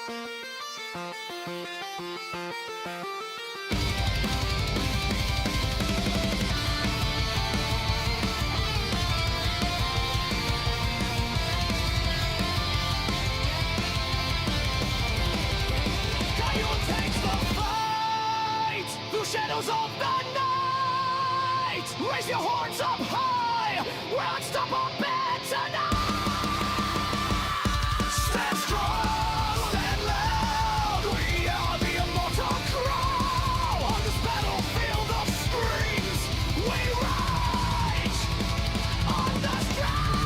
Shadows of the night, raise your horns up high, we're unstoppable tonight. Stand strong, stand loud, we are the immortal crow. On this battlefield of screams, we rise on the stride.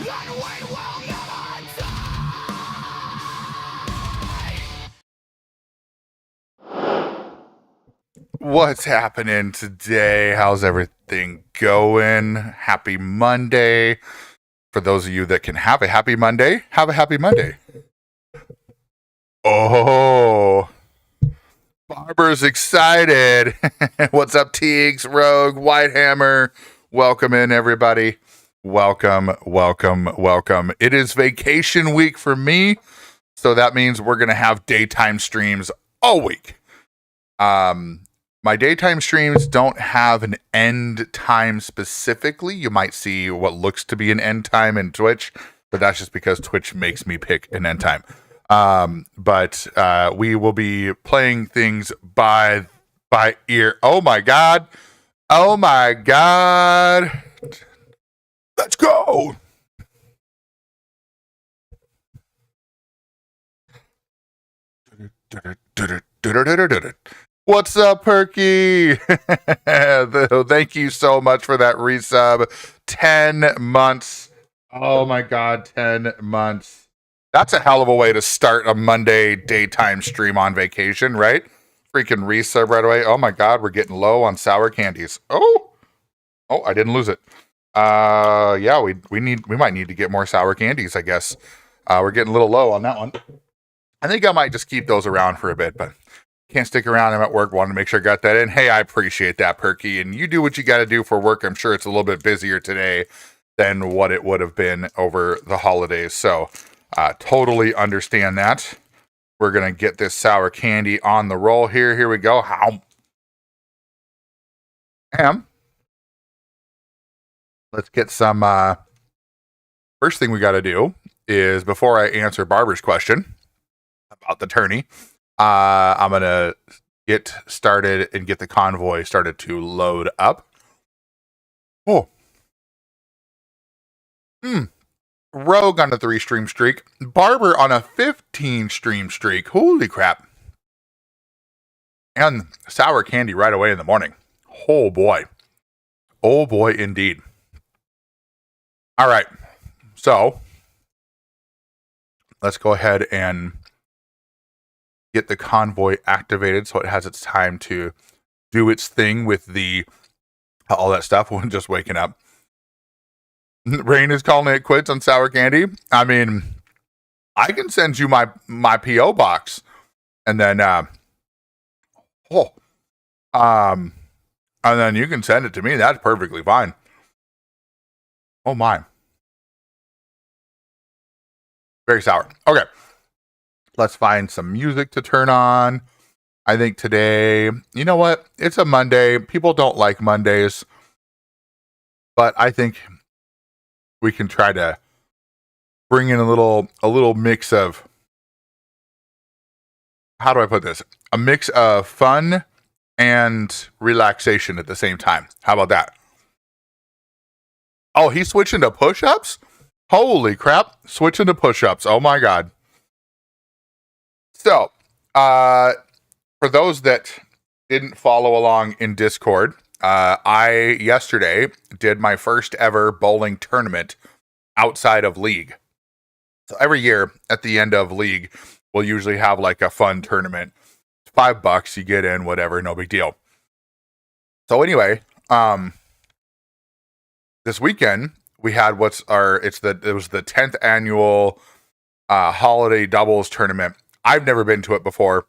And we will never die. What's happening today? How's everything going? Happy Monday. For those of you that can have a happy Monday, have a happy Monday. Oh, Barber's excited. What's up, Teagues, Rogue, Whitehammer? Welcome in, everybody. Welcome, welcome, welcome. It is vacation week for me, so that means we're going to have daytime streams all week. My daytime streams don't have an end time specifically. You might see what looks to be an end time in Twitch, but that's just because Twitch makes me pick an end time. But we will be playing things by ear. Oh my god. Oh my god. Let's go. What's up, Perky? Thank you so much for that resub. 10 months. Oh my god, 10 months. That's a hell of a way to start a Monday daytime stream on vacation, right? Freaking resub right away. Oh my god, we're getting low on sour candies. Oh, I didn't lose it. Yeah, we might need to get more sour candies, I guess. We're getting a little low on that one. I think I might just keep those around for a bit, but can't stick around. I'm at work. Wanted to make sure I got that in. Hey, I appreciate that, Perky. And you do what you got to do for work. I'm sure it's a little bit busier today than what it would have been over the holidays. So totally understand that. We're going to get this sour candy on the roll here. Here we go. Let's get some. First thing we got to do is, before I answer Barbara's question about the tourney, I'm going to get started and get the convoy started to load up. Oh. Rogue on a 3 stream streak. Barber on a 15 stream streak. Holy crap. And sour candy right away in the morning. Oh boy. Oh boy indeed. All right. So let's go ahead and get the convoy activated so it has its time to do its thing with the all that stuff when just waking up. Rain is calling it quits on sour candy. I mean, I can send you my PO box and then and then you can send it to me. That's perfectly fine. Oh my. Very sour. Okay. Let's find some music to turn on. I think today, you know what? It's a Monday. People don't like Mondays. But I think we can try to bring in a little mix of, how do I put this? A mix of fun and relaxation at the same time. How about that? Oh, he's switching to push-ups? Holy crap. Switching to push-ups. Oh my god. So, for those that didn't follow along in Discord, I yesterday did my first ever bowling tournament outside of League. So every year at the end of League, we'll usually have like a fun tournament. It's $5, you get in, whatever, no big deal. So anyway, this weekend we had it was the 10th annual holiday doubles tournament. I've never been to it before.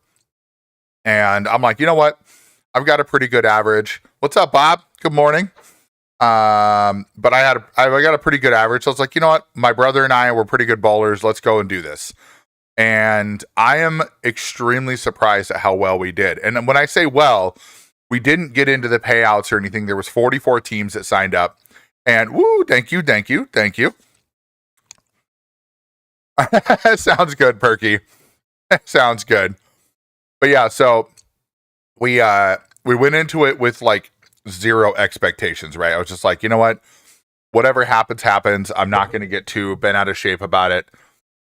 And I'm like, you know what? I've got a pretty good average. What's up, Bob? Good morning. But I got a pretty good average. So I was like, you know what? My brother and I were pretty good bowlers. Let's go and do this. And I am extremely surprised at how well we did. And when I say well, we didn't get into the payouts or anything. There was 44 teams that signed up. And woo, thank you. Sounds good, Perky. Sounds good. But yeah, so we went into it with like zero expectations, right? I was just like, you know what? Whatever happens. I'm not going to get too bent out of shape about it.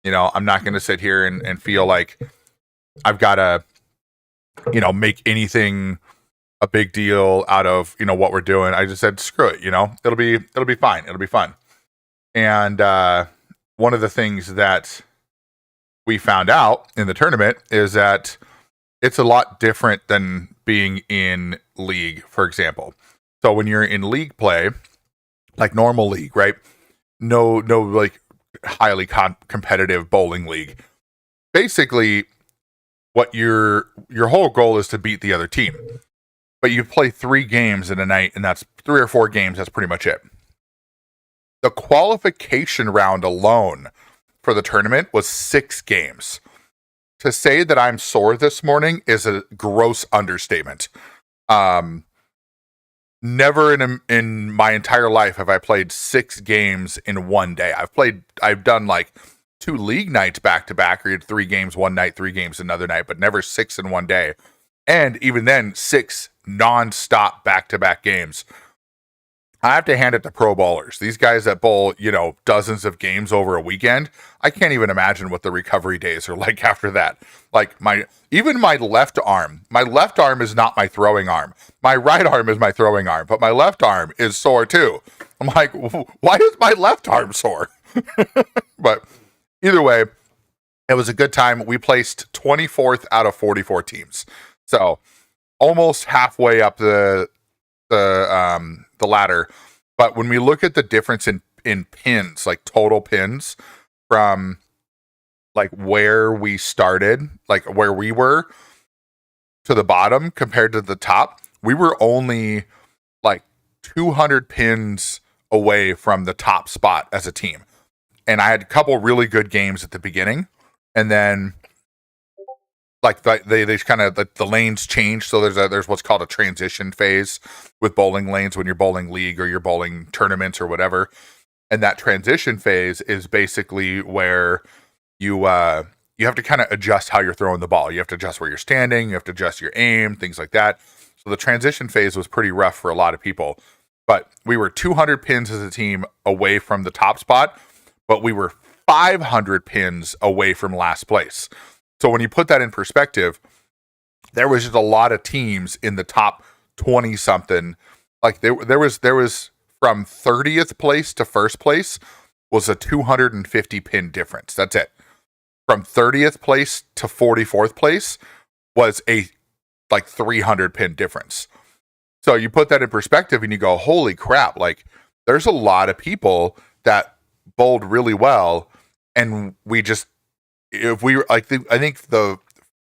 You know, I'm not going to sit here and feel like I've got to, you know, make anything a big deal out of, you know, what we're doing. I just said, screw it, you know, it'll be fine. It'll be fun. And one of the things that we found out in the tournament is that it's a lot different than being in league, for example. So when you're in league play, like normal league, right? No, like highly competitive bowling league. Basically, what your whole goal is to beat the other team. But you play 3 games in a night, and that's 3 or 4 games. That's pretty much it. The qualification round alone for the tournament was 6 games. To say that I'm sore this morning is a gross understatement. Never in my entire life have I played 6 games in one day. I've done like 2 league nights back to back, or you had 3 games one night, 3 games another night, but never 6 in one day. And even then, 6 non-stop back-to-back games. I have to hand it to pro bowlers. These guys that bowl, you know, dozens of games over a weekend, I can't even imagine what the recovery days are like after that. Like my left arm is not my throwing arm. My right arm is my throwing arm, but my left arm is sore too. I'm like, why is my left arm sore? But either way, it was a good time. We placed 24th out of 44 teams. So almost halfway up the ladder. But when we look at the difference in pins, like total pins from like where we started, like where we were to the bottom compared to the top, we were only like 200 pins away from the top spot as a team. And I had a couple really good games at the beginning, and then like they kind of the lanes change. So there's what's called a transition phase with bowling lanes when you're bowling league or you're bowling tournaments or whatever. And that transition phase is basically where you have to kind of adjust how you're throwing the ball. You have to adjust where you're standing. You have to adjust your aim, things like that. So the transition phase was pretty rough for a lot of people. But we were 200 pins as a team away from the top spot, but we were 500 pins away from last place. So when you put that in perspective, there was just a lot of teams in the top 20 something. Like there was from 30th place to first place was a 250 pin difference. That's it. From 30th place to 44th place was a like 300 pin difference. So you put that in perspective and you go, holy crap, like there's a lot of people that bowled really well, and we just, if we were like, I think the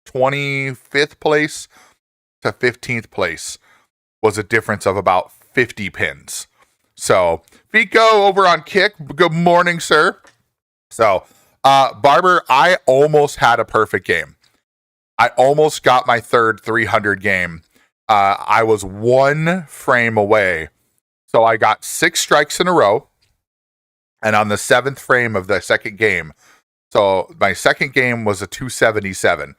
25th place to 15th place was a difference of about 50 pins. So Fico over on Kick, good morning, sir. So Barber, I almost had a perfect game. I almost got my third 300 game. I was 1 frame away. So I got 6 strikes in a row. And on the 7th frame of the second game, so my second game was a 277.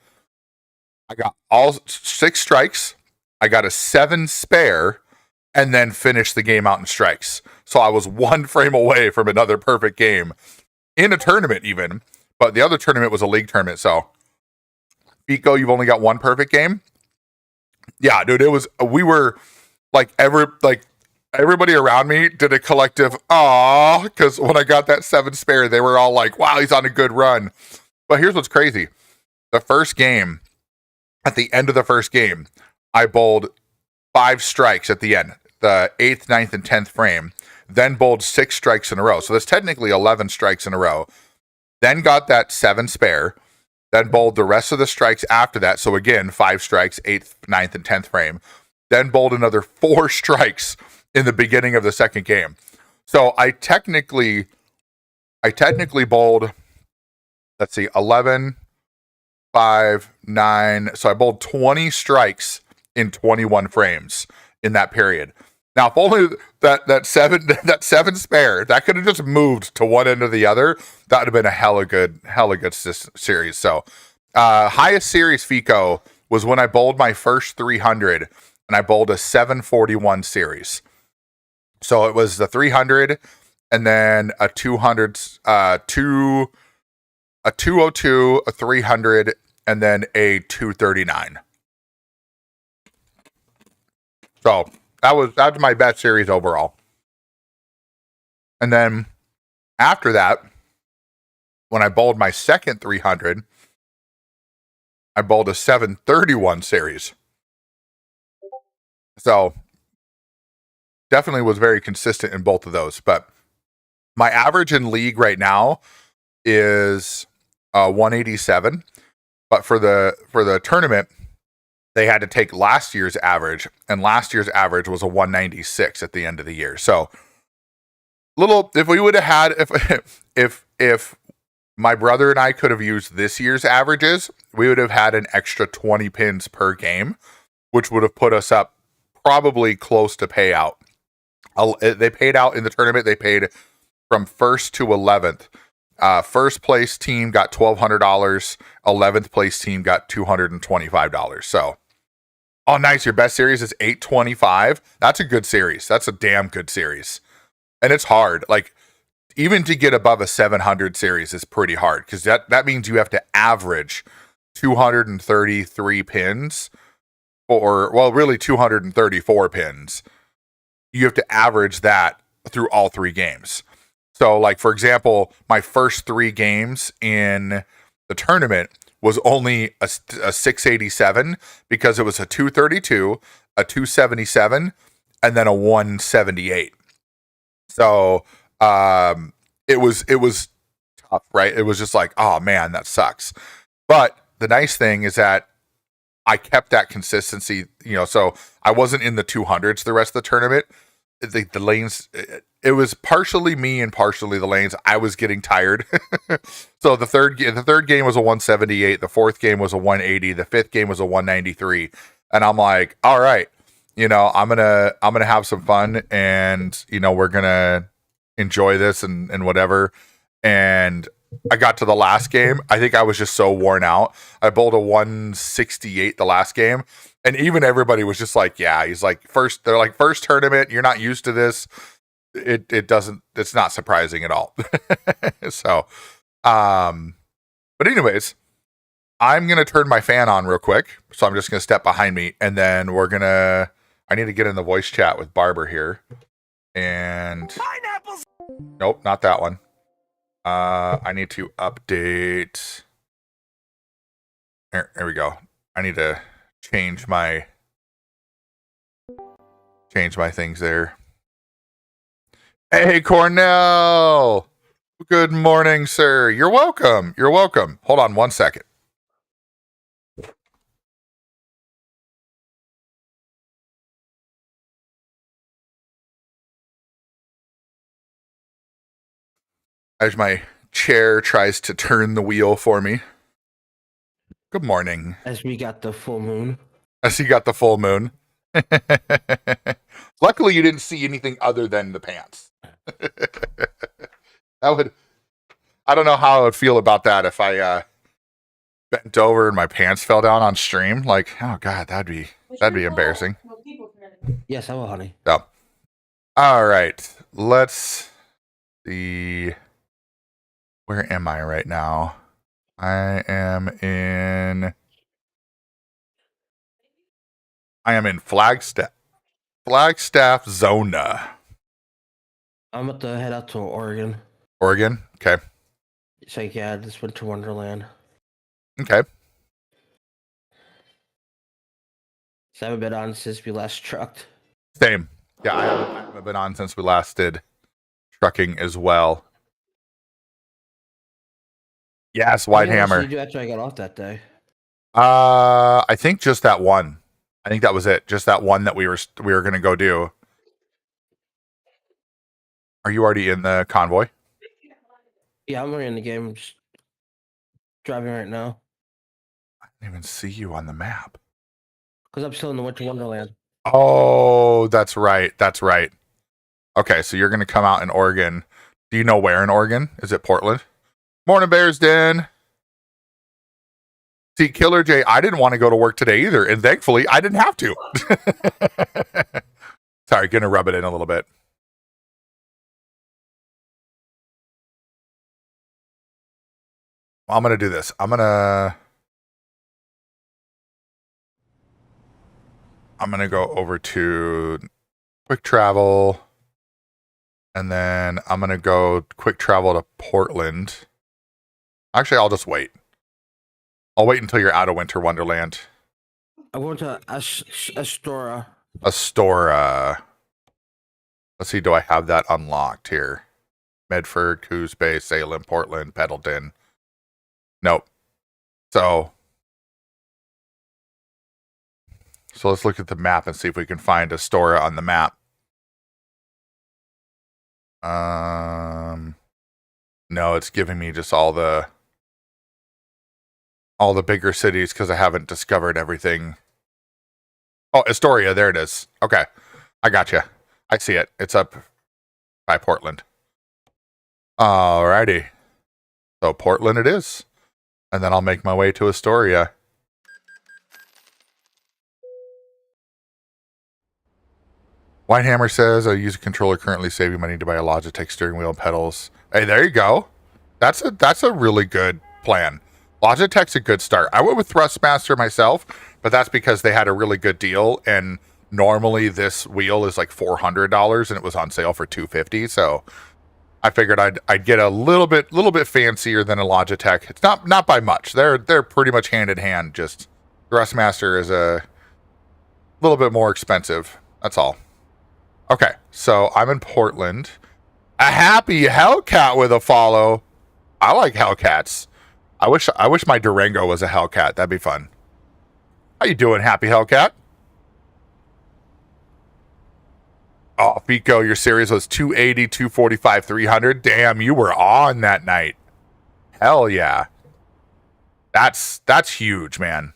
I got all 6 strikes. I got a 7 spare, and then finished the game out in strikes. So I was 1 frame away from another perfect game in a tournament even. But the other tournament was a league tournament. So Pico, you've only got 1 perfect game? Yeah, dude, we were like everybody around me did a collective "aw," because when I got that 7 spare, they were all like, wow, he's on a good run. But here's what's crazy. The first game, at the end of the first game, I bowled 5 strikes at the end, the 8th, 9th, and 10th frame, then bowled 6 strikes in a row. So that's technically 11 strikes in a row. Then got that 7 spare, then bowled the rest of the strikes after that. So again, 5 strikes, 8th, 9th, and 10th frame. Then bowled another 4 strikes in the beginning of the second game. So I technically bowled, let's see, 11, 5, 9. So I bowled 20 strikes in 21 frames in that period. Now, if only that seven spare, that could have just moved to one end or the other, that would have been a hella good series. So, highest series FICO was when I bowled my first 300, and I bowled a 741 series. So it was the 300, and then a 200, a 202, a 300, and then a 239. So that's my best series overall. And then after that, when I bowled my second 300, I bowled a 731 series. So definitely was very consistent in both of those. But my average in league right now is 187. But for the tournament, they had to take last year's average, and last year's average was a 196 at the end of the year. So, if we would have had, if my brother and I could have used this year's averages, we would have had an extra 20 pins per game, which would have put us up probably close to payout. They paid out in the tournament. They paid from 1st to 11th. First place team got $1,200. 11th place team got $225. So, oh, nice. Your best series is 825. That's a good series. That's a damn good series. And it's hard. Like, even to get above a 700 series is pretty hard, because that means you have to average 233 pins, or, well, really 234 pins. You have to average that through all 3 games. So, like, for example, my first 3 games in the tournament was only a 687, because it was a 232, a 277, and then a 178. So it was tough, right? It was just like, oh man, that sucks. But the nice thing is that I kept that consistency, so I wasn't in the 200s the rest of the tournament. The lanes, it was partially me and partially the lanes. I was getting tired. So the third game was a 178. The fourth game was a 180. The fifth game was a 193. And I'm like, all right, I'm gonna have some fun, and we're gonna enjoy this and whatever. And I got to the last game. I think I was just so worn out. I bowled a 168 the last game. And even everybody was just like, yeah, he's like, first tournament, you're not used to this. It's not surprising at all. So, but anyways, I'm going to turn my fan on real quick. So I'm just going to step behind me, and then I need to get in the voice chat with Barber here. And pineapples. Nope, not that one. I need to update. There we go. I need to change my things there. Hey, Cornell. Good morning, sir. You're welcome. Hold on one second. As my chair tries to turn the wheel for me. Good morning. As we got the full moon. As he got the full moon. Luckily, you didn't see anything other than the pants. I don't know how I would feel about that if I bent over and my pants fell down on stream. Like, oh god, that'd be embarrassing. Yes, I will, honey. So, all right, let's see. Where am I right now? I am in Flagstaff, Zona. I'm about to head out to Oregon. Oregon? Okay. It's like, yeah, this Winter Wonderland. Okay. So I haven't been on since we last trucked. Same. Yeah, I haven't been on since we last did trucking as well. Yes, White Hammer. What did you do after I got off that day? I think just that one. I think that was it. Just that one that we were going to go do. Are you already in the convoy? Yeah, I'm already in the game. I'm just driving right now. I didn't even see you on the map. Because I'm still in the Winter Wonderland. Oh, that's right. That's right. Okay, so you're going to come out in Oregon. Do you know where in Oregon? Is it Portland? Morning, Bears Den. See, Killer J, I didn't want to go to work today either, and thankfully I didn't have to. Sorry, going to rub it in a little bit. I'm going to do this. I'm going to go over to quick travel, and then I'm going to go quick travel to Portland. Actually, I'll just wait. I'll wait until you're out of Winter Wonderland. I'm going to Astoria. Astoria. Let's see, do I have that unlocked here? Medford, Coos Bay, Salem, Portland, Pendleton. Nope. So let's look at the map and see if we can find Astoria on the map. No, it's giving me just all the bigger cities because I haven't discovered everything. Oh, Astoria, there it is. Okay, I gotcha. I see it. It's up by Portland. Alrighty. So Portland it is. And then I'll make my way to Astoria. Whitehammer says, I use a controller currently saving money to buy a Logitech steering wheel and pedals. Hey, there you go. That's a really good plan. Logitech's a good start. I went with Thrustmaster myself, but that's because they had a really good deal, and normally this wheel is like $400 and it was on sale for $250. So I figured I'd get a little bit fancier than a Logitech. It's not by much. They're pretty much hand in hand. Just Thrustmaster is a little bit more expensive. That's all. Okay, so I'm in Portland. A happy Hellcat with a follow. I like Hellcats. I wish my Durango was a Hellcat. That'd be fun. How you doing, Happy Hellcat? Oh, Pico, your series was 280, 245, 300. Damn, you were on that night. Hell yeah. That's huge, man.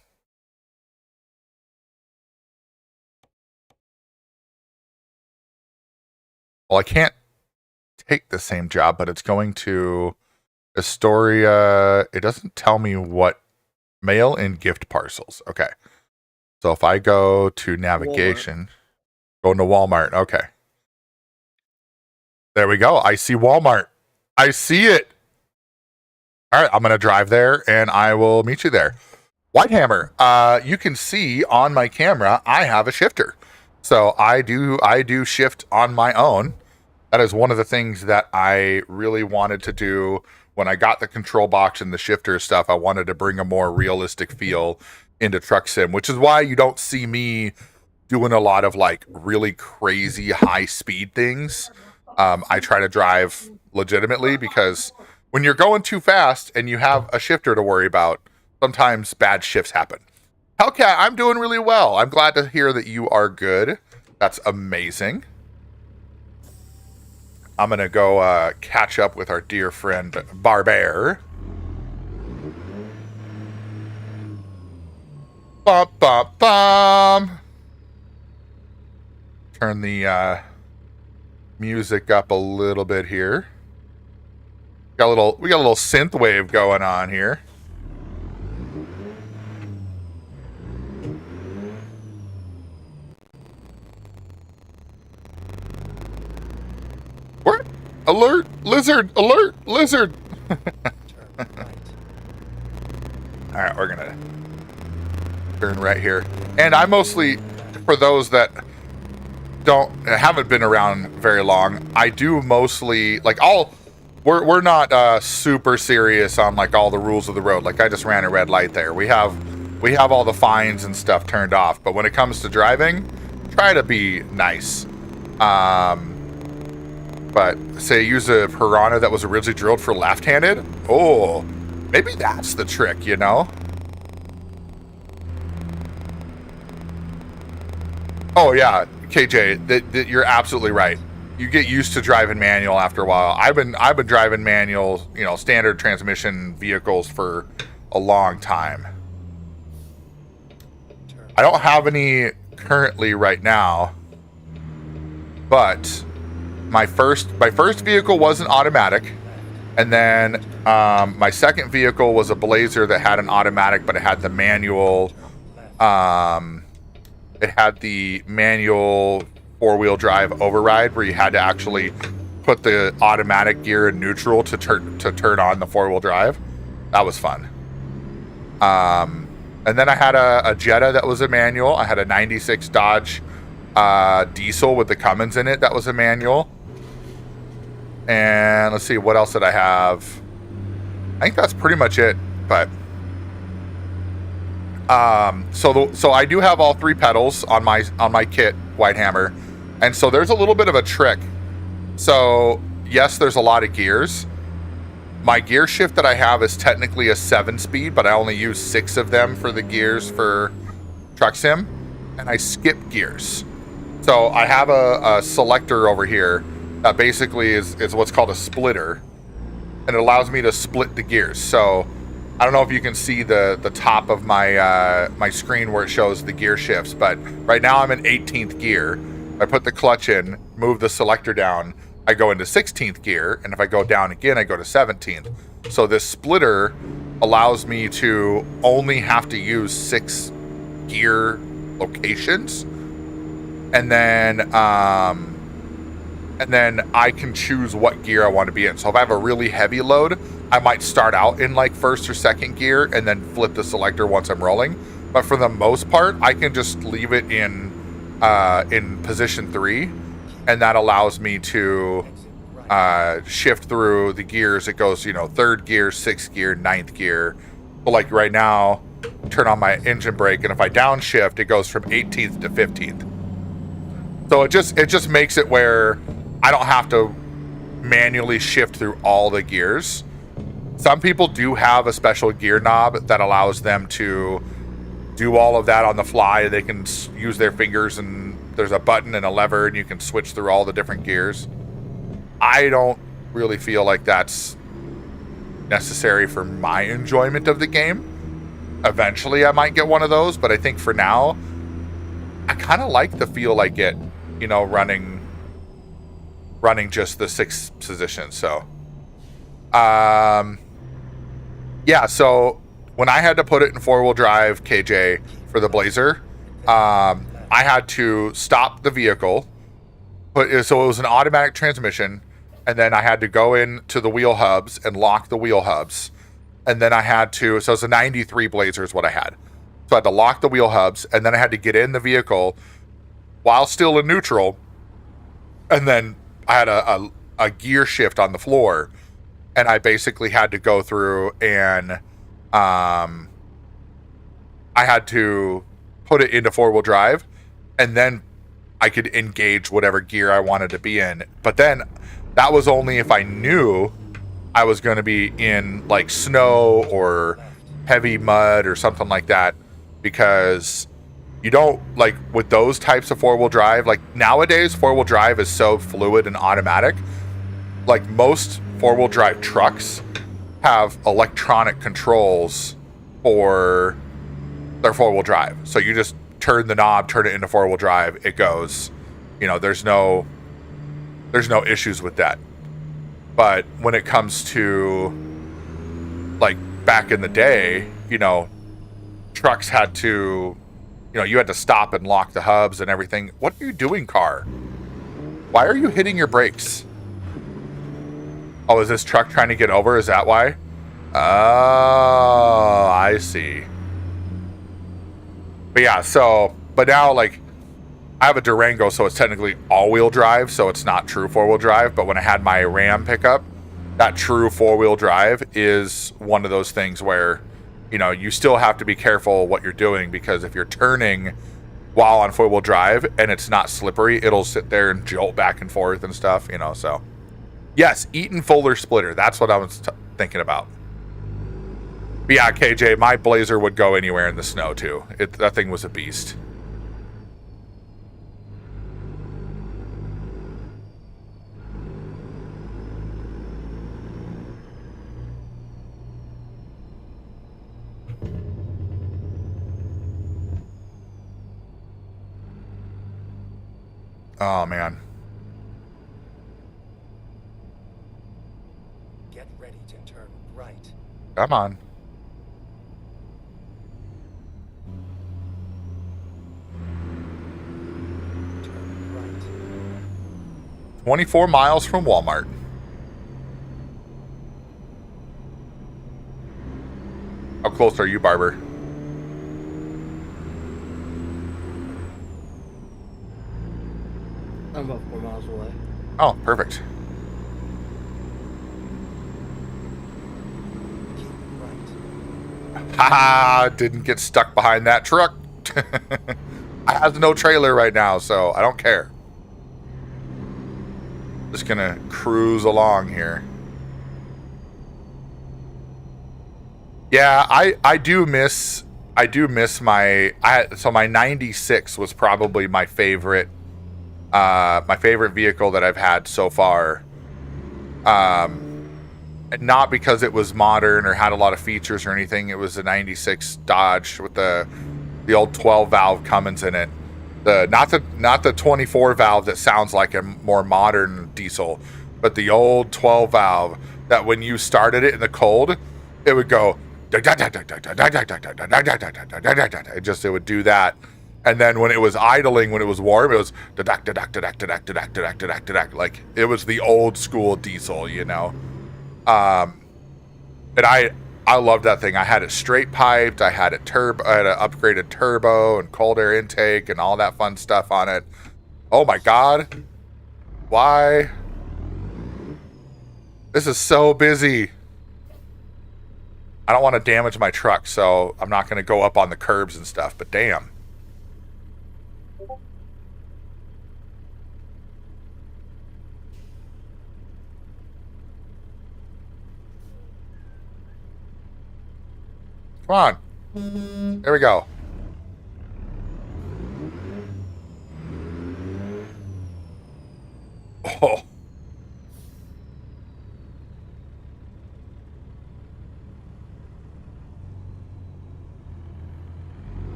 Well, I can't take the same job, but it's going to Astoria. It doesn't tell me what mail and gift parcels. Okay. So if I go to navigation, going to Walmart. Okay. There we go. I see Walmart. I see it. All right. I'm going to drive there and I will meet you there. Whitehammer, you can see on my camera, I have a shifter. So I do shift on my own. That is one of the things that I really wanted to do when I got the control box and the shifter stuff. I wanted to bring a more realistic feel into Truck Sim, which is why you don't see me doing a lot of like really crazy high speed things. I try to drive legitimately because when you're going too fast and you have a shifter to worry about, sometimes bad shifts happen. Hellcat, I'm doing really well. I'm glad to hear that you are good. That's amazing. I'm going to go catch up with our dear friend Barber. Bum, bum, bum. Turn the music up a little bit here. We got a little synth wave going on here. What? Alert! Lizard! Alert! Lizard! Alright, we're gonna turn right here. And I mostly, for those that haven't been around very long, I do mostly, like, we're not super serious on, like, all the rules of the road. Like, I just ran a red light there. We have all the fines and stuff turned off. But when it comes to driving, try to be nice. But say use a piranha that was originally drilled for left-handed. Oh, maybe that's the trick, you know? Oh yeah, KJ, you're absolutely right. you get used to driving manual after a while. I've been driving manual, you know, standard transmission vehicles for a long time. I don't have any currently right now, but my first vehicle was an automatic, and then my second vehicle was a Blazer that had an automatic, but it had the manual. It had the manual four-wheel drive override where you had to actually put the automatic gear in neutral to turn on the four-wheel drive. That was fun. And then I had a Jetta that was a manual. I had a 96 Dodge diesel with the Cummins in it that was a manual. And let's see, what else did I have? I think that's pretty much it. But so I do have all three pedals on my kit, White Hammer. And so there's a little bit of a trick. So yes, there's a lot of gears. My gear shift that I have is technically a 7-speed, but I only use 6 of them for the gears for Truck Sim, and I skip gears. So I have a selector over here that basically is what's called a splitter, and it allows me to split the gears. So I don't know if you can see the top of my my screen where it shows the gear shifts, but right now I'm in 18th gear. I put the clutch in, move the selector down, I go into 16th gear, and if I go down again, I go to 17th. So this splitter allows me to only have to use 6 gear locations, and then I can choose what gear I want to be in. So if I have a really heavy load, I might start out in like 1st or 2nd gear and then flip the selector once I'm rolling. But for the most part, I can just leave it in position 3. And that allows me to shift through the gears. It goes, you know, 3rd gear, 6th gear, 9th gear. But like right now, turn on my engine brake, and if I downshift, it goes from 18th to 15th. So it just makes it where I don't have to manually shift through all the gears. Some people do have a special gear knob that allows them to do all of that on the fly. They can use their fingers, and there's a button and a lever, and you can switch through all the different gears. I don't really feel like that's necessary for my enjoyment of the game. Eventually I might get one of those, but I think for now, I kind of like the feel I get, you know, running just the 6 positions. So, yeah, so when I had to put it in 4-wheel drive, KJ, for the Blazer, I had to stop the vehicle. So it was an automatic transmission, and then I had to go into the wheel hubs and lock the wheel hubs. And then I had to, so it's a 93 Blazer is what I had. So I had to lock the wheel hubs, and then I had to get in the vehicle while still in neutral. And then I had a gear shift on the floor, and I basically had to go through and I had to put it into 4-wheel drive, and then I could engage whatever gear I wanted to be in. But then that was only if I knew I was going to be in like snow or heavy mud or something like that, because you don't, like with those types of 4-wheel drive, like nowadays 4-wheel drive is so fluid and automatic. Like most 4-wheel drive trucks have electronic controls for their 4-wheel drive. So you just turn the knob, turn it into 4-wheel drive, it goes. You know, there's no issues with that. But when it comes to like back in the day, you know, trucks had to, you know, you had to stop and lock the hubs and everything. What are you doing, car? Why are you hitting your brakes? Oh, is this truck trying to get over? Is that why? Oh, I see. But yeah, so, but now, like, I have a Durango, so it's technically all-wheel drive, so it's not true 4-wheel drive. But when I had my Ram pickup, that true 4-wheel drive is one of those things where, you know, you still have to be careful what you're doing, because if you're turning while on 4-wheel drive and it's not slippery, it'll sit there and jolt back and forth and stuff, you know, so. Yes, Eaton Fuller splitter. That's what I was thinking about. But yeah, KJ, my Blazer would go anywhere in the snow, too. That thing was a beast. Oh, man. Get ready to turn right. Come on. Turn right. 24 miles from Walmart. How close are you, Barber? I'm about 4 miles away. Oh, perfect. Keep right. Haha, didn't get stuck behind that truck. I have no trailer right now, so I don't care. Just gonna cruise along here. Yeah, I do miss my so my 96 was probably my favorite vehicle that I've had so far. Not because it was modern or had a lot of features or anything. It was a 96 Dodge with the old 12 valve Cummins in it. Not the 24 valve that sounds like a more modern diesel, but the old 12 valve that when you started it in the cold, it would go it would do that. And then when it was idling, when it was warm, it was like it was the old school diesel, you know. And I loved that thing. I had it straight piped. I had it I had an upgraded turbo and cold air intake and all that fun stuff on it. Oh my God. Why? This is so busy. I don't want to damage my truck, so I'm not going to go up on the curbs and stuff, but damn. Come on. There we go. Oh.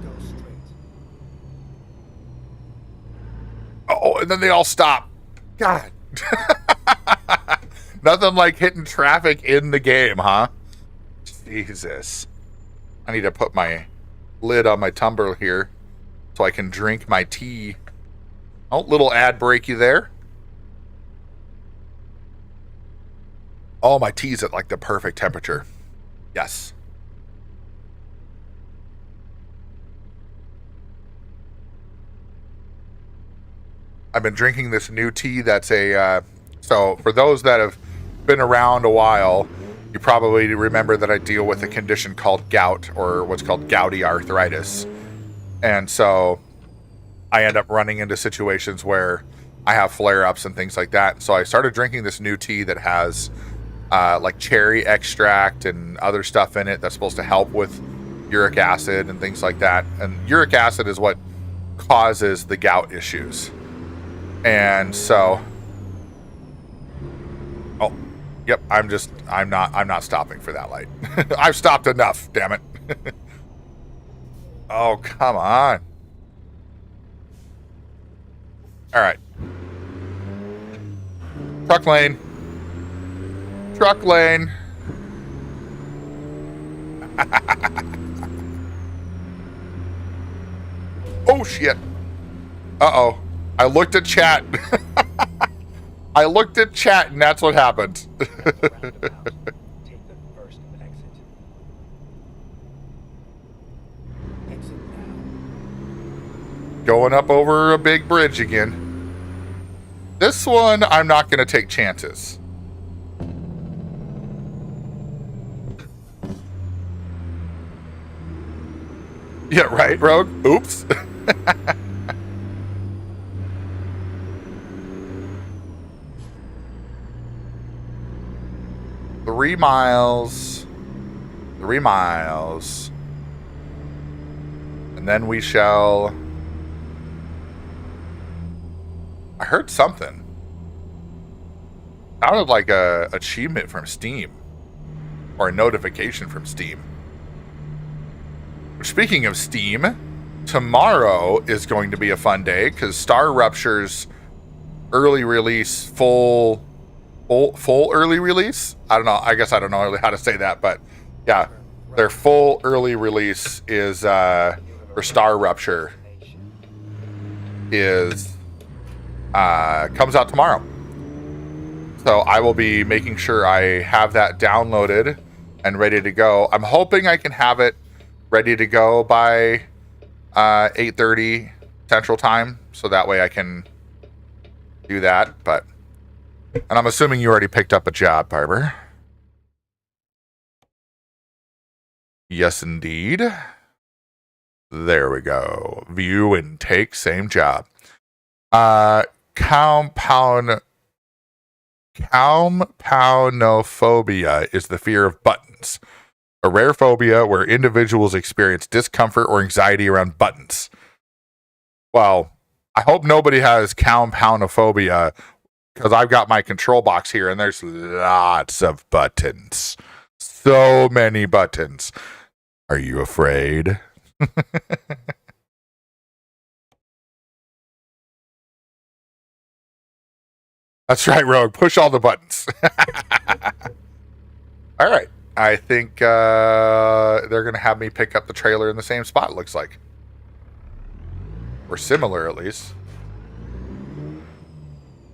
Go straight. Oh, and then they all stop. God. Nothing like hitting traffic in the game, huh? Jesus. I need to put my lid on my tumbler here so I can drink my tea. Oh, little ad breaky there. Oh, my tea's at like the perfect temperature. Yes. I've been drinking this new tea that's so for those that have been around a while, you probably remember that I deal with a condition called gout, or what's called gouty arthritis. And so I end up running into situations where I have flare-ups and things like that. So I started drinking this new tea that has like cherry extract and other stuff in it that's supposed to help with uric acid and things like that. And uric acid is what causes the gout issues. And so, oh, yep, I'm not stopping for that light. I've stopped enough, damn it. Oh, come on. All right. Truck lane. Truck lane. Oh, shit. Uh-oh. I looked at chat. I looked at chat, and that's what happened. Take the first exit. Exit now. Going up over a big bridge again. This one, I'm not going to take chances. Yeah, right, Rogue? Oops. 3 miles. 3 miles. And then we shall... I heard something. Sounded like a achievement from Steam. Or a notification from Steam. Speaking of Steam, tomorrow is going to be a fun day because Star Rupture's early release, full early release. I don't know. I guess I don't know how to say that, but yeah, their full early release is for Star Rupture is comes out tomorrow. So I will be making sure I have that downloaded and ready to go. I'm hoping I can have it ready to go by 8:30 Central Time, so that way I can do that. But and I'm assuming you already picked up a job, Barber. Yes, indeed. There we go. View and take, same job. Compoundophobia is the fear of buttons, a rare phobia where individuals experience discomfort or anxiety around buttons. Well, I hope nobody has compoundophobia because I've got my control box here and there's lots of buttons. So many buttons. Are you afraid? That's right, Rogue. Push all the buttons. All right. I think they're going to have me pick up the trailer in the same spot, looks like. Or similar, at least.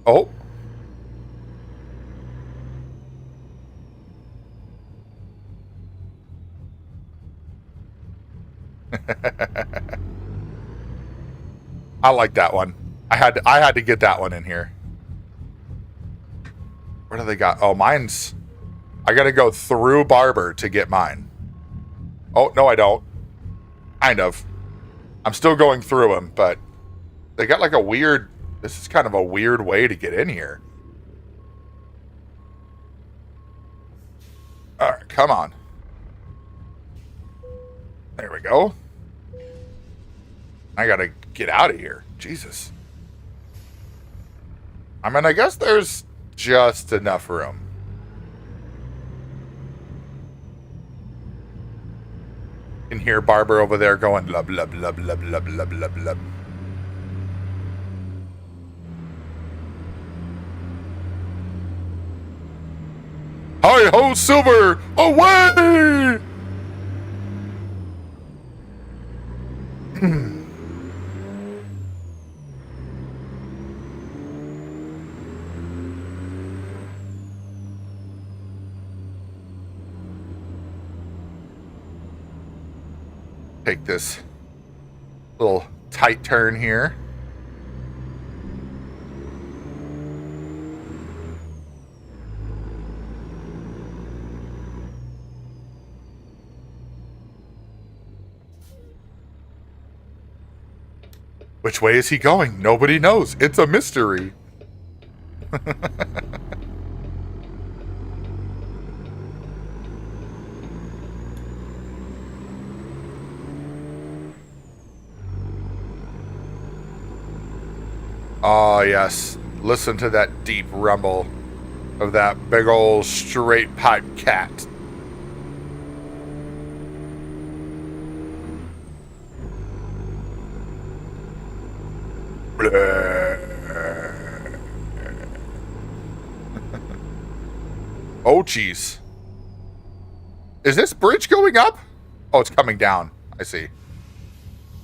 Oh. I like that one. I had to get that one in here. What do they got? Oh, mine's... I gotta go through Barber to get mine. Oh, no, I don't. Kind of. I'm still going through them, but they got like a weird... This is kind of a weird way to get in here. Alright, come on. There we go. I gotta get out of here. Jesus. I mean, I guess there's just enough room. You can hear Barber over there going lub lub lub lub lub lub lub lub. Hi ho, Silver! Away! Take this little tight turn here. Which way is he going? Nobody knows. It's a mystery. Oh, yes. Listen to that deep rumble of that big old straight pipe cat. Oh, jeez. Is this bridge going up? Oh, it's coming down. I see.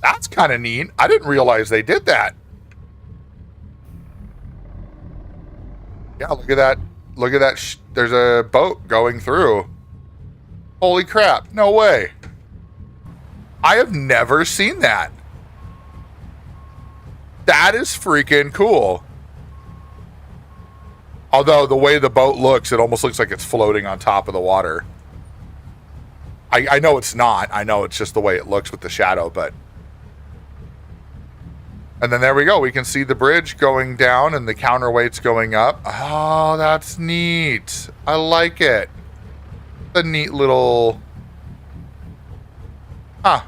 That's kind of neat. I didn't realize they did that. Yeah, look at that. Look at that. There's a boat going through. Holy crap. No way. I have never seen that. That is freaking cool. Although the way the boat looks, it almost looks like it's floating on top of the water. I know it's not. I know it's just the way it looks with the shadow, but... And then there we go. We can see the bridge going down and the counterweight's going up. Oh, that's neat. I like it. A neat little... Huh.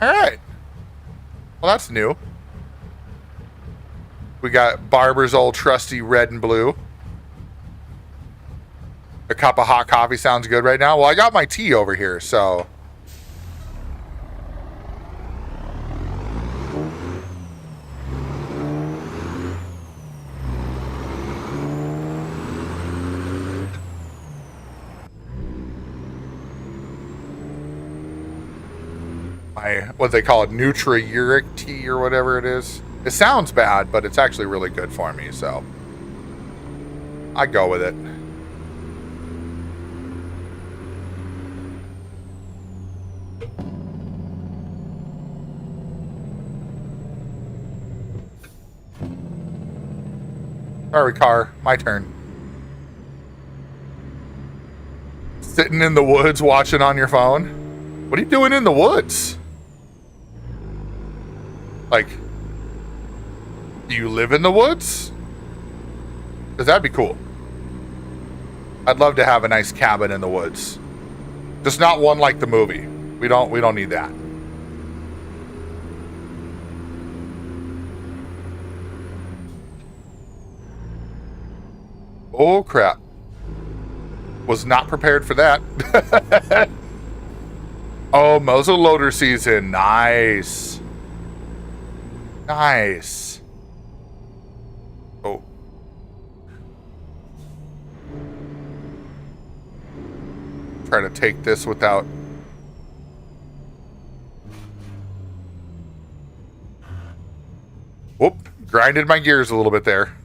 Alright. Well, that's new. We got Barber's old trusty red and blue. A cup of hot coffee sounds good right now. Well, I got my tea over here, so... my, what they call it, nutriuric tea or whatever it is. It sounds bad, but it's actually really good for me, so I go with it. Sorry, car. My turn. Sitting in the woods watching on your phone? What are you doing in the woods? Like, do you live in the woods? Because that'd be cool. I'd love to have a nice cabin in the woods. Just not one like the movie. We don't need that. Oh crap. Was not prepared for that. Oh, muzzle loader season. Nice. Nice. Oh. Try to take this without... Whoop. Grinded my gears a little bit there.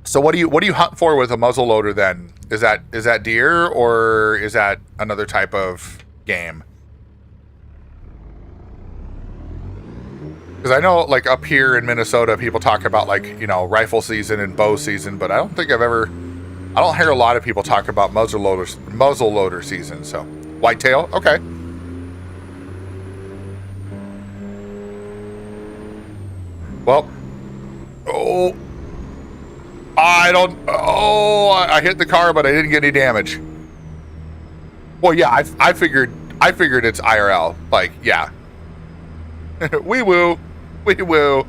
So what do you hunt for with a muzzle loader then? Is that deer or is that another type of game? Because I know like up here in Minnesota people talk about like, you know, rifle season and bow season, but I don't hear a lot of people talk about muzzle loader season. So whitetail, okay. Well, oh. I hit the car, but I didn't get any damage. Well, yeah, I figured it's IRL. Like, yeah. Wee woo. Wee woo.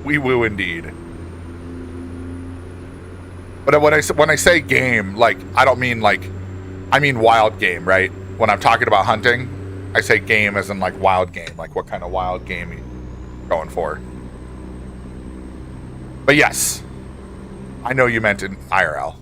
Wee woo indeed. But when I say game, like, I don't mean like, I mean wild game, right? When I'm talking about hunting, I say game as in like wild game. Like what kind of wild game you going for. But yes. I know you meant in IRL.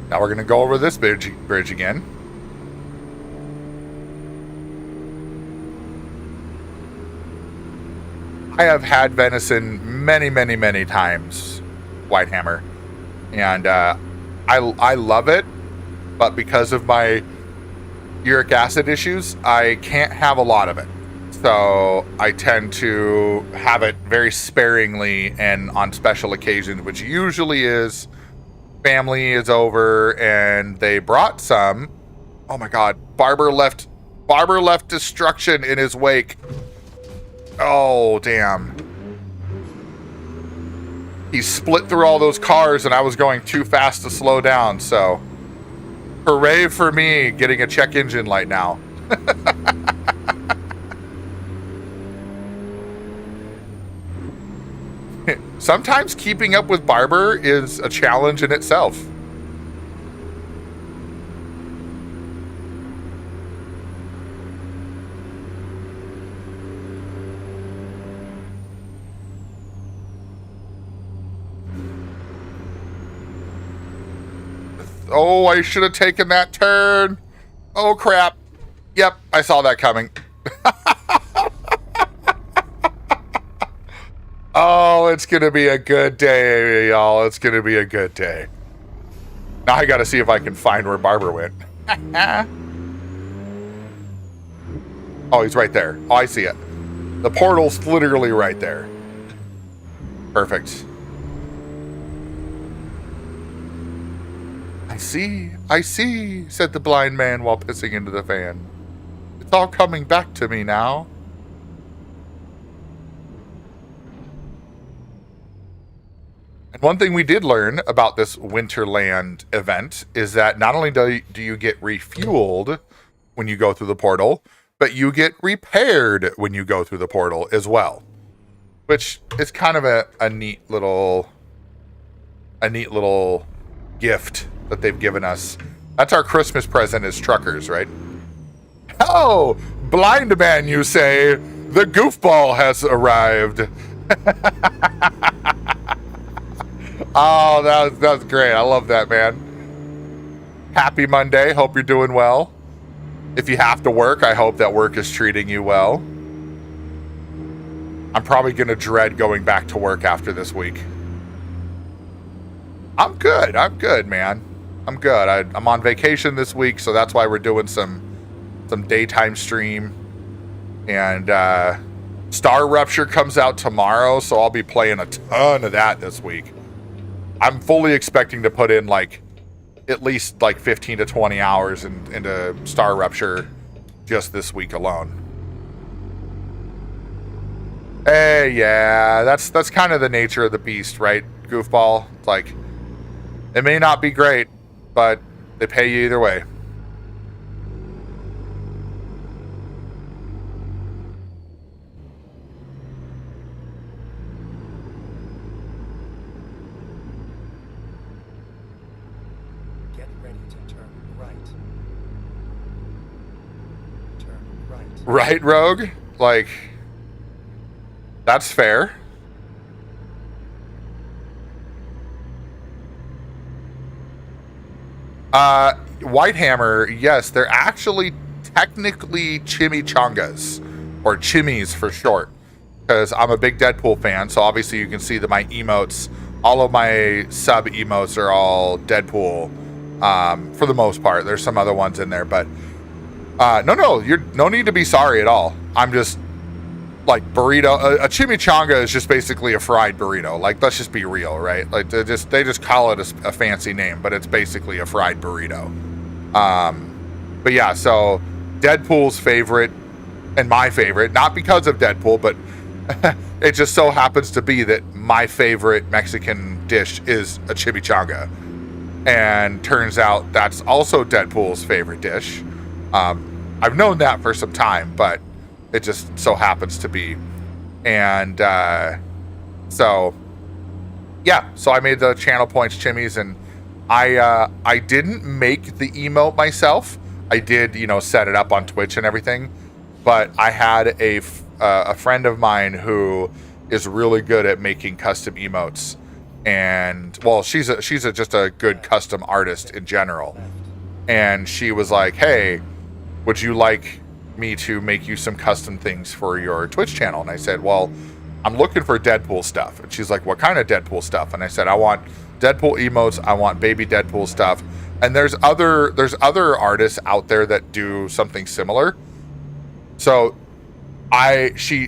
Now we're going to go over this bridge again. I have had venison many, many, many times, Whitehammer, and I love it, but because of my uric acid issues, I can't have a lot of it. So I tend to have it very sparingly and on special occasions, which usually is family is over and they brought some. Oh my god, Barber left destruction in his wake. Oh damn. He split through all those cars and I was going too fast to slow down, so hooray for me getting a check engine light now. Sometimes keeping up with Barber is a challenge in itself. Oh, I should have taken that turn. Oh, crap. Yep, I saw that coming. Oh, it's going to be a good day, y'all. It's going to be a good day. Now I got to see if I can find where Barber went. Oh, he's right there. Oh, I see it. The portal's literally right there. Perfect. I see, said the blind man while pissing into the fan. It's all coming back to me now. And one thing we did learn about this Winterland event is that not only do you get refueled when you go through the portal, but you get repaired when you go through the portal as well, which is kind of a neat little gift that they've given us. That's our Christmas present as truckers, right? Oh, blind man, you say? The goofball has arrived. Oh, that was great. I love that, man. Happy Monday. Hope you're doing well. If you have to work, I hope that work is treating you well. I'm probably going to dread going back to work after this week. I'm good, man. I'm good. I'm on vacation this week, so that's why we're doing some daytime stream. And Star Rupture comes out tomorrow, so I'll be playing a ton of that this week. I'm fully expecting to put in at least 15 to 20 hours into Star Rupture just this week alone. Hey, yeah, that's kind of the nature of the beast, right, goofball? It's it may not be great, but they pay you either way. Get ready to turn right. Turn right. Right, Rogue? That's fair. Whitehammer, yes, they're actually technically chimichangas, or chimmies for short, because I'm a big Deadpool fan, so obviously you can see that my emotes, all of my sub emotes are all Deadpool, for the most part. There's some other ones in there, but no, you're no need to be sorry at all. I'm just burrito. A chimichanga is just basically a fried burrito. Let's just be real, right? They just call it a fancy name, but it's basically a fried burrito. But yeah, so Deadpool's favorite and my favorite, not because of Deadpool, but it just so happens to be that my favorite Mexican dish is a chimichanga, and turns out that's also Deadpool's favorite dish. I've known that for some time, but it just so happens to be. And so I made the channel points chimmies, and I didn't make the emote myself. I did, set it up on Twitch and everything, but I had a friend of mine who is really good at making custom emotes, and she's just a good custom artist in general. And she was like, "Hey, would you like me to make you some custom things for your Twitch channel?" And I said, "Well, I'm looking for Deadpool stuff." And she's like, "What kind of Deadpool stuff?" And I said, "I want Deadpool emotes, I want baby Deadpool stuff." And there's other artists out there that do something similar. So she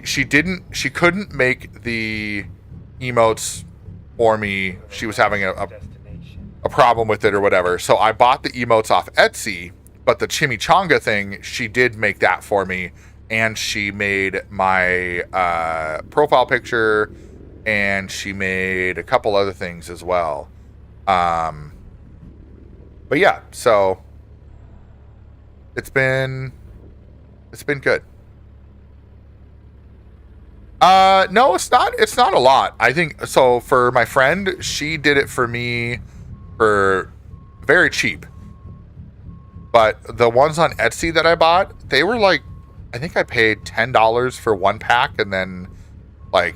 couldn't make the emotes for me. She was having a problem with it or whatever. So I bought the emotes off Etsy. But the chimichanga thing, she did make that for me, and she made my profile picture, and she made a couple other things as well. But yeah, so it's been good. No, it's not a lot. I think so. For my friend, she did it for me for very cheap. But the ones on Etsy that I bought, they were I think I paid $10 for one pack, and then $7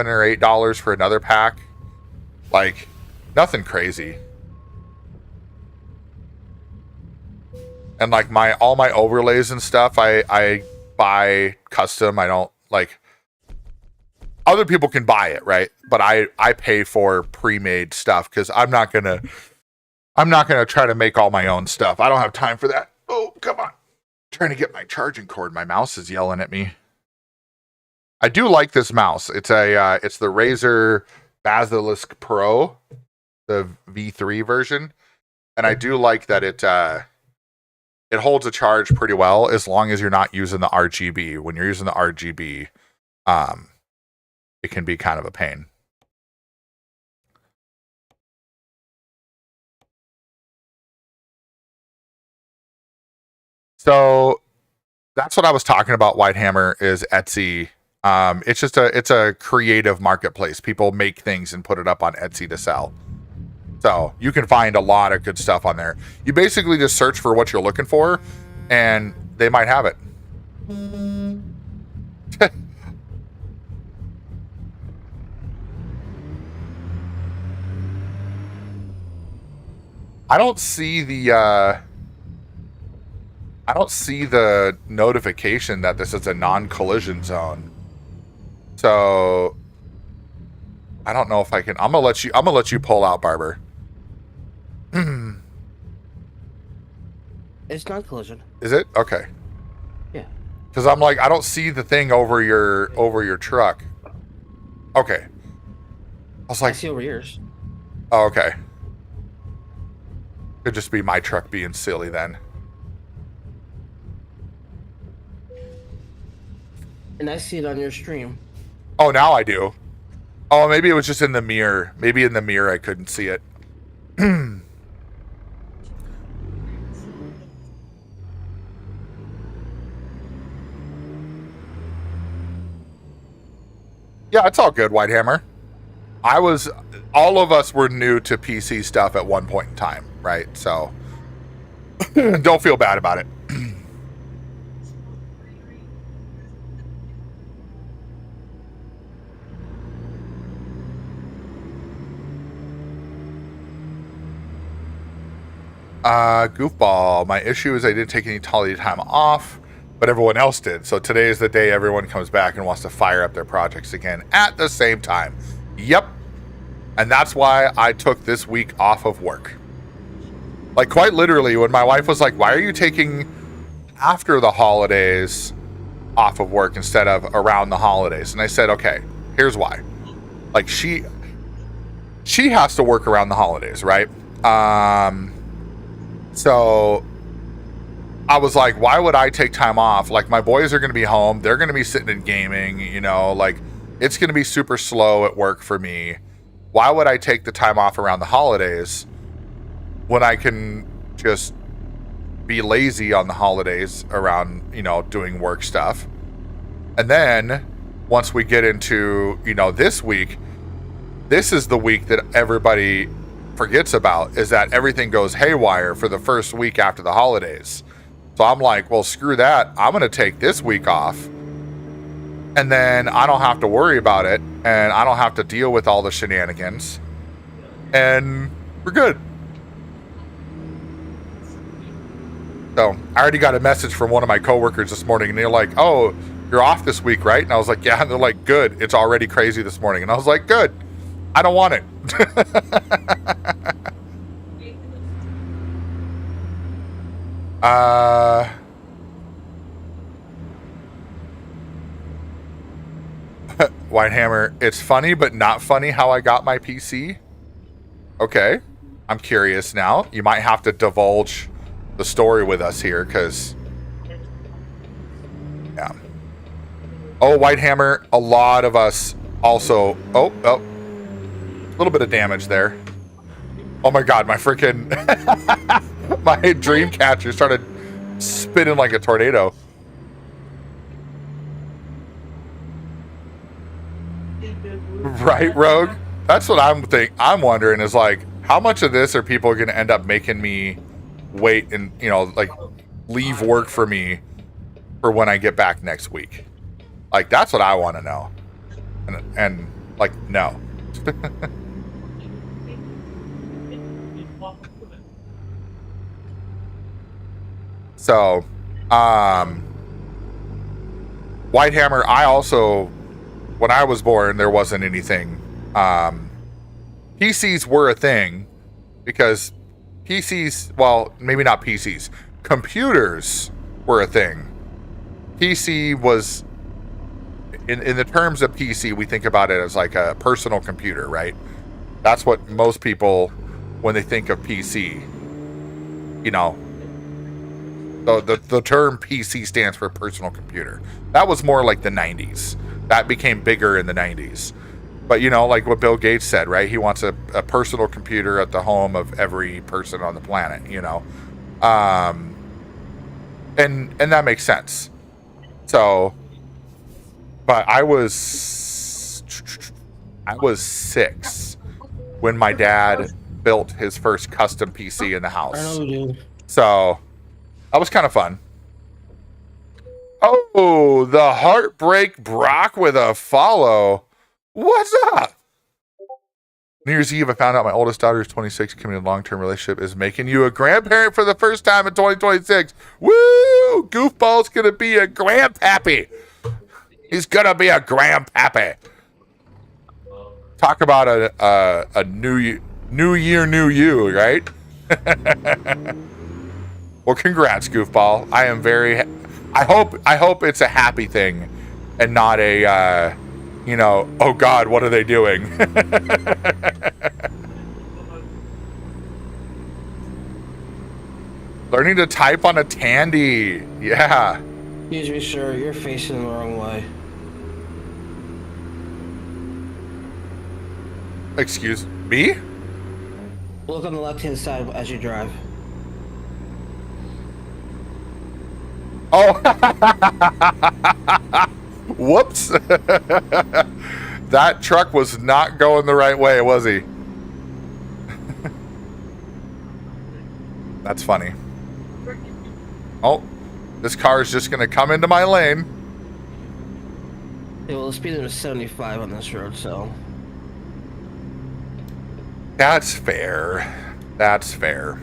or $8 for another pack. Nothing crazy. And all my overlays and stuff, I buy custom. I don't other people can buy it, right? But I pay for pre-made stuff, because I'm not gonna try to make all my own stuff. I don't have time for that. Oh, come on. I'm trying to get my charging cord. My mouse is yelling at me. I do like this mouse. It's the Razer Basilisk Pro, the V3 version. And I do like that it holds a charge pretty well, as long as you're not using the RGB. When you're using the RGB, it can be kind of a pain. So that's what I was talking about. Whitehammer is Etsy. It's just it's a creative marketplace. People make things and put it up on Etsy to sell. So you can find a lot of good stuff on there. You basically just search for what you're looking for, and they might have it. I don't see the notification that this is a non-collision zone. So I don't know if I can. I'm gonna let you pull out, Barber. It's not collision. Is it? Okay. Yeah. Because I'm like, I don't see the thing over your truck. Okay. I was I like, see over yours. oh, okay. Could just be my truck being silly then. And I see it on your stream. Oh, now I do. Oh, maybe it was just in the mirror. Maybe in the mirror I couldn't see it. Yeah, it's all good, Whitehammer. All of us were new to PC stuff at one point in time, right? So don't feel bad about it. Goofball. My issue is I didn't take any holiday time off, but everyone else did. So today is the day everyone comes back and wants to fire up their projects again at the same time. Yep. And that's why I took this week off of work. Like, quite literally, when my wife was like, why are you taking after the holidays off of work instead of around the holidays? And I said, okay, here's why. Like, she has to work around the holidays, right? So I was like, why would I take time off? Like, my boys are going to be home. They're going to be sitting and gaming, you know, like, it's going to be super slow at work for me. Why would I take the time off around the holidays when I can just be lazy on the holidays around, you know, doing work stuff? And then once we get into, you know, this week, this is the week that everybody forgets about, is that everything goes haywire for the first week after the holidays. So I'm like, well, screw that. I'm going to take this week off, and then I don't have to worry about it, and I don't have to deal with all the shenanigans, and we're good. So I already got a message from one of my coworkers this morning, and they're like, oh, you're off this week, right? And I was like, yeah. And they're like, good. It's already crazy this morning. And I was like, good. I don't want it. Whitehammer, it's funny but not funny how I got my PC. Okay, I'm curious now. You might have to divulge the story with us here, because yeah. Oh, Whitehammer, a lot of us also. Oh, a little bit of damage there. Oh my god, my freaking my dream catcher started spinning like a tornado. Right, Rogue? That's what I'm wondering, is like, how much of this are people going to end up making me wait and, you know, like, leave work for me for when I get back next week? Like, that's what I want to know. And like, no. So, Whitehammer, I also, when I was born, there wasn't anything. PCs were a thing, because PCs, well, maybe not PCs, computers were a thing. PC was, in the terms of PC, we think about it as like a personal computer, right? That's what most people, when they think of PC, you know, The term PC stands for personal computer. That was more like the 90s. That became bigger in the 90s. But, you know, like what Bill Gates said, right? He wants a personal computer at the home of every person on the planet, you know. And that makes sense. So, but I was 6 when my dad built his first custom PC in the I house. know, dude. So, that was kind of fun. Oh, the Heartbreak Brock with a follow. What's up? New Year's Eve, I found out my oldest daughter is 26, committed long-term relationship, is making you a grandparent for the first time in 2026. Woo! Goofball's gonna be a grandpappy. He's gonna be a grandpappy. Talk about a new year, new you, right? Well, congrats, Goofball. I am very. I hope it's a happy thing, and not a. You know, oh God, what are they doing? Learning to type on a Tandy. Yeah. Excuse me, sir. You're facing the wrong way. Excuse me? Look on the left-hand side as you drive. Oh. Whoops. That truck was not going the right way, was he? That's funny. Oh, this car is just going to come into my lane. Yeah, well, the speed limit is 75 on this road, so. That's fair. That's fair.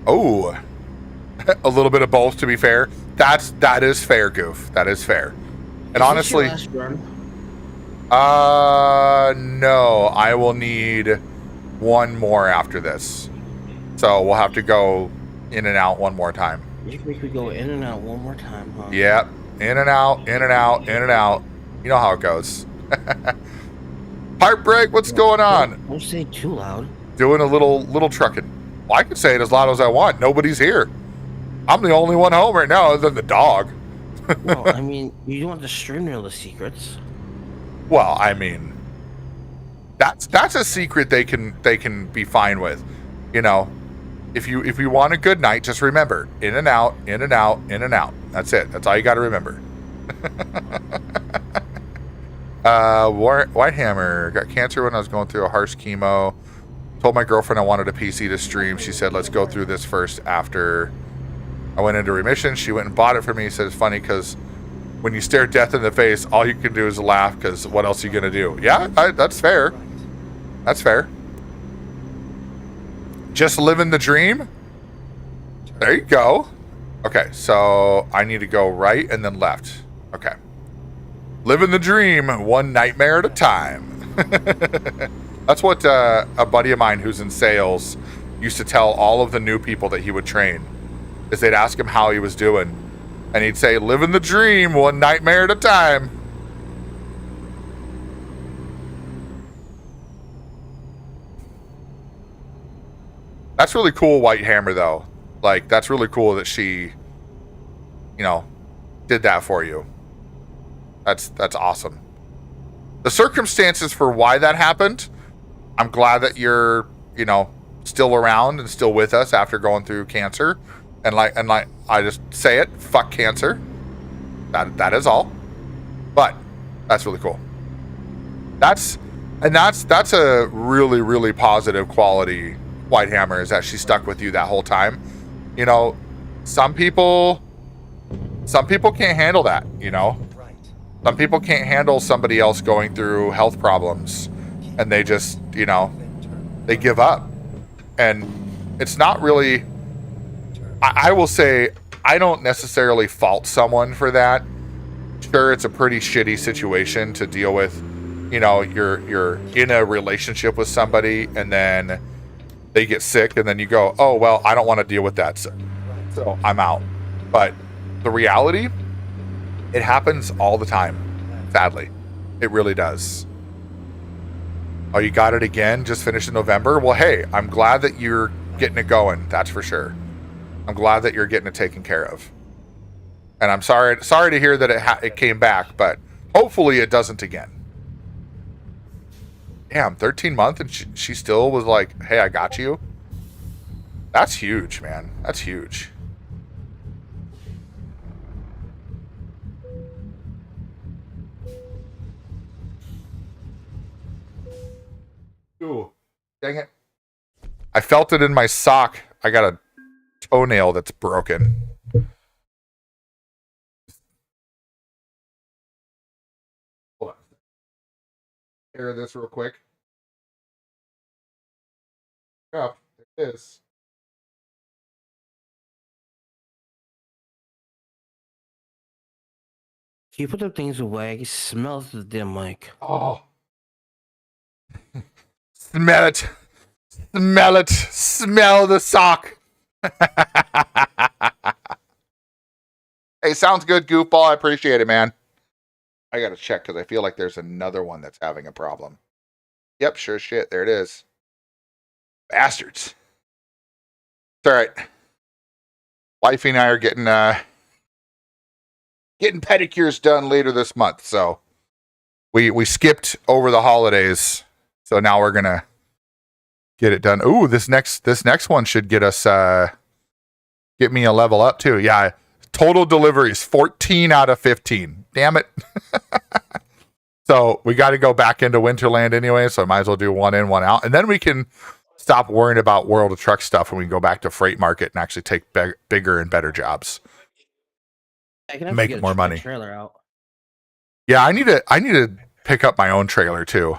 Oh, a little bit of both, to be fair. That is fair, Goof. That is fair. And honestly, Is this your last run? no, I will need one more after this. So we'll have to go in and out one more time. You can make me go in and out one more time, huh? Yep. In and out, in and out, in and out. You know how it goes. Heartbreak, what's going on? Don't say too loud. Doing a little trucking. Well, I can say it as loud as I want. Nobody's here. I'm the only one home right now other than the dog. Well, I mean, you don't want the stream to know the secrets. Well, I mean, that's a secret they can be fine with. You know, if you want a good night, just remember, in and out, in and out, in and out. That's it. That's all you got to remember. Whitehammer got cancer when I was going through a harsh chemo. Told my girlfriend I wanted a PC to stream. She said, let's go through this first after I went into remission. She went and bought it for me. Said it's funny because when you stare death in the face, all you can do is laugh because what else are you going to do? Yeah, that's fair. That's fair. Just living the dream? There you go. Okay, so I need to go right and then left. Okay. Living the dream, one nightmare at a time. That's what a buddy of mine who's in sales used to tell all of the new people that he would train. Is they'd ask him how he was doing. And he'd say, living the dream, one nightmare at a time. That's really cool, White Hammer, though. Like, that's really cool that she, you know, did that for you. That's awesome. The circumstances for why that happened, I'm glad that you're, you know, still around and still with us after going through cancer. And like I just say it, fuck cancer. That is all. But that's really cool. That's a really, really positive quality, White Hammer, is that she stuck with you that whole time. You know, some people can't handle that, you know. Some people can't handle somebody else going through health problems and they just, you know, they give up. And it's not really, I will say, I don't necessarily fault someone for that. Sure, it's a pretty shitty situation to deal with. You know, you're in a relationship with somebody and then they get sick and then you go, oh, well, I don't want to deal with that. So I'm out. But the reality, it happens all the time, sadly. It really does. Oh, you got it again? Just finished in November? Well, hey, I'm glad that you're getting it going. That's for sure. I'm glad that you're getting it taken care of. And I'm sorry to hear that it came back, but hopefully it doesn't again. Damn, 13 months and she still was like, hey, I got you. That's huge, man. That's huge. Ooh, dang it. I felt it in my sock. I got a toenail that's broken. Hold on. Hear this real quick. Oh, there it is. Can you put the things away? It smells the damn mic. Oh. Smell it. Smell it. Smell the sock. Hey, sounds good, Goofball. I appreciate it, man. I gotta check because I feel like there's another one that's having a problem. Yep, sure shit. There it is. Bastards. It's all right. Wifey and I are getting pedicures done later this month, so we skipped over the holidays, so now we're gonna get it done. Ooh, this next one should get us get me a level up too. Yeah, total deliveries 14 out of 15. Damn it. So we got to go back into Winterland anyway, so I might as well do one in, one out, and then we can stop worrying about World of Truck stuff and we can go back to Freight Market and actually take bigger and better jobs. I can Make more money. Trailer out. Yeah, I need to pick up my own trailer too.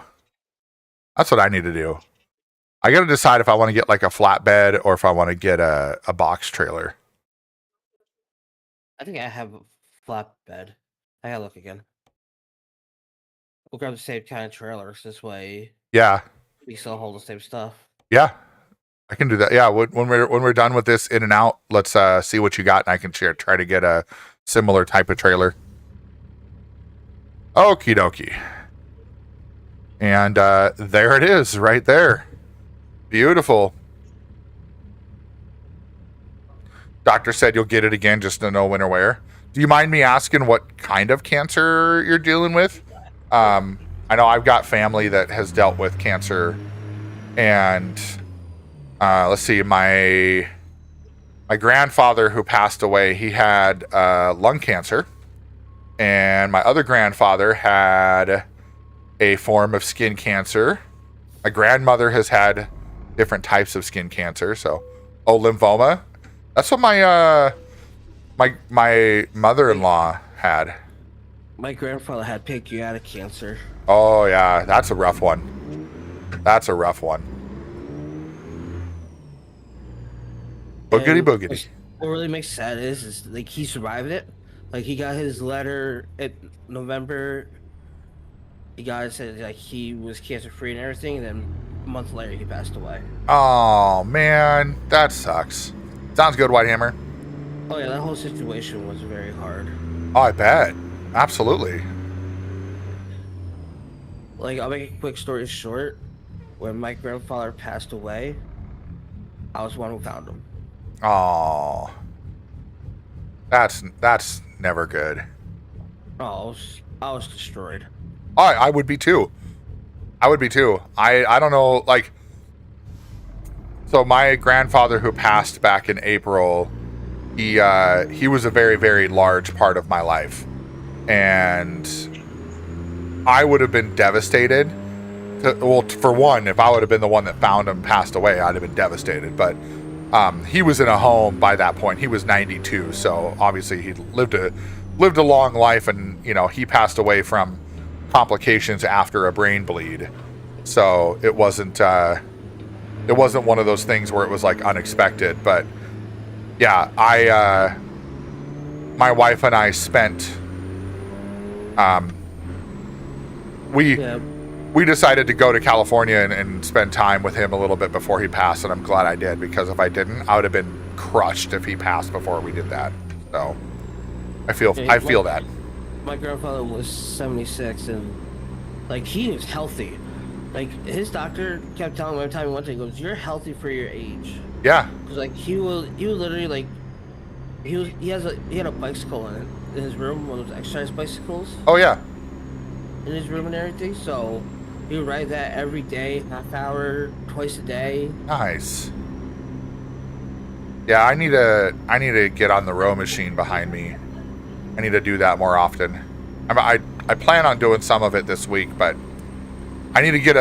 That's what I need to do. I got to decide if I want to get like a flatbed or if I want to get a box trailer. I think I have a flatbed. I gotta look again. We'll grab the same kind of trailers this way. Yeah. We still hold the same stuff. Yeah. I can do that. Yeah, when we're done with this in and out, let's see what you got and I can try to get a similar type of trailer. Okie dokie. And there it is, right there. Beautiful. Doctor said you'll get it again, just to know when or where. Do you mind me asking what kind of cancer you're dealing with? I know I've got family that has dealt with cancer, and let's see, my grandfather who passed away, he had lung cancer, and my other grandfather had a form of skin cancer. My grandmother has had different types of skin cancer. So, lymphoma. That's what my mother-in-law had. My grandfather had pancreatic cancer. Oh yeah, that's a rough one. That's a rough one. Boogity boogity. What really makes sad is like he survived it. Like he got his letter in November. The guy said like he was cancer free and everything, and then a month later he passed away. Oh man, that sucks. Sounds good, Whitehammer. Oh yeah, that whole situation was very hard. Oh, I bet. Absolutely. Like I'll make a quick story short. When my grandfather passed away, I was the one who found him. Oh, that's never good. Oh, I was destroyed. I would be too. I would be too. I don't know, like, so my grandfather who passed back in April, he was a very, very large part of my life. And I would have been devastated. For one, if I would have been the one that found him passed away, I'd have been devastated. But he was in a home by that point. He was 92, so obviously he lived a long life, and you know he passed away from complications after a brain bleed. So it wasn't one of those things where it was like unexpected. But yeah, my wife and I spent we decided to go to California and spend time with him a little bit before he passed, and I'm glad I did, because if I didn't, I would have been crushed if he passed before we did that. So I feel that. My grandfather was 76, and like he was healthy. Like his doctor kept telling him every time he went to, he goes, "You're healthy for your age." Yeah. Cause like he would literally like he had a bicycle in his room, one of those exercise bicycles Oh yeah. in his room and everything. So he would ride that every day, half hour, twice a day. Nice. Yeah, I need to get on the row machine behind me. I need to do that more often. I plan on doing some of it this week, but I need to get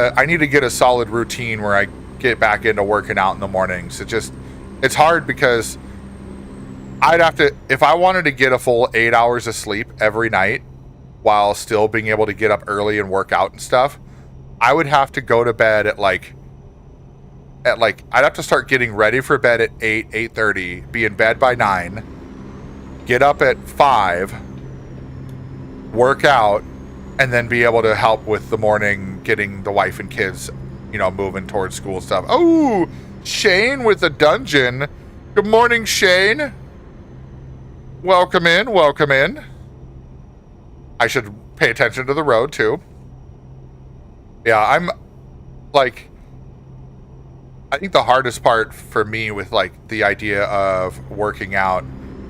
a solid routine where I get back into working out in the mornings. It's hard because I'd have to, if I wanted to get a full 8 hours of sleep every night while still being able to get up early and work out and stuff, I would have to go to bed at like I'd have to start getting ready for bed at 8:30, be in bed by 9, get up at 5, work out, and then be able to help with the morning, getting the wife and kids, moving towards school and stuff. Oh, Shane with the dungeon. Good morning, Shane. Welcome in, welcome in. I should pay attention to the road, too. Yeah, I'm, like, I think the hardest part for me with, like, the idea of working out.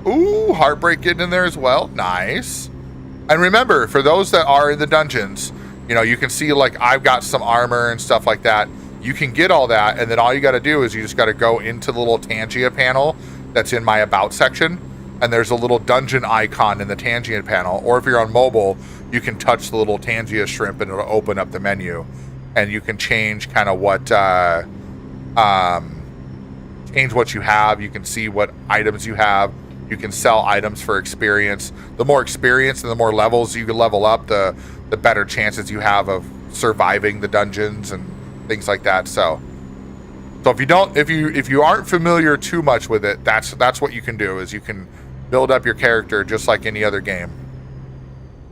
Ooh, Heartbreak getting in there as well. Nice. And remember, for those that are in the dungeons, you can see, like, I've got some armor and stuff like that. You can get all that, and then all you got to do is you just got to go into the little Tangia panel that's in my About section, and there's a little dungeon icon in the Tangia panel. Or if you're on mobile, you can touch the little Tangia shrimp, and it'll open up the menu, and you can change kind of what, change what you have. You can see what items you have. You can sell items for experience. The more experience and the more levels you can level up, the better chances you have of surviving the dungeons and things like that. So if you aren't familiar too much with it, that's what you can do, is you can build up your character just like any other game.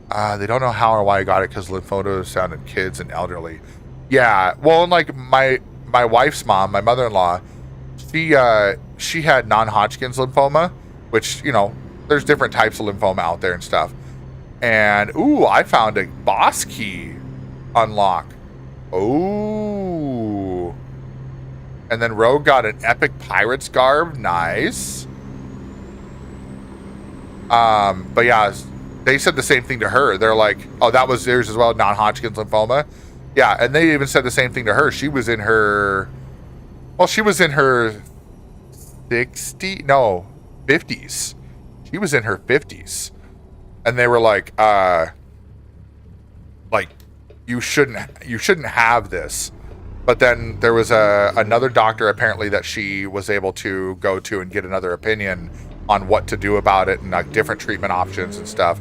They don't know how or why I got it because lymphomas sounded kids and elderly. Yeah, well, and like my wife's mom, my mother-in-law, she had non-Hodgkin's lymphoma, which, there's different types of lymphoma out there and stuff. And, ooh, I found a boss key unlock. Ooh. And then Rogue got an epic pirate's garb. Nice. But yeah, they said the same thing to her. They're like, oh, that was theirs as well, non-Hodgkin's lymphoma. Yeah, and they even said the same thing to her. She was in her 50s. She was in her 50s. And they were like, you shouldn't have this. But then there was another doctor apparently that she was able to go to and get another opinion on what to do about it and like different treatment options and stuff.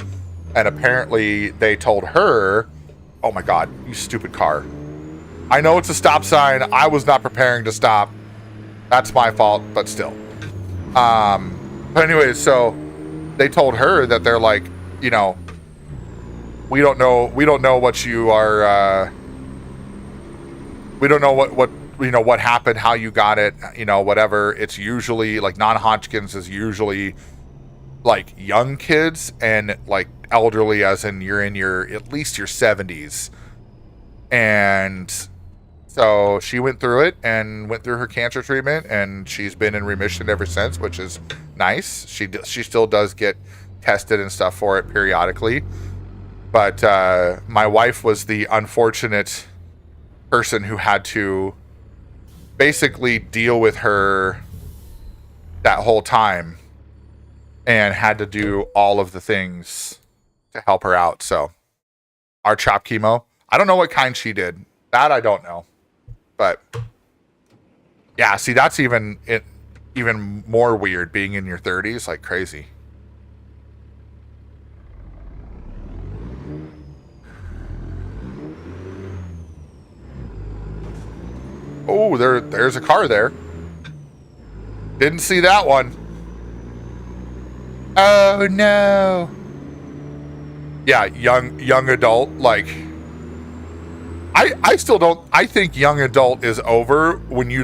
And apparently they told her, oh my God, you stupid car. I know it's a stop sign. I was not preparing to stop. That's my fault, but still. But anyways, so they told her that they're like, we don't know what you are, we don't know what happened, how you got it, whatever. It's usually like non-Hodgkin's is usually like young kids, and like elderly as in you're in at least your 70s. And so she went through it and went through her cancer treatment, and she's been in remission ever since, which is nice. She still does get tested and stuff for it periodically. But my wife was the unfortunate person who had to basically deal with her that whole time and had to do all of the things to help her out. So our CHOP chemo, I don't know what kind she did. That I don't know. But yeah, see, that's even more weird, being in your 30s, like crazy. Oh, there's a car there. Didn't see that one. Oh no. Yeah, young adult, like I still don't. I think young adult is over when you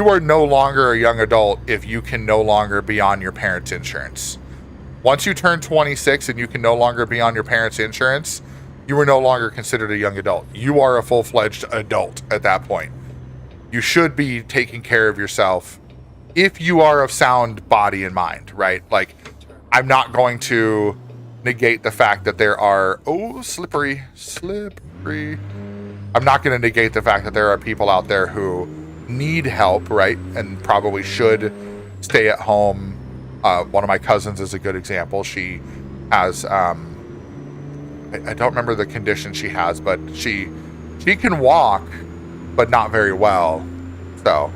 are no longer a young adult if you can no longer be on your parents' insurance. Once you turn 26 and you can no longer be on your parents' insurance, you are no longer considered a young adult. You are a full-fledged adult at that point. you should be taking care of yourself if you are of sound body and mind, right? Like, I'm not going to negate the fact that there are slippery. I'm not going to negate the fact that there are people out there who need help, right? And probably should stay at home. One of my cousins is a good example. She has I don't remember the condition she has, but she can walk, but not very well. So,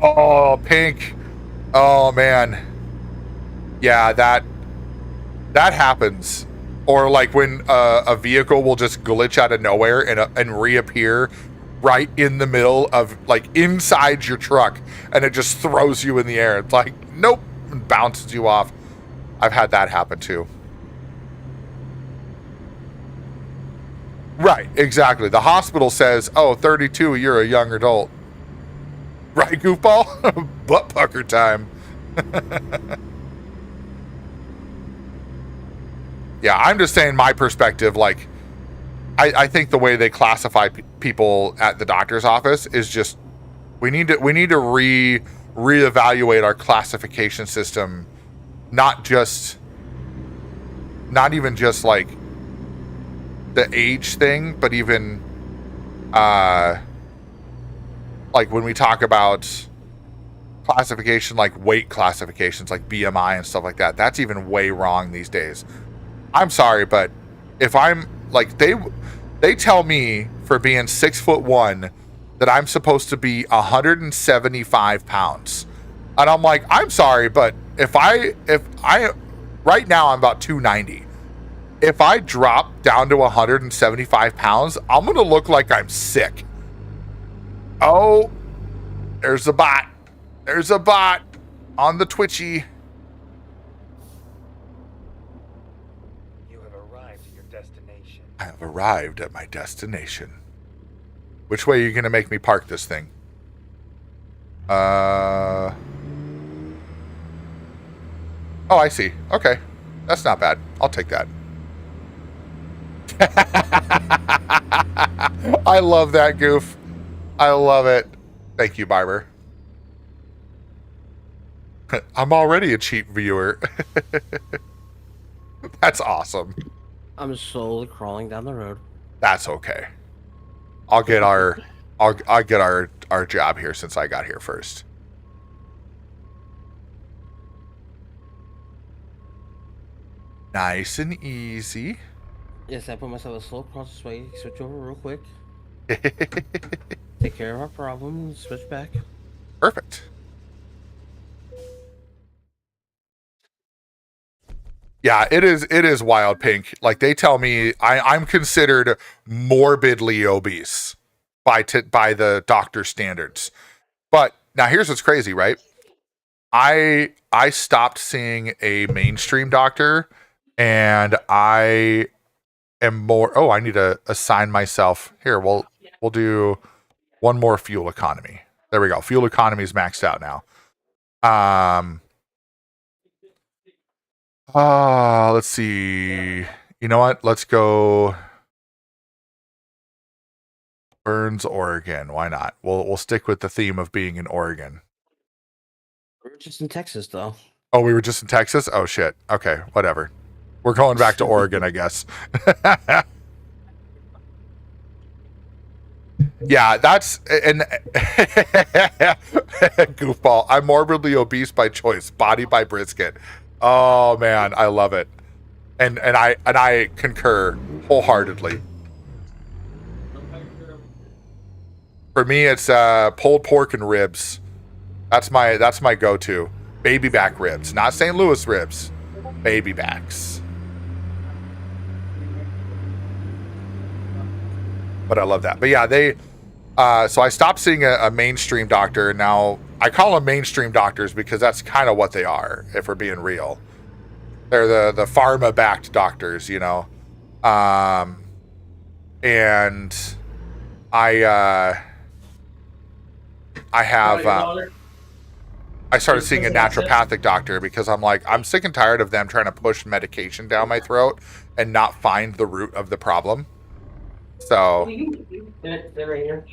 oh, Pink. Oh man, yeah, that happens. Or like when a vehicle will just glitch out of nowhere and reappear right in the middle of, like, inside your truck, and it just throws you in the air. It's like, nope, and bounces you off. I've had that happen too. Right, exactly. The hospital says, oh, 32, you're a young adult. Right, goofball? Butt pucker time. Yeah, I'm just saying my perspective. Like, I think the way they classify people at the doctor's office is just, we need to reevaluate our classification system. Not even just like the age thing, but even like when we talk about classification, like weight classifications, like BMI and stuff like that, that's even way wrong these days. I'm sorry, but if I'm like, they tell me for being 6'1" that I'm supposed to be 175 pounds. And I'm like, I'm sorry, but if I right now I'm about 290. If I drop down to 175 pounds, I'm going to look like I'm sick. Oh, there's a bot. There's a bot on the Twitchy. You have arrived at your destination. I have arrived at my destination. Which way are you going to make me park this thing? Oh, I see. Okay. That's not bad. I'll take that. I love that goof. I love it. Thank you, Barber. I'm already a cheap viewer. That's awesome. I'm slowly crawling down the road. That's okay. I'll get our job here since I got here first. Nice and easy. Yes, I put myself a slow process way. Switch over real quick. Take care of our problem. Switch back. Perfect. Yeah, it is wild, Pink. Like, they tell me I'm considered morbidly obese by the doctor standards. But now here's what's crazy, right? I stopped seeing a mainstream doctor, and I am more. Oh, I need to assign myself here. We'll do one more fuel economy. There we go. Fuel economy is maxed out now. Let's see. You know what? Let's go Burns, Oregon. Why not? We'll stick with the theme of being in Oregon. We're just in Texas, though. Oh, we were just in Texas? Oh, shit. Okay, whatever. We're going back to Oregon, I guess. Yeah, that's... And goofball. I'm morbidly obese by choice. Body by brisket. Oh, man. I love it. And I concur wholeheartedly. For me, it's pulled pork and ribs. That's my go-to. Baby back ribs, not St. Louis ribs. Baby backs. But I love that. But yeah, they. So I stopped seeing a mainstream doctor, and now I call them mainstream doctors because that's kind of what they are. If we're being real, they're the pharma-backed doctors, you know. And I have. I started seeing a naturopathic doctor because I'm like, I'm sick and tired of them trying to push medication down my throat and not find the root of the problem. So They're right here.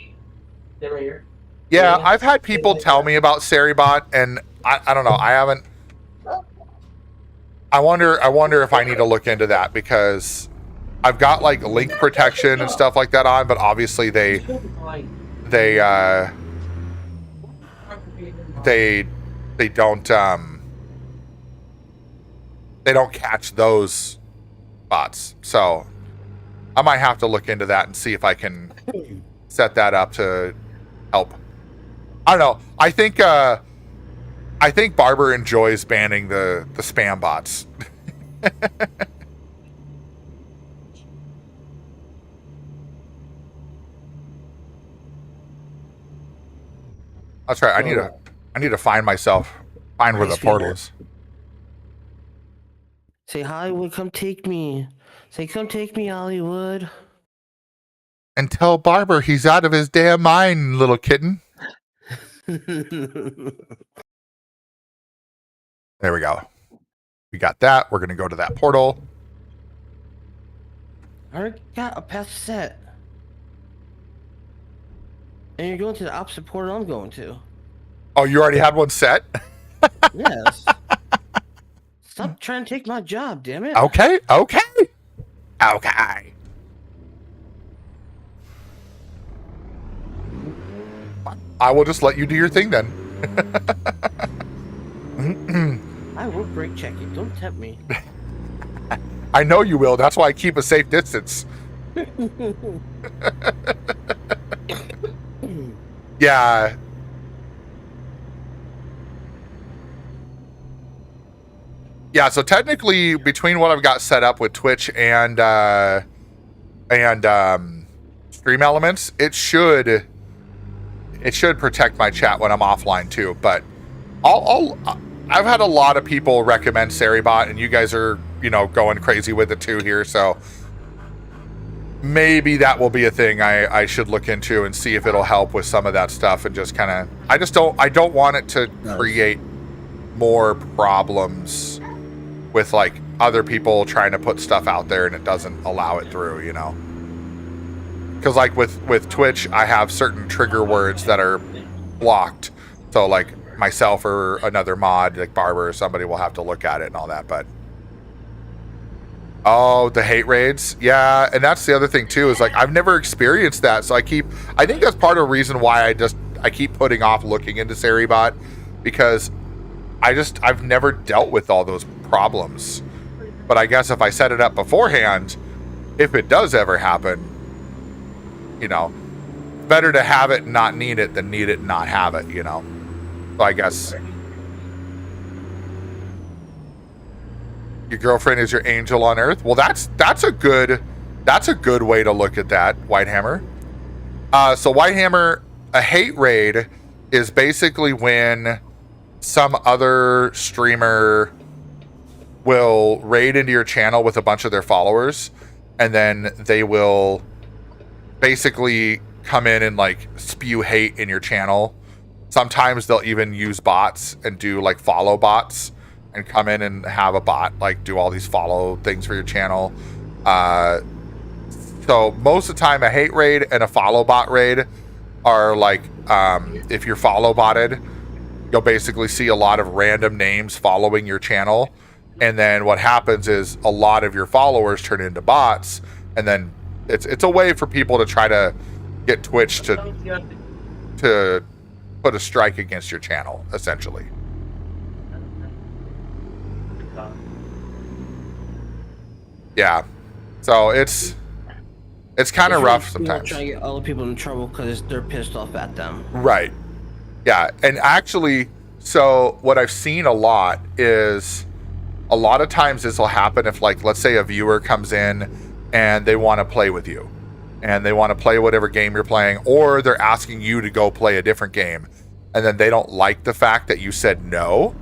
They're right here. yeah, I've had people tell me about Seribot, and I don't know. I haven't. I wonder if I need to look into that because I've got like link protection and stuff like that on, but obviously they they don't catch those bots. So I might have to look into that and see if I can set that up to help. I don't know. I think Barber enjoys banning the spam bots. That's right. I need to find where the portal is. Say, Hollywood, come take me. Say, come take me, Hollywood. And tell Barber he's out of his damn mind, little kitten. There we go. We got that. We're going to go to that portal. I already got a path set. And you're going to the opposite portal I'm going to. Oh, you already had one set? Yes. Stop trying to take my job, damn it. Okay. I will just let you do your thing then. I will break check you. Don't tempt me. I know you will. That's why I keep a safe distance. Yeah. Yeah, so technically between what I've got set up with Twitch and Stream Elements, it should protect my chat when I'm offline too, but I've had a lot of people recommend Seribot, and you guys are, going crazy with it too here, so maybe that will be a thing I should look into and see if it'll help with some of that stuff and just kind of, I don't want it to create more problems with like other people trying to put stuff out there and it doesn't allow it through, because like with Twitch, I have certain trigger words that are blocked, so like myself or another mod like Barber or somebody will have to look at it and all that. But the hate raids, yeah, and that's the other thing too, is like I've never experienced that, so I think that's part of the reason why I keep putting off looking into Seribot, because I've never dealt with all those problems. But I guess if I set it up beforehand, if it does ever happen, better to have it and not need it than need it and not have it, So I guess your girlfriend is your angel on earth. Well, that's a good way to look at that, Whitehammer. So Whitehammer, a hate raid is basically when some other streamer will raid into your channel with a bunch of their followers, and then they will basically come in and like spew hate in your channel. Sometimes they'll even use bots and do like follow bots and come in and have a bot like do all these follow things for your channel. So most of the time a hate raid and a follow bot raid are like, if you're follow botted, you'll basically see a lot of random names following your channel, and then what happens is a lot of your followers turn into bots, and then it's a way for people to try to get Twitch to put a strike against your channel, essentially. Yeah, so it's kind of rough sometimes. Trying to get other people in trouble because they're pissed off at them. Right. Yeah, and actually, so what I've seen a lot is, a lot of times this will happen if, like, let's say a viewer comes in and they want to play with you, and they want to play whatever game you're playing, or they're asking you to go play a different game, and then they don't like the fact that you said no.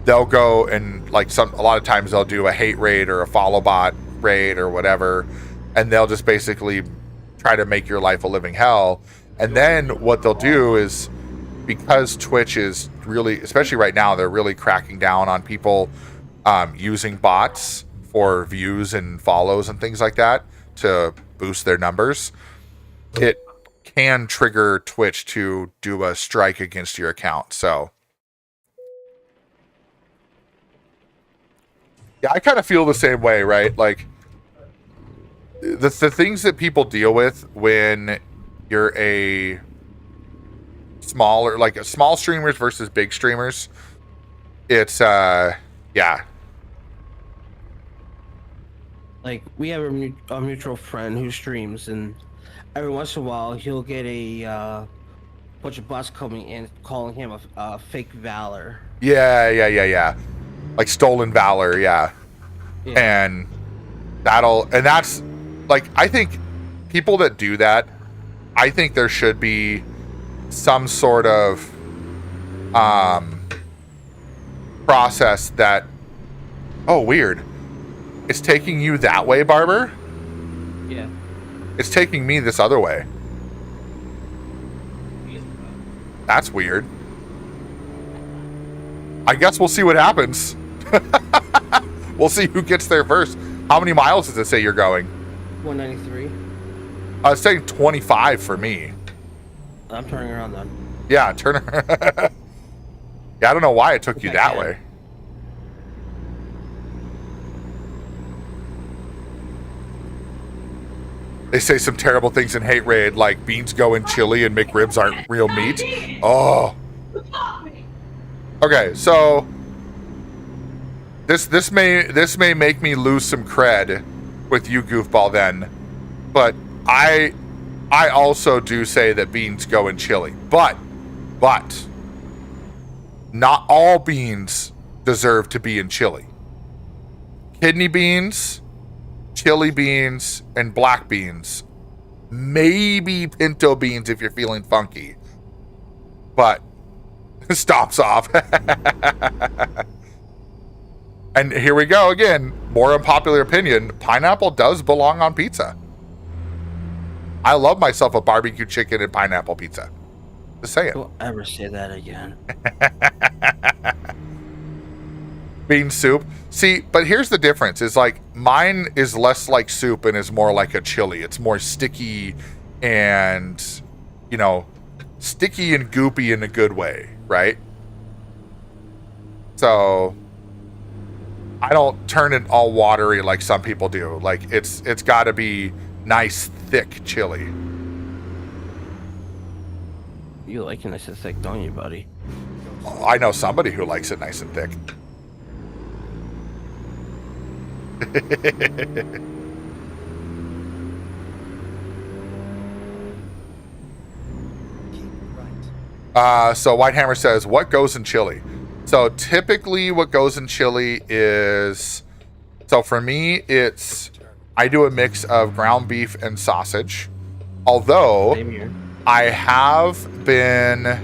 They'll go and, like, a lot of times they'll do a hate raid or a follow bot raid or whatever, and they'll just basically try to make your life a living hell. And then what they'll do is, because Twitch is really, especially right now, they're really cracking down on people using bots for views and follows and things like that to boost their numbers, it can trigger Twitch to do a strike against your account. So yeah, I kind of feel the same way, right? Like the things that people deal with when you're a smaller, like small streamers versus big streamers, it's yeah. Like we have a mutual friend who streams, and every once in a while he'll get a bunch of bots coming in calling him a fake valor. Yeah. Like stolen valor, yeah. And that's like, I think people that do that, I think there should be some sort of process that, oh, weird. It's taking you that way, Barber? Yeah. It's taking me this other way. That's weird. I guess we'll see what happens. We'll see who gets there first. How many miles does it say you're going? 193. It's saying 25 for me. I'm turning around then. Yeah, turn. Yeah, I don't know why it took you that way. They say some terrible things in Hate Raid, like beans go in chili and McRibs aren't real meat. Oh. Okay, so this may make me lose some cred with you, goofball. Then, but I also do say that beans go in chili, but not all beans deserve to be in chili. Kidney beans, chili beans, and black beans, maybe pinto beans if you're feeling funky, but stops off. And here we go again, more unpopular opinion, pineapple does belong on pizza. I love myself a barbecue chicken and pineapple pizza. Just saying. Don't ever say that again. Bean soup. See, but here's the difference. Is like mine is less like soup and is more like a chili. It's more sticky and, you know, sticky and goopy in a good way, right? So I don't turn it all watery like some people do. Like it's got to be nice, thick chili. You like it nice and thick, don't you, buddy? I know somebody who likes it nice and thick. So Whitehammer says, what goes in chili? So typically what goes in chili is, so for me, I do a mix of ground beef and sausage. Although Same here. I have been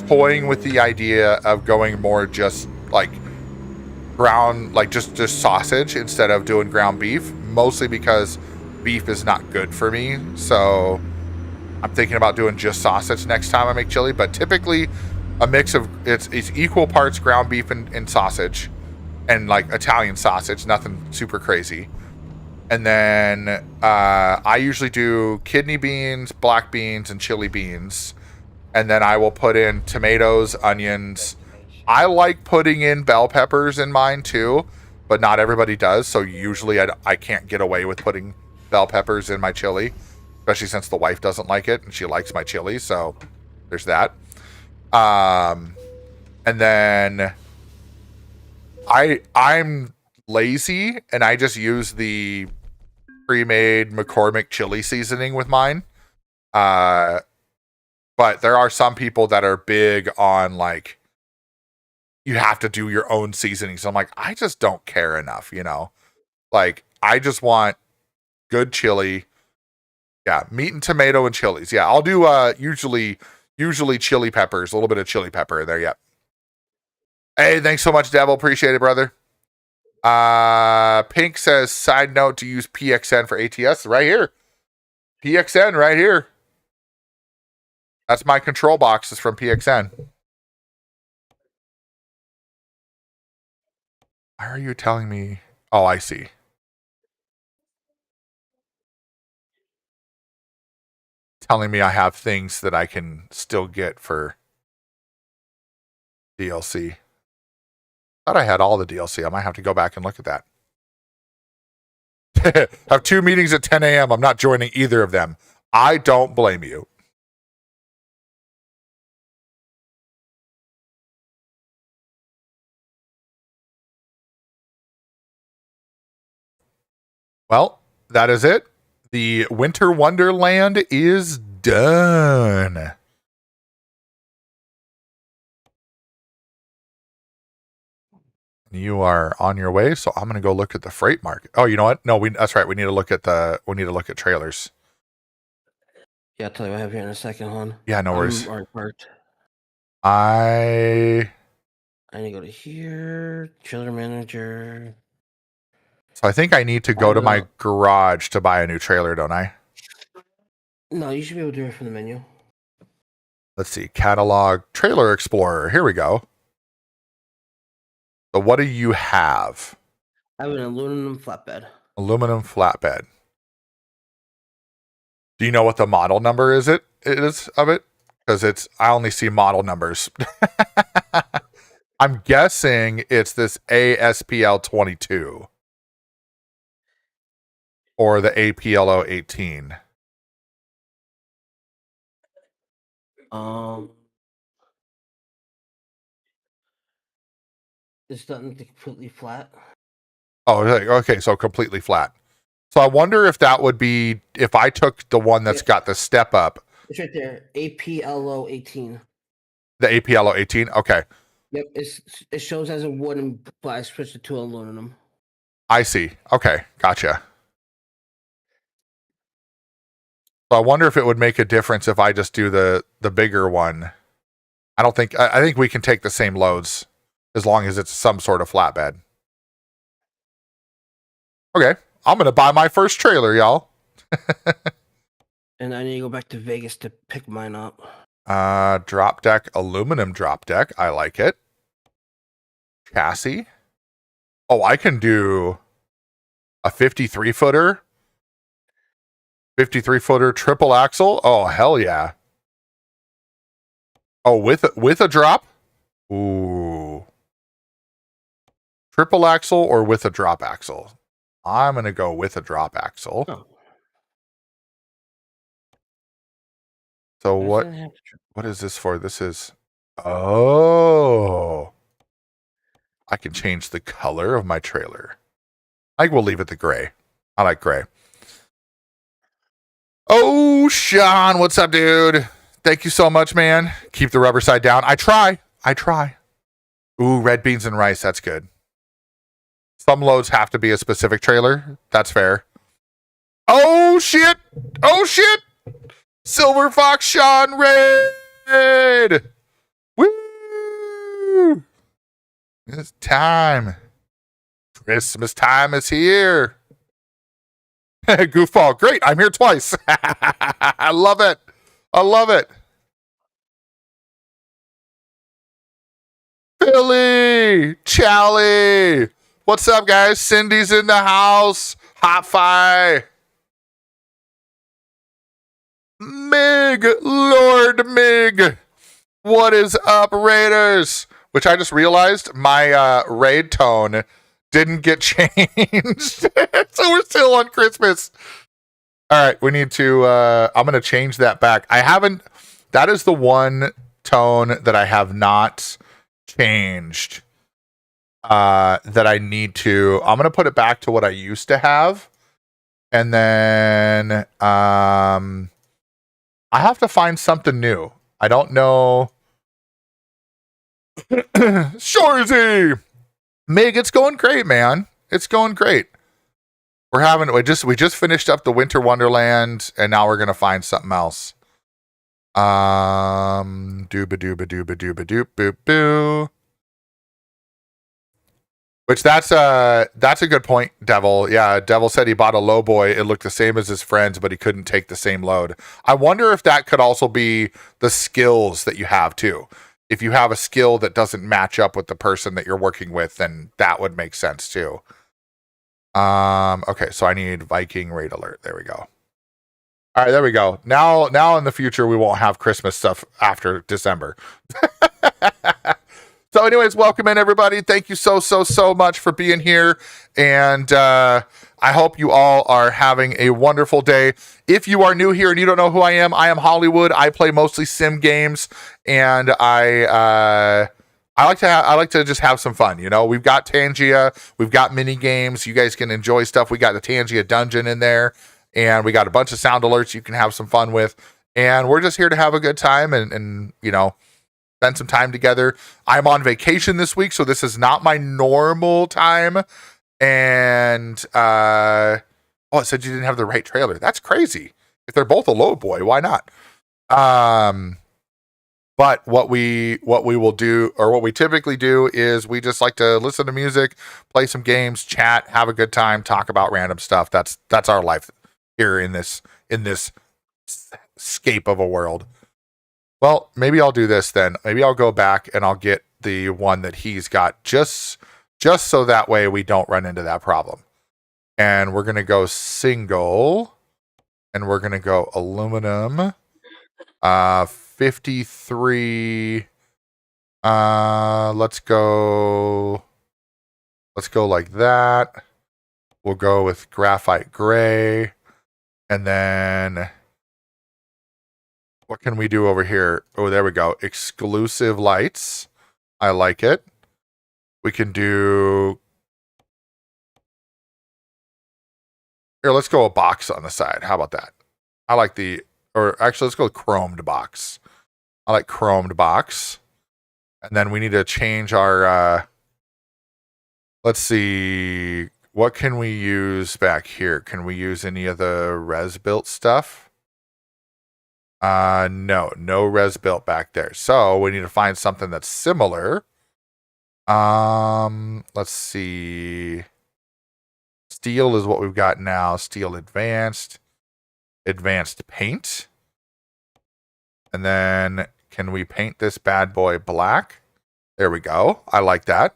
toying with the idea of going more just like ground, like just sausage instead of doing ground beef, mostly because beef is not good for me. So I'm thinking about doing just sausage next time I make chili, but typically a mix of it's equal parts ground beef and sausage, and like Italian sausage, nothing super crazy. And then I usually do kidney beans, black beans, and chili beans. And then I will put in tomatoes, onions. I like putting in bell peppers in mine too, but not everybody does. So usually I can't get away with putting bell peppers in my chili, especially since the wife doesn't like it and she likes my chili. So there's that. And then I'm lazy and I just use the pre-made McCormick chili seasoning with mine. But there are some people that are big on like, you have to do your own seasoning. So I'm like, I just don't care enough, you know? Like, I just want good chili. Yeah, meat and tomato and chilies. Yeah, I'll do usually chili peppers, a little bit of chili pepper in there, yeah. Hey, thanks so much, Devil. Appreciate it, brother. Pink says, side note to use PXN for ATS. Right here. PXN right here. That's my control box. Is from PXN. Why are you telling me? Oh, I see. telling me I have things that I can still get for DLC. Thought I had all the DLC. I might have to go back and look at that. Have 2 meetings at 10 a.m. I'm not joining either of them. I don't blame you. Well, that is it. The Winter Wonderland is done. You are on your way, so I'm gonna go look at the freight market. Oh, you know what? No, that's right. We need to look at trailers. Yeah, I'll tell you what I have here in a second, hon. Yeah, no worries. I'm already parked. I need to go to here, trailer manager. So I think I need to go to my garage to buy a new trailer, don't I? No, you should be able to do it from the menu. Let's see. Catalog, Trailer Explorer. Here we go. So what do you have? I have an aluminum flatbed. Aluminum flatbed. Do you know what the model number is of it? Because I only see model numbers. I'm guessing it's this ASPL 22 or the APLO 18. It's done completely flat. Oh, okay, so completely flat. So I wonder if that would be if I took the one that's got the step up. It's right there. APLO 18. The APLO 18? Okay. Yep, it shows as a wooden, but I switched it to aluminum. I see. Okay, gotcha. So I wonder if it would make a difference if I just do the bigger one. I think we can take the same loads as long as it's some sort of flatbed. Okay, I'm gonna buy my first trailer, y'all. And I need to go back to Vegas to pick mine up. Drop deck, aluminum drop deck. I like it. Chassis. Oh, I can do a 53 footer. 53 footer triple axle. Oh, hell yeah. Oh, with a drop? Ooh. Triple axle or with a drop axle? I'm going to go with a drop axle. Oh. So what is this for? This is, oh, I can change the color of my trailer. I will leave it the gray. I like gray. Oh, Sean, what's up, dude? Thank you so much, man. Keep the rubber side down. I try. Ooh, red beans and rice. That's good. Some loads have to be a specific trailer. That's fair. Oh, shit. Silver Fox Sean Raid. Woo. It's time. Christmas time is here. Goofball. Great. I'm here twice. I love it. Philly. Chally. What's up, guys? Cindy's in the house. Hot Fi. Mig. Lord Mig. What is up, Raiders? Which I just realized my raid tone didn't get changed. So we're still on Christmas. All right, we need to I'm going to change that back. That is the one tone that I have not changed that I need to. I'm going to put it back to what I used to have. And then I have to find something new. I don't know. Shorzy! Mig, it's going great, man. It's going great. We just finished up the Winter Wonderland, and now we're gonna find something else. Dooba dooba dooba dooba doop boop boo. Which that's a good point, Devil. Yeah, Devil said he bought a lowboy. It looked the same as his friends, but he couldn't take the same load. I wonder if that could also be the skills that you have too. If you have a skill that doesn't match up with the person that you're working with, then that would make sense too. Okay, so I need Viking raid alert. There we go. All right, there we go. Now in the future, we won't have Christmas stuff after December. So, anyways, welcome in everybody. Thank you so much for being here, and I hope you all are having a wonderful day. If you are new here and you don't know who I am Hollywood. I play mostly sim games, and I like to just have some fun. You know, we've got Tangia, we've got mini games. You guys can enjoy stuff. We got the Tangia dungeon in there, and we got a bunch of sound alerts you can have some fun with. And we're just here to have a good time and you know, spend some time together. I'm on vacation this week, so this is not my normal time. And oh, it said you didn't have the right trailer. That's crazy. If they're both a low boy, why not? But what we will do, or what we typically do, is we just like to listen to music, play some games, chat, have a good time, talk about random stuff. That's our life here in this scape of a world. Well, maybe I'll do this then. Maybe I'll go back and I'll get the one that he's got, just so that way we don't run into that problem. And we're gonna go single, and we're gonna go aluminum. 53. Let's go like that. We'll go with graphite gray. And then what can we do over here? Oh, there we go. Exclusive lights. I like it. We can do... Here, let's go a box on the side. How about that? I like the... Or actually, let's go chromed box. I like chromed box. And then we need to change our... let's see... What can we use back here? Can we use any of the res built stuff? No res built back there. So we need to find something that's similar. Let's see. Steel is what we've got now. Steel advanced paint. And then can we paint this bad boy black? There we go. I like that.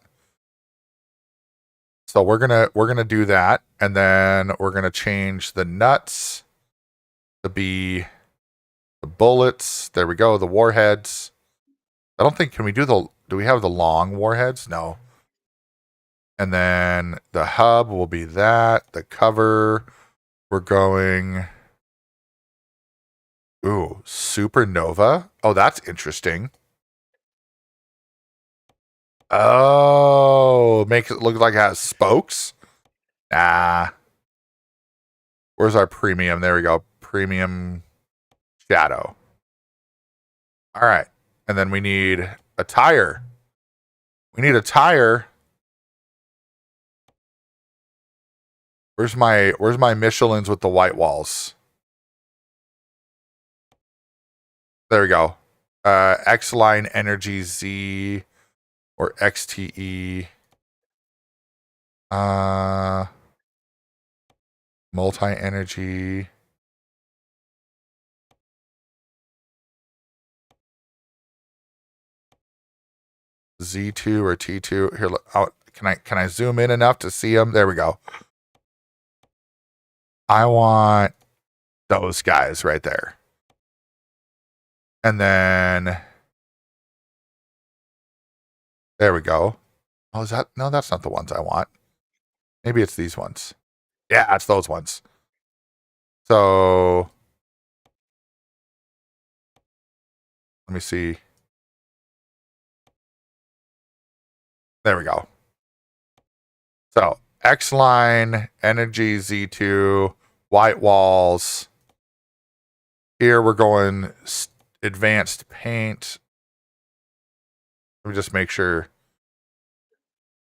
So we're gonna do that, and then we're gonna change the nuts to be the bullets. There we go. The warheads. I don't think, can we do we have the long warheads? No. And then the hub will be that. The cover, we're going, ooh, supernova. Oh, that's interesting. Oh, makes it look like it has spokes. Nah. Where's our premium? There we go. Premium shadow. All right. And then we need a tire. We need a tire. Where's my Michelins with the white walls? There we go. X-Line Energy Z or XTE. Multi-energy. Z2 or T2. Here, can I zoom in enough to see them? There we go. I want those guys right there. And then there we go. Oh, is that? No, that's not the ones I want. Maybe it's these ones. Yeah, it's those ones. So let me see. There we go. So X-Line, Energy Z2, white walls. Here we're going advanced paint. Let me just make sure.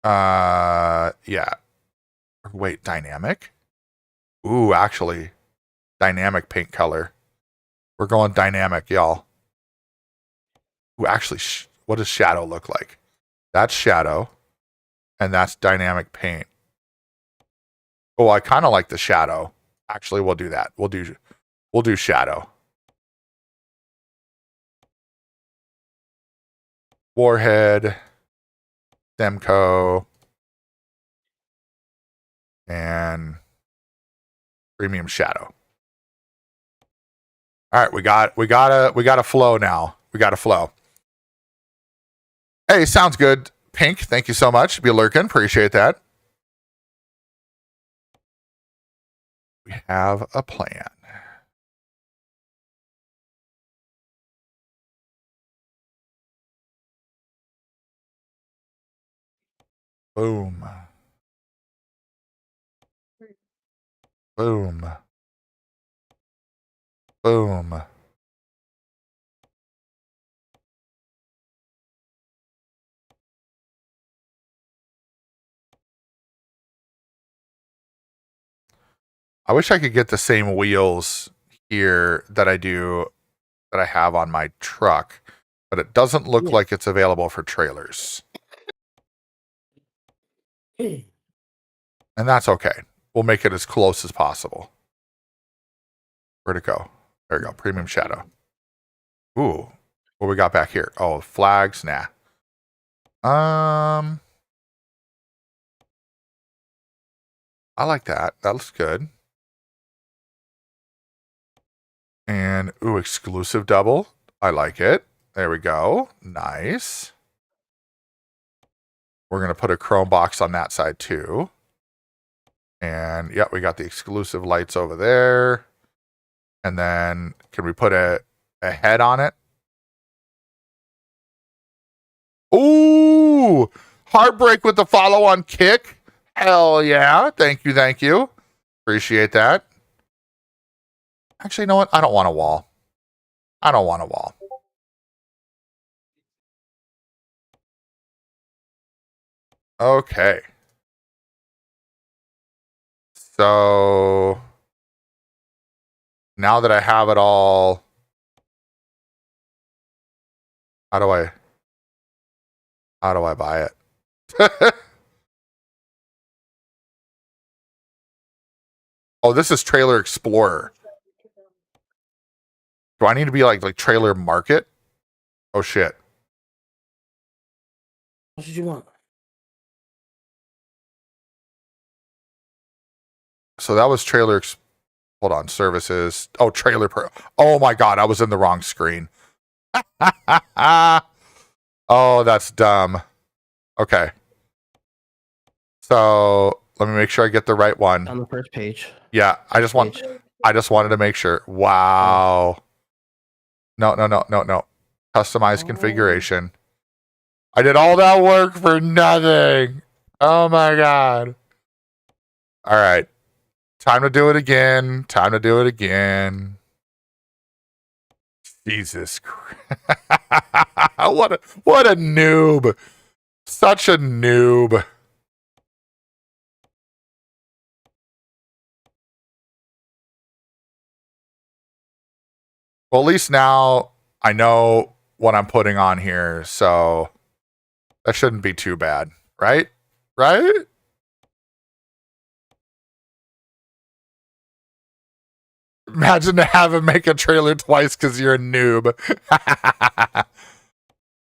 Yeah. Wait, dynamic? Ooh, actually, dynamic paint color. We're going dynamic, y'all. Ooh, actually, what does shadow look like? That's shadow, and that's dynamic paint. Oh, I kind of like the shadow. Actually, we'll do that. We'll do shadow. Warhead, Demco, and premium shadow. All right, we got a flow now. We got a flow. Hey, sounds good. Pink, thank you so much. Be lurking. Appreciate that. We have a plan. Boom. Boom. Boom. I wish I could get the same wheels here that I have on my truck, but it doesn't look like it's available for trailers. And that's okay. We'll make it as close as possible. Where'd it go? There we go. Premium shadow. Ooh. What we got back here? Oh, flags? Nah. I like that. That looks good. And, ooh, exclusive double. I like it. There we go. Nice. We're going to put a chrome box on that side too. And, yeah, we got the exclusive lights over there. And then, can we put a head on it? Ooh! Heartbreak with the follow-on kick. Hell yeah. Thank you, thank you. Appreciate that. Actually, you know what? I don't want a wall. I don't want a wall. Okay. So now that I have it all, how do I buy it? Oh, this is Trailer Explorer. Do I need to be like Trailer Market? Oh shit. What did you want? So that was hold on, services. Oh, oh my god, I was in the wrong screen. Oh, that's dumb. Okay. So let me make sure I get the right one. On the first page. Yeah, I just wanted to make sure. Wow. No. Customize configuration. I did all that work for nothing. Oh my god. All right. Time to do it again. Jesus Christ. What a noob. Such a noob. Well, at least now I know what I'm putting on here, so that shouldn't be too bad, right? Right? Imagine to have him make a trailer twice because you're a noob.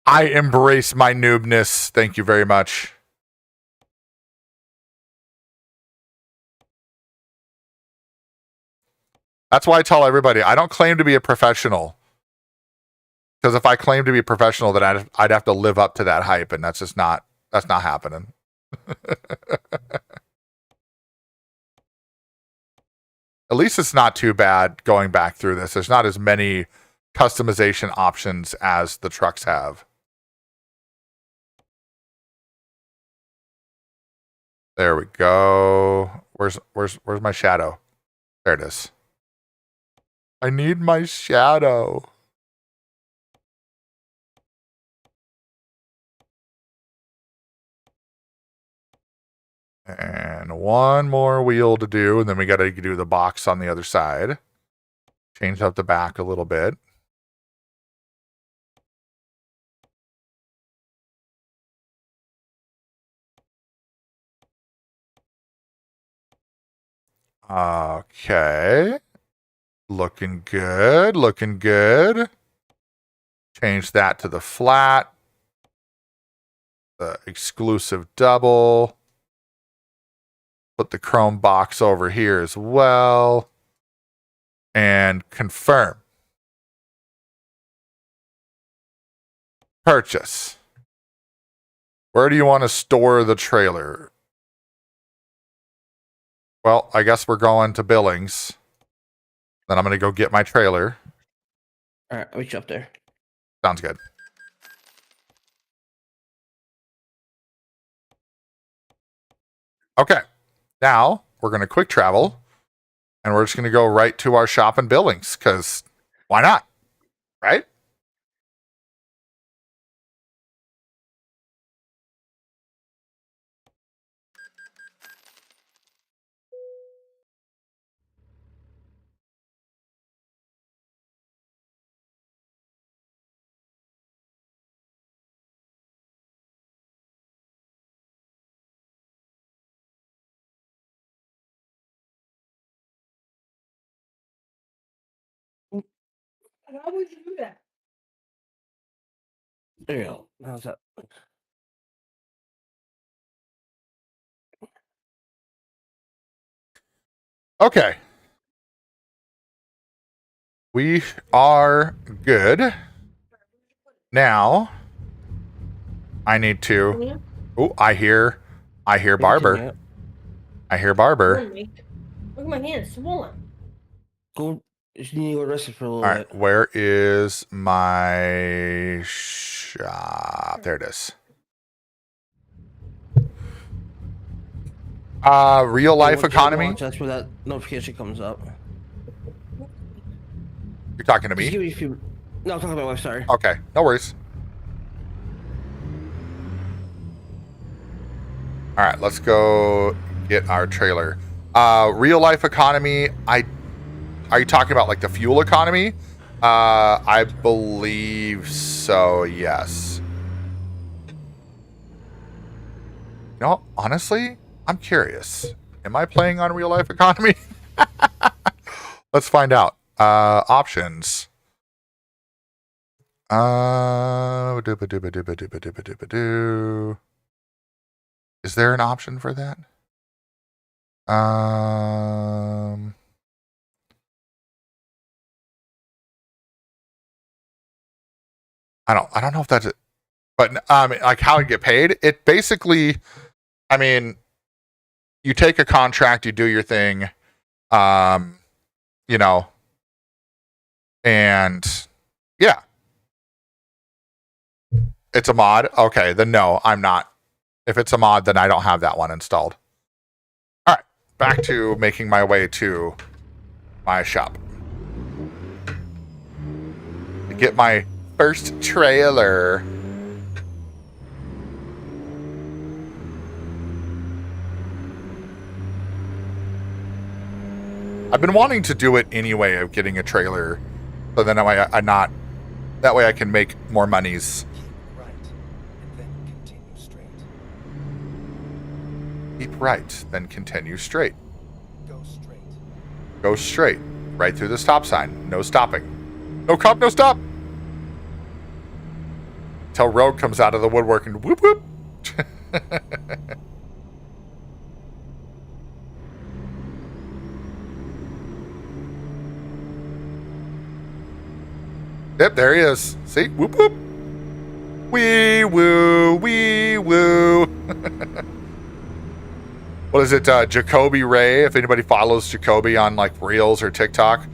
I embrace my noobness. Thank you very much. That's why I tell everybody, I don't claim to be a professional. Because if I claim to be a professional, then I'd have to live up to that hype, and that's not happening. At least it's not too bad going back through this. There's not as many customization options as the trucks have. There we go. Where's my shadow? There it is. I need my shadow. And one more wheel to do, and then we got to do the box on the other side. Change up the back a little bit. Okay. Looking good. Change that to the flat. The exclusive double. Put the chrome box over here as well. And confirm. Purchase. Where do you want to store the trailer? Well, I guess we're going to Billings. Then I'm going to go get my trailer. All right, I'll meet you up there. Sounds good. Okay. Now we're going to quick travel and we're just going to go right to our shop in Billings because why not? Right? How would you do that? There you go. How's that? Okay. We are good. Now, I need to. Oh, I hear Barber. I hear Barber. Look at my hands, swollen. Go. You need to go rest for a little All right, bit. where is my shop? There it is. Real life Once you economy. launch, that's where that notification comes up. You're talking to Just give me? me a few. No, I'm talking about my wife. Sorry. Okay, no worries. All right, let's go get our trailer. Real life economy. Are you talking about like the fuel economy? I believe so. Yes. You know, honestly, I'm curious. Am I playing on real life economy? Let's find out. Options. Is there an option for that? I don't know if that's it. But like how you get paid, it basically, I mean, you take a contract, you do your thing, you know, and yeah, it's a mod. Okay, then no, I'm not. If it's a mod, then I don't have that one installed. All right, back to making my way to my shop to get my first trailer. I've been wanting to do it anyway of getting a trailer, so then that way I can make more monies. Keep right, and then continue straight. Keep right, then continue straight. Go straight. Go straight, right through the stop sign. No stopping. No cop, no stop. Till Rogue comes out of the woodwork and whoop whoop. Yep, there he is. See? Whoop whoop. Wee woo, wee woo. What is it? Jacoby Ray. If anybody follows Jacoby on like Reels or TikTok,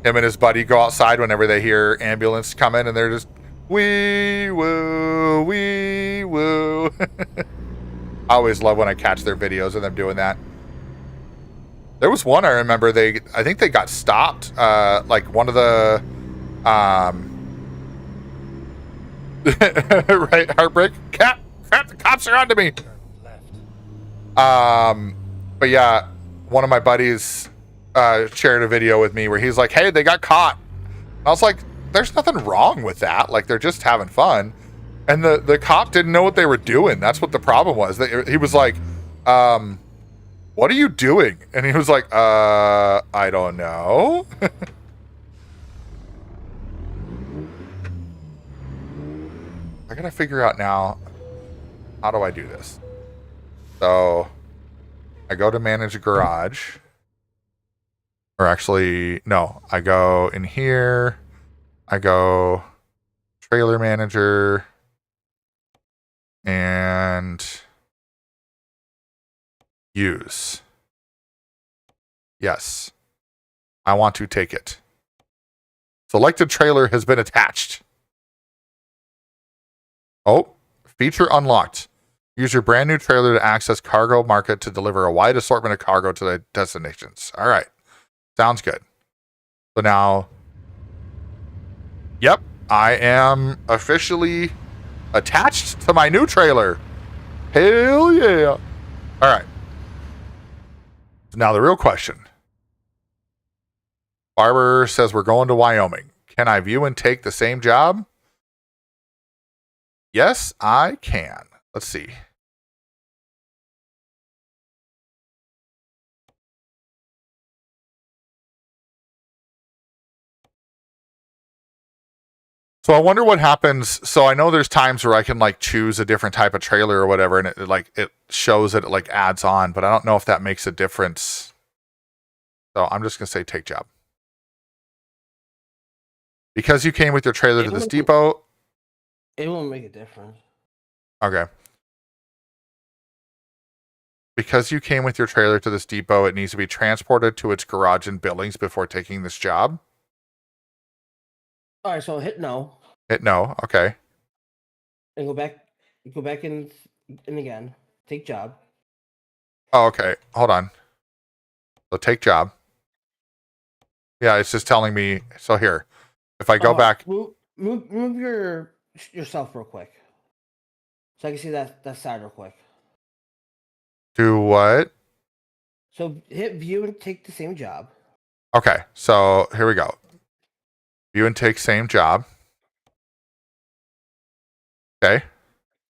him and his buddy go outside whenever they hear ambulance coming and they're just wee woo, wee woo. I always love when I catch their videos of them doing that. There was one I remember I think they got stopped. Like one of the right, heartbreak. Crap, the cops are onto me. Turn left. But yeah, one of my buddies shared a video with me where he's like, hey, they got caught. And I was like, there's nothing wrong with that. Like, they're just having fun. And the cop didn't know what they were doing. That's what the problem was. He was like, what are you doing? And he was like, I don't know. I gotta figure out now, how do I do this? So I go to manage a garage. Or actually, no, I go in here. I go trailer manager. And use. Yes. I want to take it. Selected trailer has been attached. Oh, feature unlocked. Use your brand new trailer to access cargo market to deliver a wide assortment of cargo to the destinations. All right. Sounds good. So now, yep, I am officially attached to my new trailer. Hell yeah. All right. So now the real question. Barber says we're going to Wyoming. Can I view and take the same job? Yes, I can. Let's see. So I wonder what happens. So I know there's times where I can like choose a different type of trailer or whatever, and it shows that it like adds on, but I don't know if that makes a difference. So I'm just gonna say take job. Because you came with your trailer to this depot. It won't make a difference. Okay. Because you came with your trailer to this depot, it needs to be transported to its garage in Billings before taking this job. All right, so hit no Hit no. Okay. and go back. Go back in again. Take job. Oh, okay. Hold on. So take job. Yeah, it's just telling me. So here, if I go back. Move yourself real quick, so I can see that side real quick. Do what? So hit view and take the same job. Okay, so here we go. View and take same job. Okay.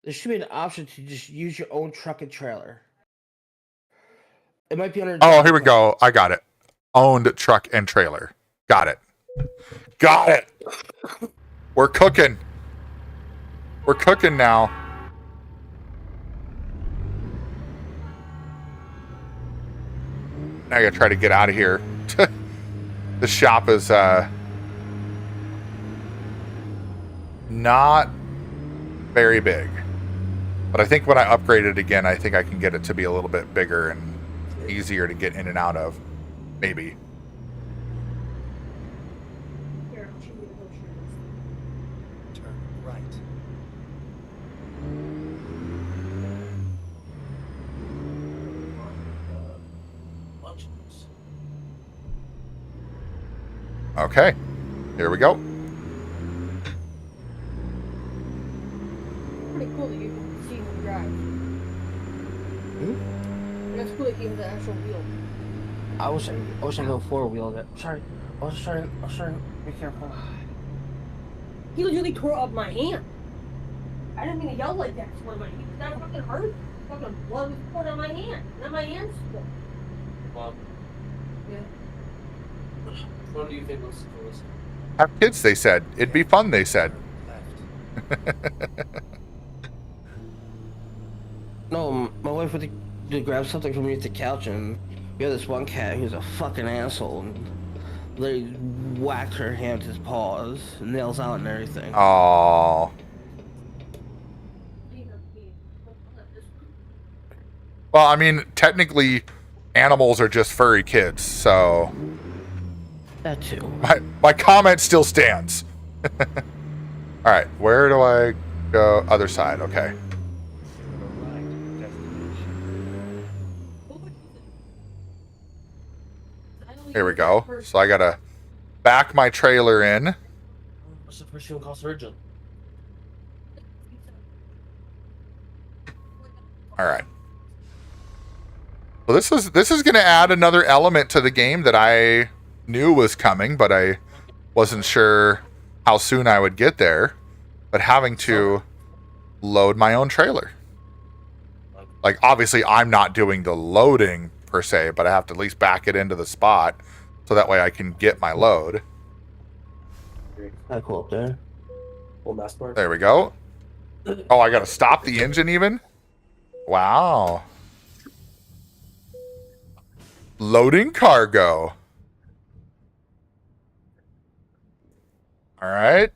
There should be an option to just use your own truck and trailer. It might be under. Oh, here we go. I got it. Owned truck and trailer. Got it. Got it. We're cooking. We're cooking now. Now I gotta try to get out of here. The shop is not very big. But I think when I upgrade it again, I think I can get it to be a little bit bigger and easier to get in and out of. Maybe. Here, I'll show you the brochures. Turn right. Okay. Here we go. Pretty cool that you can see him drive. That's cool that he has an actual wheel. I wish I go four wheeled it. Sorry. I was trying. Be careful. He literally tore up my hand. I didn't mean to yell like that. It's one of my. That fucking hurt. Fucking blood was pouring on my hand. Now my hand's full. Mom, Yeah. what do you think was the coolest? Have kids, they said. It'd be fun, they said. No, my wife went to grab something from underneath the couch, and we had this one cat who's a fucking asshole, and literally whacked her hand with his paws, nails out and everything. Oh. Well, I mean, technically, animals are just furry kids, so That too. my comment still stands. All right, where do I go? Other side, okay. Here we go. So I gotta back my trailer in. What's the first thing called surgeon? All right. Well, this is gonna add another element to the game that I knew was coming, but I wasn't sure how soon I would get there. But having to load my own trailer. Like, obviously, I'm not doing the loading per se, but I have to at least back it into the spot so that way I can get my load. Kinda cool up there. Old mass part. There we go. Oh, I gotta stop the engine even? Wow. Loading cargo. All right.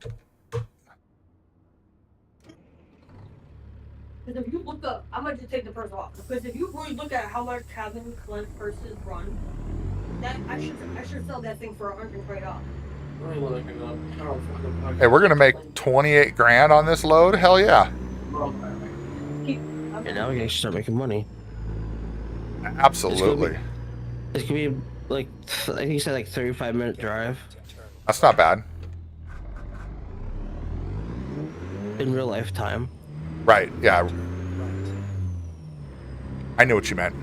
Because if you look up, I'm gonna just take the purse off. Because if you really look at how much Calvin Klein purses run, that I should sell that thing for $120. Hey, we're gonna make 28 grand on this load. Hell yeah! And now we can start making money. Absolutely. It's gonna be like, I think you said like 35-minute drive. That's not bad. In real life time. Right? Yeah. I knew what you meant.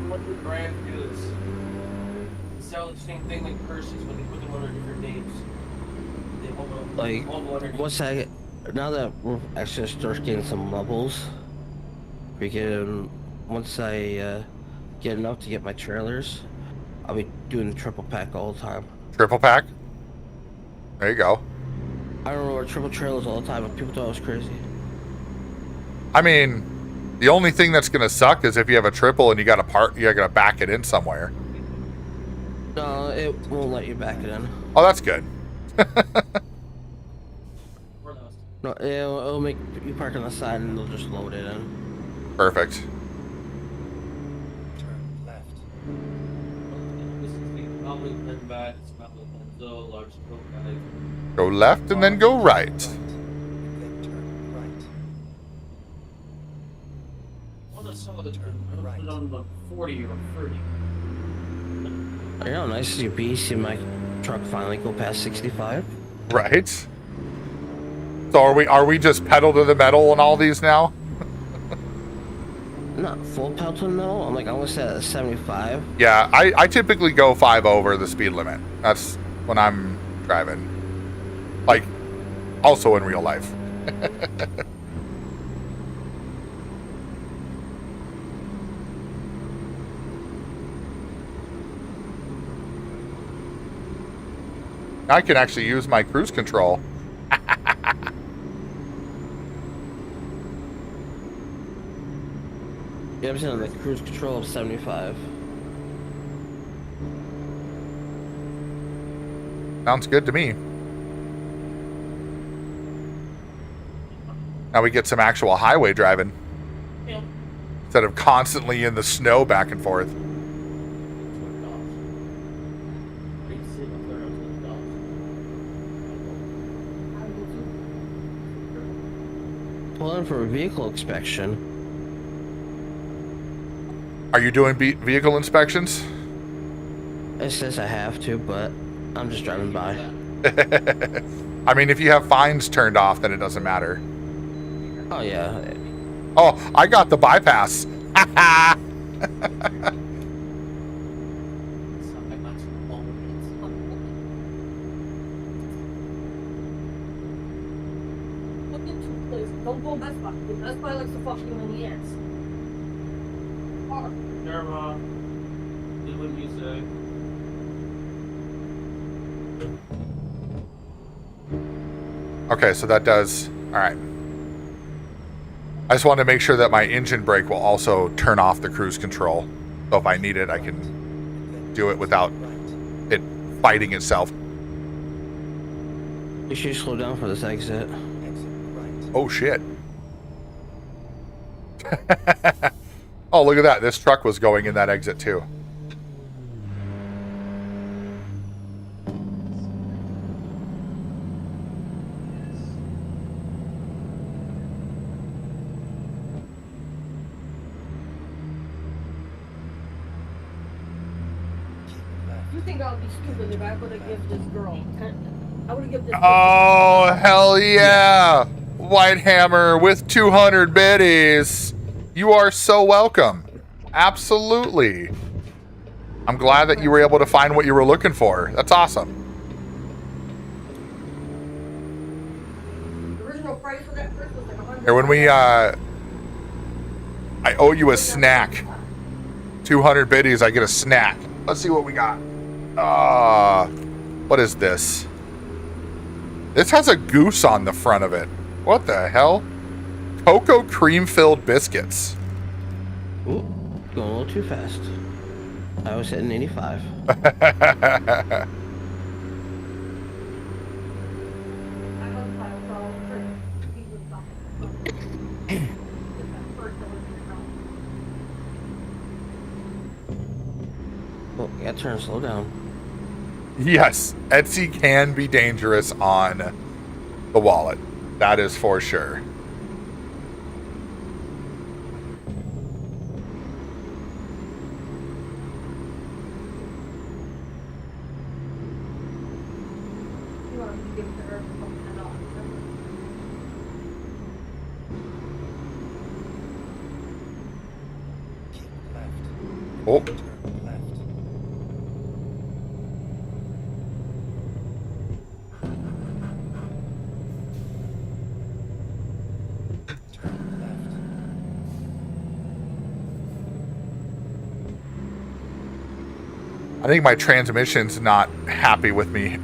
What the brand is? Sell the same thing like purses when they put them under different names. They Like, once I, now that we're actually start getting some levels, we can, once I get enough to get my trailers, I'll be doing the triple pack all the time. Triple pack. There you go. I don't know, triple trailers all the time, but people thought I was crazy. I mean, the only thing that's gonna suck is if you have a triple and you got to back it in somewhere. No, it won't let you back it in. Oh, that's good. No, it'll make you park on the side and they'll just load it in. Perfect. Turn left. This is the probably pen back, it's probably pencil, large stroke bag. Go left and then go right. Then turn right. Well, that's some of the Turn right. put on like 40 or 30. You know how nice is your be see my truck finally go past 65? Right. So are we just pedal to the metal on all these now? Not full pedal to the metal. I'm almost at 75. Yeah, I typically go 5 over the speed limit. That's when I'm driving. Like, also in real life. I can actually use my cruise control. Yeah, I'm sitting on the cruise control of 75. Sounds good to me. Now we get some actual highway driving. Yeah. Instead of constantly in the snow back and forth. Pull in for a vehicle inspection. Are you doing vehicle inspections? It says I have to, but I'm just driving by. I mean, if you have fines turned off, then it doesn't matter. Oh yeah. Oh, I got the bypass. Look into place. Don't go Best Buy. Because Best Buy likes to fuck you in the ass. Derma, doing music. Okay, so that does... Alright. I just wanted to make sure that my engine brake will also turn off the cruise control. So if I need it, I can do it without it fighting itself. You should slow down for this exit. Oh, shit. Oh, look at that. This truck was going in that exit, too. You think I would be stupid if I would have given this girl I would have given this Oh, hell yeah. White Hammer with 200 biddies. You are so welcome. Absolutely. I'm glad that you were able to find what you were looking for. That's awesome. the original price for that purse was like 100. Here, when we, I owe you a snack. 200 biddies, I get a snack. Let's see what we got. What is this? This has a goose on the front of it. What the hell? Cocoa cream-filled biscuits. Ooh, going a little too fast. I was hitting 85. I was all for he was fucking Oh, you gotta turn slow down. Yes, Etsy can be dangerous on the wallet. That is for sure. he wanted to give her $10. Keep left. Oh, Turn left. Turn left. I think my transmission's not happy with me.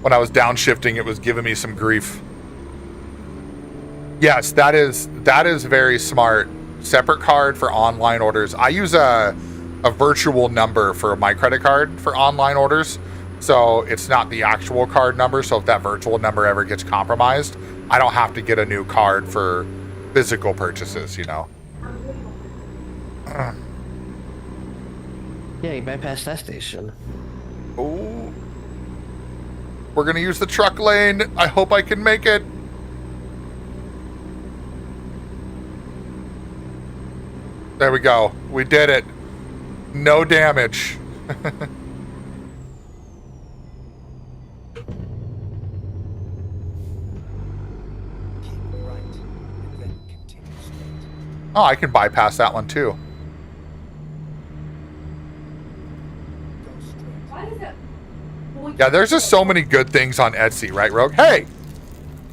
When I was downshifting, it was giving me some grief. Yes, that is very smart. Separate card for online orders. I use a virtual number for my credit card for online orders. So it's not the actual card number. So if that virtual number ever gets compromised, I don't have to get a new card for physical purchases, you know. Yeah, you bypassed that station. Oh. We're going to use the truck lane. I hope I can make it. There we go. We did it. No damage. Keep right. And then continue straight. Oh, I can bypass that one too. Go straight. Why is that? Boy, Yeah, there's just so many good things on Etsy, right, Rogue? Hey,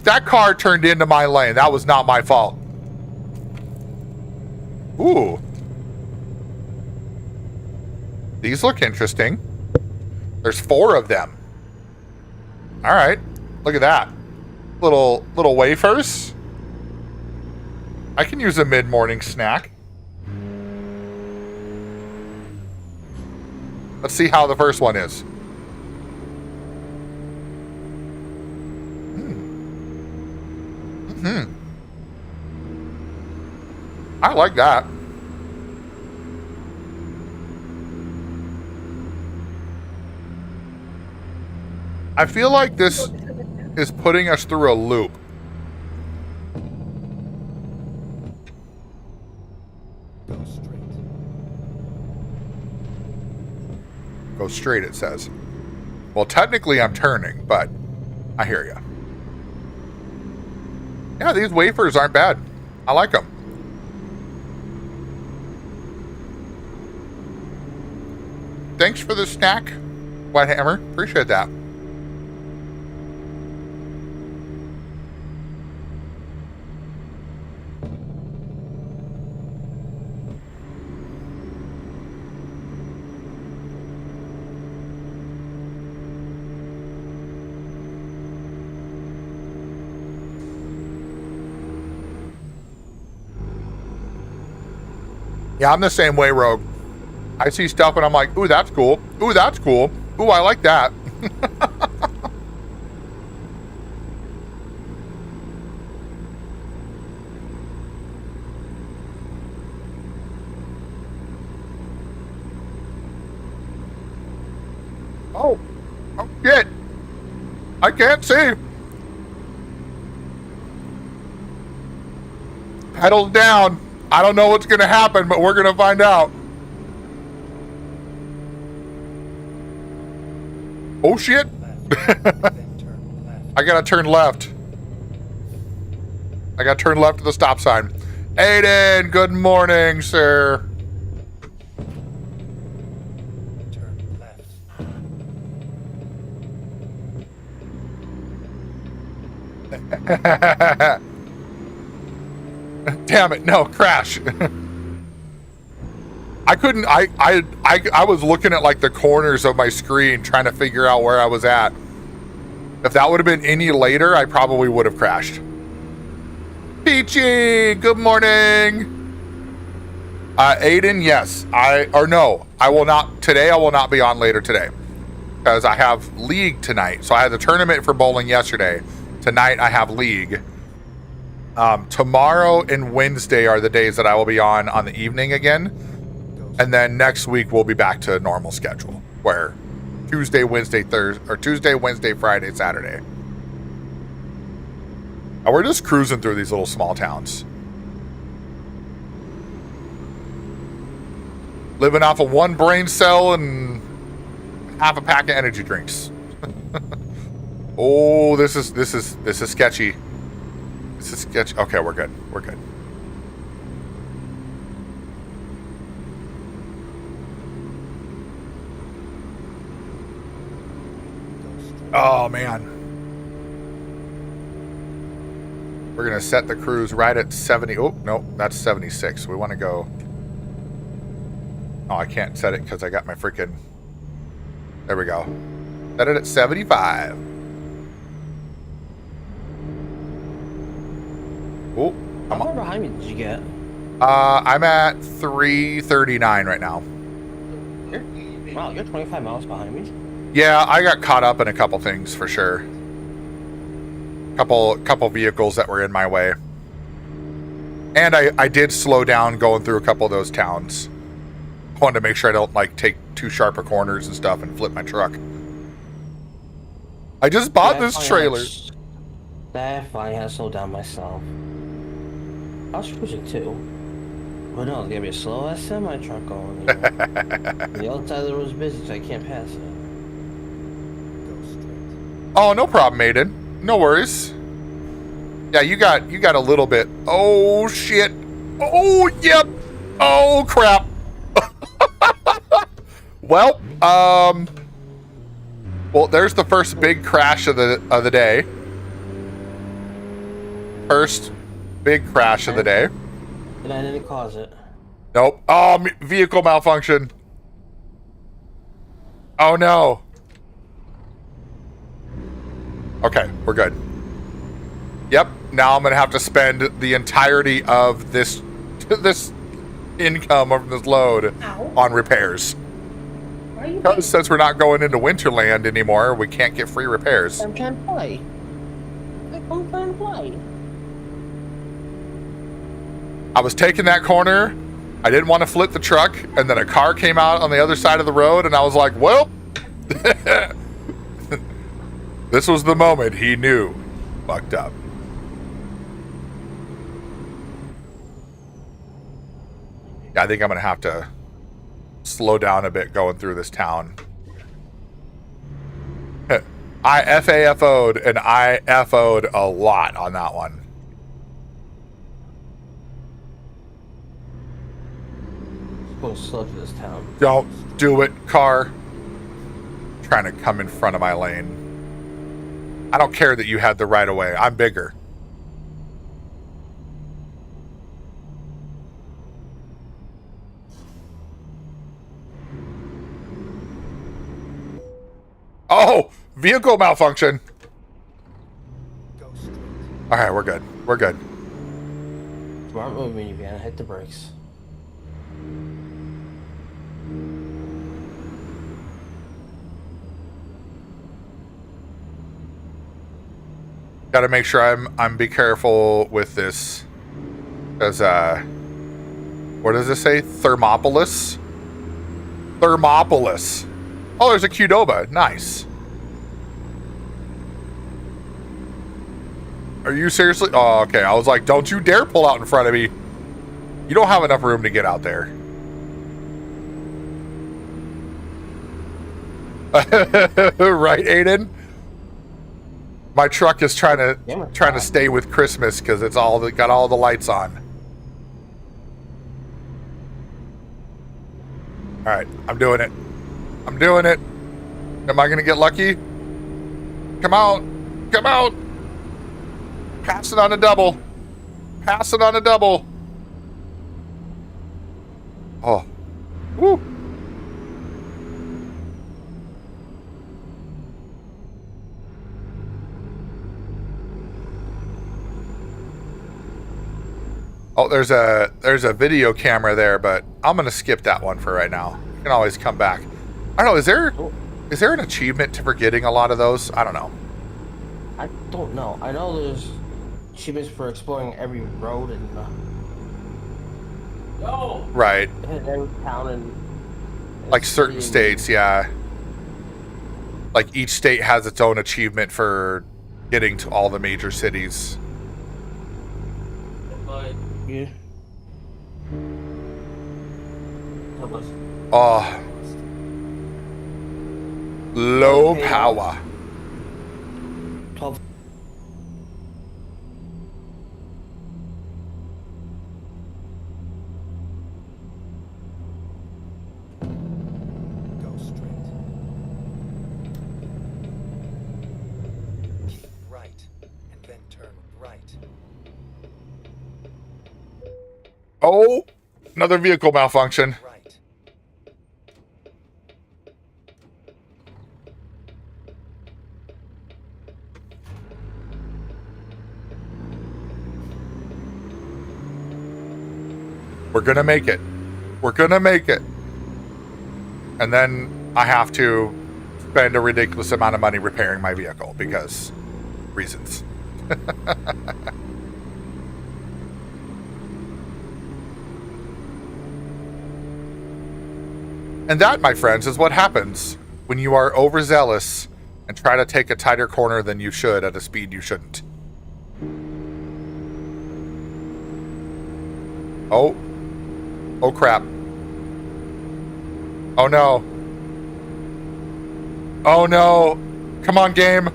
that car turned into my lane. That was not my fault. Ooh. These look interesting. There's 4 of them. All right. Look at that. Little wafers. I can use a mid-morning snack. Let's see how the first one is. I like that. I feel like this is putting us through a loop. Go straight. Go straight, it says. Well, technically I'm turning, but I hear you. Yeah, these wafers aren't bad. I like them. Thanks for the snack, White Hammer. Appreciate that. Yeah, I'm the same way, Rogue. I see stuff and I'm like, ooh, that's cool. Ooh, that's cool. Ooh, I like that. Oh shit. I can't see. Pedals down. I don't know what's going to happen, but we're going to find out. Oh, shit. Left. Then turn left. I got to turn left. I got to turn left to the stop sign. Aiden, good morning, sir. Turn left. Damn it, no, crash. I couldn't, I was looking at like the corners of my screen trying to figure out where I was at. If that would have been any later, I probably would have crashed. Peachy, good morning. Aiden, yes. I will not today. I will not be on later today because I have league tonight. So I had the tournament for bowling yesterday. Tonight I have league. Tomorrow and Wednesday are the days that I will be on the evening again. And then next week we'll be back to a normal schedule where Tuesday, Wednesday, Thursday, or Tuesday, Wednesday, Friday, Saturday. And we're just cruising through these little small towns. Living off of one brain cell and half a pack of energy drinks. Oh, this is sketchy. This is sketchy. Okay, we're good. We're good. Oh man. We're gonna set the cruise right at 70. Oh no, that's 76. We want to go. Oh, I can't set it because I got my freaking. There we go. Set it at 75. Oh, How far behind me did you get? I'm at 339 right now. Wow, you're 25 miles behind me. Yeah, I got caught up in a couple things for sure. Couple vehicles that were in my way. And I did slow down going through a couple of those towns. I wanted to make sure I don't like take too sharper corners and stuff and flip my truck. I just bought this trailer. That finally had to slow down myself. I was cruising too. But no, it's gonna be a slow ass semi truck going. You know? The other side of the road is busy, so I can't pass it. Oh, no problem, Aiden. No worries. Yeah, you got a little bit. Oh shit. Oh yep. Oh crap. Well, there's the first big crash of the day. First big crash of the day. And I didn't cause it. Nope. Oh, vehicle malfunction. Oh no. Okay, we're good. Yep. Now I'm gonna have to spend the entirety of this income of this load on repairs. Because since we're not going into Winterland anymore, we can't get free repairs. I'm trying to play. I'm trying to play. I was taking that corner. I didn't want to flip the truck, and then a car came out on the other side of the road, and I was like, well, this was the moment he knew. Fucked up. Yeah, I think I'm going to have to slow down a bit going through this town. I FAFO'd, and I FO'd a lot on that one. Go slow through this town. Don't do it, car. Trying to come in front of my lane. I don't care that you had the right of way. I'm bigger. Oh, vehicle malfunction. All right, we're good. We're good. Smart move, minivan. Hit the brakes. Got to make sure I'm be careful with this, because what does this say? Thermopolis. Thermopolis. Oh, there's a Qdoba. Nice. Are you seriously? Oh, okay. I was like, don't you dare pull out in front of me. You don't have enough room to get out there. Right, Aiden? My truck is trying to stay with Christmas because it's got all the lights on. All right, I'm doing it. I'm doing it. Am I gonna get lucky? Come out! Come out! Pass it on a double. Pass it on a double. Oh, woo! Oh, there's a video camera there, but I'm gonna skip that one for right now. You can always come back. I don't know. Is there an achievement to forgetting a lot of those? I don't know. I don't know. I know there's achievements for exploring every road and No! Right. every town and Like certain city states, yeah. Like each state has its own achievement for getting to all the major cities. But Yeah. Oh. Low power. 12. Go straight. Keep right, and then turn right. Oh, another vehicle malfunction. Right. We're gonna make it. We're gonna make it. And then I have to spend a ridiculous amount of money repairing my vehicle because reasons. And that, my friends, is what happens when you are overzealous and try to take a tighter corner than you should at a speed you shouldn't. Oh. Oh, crap. Oh, no. Oh, no. Come on, game.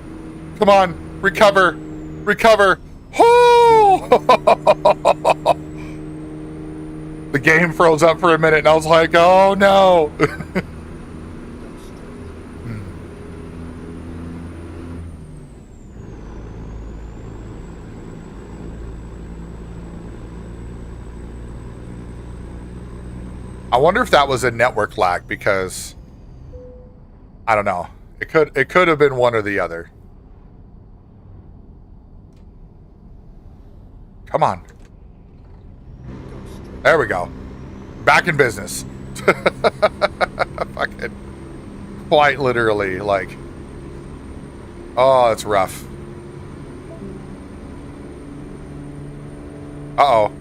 Come on. Recover. Recover. Oh! The game froze up for a minute, and I was like, oh, no. I wonder if that was a network lag because I don't know. It could have been one or the other. Come on. There we go. Back in business. Fucking quite literally, like. Oh, it's rough. Uh-oh.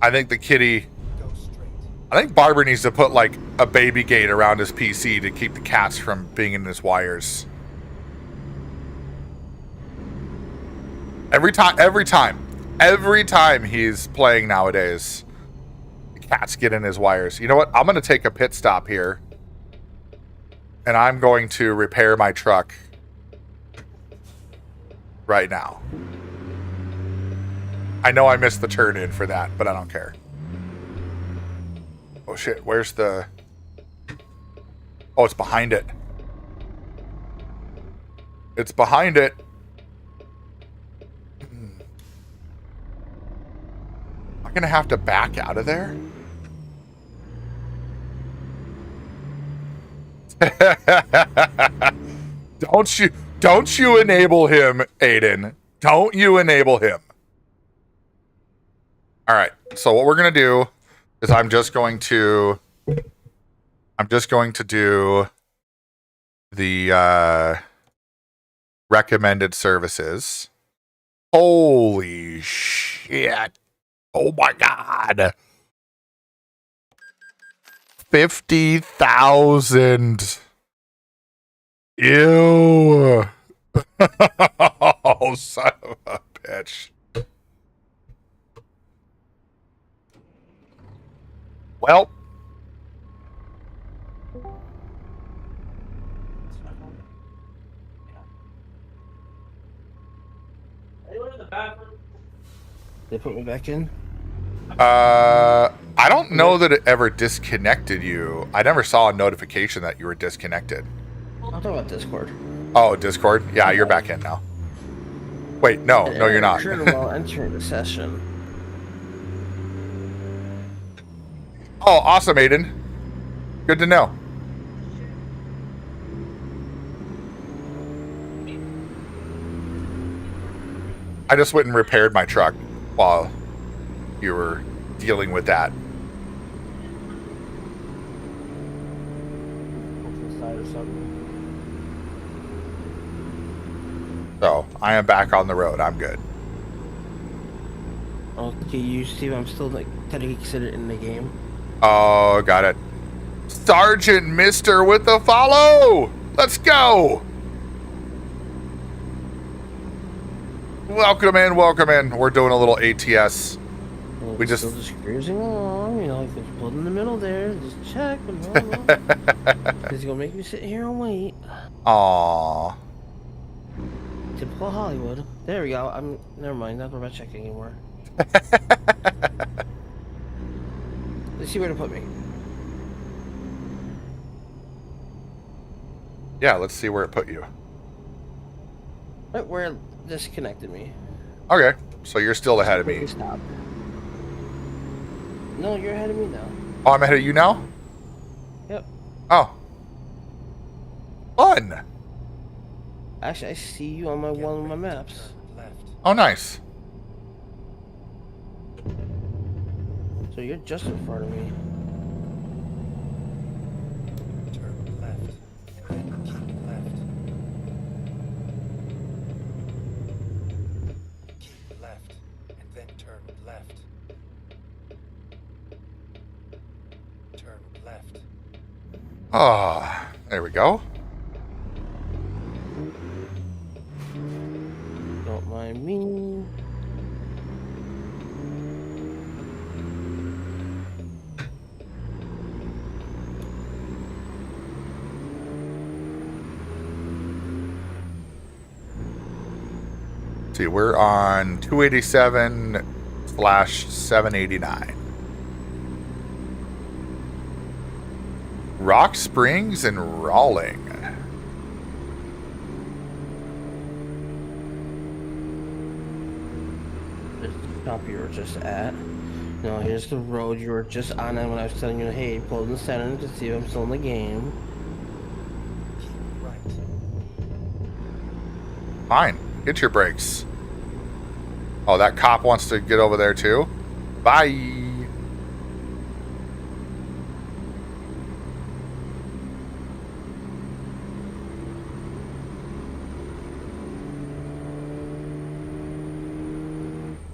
I think the kitty... I think Barber needs to put, like, a baby gate around his PC to keep the cats from being in his wires. Every time he's playing nowadays, the cats get in his wires. You know what? I'm going to take a pit stop here. And I'm going to repair my truck right now. I know I missed the turn in for that, but I don't care. Oh shit, where's the... Oh, it's behind it. It's behind it. Am I gonna have to back out of there? Don't you enable him, Aiden. Don't you enable him. All right. So what we're going to do is I'm just going to do the recommended services. Holy shit. Oh my God. 50,000. Ew. Oh, son of a bitch. Well. anyone in the bathroom? They put me back in. I don't know that it ever disconnected you. I never saw a notification that you were disconnected. I'll talk about Discord. Oh, Discord? Yeah, you're back in now. Wait, no, you're not. While entering the session. Oh, awesome, Aiden. Good to know. I just went and repaired my truck while you were dealing with that. Inside or something. So I am back on the road. I'm good. Okay, you see, I'm still like technically considered in the game. Oh, got it. Sergeant Mister with the follow. Let's go. Welcome in, welcome in. We're doing a little ATS. Well, We just- still just cruising along, you know, like there's blood in the middle there. Just check, but no. He's gonna make me sit here and wait. Aww. Typical Hollywood. There we go. I'm never mind. Not about checking anymore. Let's see where to put me. Yeah, let's see where it put you. Right where it disconnected me. Okay, so you're still ahead of me. Stop. No, you're ahead of me now. Oh, I'm ahead of you now? Yep. Oh. Fun. Actually, I see you on my one of my maps. Turn left. Oh, nice. So you're just in front of me. Turn left. And then keep left. Keep left. And then turn left. Turn left. Oh, there we go. Don't mind me. See, we're on 287/789. Rock Springs and Rawling. This stop you were just at. No, here's the road you were just on when I was telling you, hey, pull in the center to see if I'm still in the game. Keep right. Fine. Get your brakes. Oh, that cop wants to get over there too? Bye.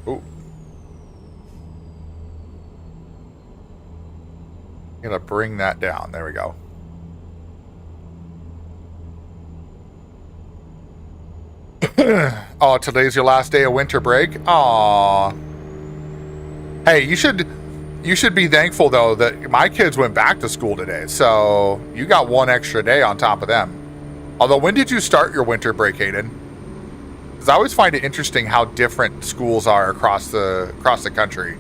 Oh. Gonna bring that down. There we go. Oh, today's your last day of winter break. Aw. Hey, you should be thankful though that my kids went back to school today, so you got one extra day on top of them. Although, when did you start your winter break, Hayden? Because I always find it interesting how different schools are across the country.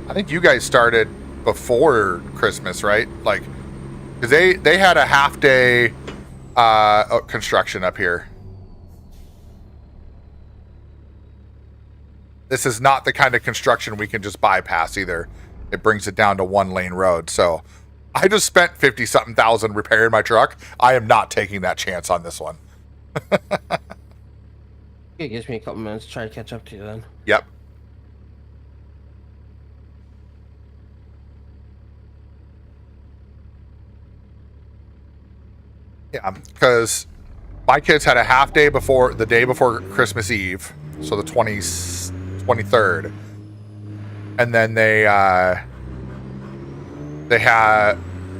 I think you guys started before Christmas, right? Like, because they had a half day construction up here. This is not the kind of construction we can just bypass either. It brings it down to one lane road. So I just spent 50-something thousand repairing my truck. I am not taking that chance on this one. It gives me a couple minutes to try to catch up to you then. Yep. Yeah, because my kids had a half day before the day before Christmas Eve, so the 23rd, and then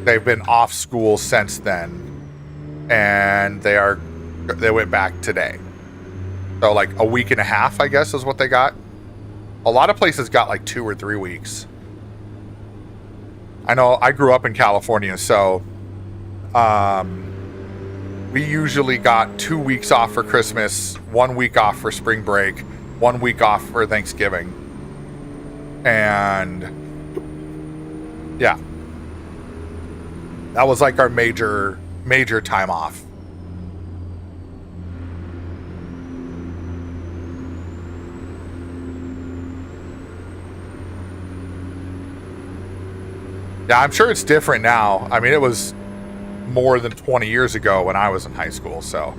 they've been off school since then, and they went back today. So like a week and a half, I guess, is what they got. A lot of places got like 2 or 3 weeks. I know I grew up in California, so we usually got 2 weeks off for Christmas, 1 week off for spring break, 1 week off for Thanksgiving. And yeah, that was like our major time off. Yeah, I'm sure it's different now. I mean, it was more than 20 years ago when I was in high school, so.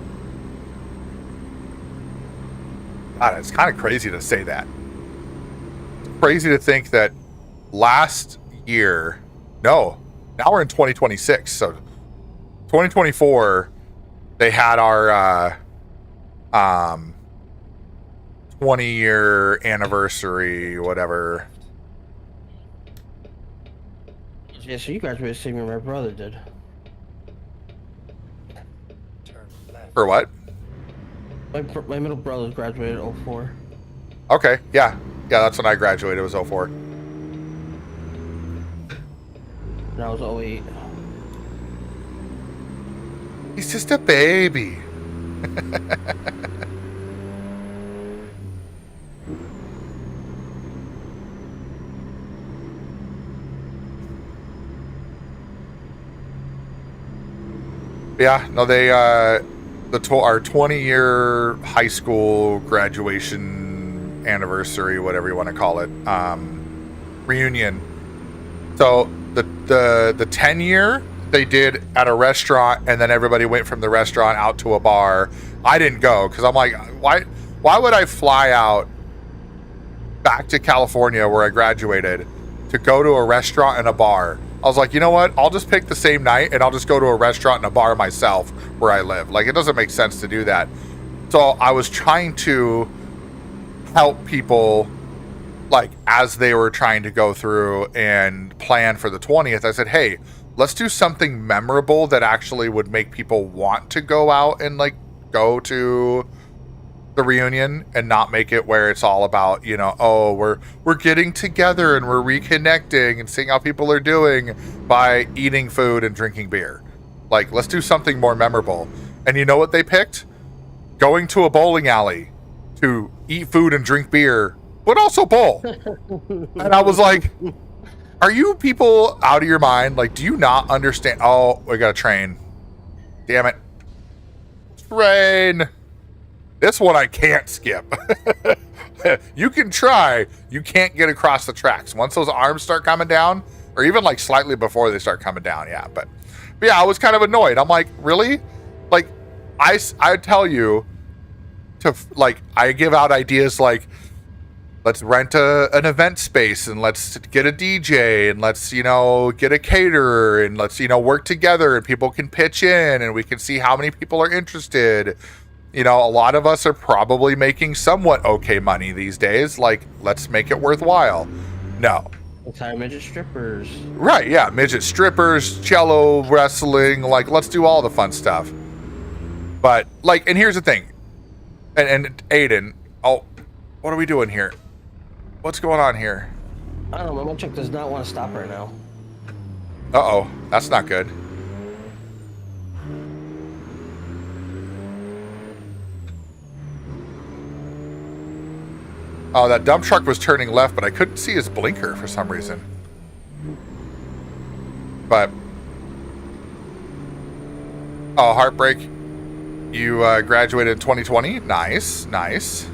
God, it's kind of crazy to say that. It's crazy to think that last year, no, now we're in 2026. So 2024, they had our 20-year anniversary, whatever. Yeah, so you graduated the same year my brother did. Turn left. For what? My middle brother graduated in 04. Okay, yeah. Yeah, that's when I graduated. It was 04. And I was 08. He's just a baby. Yeah, no, they our 20-year high school graduation anniversary, whatever you want to call it, reunion. So the 10-year they did at a restaurant, and then everybody went from the restaurant out to a bar. I didn't go because I'm like, why would I fly out back to California where I graduated to go to a restaurant and a bar? I was like, you know what? I'll just pick the same night and I'll just go to a restaurant and a bar myself where I live. Like, it doesn't make sense to do that. So I was trying to help people, like, as they were trying to go through and plan for the 20th. I said, hey, let's do something memorable that actually would make people want to go out and, like, go to the reunion and not make it where it's all about, you know, oh, we're getting together and we're reconnecting and seeing how people are doing by eating food and drinking beer. Like, let's do something more memorable. And you know what they picked? Going to a bowling alley to eat food and drink beer, but also bowl. And I was like, are you people out of your mind? Like, do you not understand? Oh, we got a train. Damn it. Train. This one I can't skip. You can try. You can't get across the tracks. Once those arms start coming down, or even like slightly before they start coming down, yeah. But yeah, I was kind of annoyed. I'm like, really? Like, I tell you to, like, I give out ideas like, let's rent an event space and let's get a DJ and let's, you know, get a caterer and let's, you know, work together and people can pitch in and we can see how many people are interested. You know, a lot of us are probably making somewhat okay money these days. Like, let's make it worthwhile. No. Entire midget strippers. Right, yeah. Midget strippers, cello, wrestling. Like, let's do all the fun stuff. But, like, and here's the thing. And Aiden, oh, what are we doing here? What's going on here? I don't know, my chick does not want to stop right now. Uh-oh, that's not good. Oh, that dump truck was turning left, but I couldn't see his blinker for some reason. But, oh, heartbreak. You graduated in 2020. Nice, nice.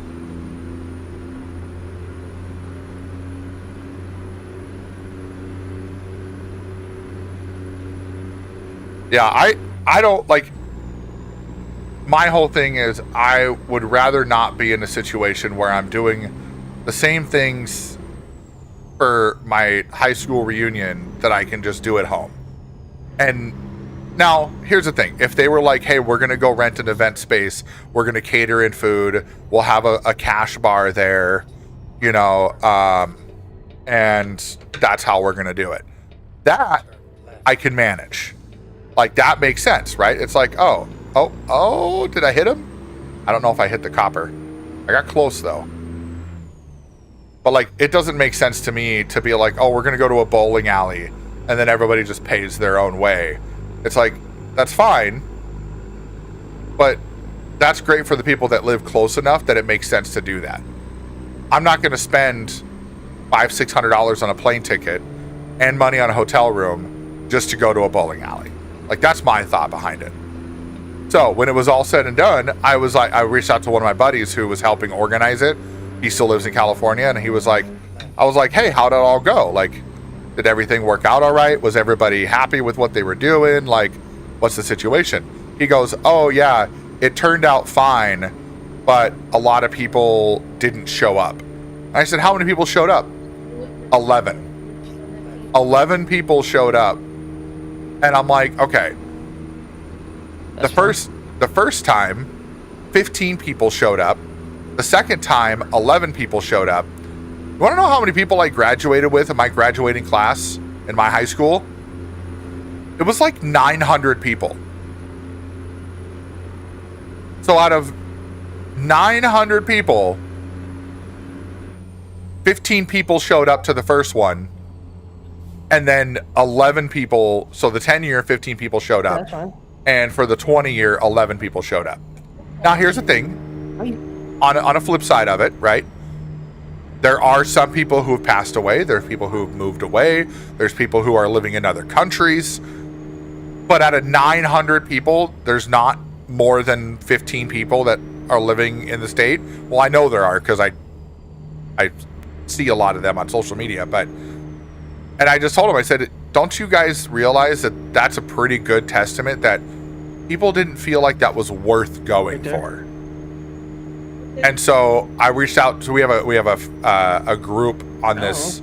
Yeah, I don't, like, my whole thing is I would rather not be in a situation where I'm doing the same things for my high school reunion that I can just do at home. And now, here's the thing. If they were like, hey, we're going to go rent an event space, we're going to cater in food, we'll have a cash bar there, you know, and that's how we're going to do it. That I can manage. Like, that makes sense, right? It's like, oh, did I hit him? I don't know if I hit the copper. I got close, though. But, like, it doesn't make sense to me to be like, oh, we're going to go to a bowling alley, and then everybody just pays their own way. It's like, that's fine, but that's great for the people that live close enough that it makes sense to do that. I'm not going to spend $500-600 on a plane ticket and money on a hotel room just to go to a bowling alley. Like, that's my thought behind it. So when it was all said and done, I reached out to one of my buddies who was helping organize it. He still lives in California, and he was like, I was like, hey, how did it all go? Like, did everything work out all right? Was everybody happy with what they were doing? Like, what's the situation? He goes, oh, yeah, it turned out fine. but a lot of people didn't show up. I said, how many people showed up? 11. 11 people showed up. And I'm like, okay. The first time, 15 people showed up. The second time, 11 people showed up. You want to know how many people I graduated with in my graduating class in my high school? It was like 900 people. So out of 900 people, 15 people showed up to the first one. And then 11 people, so the 10-year, 15 people showed up. That's fine. And for the 20-year, 11 people showed up. Now, here's the thing. On a flip side of it, right? There are some people who have passed away. There's people who have moved away. There's people who are living in other countries. But out of 900 people, there's not more than 15 people that are living in the state. Well, I know there are because I see a lot of them on social media. And I just told him, I said, don't you guys realize that that's a pretty good testament that people didn't feel like that was worth going for? And so I reached out. So we have a group on this.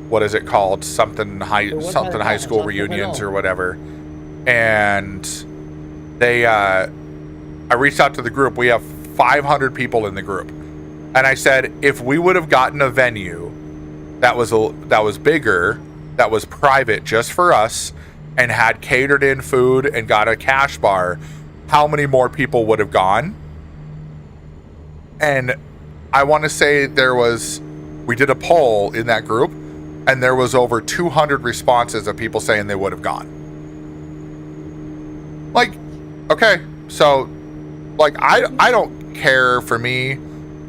What is it called? Something high school reunions or whatever. And I reached out to the group. We have 500 people in the group, and I said, if we would have gotten a venue that was bigger, that was private just for us, and had catered in food and got a cash bar, how many more people would have gone? And I want to say we did a poll in that group, and there was over 200 responses of people saying they would have gone. Like, okay, so, like, I don't care for me.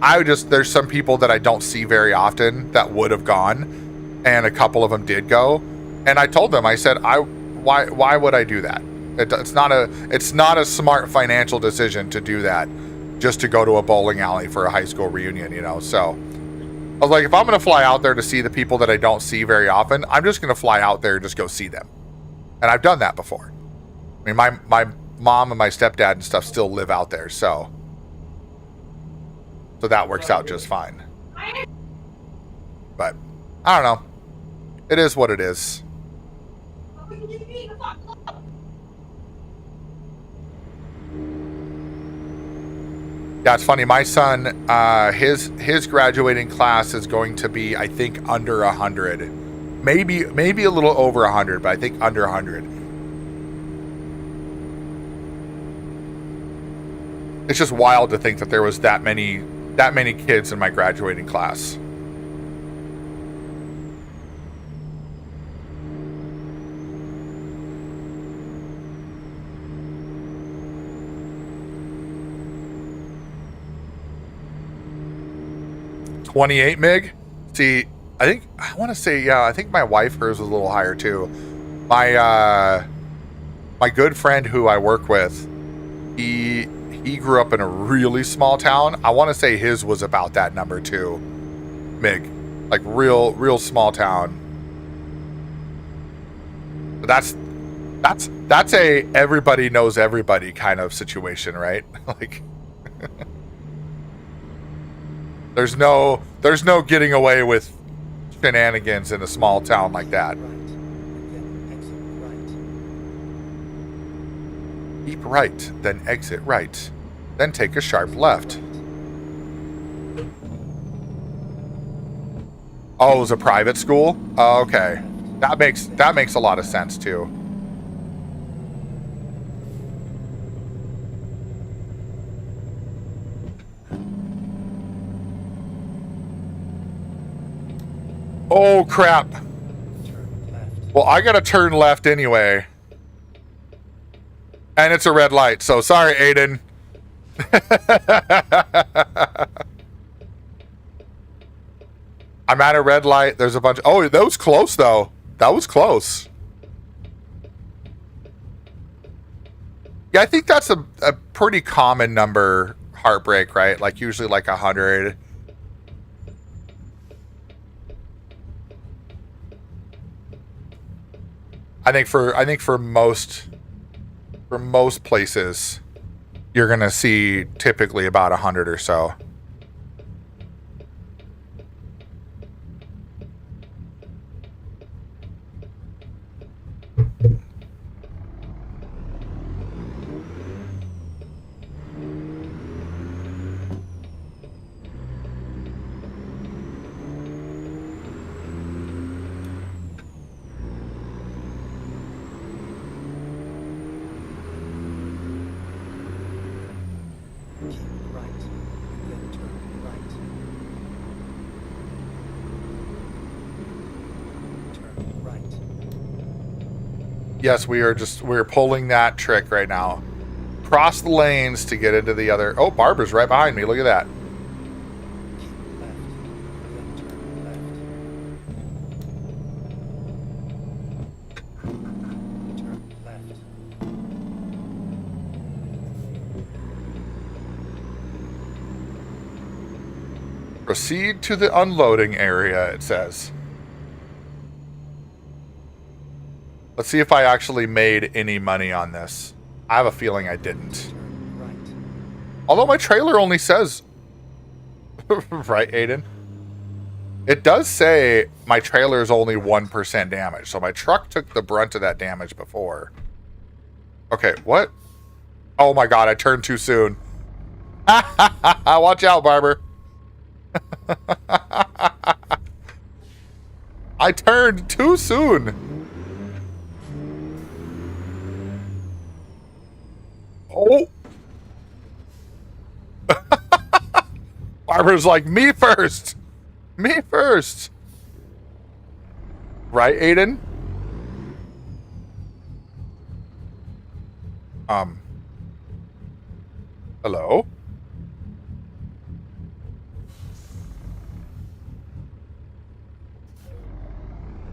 There's some people that I don't see very often that would have gone, and a couple of them did go. And I told them, I said, why would I do that? It's not a smart financial decision to do that just to go to a bowling alley for a high school reunion, you know? So I was like, if I'm going to fly out there to see the people that I don't see very often, I'm just going to fly out there and just go see them. And I've done that before. I mean, my mom and my stepdad and stuff still live out there, so that works out just fine. But I don't know. It is what it is. Yeah, it's funny. My son, his graduating class is going to be, I think, under 100. Maybe a little over 100, but I think under 100. It's just wild to think that there was that many kids in my graduating class. $28 MIG. See, I want to say, yeah, I think my wife, hers was a little higher too. My good friend who I work with, he grew up in a really small town. I want to say his was about that number too. MIG. Like real small town. But that's a everybody knows everybody kind of situation, right? Like there's no getting away with shenanigans in a small town like that. Keep right, then exit right. Then take a sharp left. Oh, it was a private school? Oh, okay. That makes a lot of sense too. Oh crap. Well, I gotta turn left anyway. And it's a red light, so sorry, Aiden. I'm at a red light. There's a bunch. Oh, that was close, though. That was close. Yeah, I think that's a pretty common number, heartbreak, right? Like usually like 100. I think for most places, you're going to see typically about 100 or so. Yes, we're pulling that trick right now. Cross the lanes to get into the other. Oh, Barbara's right behind me. Look at that. Proceed to the unloading area, it says. Let's see if I actually made any money on this. I have a feeling I didn't. Although my trailer only says... right, Aiden? It does say my trailer is only 1% damage, so my truck took the brunt of that damage before. Okay, what? Oh my god, I turned too soon. Watch out, Barber. I turned too soon. Oh. Barber's like, me first. Me first. Right, Aiden? Hello?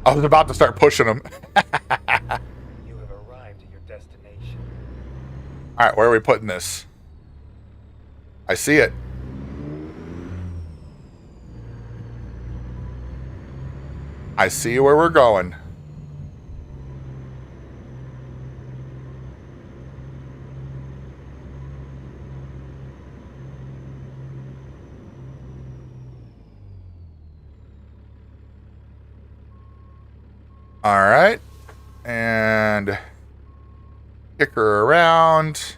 I was about to start pushing him. You have arrived at your destination. Alright, where are we putting this? I see it. I see where we're going. Alright. And kick her around.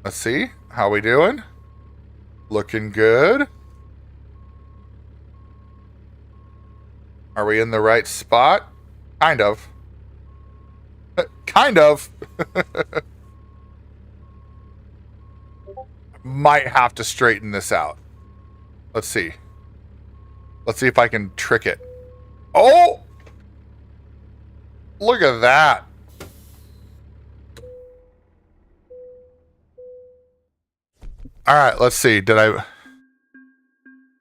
Let's see. How we doing? Looking good. Are we in the right spot? Kind of. Kind of. Might have to straighten this out. Let's see. Let's see if I can trick it. Oh! Look at that. Alright, let's see. How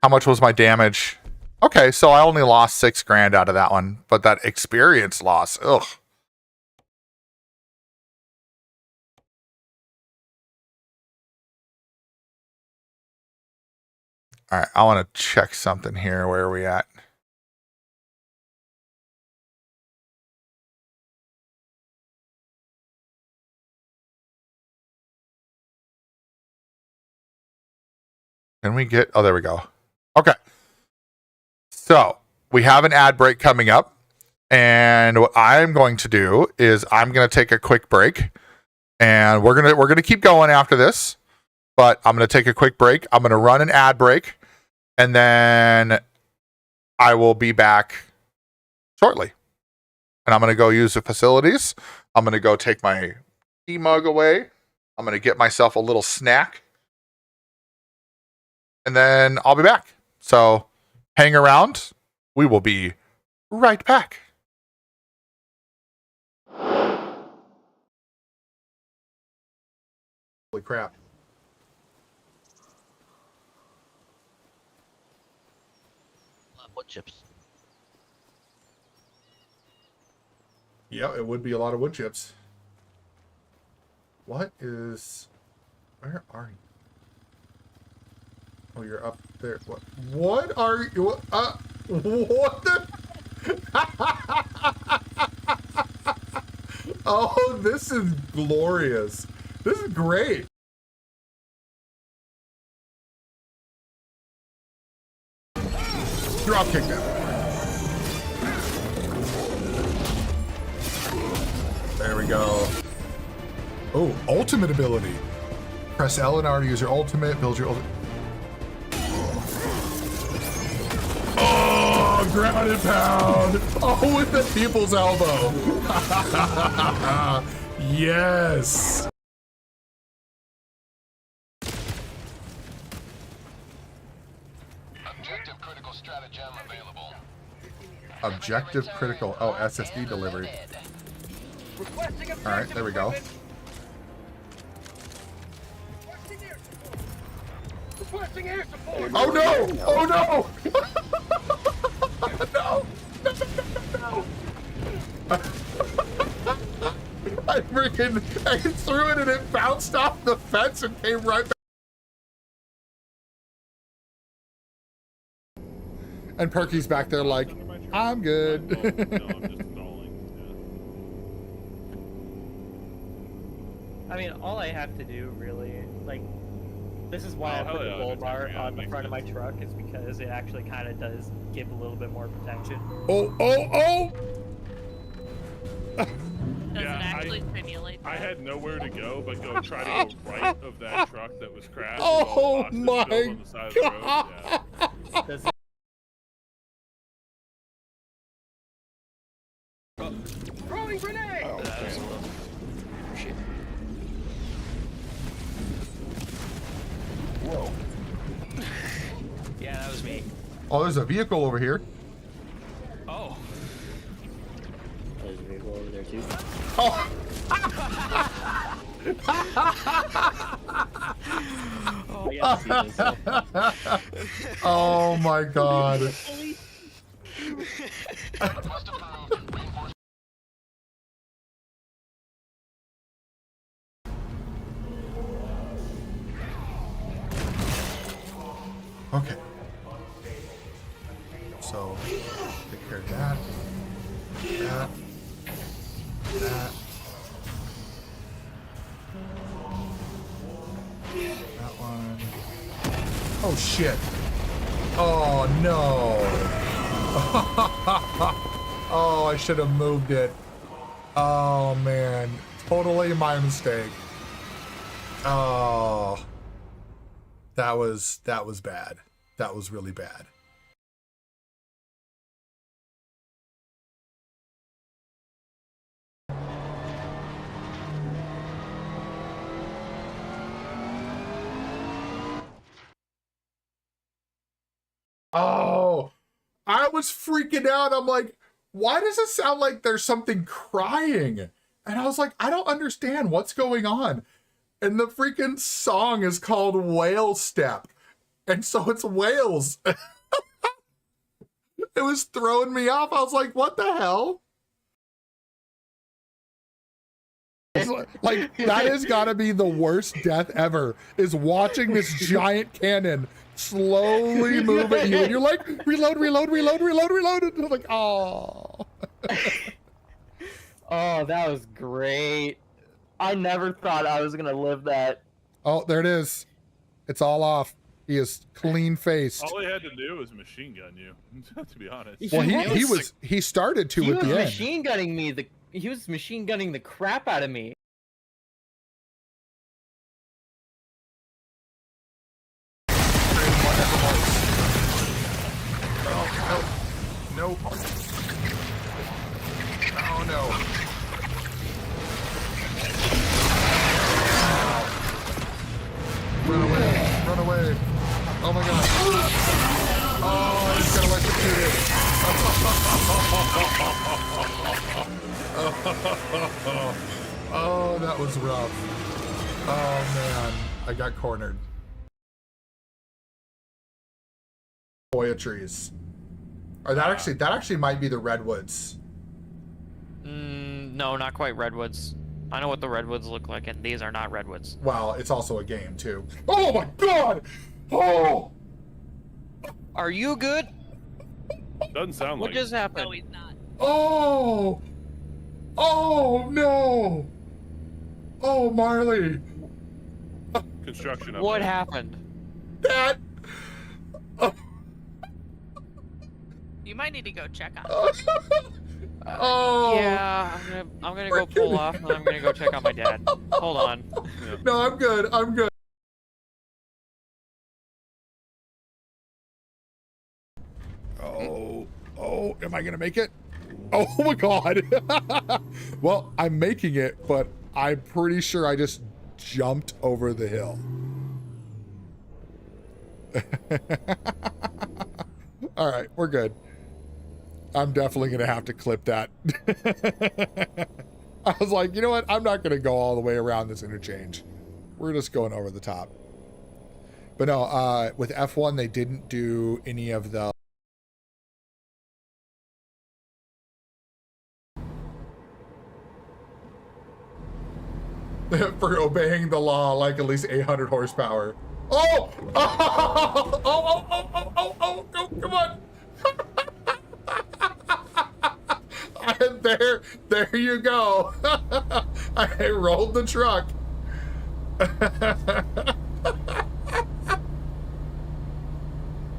much was my damage? Okay, so I only lost 6 grand out of that one. But that experience loss, ugh. Alright, I want to check something here. Where are we at? Can we get... Oh, there we go. Okay. So, we have an ad break coming up. And what I'm going to do is I'm going to take a quick break. And we're gonna keep going after this. But I'm going to take a quick break. I'm going to run an ad break. And then I will be back shortly. And I'm going to go use the facilities. I'm going to go take my tea mug away. I'm going to get myself a little snack. And then I'll be back. So hang around. We will be right back. Holy crap. Wood chips. Yeah, it would be a lot of wood chips. Where are you? Oh, you're up there. What are you? What the? Oh, this is glorious. This is great. Drop kick that. There we go. Oh, ultimate ability. Press L and R to use your ultimate, build your ultimate. Oh, ground and pound. Oh, with the people's elbow. Yes. Objective critical stratagem available. Objective critical. Oh, SSD delivery. All right, there we go. Oh no! Oh no! No! No! I threw it and it bounced off the fence and came right back. And Perky's back there like, I'm good. No, I'm just stalling. I mean, all I have to do really, like, this is why I put the bull bar on the front of my truck, is because it actually kind of does give a little bit more protection. Oh, oh, oh! Does it actually simulate that? I had nowhere to go but go try to go right of that truck that was crashed. Oh my God! Does it Throwing grenade! Oh, okay. Shit. Whoa. Yeah, that was me. Oh, there's a vehicle over here. Oh. There's a vehicle over there too. Oh! Oh, I got to see this. Oh my god. Must approved. Reinforced. Okay. So, take care of that. That. That. That one. Oh shit. Oh no. Oh, I should have moved it. Oh man. Totally my mistake. Oh. That was bad. That was really bad. Oh, I was freaking out. I'm like, why does it sound like there's something crying? And I was like, I don't understand what's going on. And the freaking song is called Whale Step. And so it's whales. It was throwing me off. I was like, what the hell? Like, that has got to be the worst death ever, is watching this giant cannon slowly move at you. And you're like, reload, reload, reload, reload, reload. And you're like, oh. Oh, that was great. I never thought I was going to live that. Oh, there it is. It's all off. He is clean faced. All he had to do was machine gun you, to be honest. Well, he started to at the end. Machine gunning me. He was machine gunning the crap out of me. Oh, no. No. Oh, no. Run away. Run away. Oh, my God. Oh, he's got electrocuted. Oh, that was rough. Oh, man. I got cornered. Sequoia trees. Or that actually might be the redwoods. No, not quite redwoods. I know what the redwoods look like, and these are not redwoods. Well, it's also a game too. Oh my god! Oh! Are you good? Doesn't sound What like just happened? No, he's not. Oh! Oh no! Oh, Marley! construction. What update. happened? That. You might need to go check on him. Oh. Yeah, I'm gonna go pull off, and I'm gonna go check on my dad. Hold on. Yeah. No, I'm good. I'm good. Oh, am I gonna make it? Oh my god. Well, I'm making it, but I'm pretty sure I just jumped over the hill. All right, we're good. I'm definitely gonna have to clip that. I was like, you know what? I'm not gonna go all the way around this interchange. We're just going over the top. But no, with F1, they didn't do any of the for obeying the law, like at least 800 horsepower. Oh! Oh! Oh! Oh! Oh! Oh! Oh! Oh! Come on! And there you go. I rolled the truck.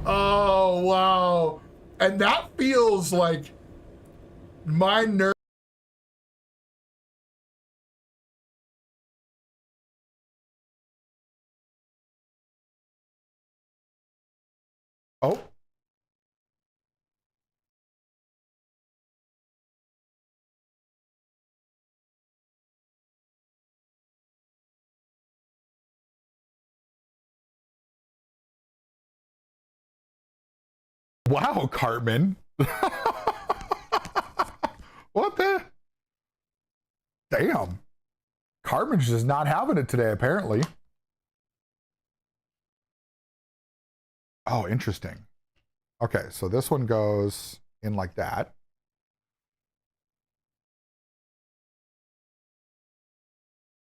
Oh wow! And that feels like my nerve. Oh. Wow, Cartman. What the? Damn. Cartman's just not having it today, apparently. Oh, interesting. Okay, so this one goes in like that.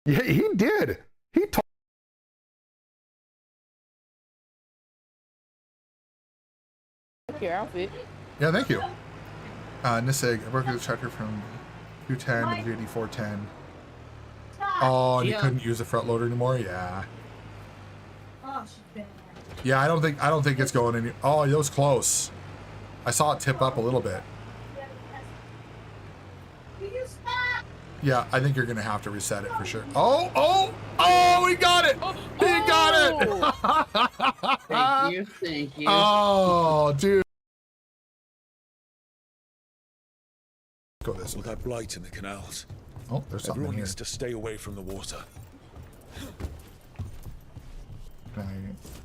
Yeah, he did. He told. Your outfit. Yeah, thank you. Nissig, I broke the tractor from 210 to 410. Oh, and you couldn't use the front loader anymore? Yeah. Oh, she's bad. Yeah, I don't think it's going any. Oh, it was close. I saw it tip up a little bit. Yeah, I think you're gonna have to reset it for sure. Oh, oh, oh, we got it! He got it! Thank you, thank you. Oh, dude. Go this way. All that blight in the canals. Oh, there's something Everyone here. needs to stay away from the water. Can I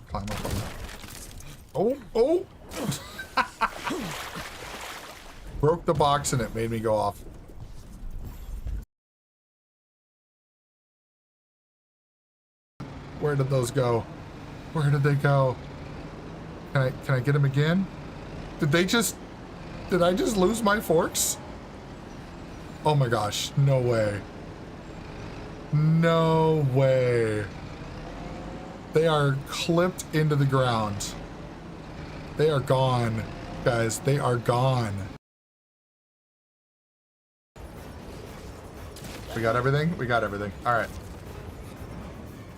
climb up on that? Oh, oh! Broke the box and it made me go off. Where did those go? Where did they go? Can I get them again? Did I just lose my forks? Oh my gosh, no way. No way. They are clipped into the ground. They are gone, guys. They are gone. We got everything? We got everything. All right.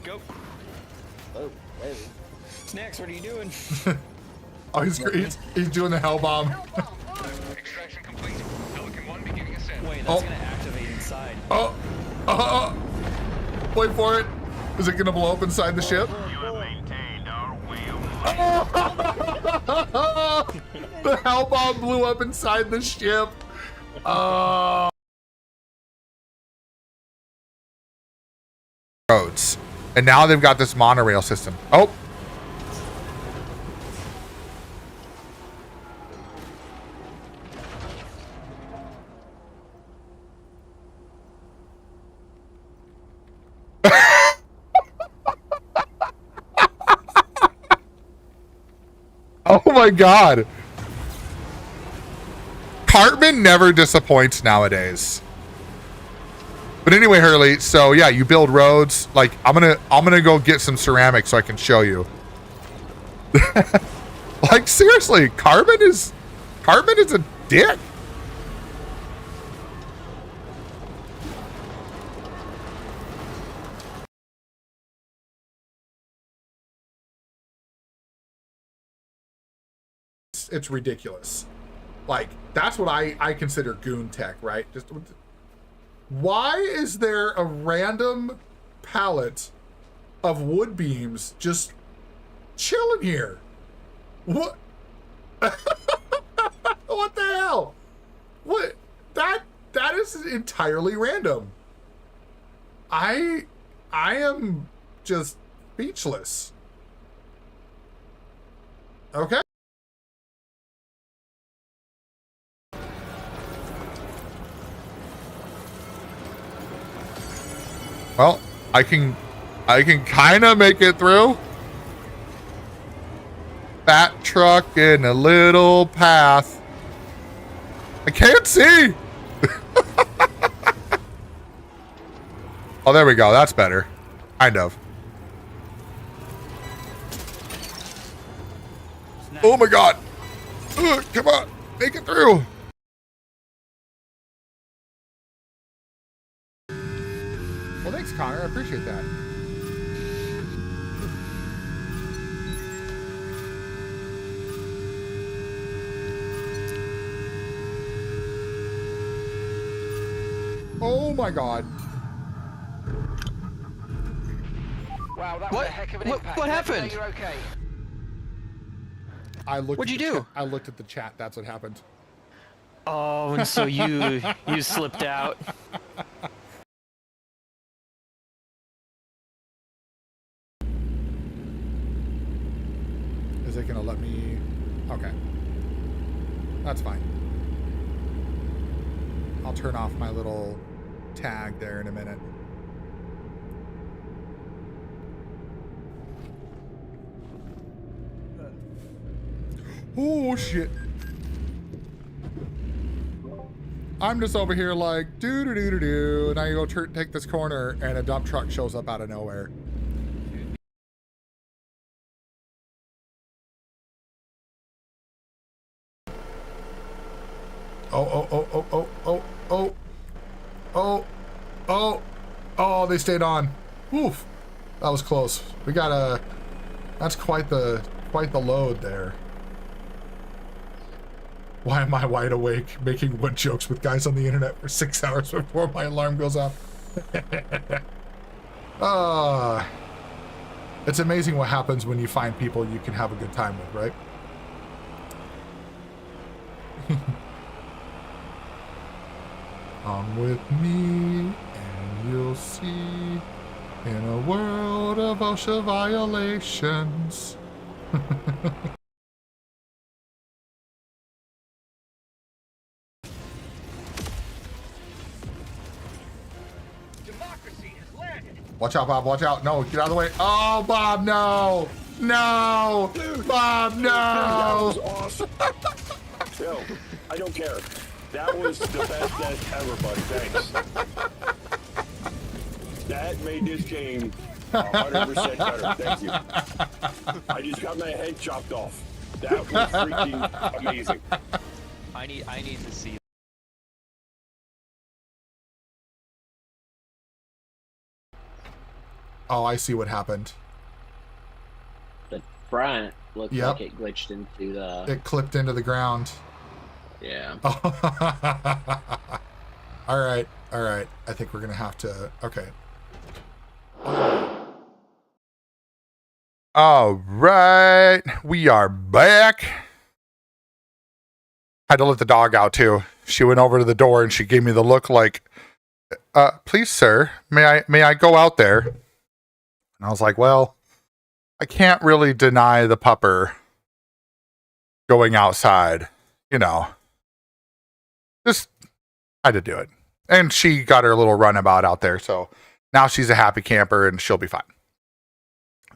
Go. Oh, hey. Snacks, what are you doing? Oh, he's doing the hell bomb. Extraction complete. Pelican 1 beginning ascent. Wait, that's gonna activate inside. Oh. Wait for it. Is it gonna blow up inside the ship? You have maintained our whale. The hell bomb blew up inside the ship. Roads. And now they've got this monorail system. Oh. Oh my god. Cartman never disappoints nowadays. But anyway, Hurley, so yeah, you build roads. Like I'm gonna go get some ceramic so I can show you. Like, seriously, Carmen is a dick. It's ridiculous. Like, that's what I consider goon tech, right? Just why is there a random pallet of wood beams just chilling here? What? What the hell? What? That is entirely random. I am just speechless. Okay. Well, I can kind of make it through. Fat truck in a little path. I can't see. Oh, there we go. That's better. Kind of. Oh my God. Ugh, come on. Make it through. Well, thanks, Connor. I appreciate that. Oh my God. Wow, that was a heck of an impact. What happened? You're okay. What'd you do? I looked at the chat. That's what happened. Oh, and so you slipped out. Is it gonna let me? Okay. That's fine. I'll turn off my little tag there in a minute. Oh shit. I'm just over here like do do do do do, and I go take this corner, and a dump truck shows up out of nowhere. Oh, they stayed on. Oof. That was close. We got a, that's quite the load there. Why am I wide awake making wood jokes with guys on the internet for 6 hours before my alarm goes off? It's amazing what happens when you find people you can have a good time with, right? Come with me and you'll see, in a world of OSHA violations. Democracy has landed. Watch out, Bob, watch out. No, get out of the way. Oh, Bob, no. No. Bob, no. That was awesome. Yo, I don't care. That was the best death ever, buddy. Thanks. That made this game 100% better. Thank you. I just got my head chopped off. That was freaking amazing. I need to see. Oh, I see what happened. The front looked Yep. like it glitched into the... It clipped into the ground. Yeah. All right, all right. I think we're gonna have to. Okay. All right, we are back. Had to let the dog out too. She went over to the door and she gave me the look like, "Please, sir, may I go out there?" And I was like, "Well, I can't really deny the pupper going outside, you know." Just had to do it. And she got her little runabout out there, so now she's a happy camper and she'll be fine.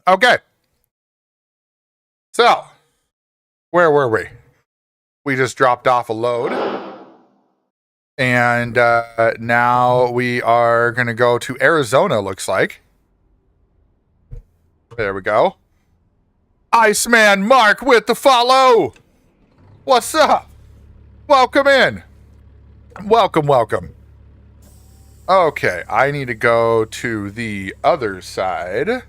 Okay. So, where were we? We just dropped off a load. And now we are going to go to Arizona, looks like. There we go. Iceman Mark with the follow. What's up? Welcome in. Welcome, welcome. Okay, I need to go to the other side.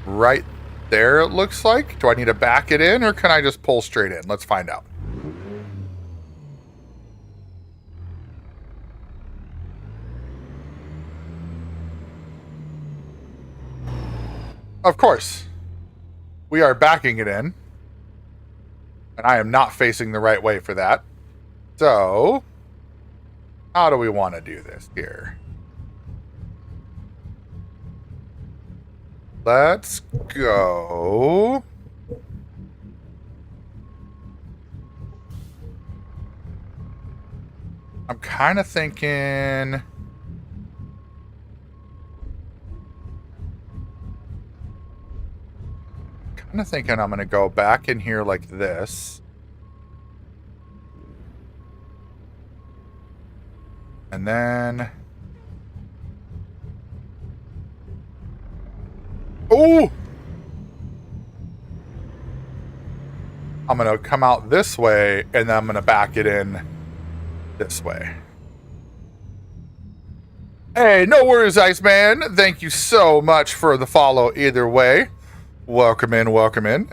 Right there, it looks like. Do I need to back it in, or can I just pull straight in? Let's find out. Of course. We are backing it in. And I am not facing the right way for that. So, how do we want to do this here? Let's go. I'm kind of thinking... I'm going to go back in here like this. And then... Oh! I'm going to come out this way, and then I'm going to back it in this way. Hey, no worries, Iceman. Thank you so much for the follow either way. Welcome in, welcome in.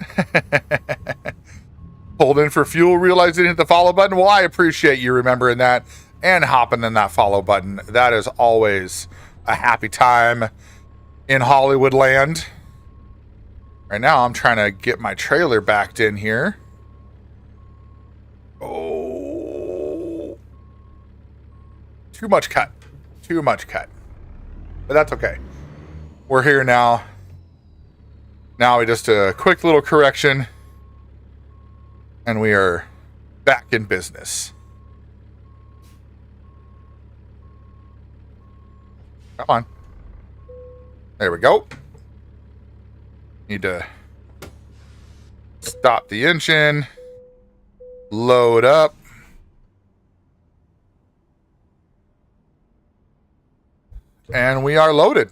Pulled in for fuel, realized you didn't hit the follow button. Well, I appreciate you remembering that and hopping in that follow button. That is always a happy time in Hollywood land. Right now, I'm trying to get my trailer backed in here. Oh. Too much cut. Too much cut. But that's okay. We're here now. Now we just a quick little correction. And we are back in business. Come on. There we go. Need to stop the engine. Load up. And we are loaded.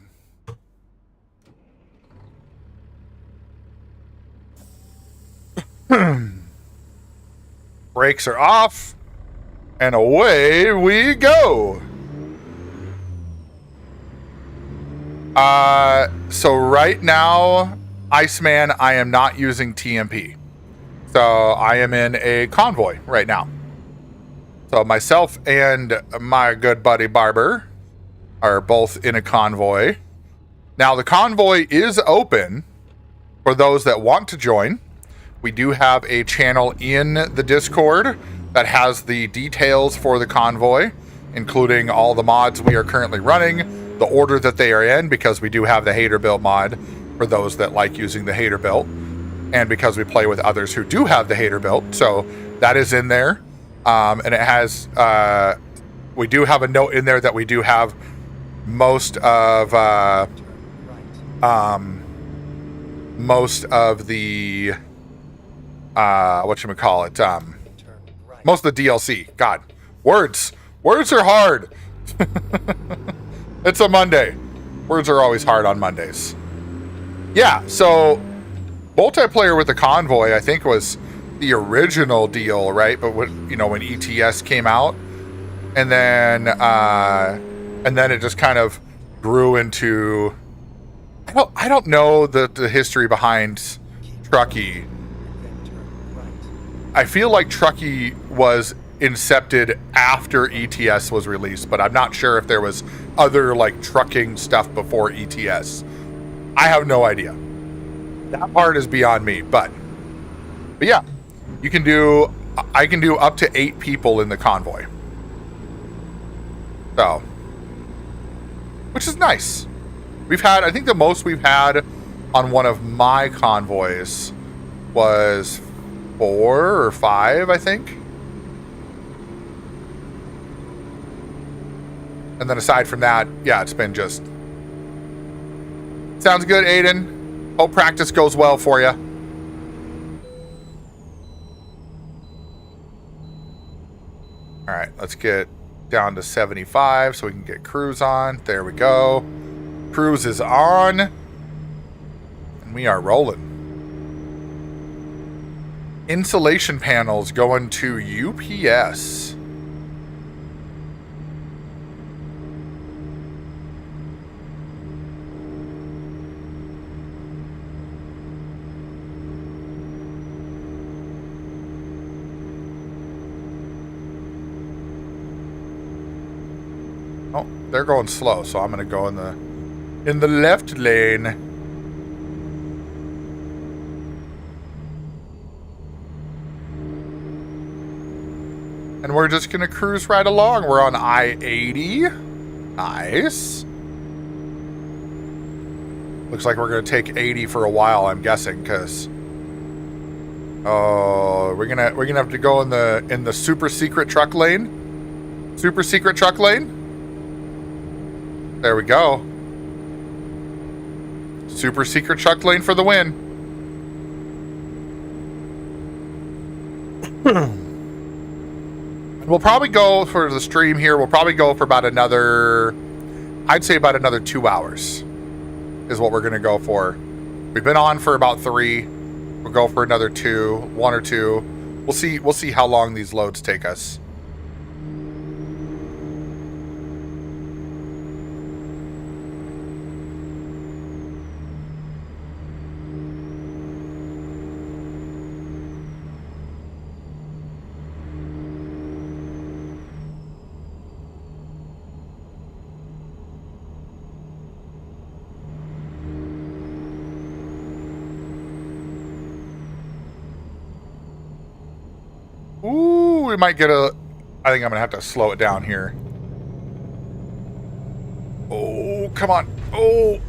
Brakes are off. And away we go. So right now, Iceman, I am not using TMP. So I am in a convoy right now. So myself and my good buddy Barber are both in a convoy. Now the convoy is open for those that want to join. We do have a channel in the Discord that has the details for the convoy, including all the mods we are currently running, the order that they are in, because we do have the hater build mod for those that like using the hater build, and because we play with others who do have the hater build. So that is in there. And it has, we do have a note in there that we do have most of the whatchamacallit, most of the DLC. God, words are hard. It's a Monday. Words are always hard on Mondays. Yeah, so multiplayer with the convoy, I think, was the original deal, right? But when ETS came out, and then it just kind of grew into, I don't know the history behind Truckee. I feel like Truckee was incepted after ETS was released, but I'm not sure if there was other like trucking stuff before ETS. I have no idea. That part is beyond me, but yeah, I can do up to 8 people in the convoy. So, which is nice. I think the most we've had on one of my convoys was 4 or 5, I think. And then aside from that, yeah, it's been just... Sounds good, Aiden. Hope practice goes well for you. All right, let's get down to 75 so we can get cruise on. There we go. Cruise is on. And we are rolling. Insulation panels going to UPS. Oh, they're going slow, so I'm going to go in the left lane. And we're just going to cruise right along. We're on I-80. Nice. Looks like we're going to take 80 for a while, I'm guessing, because we're going to have to go in the super secret truck lane. Super secret truck lane. There we go. Super secret truck lane for the win. We'll probably go for the stream here. We'll probably go for about another, I'd say about another 2 hours is what we're going to go for. We've been on for about 3. We'll go for another 1 or 2. We'll see how long these loads take us. Ooh, we might get a... I think I'm going to have to slow it down here. Oh, come on. Oh,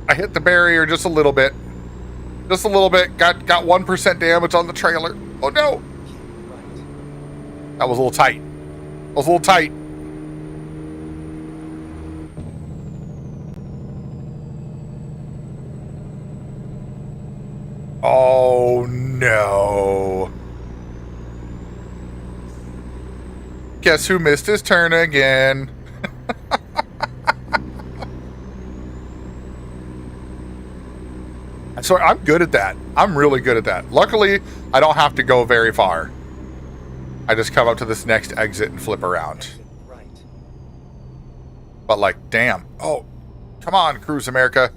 I hit the barrier just a little bit. Just a little bit. Got 1% damage on the trailer. Oh, no. That was a little tight. That was a little tight. Oh, no. Guess who missed his turn again? So I'm good at that. I'm really good at that. Luckily, I don't have to go very far. I just come up to this next exit and flip around. But like, damn. Oh, come on, Cruise America.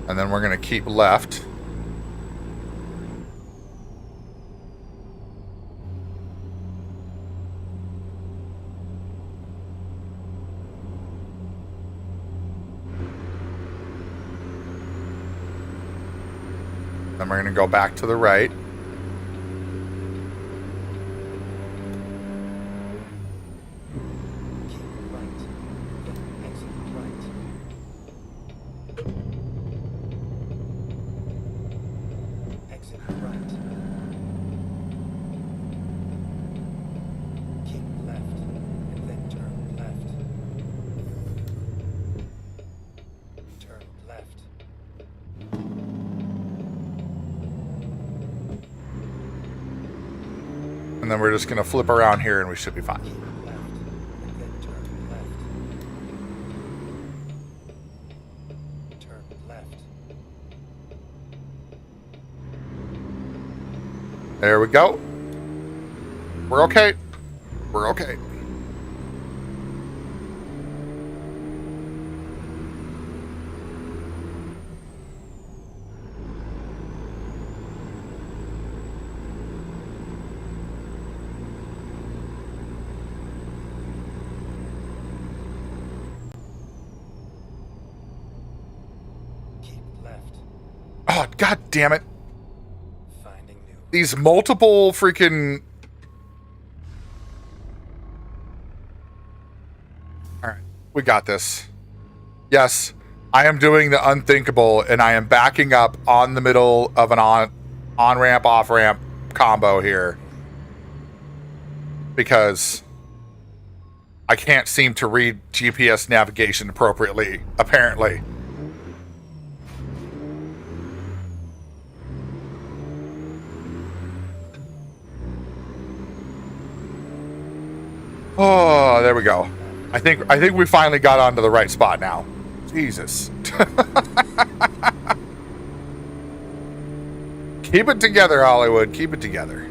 And then we're going to keep left. Then we're going to go back to the right. And then we're just going to flip around here and we should be fine. There we go. We're okay. We're okay. Oh, god damn it. These multiple freaking... Alright, we got this. Yes, I am doing the unthinkable, and I am backing up on the middle of an on-ramp, off-ramp combo here. Because I can't seem to read GPS navigation appropriately, apparently. Oh, there we go. I think we finally got onto the right spot now. Jesus. Keep it together, Hollywood. Keep it together.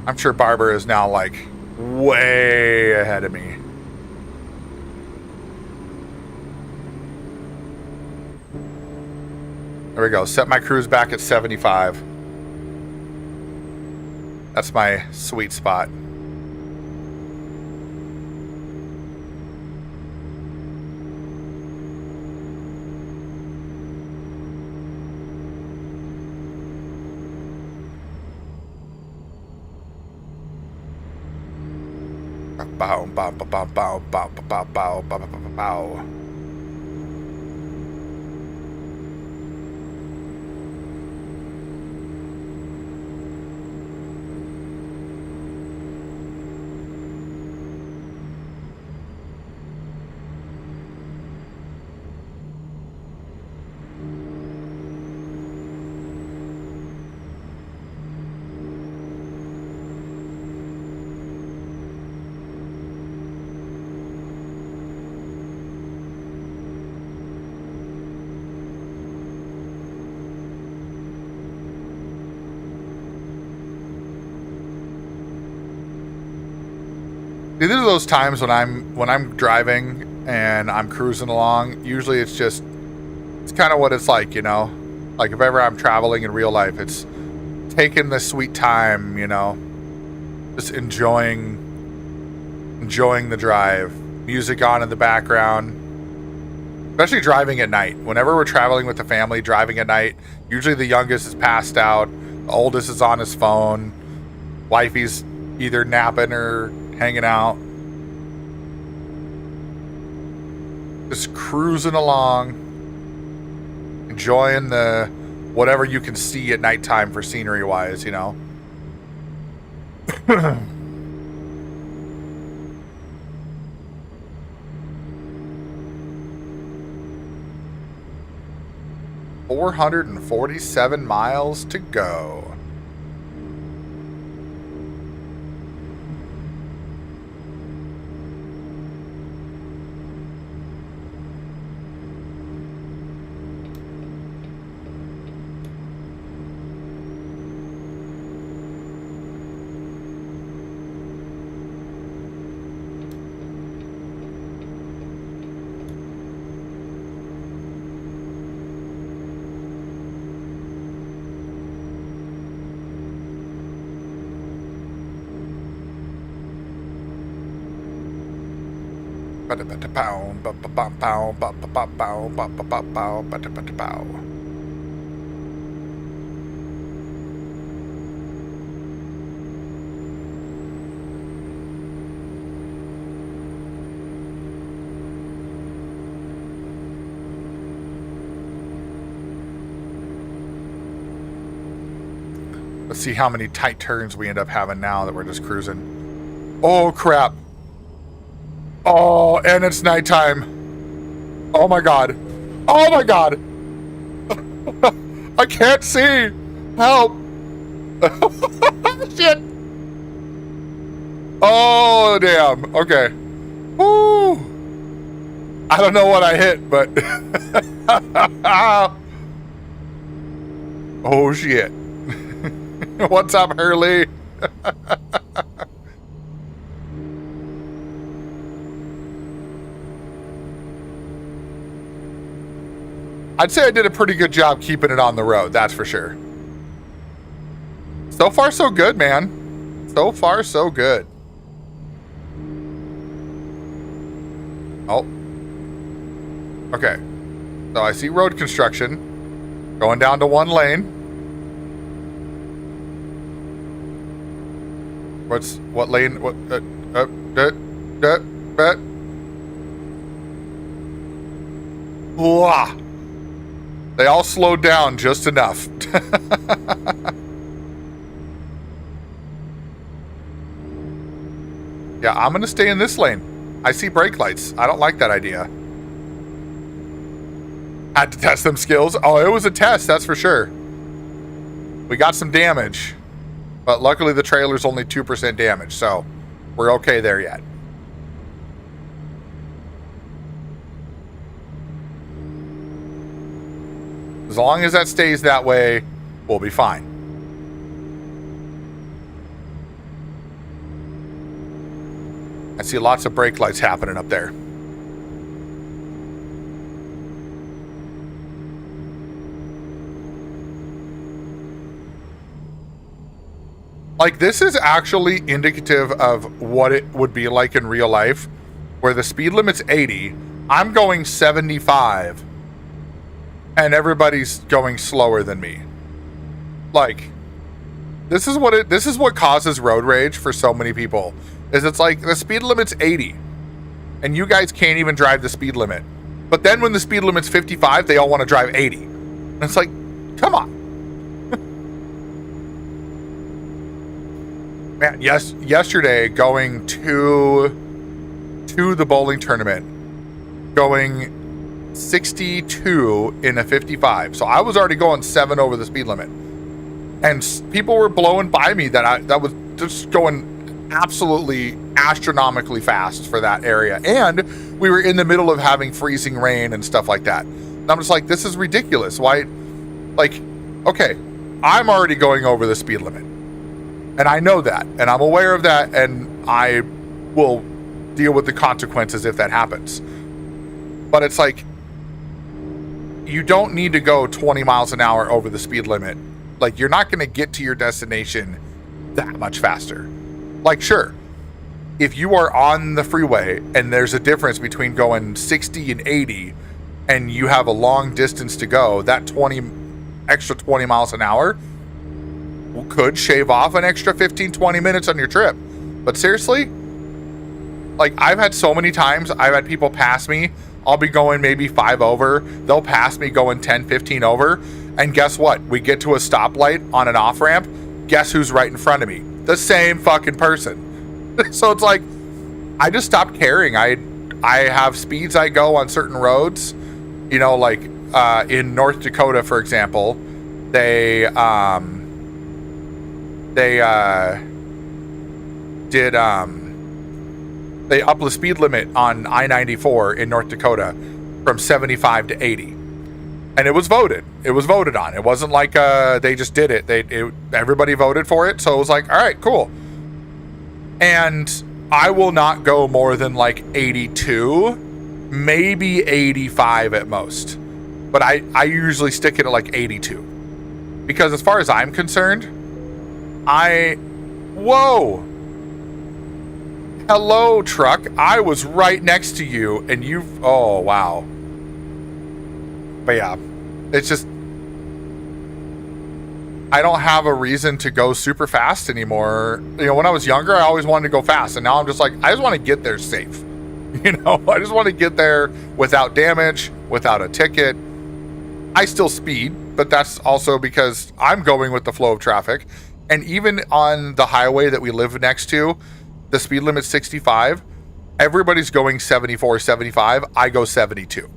I'm sure Barbara is now like way ahead of me. There we go. Set my cruise back at 75. That's my sweet spot. Bow, bow, bow, bow, bow, bow, bow, bow, bow, bow, bow. See, these are those times when I'm driving and I'm cruising along. Usually it's kind of what it's like, you know? Like if ever I'm traveling in real life, it's taking the sweet time, you know? Just enjoying the drive. Music on in the background. Especially driving at night. Whenever we're traveling with the family, driving at night, usually the youngest is passed out, the oldest is on his phone, wifey's either napping or hanging out, just cruising along, enjoying the whatever you can see at nighttime for scenery wise, you know. 447 miles to go. Let's see how many tight turns we end up having now that we're just cruising. Oh, crap. Oh, and it's nighttime. Oh, my God. Oh, my God. I can't see. Help. Shit. Oh, damn. Okay. Woo. I don't know what I hit, but... oh, shit. What's up, Hurley? I'd say I did a pretty good job keeping it on the road, that's for sure. So far, so good, man. So far, so good. Oh. Okay. So I see road construction. Going down to one lane. What lane? What? They all slowed down just enough. Yeah, I'm gonna stay in this lane. I see brake lights. I don't like that idea. Had to test them skills. Oh, it was a test, that's for sure. We got some damage, but luckily the trailer's only 2% damage, so we're okay there yet. As long as that stays that way, we'll be fine. I see lots of brake lights happening up there. Like, this is actually indicative of what it would be like in real life, where the speed limit's 80, I'm going 75, and everybody's going slower than me. Like, this is what causes road rage for so many people. Is it's like the speed limit's 80, and you guys can't even drive the speed limit. But then when the speed limit's 55, they all want to drive 80. And it's like, come on. Man, yesterday going to the bowling tournament, going 62 in a 55. So I was already going 7 over the speed limit. And people were blowing by me that was just going absolutely astronomically fast for that area. And we were in the middle of having freezing rain and stuff like that. And I'm just like, this is ridiculous. Why? Like, okay, I'm already going over the speed limit. And I know that, and I'm aware of that, and I will deal with the consequences if that happens. But it's like, you don't need to go 20 miles an hour over the speed limit. Like, you're not going to get to your destination that much faster. Like, sure, if you are on the freeway and there's a difference between going 60 and 80 and you have a long distance to go, that extra 20 miles an hour could shave off an extra 15-20 minutes on your trip. But seriously, like, I've had so many times I've had people pass me. I'll be going maybe 5 over, they'll pass me going 10-15 over, and guess what, we get to a stoplight on an off-ramp, guess who's right in front of me? The same fucking person. So it's like, I just stopped caring. I have speeds I go on certain roads, you know, like in North Dakota, for example, they upped the speed limit on I-94 in North Dakota from 75 to 80, and it was voted on. It wasn't like they just did it. Everybody voted for it, so it was like, all right, cool. And I will not go more than like 82, maybe 85 at most, but I usually stick it at like 82, because as far as I'm concerned, whoa, hello truck, I was right next to you and oh wow. But yeah, it's just, I don't have a reason to go super fast anymore. You know, when I was younger, I always wanted to go fast, and now I'm just like, I just want to get there safe. You know, I just want to get there without damage, without a ticket. I still speed, but that's also because I'm going with the flow of traffic. And even on the highway that we live next to, the speed limit's 65. Everybody's going 74, 75. I go 72.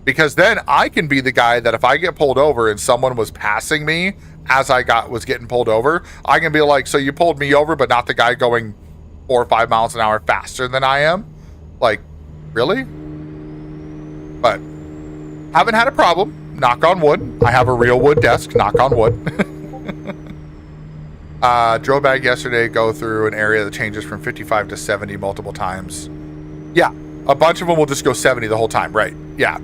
Because then I can be the guy that if I get pulled over and someone was passing me as I was getting pulled over, I can be like, so you pulled me over, but not the guy going 4 or 5 miles an hour faster than I am? Like, really? But haven't had a problem. Knock on wood. I have a real wood desk. Knock on wood. Drove back yesterday, go through an area that changes from 55 to 70 multiple times. Yeah, a bunch of them will just go 70 the whole time, right? Yeah.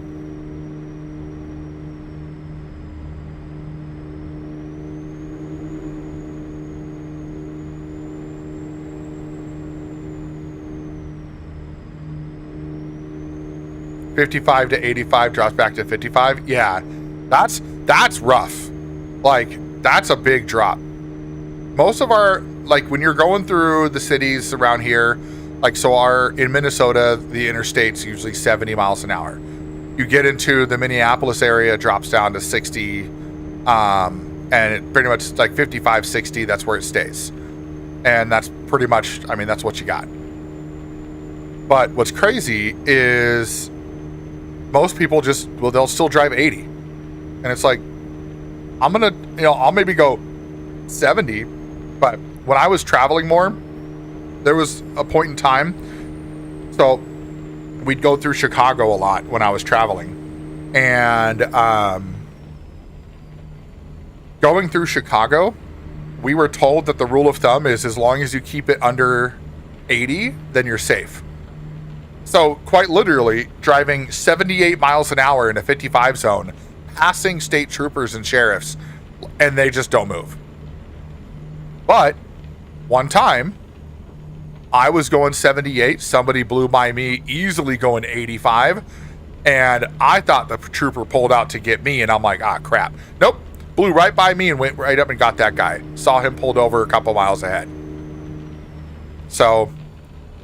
$55 to $85 drops back to $55. Yeah, that's rough. Like, that's a big drop. Most of our, like, when you're going through the cities around here, like, so in Minnesota, the interstate's usually 70 miles an hour. You get into the Minneapolis area, it drops down to 60, and it pretty much like 55, 60, that's where it stays. And that's pretty much, I mean, that's what you got. But what's crazy is most people just, well, they'll still drive 80. And it's like, I'm going to, I'll maybe go 70. But when I was traveling more, there was a point in time. So we'd go through Chicago a lot when I was traveling. And going through Chicago, we were told that the rule of thumb is as long as you keep it under 80, then you're safe. So quite literally, driving 78 miles an hour in a 55 zone, passing state troopers and sheriffs, and they just don't move. But one time, I was going 78, somebody blew by me, easily going 85, and I thought the trooper pulled out to get me, and I'm like, ah, crap. Nope, blew right by me and went right up and got that guy. Saw him pulled over a couple miles ahead. So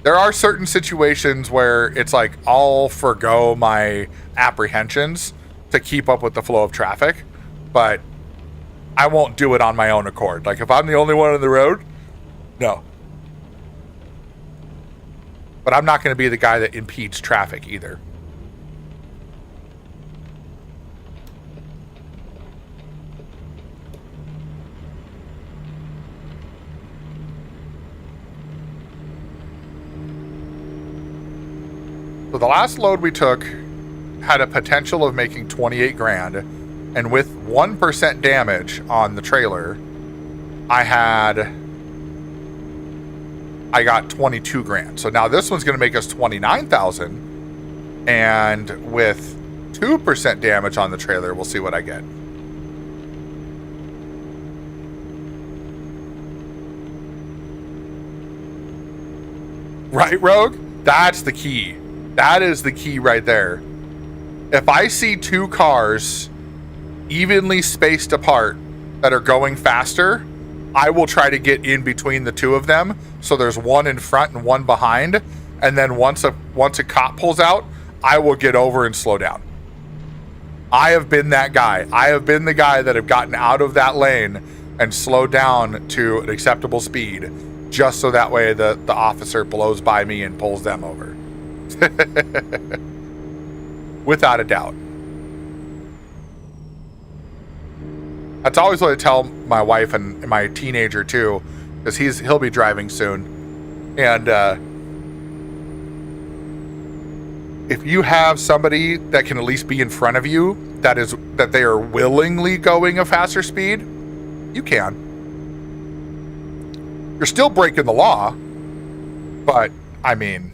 there are certain situations where it's like I'll forgo my apprehensions to keep up with the flow of traffic, but I won't do it on my own accord. Like if I'm the only one on the road, no. But I'm not going to be the guy that impedes traffic either. So the last load we took had a potential of making 28 grand, and with 1% damage on the trailer, I got 22 grand. So now this one's going to make us 29,000, and with 2% damage on the trailer, we'll see what I get. Right, Rogue? That's the key. That is the key right there. If I see two cars evenly spaced apart that are going faster, I will try to get in between the two of them. So there's one in front and one behind. And then once a cop pulls out, I will get over and slow down. I have been that guy. I have been the guy that have gotten out of that lane and slowed down to an acceptable speed, just so that way the officer blows by me and pulls them over. Without a doubt. That's always what I tell my wife and my teenager too, because he'll be driving soon. And if you have somebody that can at least be in front of you, that they are willingly going a faster speed, you can. You're still breaking the law, but I mean,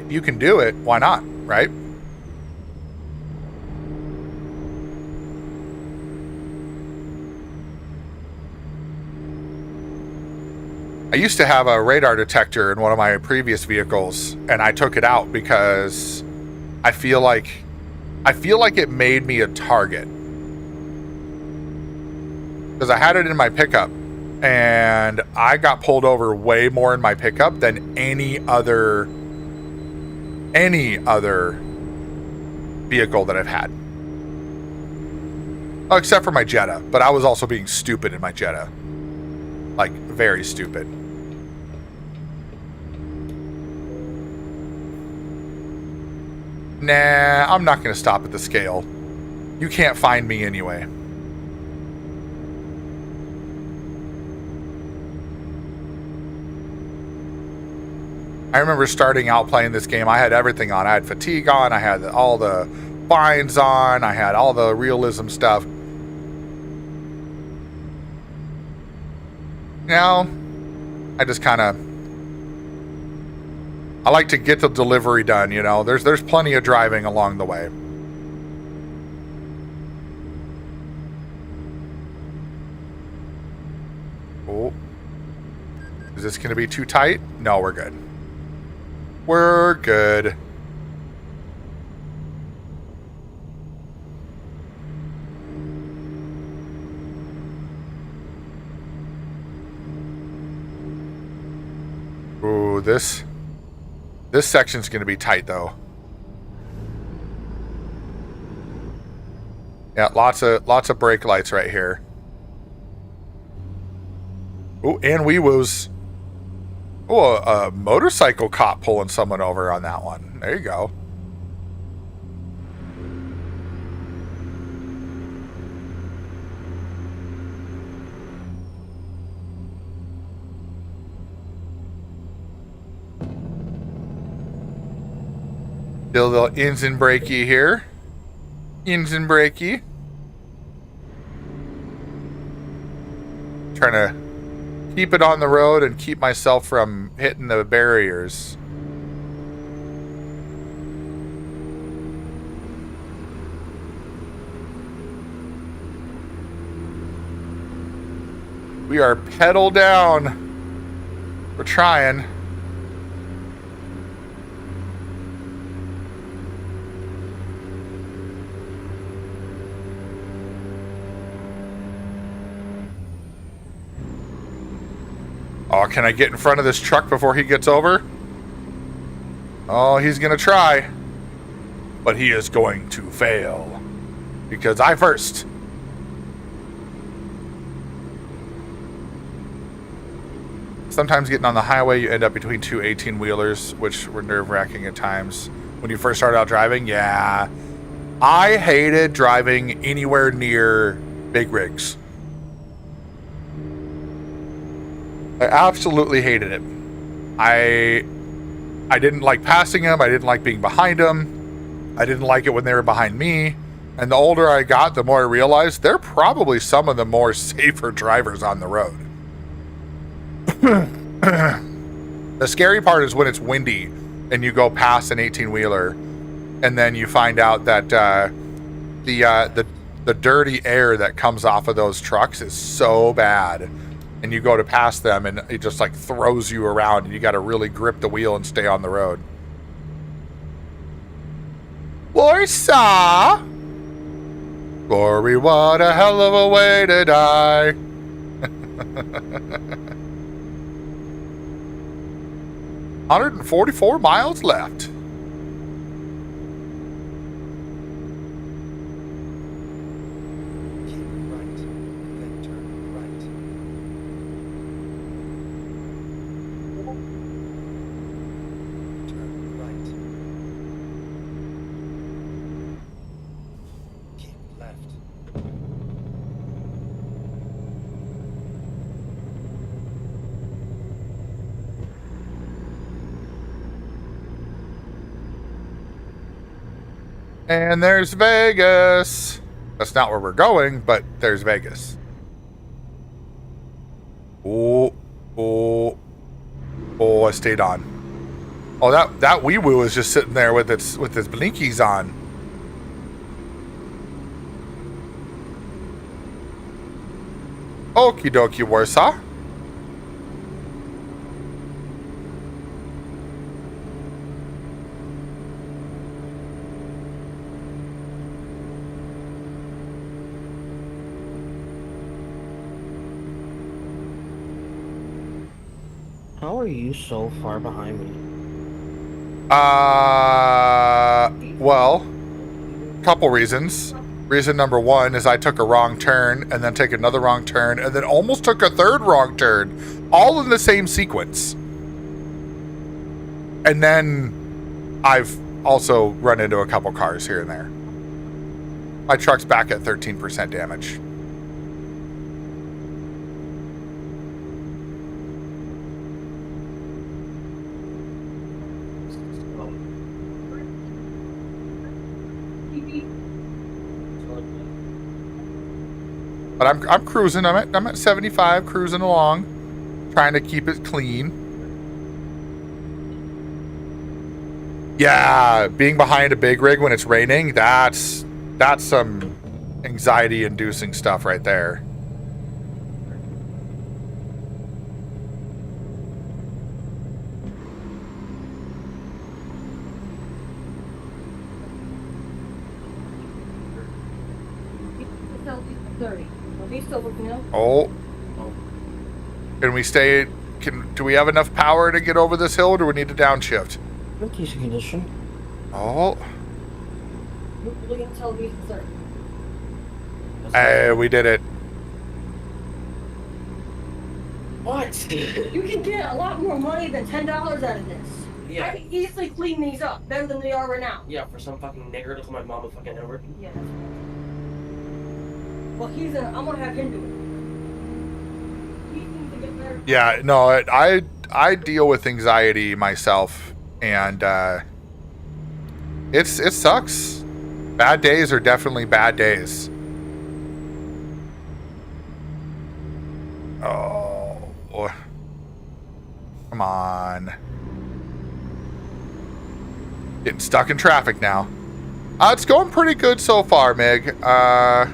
if you can do it, why not, right? I used to have a radar detector in one of my previous vehicles, and I took it out because I feel like it made me a target. Because I had it in my pickup, and I got pulled over way more in my pickup than any other vehicle that I've had. Oh, except for my Jetta, but I was also being stupid in my Jetta. Like, very stupid. Nah, I'm not going to stop at the scale. You can't find me anyway. I remember starting out playing this game, I had everything on. I had fatigue on, I had all the binds on, I had all the realism stuff. Now, I just kind of, I like to get the delivery done, you know. There's plenty of driving along the way. Oh. Is this going to be too tight? No, we're good. We're good. Ooh, this section's going to be tight, though. Yeah, lots of brake lights right here. Ooh, and wee-woos. Oh, a motorcycle cop pulling someone over on that one. There you go. Still a little engine brakey here. Engine brakey. Trying to keep it on the road and keep myself from hitting the barriers. We are pedal down. We're trying. Oh, can I get in front of this truck before he gets over? Oh, he's gonna try. But he is going to fail. Because I first. Sometimes getting on the highway, you end up between two 18-wheelers, which were nerve-wracking at times. When you first start out driving, yeah. I hated driving anywhere near big rigs. I absolutely hated it. I didn't like passing them. I didn't like being behind them. I didn't like it when they were behind me. And the older I got, the more I realized they're probably some of the more safer drivers on the road. The scary part is when it's windy and you go past an 18-wheeler and then you find out that the dirty air that comes off of those trucks is so bad. And you go to pass them and it just like throws you around and you got to really grip the wheel and stay on the road. Warsaw! Glory, what a hell of a way to die. 144 miles left. And there's Vegas. That's not where we're going, but there's Vegas. Oh, I stayed on. Oh, that wee woo is just sitting there with its blinkies on. Okie dokie, Warsaw. How are you so far behind me? Well, couple reasons. Reason number one is I took a wrong turn and then take another wrong turn and then almost took a third wrong turn, all in the same sequence. And then I've also run into a couple cars here and there. My truck's back at 13% damage. But I'm cruising. I'm at 75, cruising along, trying to keep it clean. Yeah, being behind a big rig when it's raining, that's some anxiety-inducing stuff right there. Oh. Can we stay? Do we have enough power to get over this hill, or do we need to downshift? Rookies condition. Oh. Hey, we did it. What? You can get a lot more money than $10 out of this. Yeah. I can easily clean these up better than they are right now. Yeah, for some fucking nigger to call my mom a fucking N-word. Yeah, that's right. Well, I'm gonna have him do it. He needs to get better. Yeah, no, I deal with anxiety myself, and it sucks. Bad days are definitely bad days. Oh, come on. Getting stuck in traffic now. It's going pretty good so far, Mig. Brought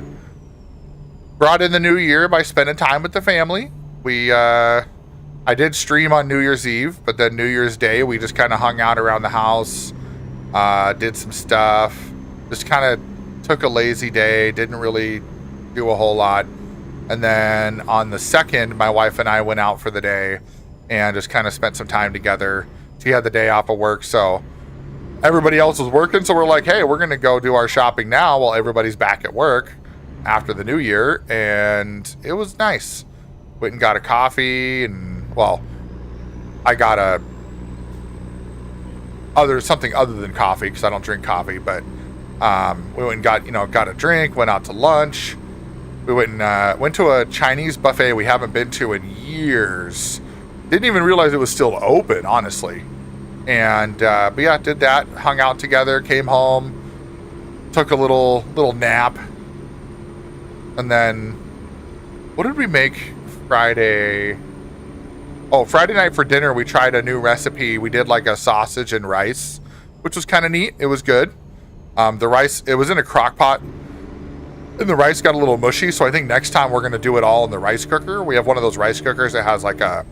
in the new year by spending time with the family. I did stream on New Year's Eve, but then New Year's Day, we just kind of hung out around the house, did some stuff, just kind of took a lazy day, didn't really do a whole lot. And then on the 2nd, my wife and I went out for the day and just kind of spent some time together. She had the day off of work, so everybody else was working, so we're like, hey, we're going to go do our shopping now while everybody's back at work after the new year, and it was nice. Went and got a coffee, and, well, I got something other than coffee, because I don't drink coffee, but we went and got a drink, went out to lunch. We went to a Chinese buffet we haven't been to in years. Didn't even realize it was still open, honestly. And but yeah, did that, hung out together, came home, took a little nap, and then what did we make Friday? Oh, Friday night for dinner we tried a new recipe. We did like a sausage and rice, which was kind of neat. It was good. The rice, it was in a crock pot, and the rice got a little mushy, so I think next time we're going to do it all in the rice cooker. We have one of those rice cookers that has like a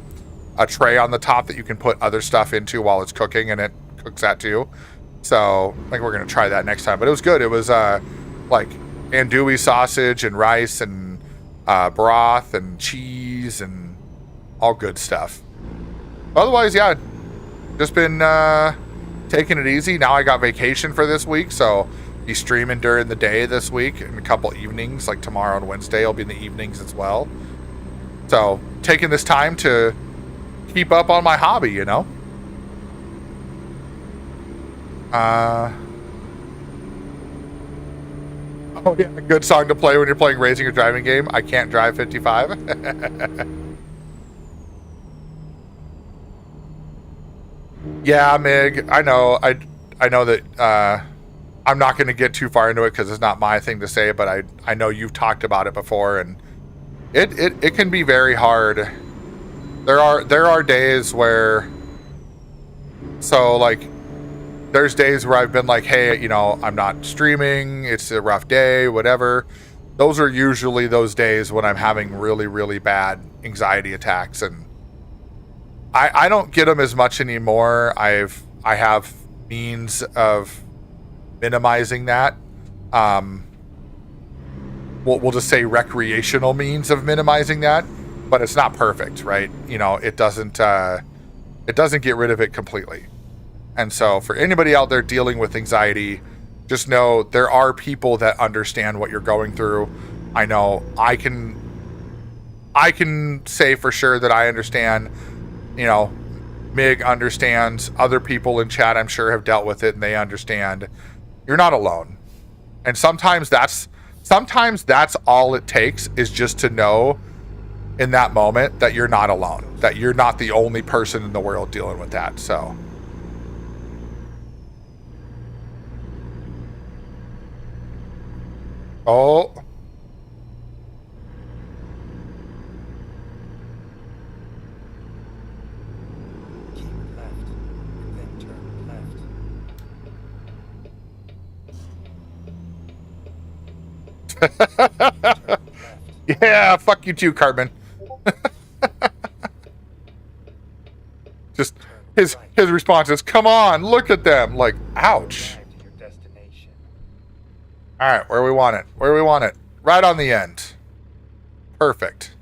tray on the top that you can put other stuff into while it's cooking, and it cooks that too. So I think we're going to try that next time. But it was good. It was like andouille sausage and rice and broth and cheese and all good stuff. Otherwise, yeah, just been taking it easy. Now I got vacation for this week, so be streaming during the day this week and a couple evenings, like tomorrow and Wednesday will be in the evenings as well. So taking this time to keep up on my hobby, you know. Oh yeah, a good song to play when you're playing racing or driving game. I can't drive 55. Yeah, Mig, I know. I know that I'm not going to get too far into it because it's not my thing to say, but I know you've talked about it before, and it can be very hard. There are days where, so like, there's days where I've been like, hey, you know, I'm not streaming, it's a rough day, whatever. Those are usually those days when I'm having really, really bad anxiety attacks, and I don't get them as much anymore. I have means of minimizing that. We'll just say recreational means of minimizing that, but it's not perfect, right? You know, it doesn't get rid of it completely. And so for anybody out there dealing with anxiety, just know there are people that understand what you're going through. I know I can say for sure that I understand. You know, Mig understands. Other people in chat, I'm sure, have dealt with it, and they understand. You're not alone. And sometimes that's all it takes, is just to know in that moment that you're not alone, that you're not the only person in the world dealing with that. So oh, yeah, fuck you too, Cartman. Just his response is, "Come on, look at them!" Like, ouch. All right, where we want it? Where we want it? Right on the end. Perfect.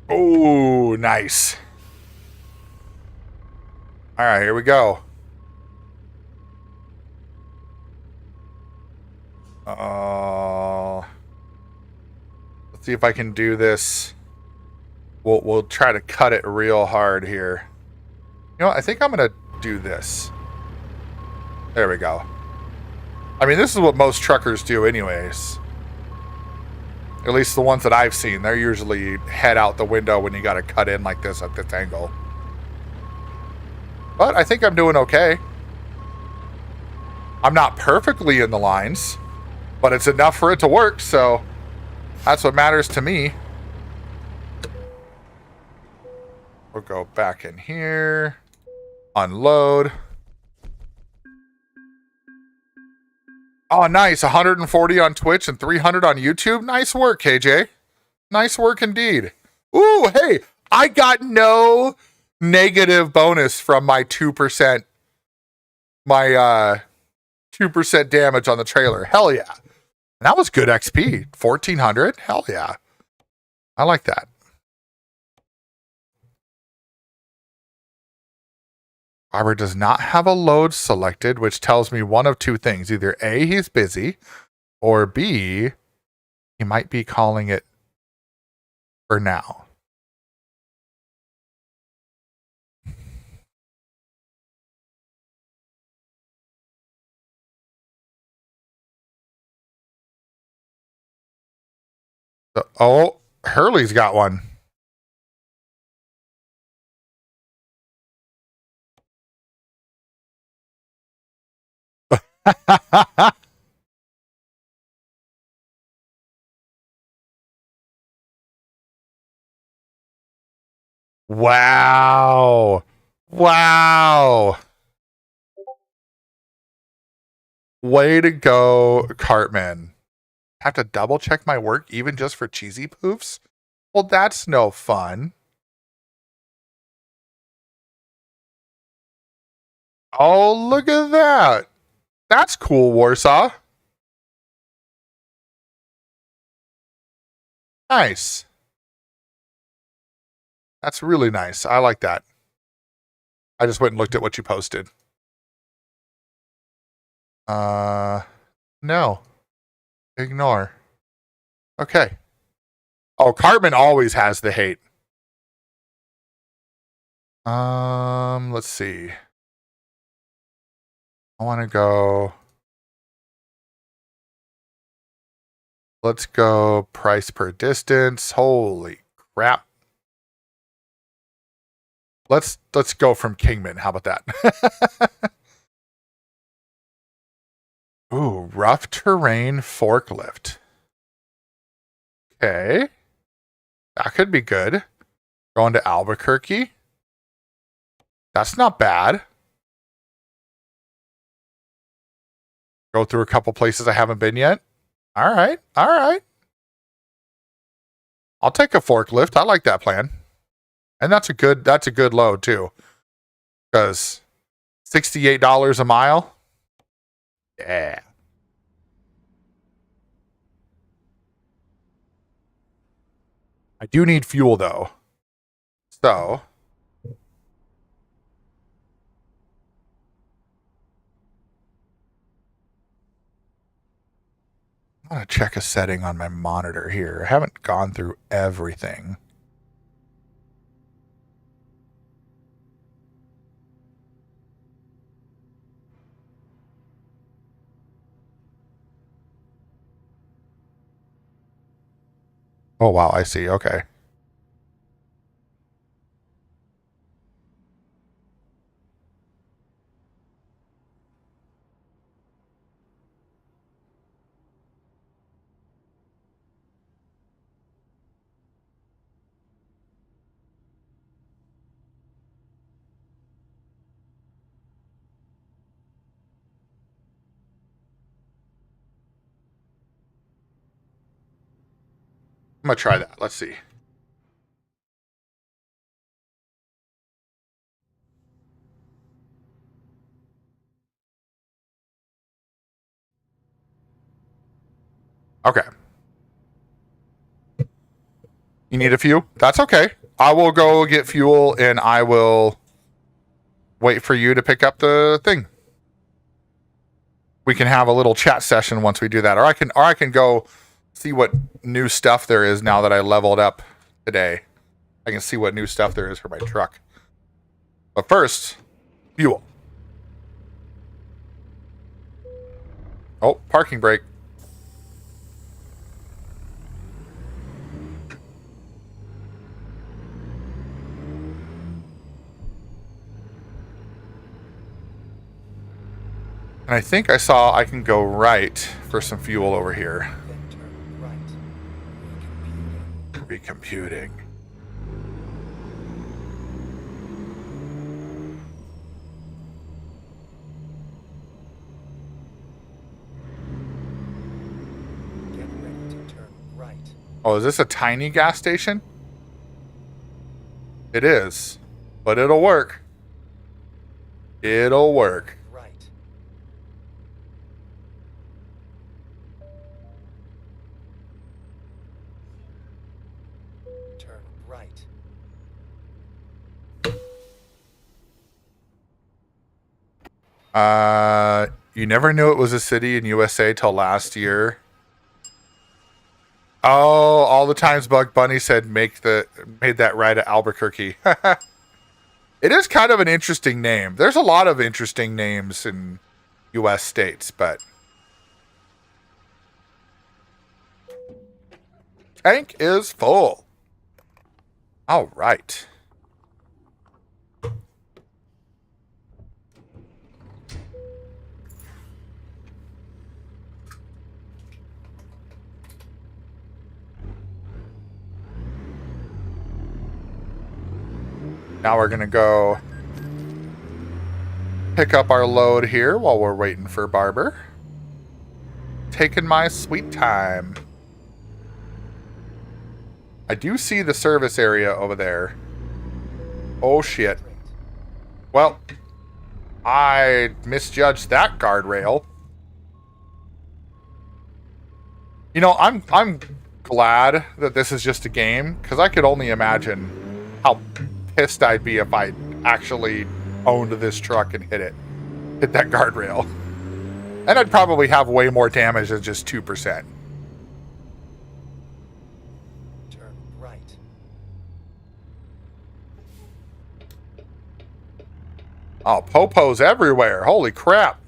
Oh, nice. All right, here we go. Let's see if I can do this. We'll try to cut it real hard here. You know what? I think I'm gonna do this. There we go. I mean, this is what most truckers do anyways. At least the ones that I've seen. They're usually head out the window when you gotta cut in like this at this angle. But I think I'm doing okay. I'm not perfectly in the lines, but it's enough for it to work, so that's what matters to me. We'll go back in here. Unload. Oh, nice. 140 on Twitch and 300 on YouTube. Nice work, KJ. Nice work indeed. Ooh, hey, I got no negative bonus from my 2%. My 2% damage on the trailer. Hell yeah. And that was good XP. 1400. Hell yeah. I like that. Robert does not have a load selected, which tells me one of two things. Either A, he's busy, or B, he might be calling it for now. So, oh, Hurley's got one. Wow. Wow. Way to go, Cartman. Have to double check my work even just for cheesy poofs? Well, that's no fun. Oh, look at that. That's cool, Warsaw. Nice. That's really nice. I like that. I just went and looked at what you posted. No. Ignore. Okay. Oh, Cartman always has the hate. Let's see. I want to go. Let's go price per distance. Holy crap. Let's go from Kingman. How about that? Ooh, rough terrain forklift. Okay. That could be good. Going to Albuquerque. That's not bad. Go through a couple places I haven't been yet. All right. All right. I'll take a forklift. I like that plan. And that's a good load too. Because $68 a mile. Yeah. I do need fuel though. So I'm going to check a setting on my monitor here. I haven't gone through everything. Oh, wow. I see. Okay. I'm going to try that. Let's see. Okay. You need a few? That's okay. I will go get fuel and I will wait for you to pick up the thing. we can have a little chat session once we do that, or I can go see what new stuff there is now that I leveled up today. I can see what new stuff there is for my truck. But first, fuel. Oh, parking brake. And I think I saw I can go right for some fuel over here. Recomputing. Get ready to turn right. Oh, is this a tiny gas station? It is, but it'll work. It'll work. Right. Turn right. You never knew it was a city in USA till last year. Oh, all the times Bug Bunny said made that ride at Albuquerque. It is kind of an interesting name. There's a lot of interesting names in US states, but tank is full. All right. Now we're going to go pick up our load here while we're waiting for Barber. Taking my sweet time. I do see the service area over there. Oh, shit. Well, I misjudged that guardrail. You know, I'm glad that this is just a game, because I could only imagine how pissed I'd be if I actually owned this truck and hit that guardrail. And I'd probably have way more damage than just 2%. Turn right. Oh, popos everywhere. Holy crap.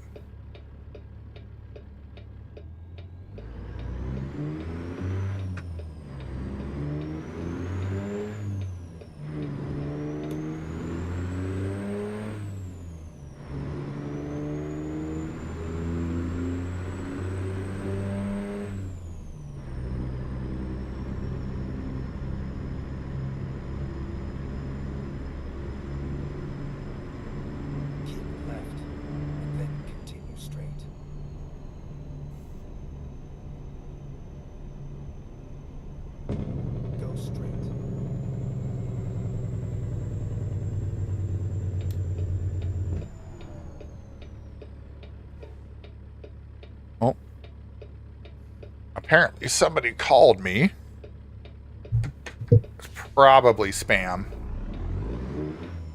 Oh. Apparently somebody called me. It's probably spam.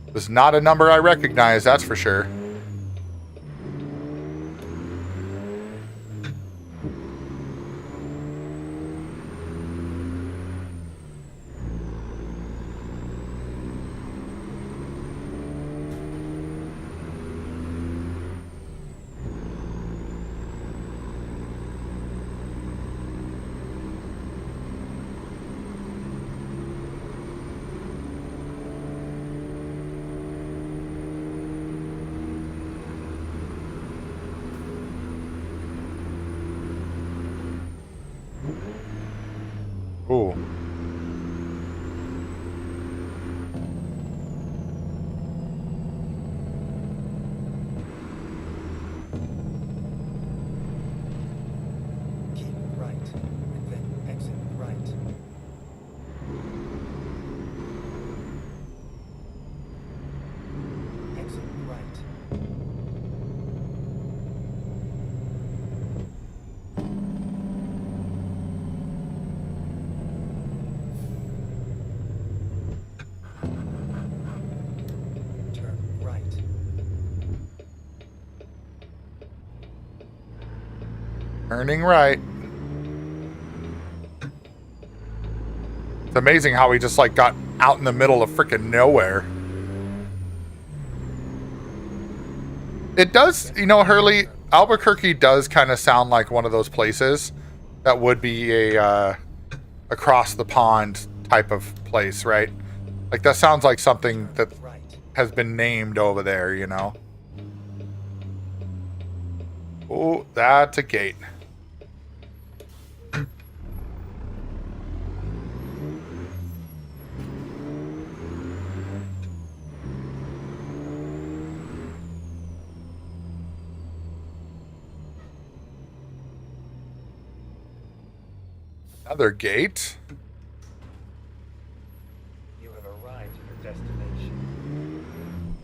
It was not a number I recognize, that's for sure. Ooh. Keep right, and then exit right. Exit right. Turning right. It's amazing how we just like got out in the middle of freaking nowhere. It does, you know, Hurley, Albuquerque does kind of sound like one of those places that would be a across the pond type of place, right? Like that sounds like something that has been named over there, you know? Oh, that's a gate. Another gate. You have arrived at your destination.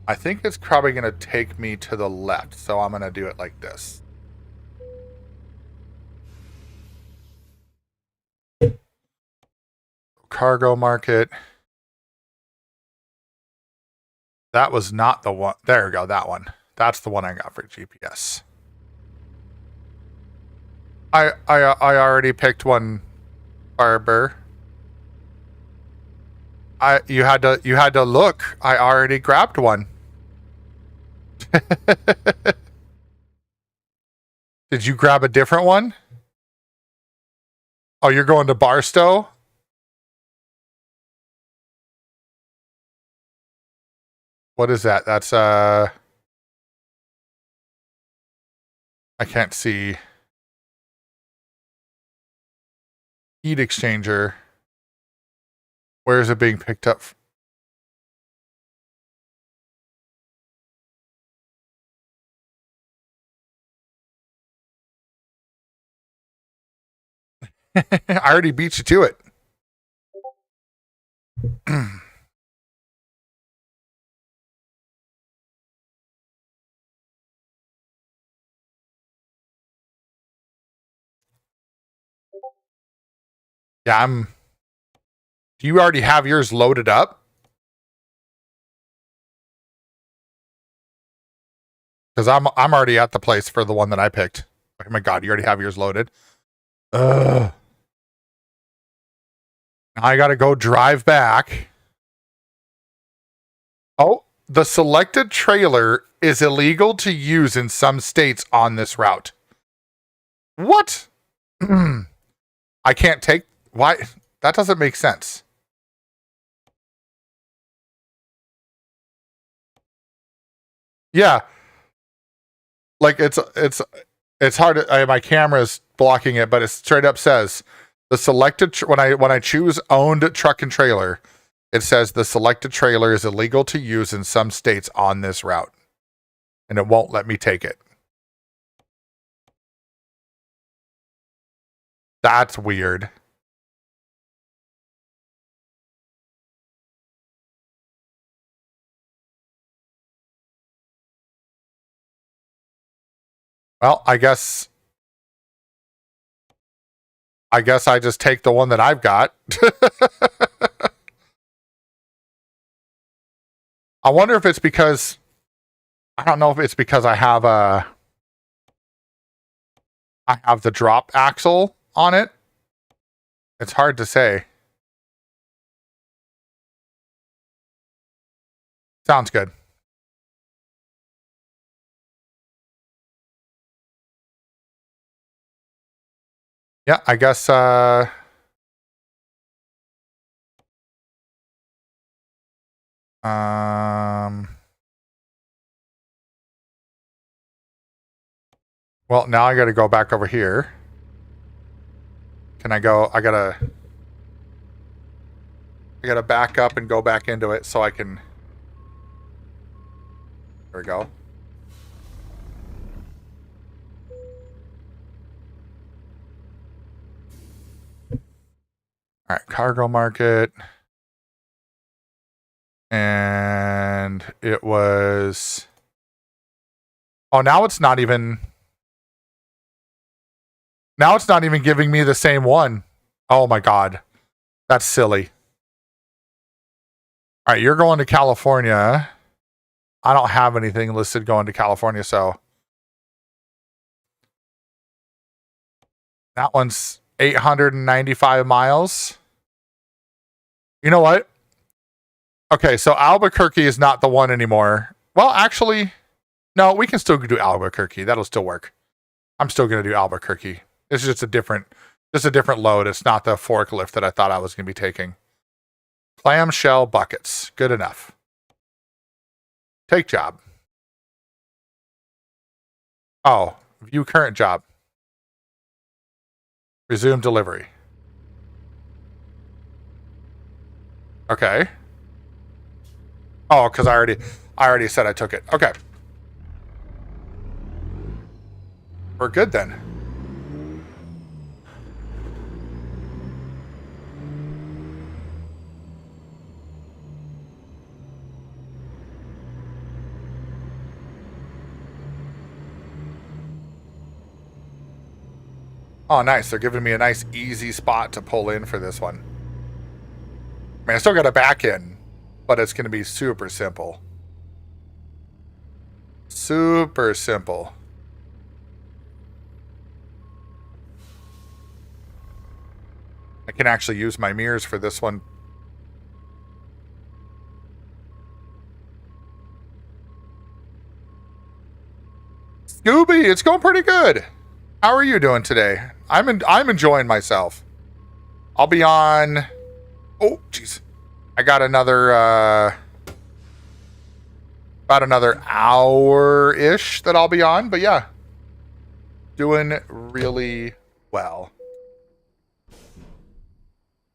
I think it's probably going to take me to the left, so I'm going to do it like this. Cargo market. That was not the one. There we go, that one. That's the one I got for GPS. I already picked one, Barber. You had to look. I already grabbed one. Did you grab a different one? Oh, you're going to Barstow? What is that? That's I can't see. Heat exchanger. Where is it being picked up? I already beat you to it. Yeah, do you already have yours loaded up? Because I'm already at the place for the one that I picked. Oh my god, you already have yours loaded. Ugh. Now I gotta go drive back. Oh, the selected trailer is illegal to use in some states on this route. What? I can't take... Why? That doesn't make sense. Yeah. Like it's hard to, my camera's blocking it, but it straight up says the selected when I choose owned truck and trailer, it says the selected trailer is illegal to use in some states on this route, and it won't let me take it. That's weird. Well, I guess I just take the one that I've got. I wonder if it's because I don't know if it's because I have the drop axle on it. It's hard to say. Sounds good. Yeah, I guess well, now I got to go back over here. Can I go? I gotta back up and go back into it so I can. There we go. All right, cargo market. And it was... Oh, now it's not even... Now it's not even giving me the same one. Oh my god. That's silly. All right, you're going to California. I don't have anything listed going to California, so that one's 895 miles. You know what? Okay, so Albuquerque is not the one anymore. Well, actually, no, we can still do Albuquerque. That'll still work. I'm still going to do Albuquerque. It's just a different load. It's not the forklift that I thought I was going to be taking. Clamshell buckets. Good enough. Take job. Oh, view current job. Resume delivery. Okay. Oh, because I already said I took it. Okay. We're good then. Oh, nice. They're giving me a nice, easy spot to pull in for this one. I mean, I still got to back in, but it's going to be super simple. Super simple. I can actually use my mirrors for this one. Scooby, it's going pretty good. How are you doing today? I'm enjoying myself. I'll be on. Oh, jeez. I got another about another hour-ish that I'll be on, but yeah. Doing really well.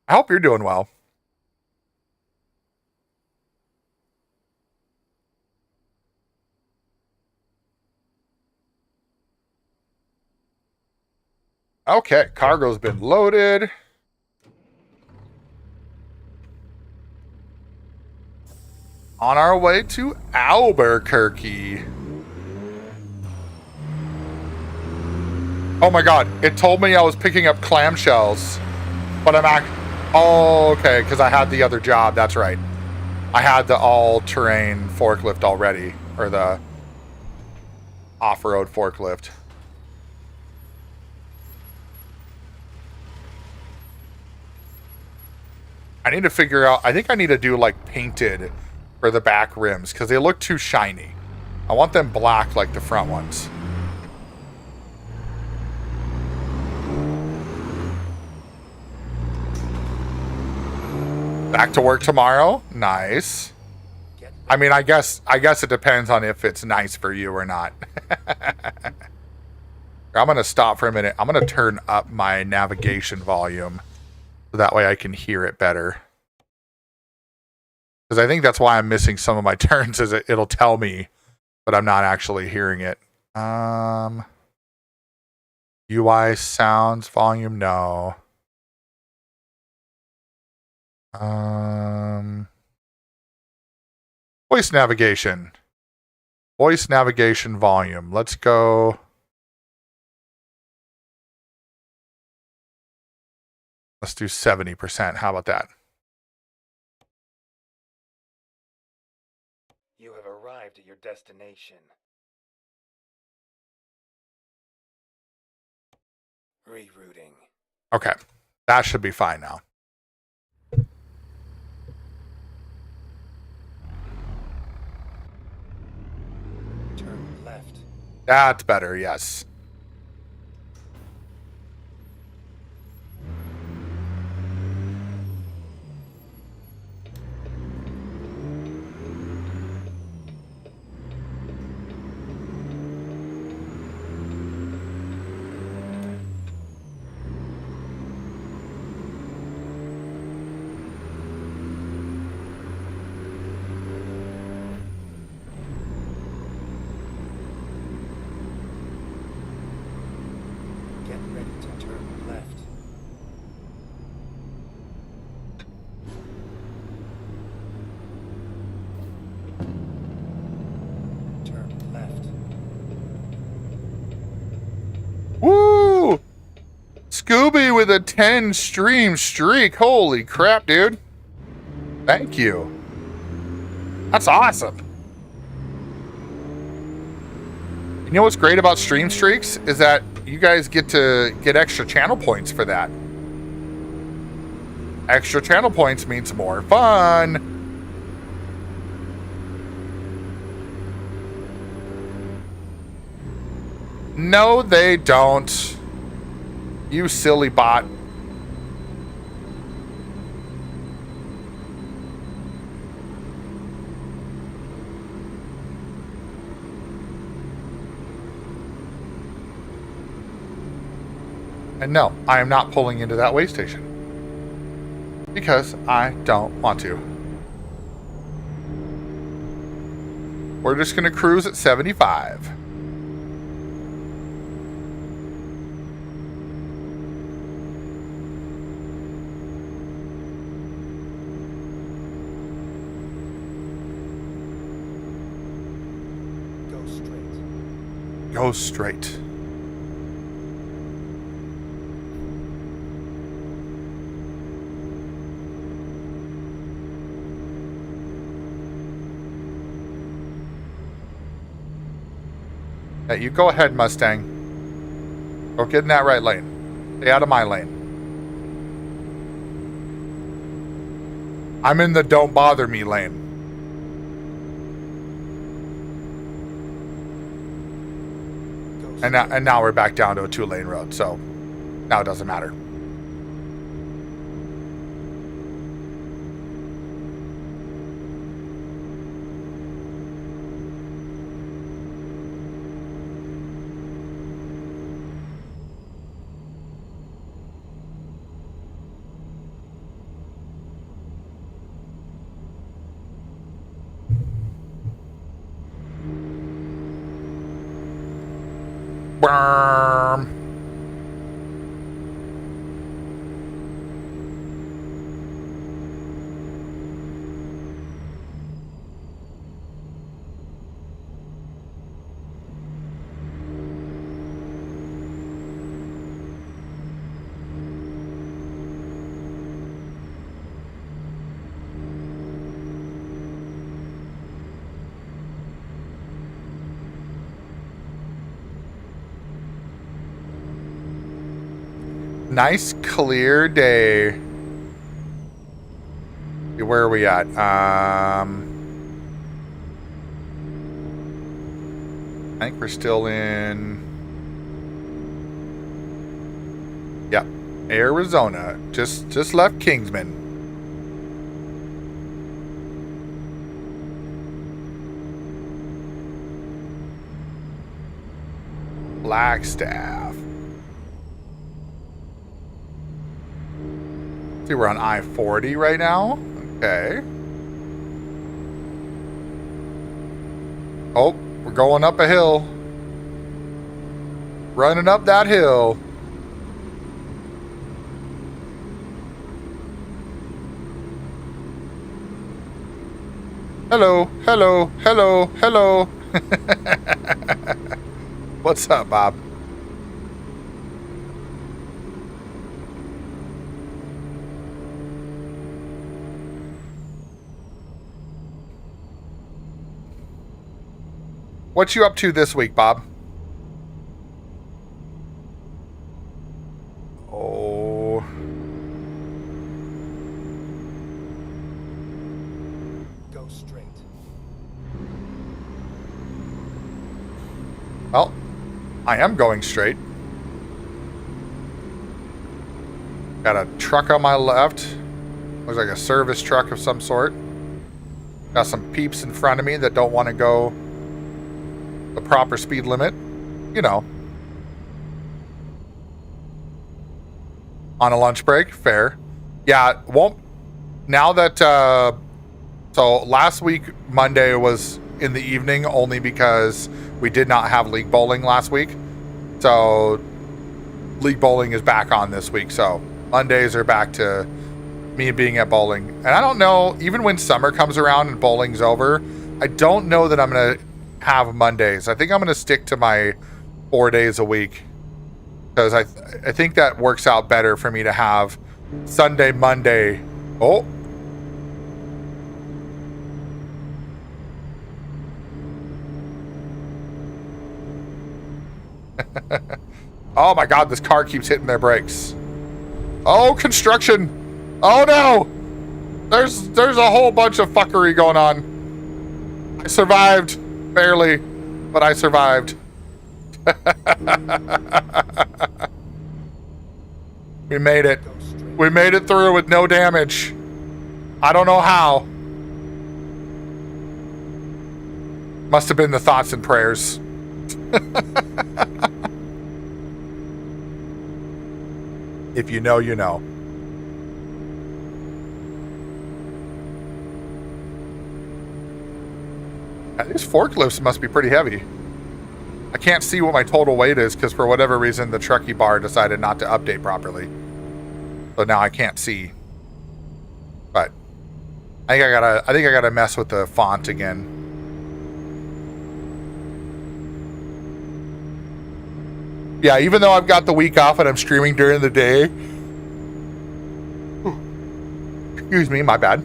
I hope you're doing well. Okay, cargo's been loaded. On our way to Albuquerque. Oh my god, it told me I was picking up clamshells. But I'm oh, okay, because I had the other job, that's right. I had the all-terrain forklift already. Or the off-road forklift. I need to figure out, I think I need to do like painted for the back rims because they look too shiny. I want them black like the front ones. Back to work tomorrow? Nice. I mean, I guess it depends on if it's nice for you or not. I'm going to stop for a minute. I'm going to turn up my navigation volume. So that way I can hear it better. Because I think that's why I'm missing some of my turns, is it'll tell me, but I'm not actually hearing it. UI sounds volume, no. Voice navigation. Voice navigation volume. Let's go. Let's do 70%. How about that? You have arrived at your destination. Rerouting. Okay. That should be fine now. Turn left. That's better, yes. Get ready to turn left. Turn left. Woo! Scooby with a 10 stream streak. Holy crap, dude. Thank you. That's awesome. You know what's great about stream streaks is that you guys get to get extra channel points for that. Extra channel points means more fun. No, they don't. You silly bot. And no, I am not pulling into that way station. Because I don't want to. We're just going to cruise at 75. Go straight. You go ahead, Mustang. Go get in that right lane. Stay out of my lane. I'm in the don't bother me lane. And now we're back down to a 2-lane road, so now it doesn't matter. Burm. Nice clear day. Where are we at? I think we're still in... Yep. Arizona. Just left Kingsman. Flagstaff. See, we're on I-40 right now. Okay. Oh, we're going up a hill. Running up that hill. Hello, hello, hello, hello. What's up, Bob? What you up to this week, Bob? Oh. Go straight. Well, I am going straight. Got a truck on my left. Looks like a service truck of some sort. Got some peeps in front of me that don't want to go the proper speed limit, you know. On a lunch break, fair. Yeah, won't. Now that, so last week, Monday was in the evening only because we did not have league bowling last week. So league bowling is back on this week. So Mondays are back to me being at bowling. And I don't know, even when summer comes around and bowling's over, I don't know that I'm going to have Mondays. I think I'm going to stick to my 4 days a week because I think that works out better for me to have Sunday, Monday. Oh, Oh my god, this car keeps hitting their brakes. Oh, construction! Oh no! There's a whole bunch of fuckery going on. I survived. Barely. But I survived. We made it. We made it through with no damage. I don't know how. Must have been the thoughts and prayers. If you know, you know. These forklifts must be pretty heavy. I can't see what my total weight is because for whatever reason the Trekkie bar decided not to update properly. So now I can't see. But I think I gotta mess with the font again. Yeah, even though I've got the week off and I'm streaming during the day. Excuse me, my bad.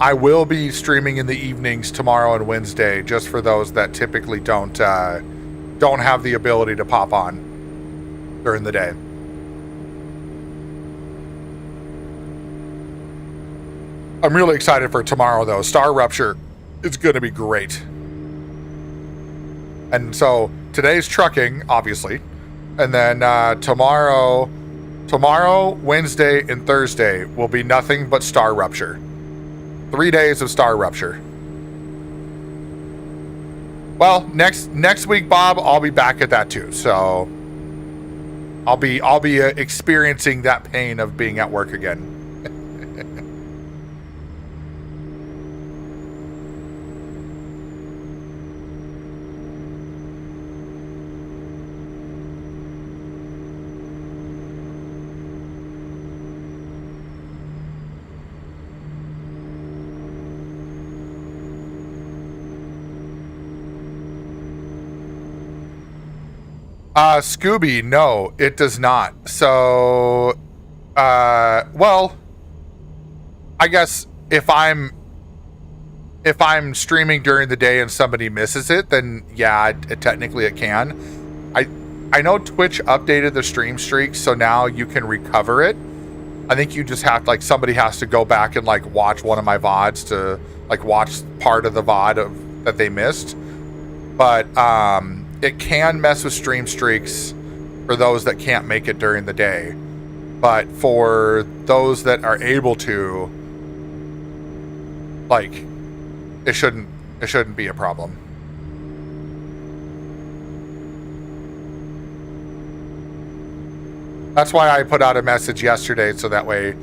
I will be streaming in the evenings tomorrow and Wednesday, just for those that typically don't have the ability to pop on during the day. I'm really excited for tomorrow, though. Star Rupture is going to be great. And so today's trucking, obviously, and then tomorrow, Wednesday, and Thursday will be nothing but Star Rupture. 3 days of Star Rupture. Well, next week, Bob, I'll be back at that too. So I'll be experiencing that pain of being at work again. Scooby, no, it does not. So, well, I guess if I'm streaming during the day and somebody misses it, then yeah, technically it can. I know Twitch updated the stream streaks, so now you can recover it. I think you just have to, like, somebody has to go back and like watch one of my VODs to like watch part of the VOD that they missed. But it can mess with stream streaks for those that can't make it during the day. But for those that are able to, like, it shouldn't be a problem. That's why I put out a message yesterday, so that way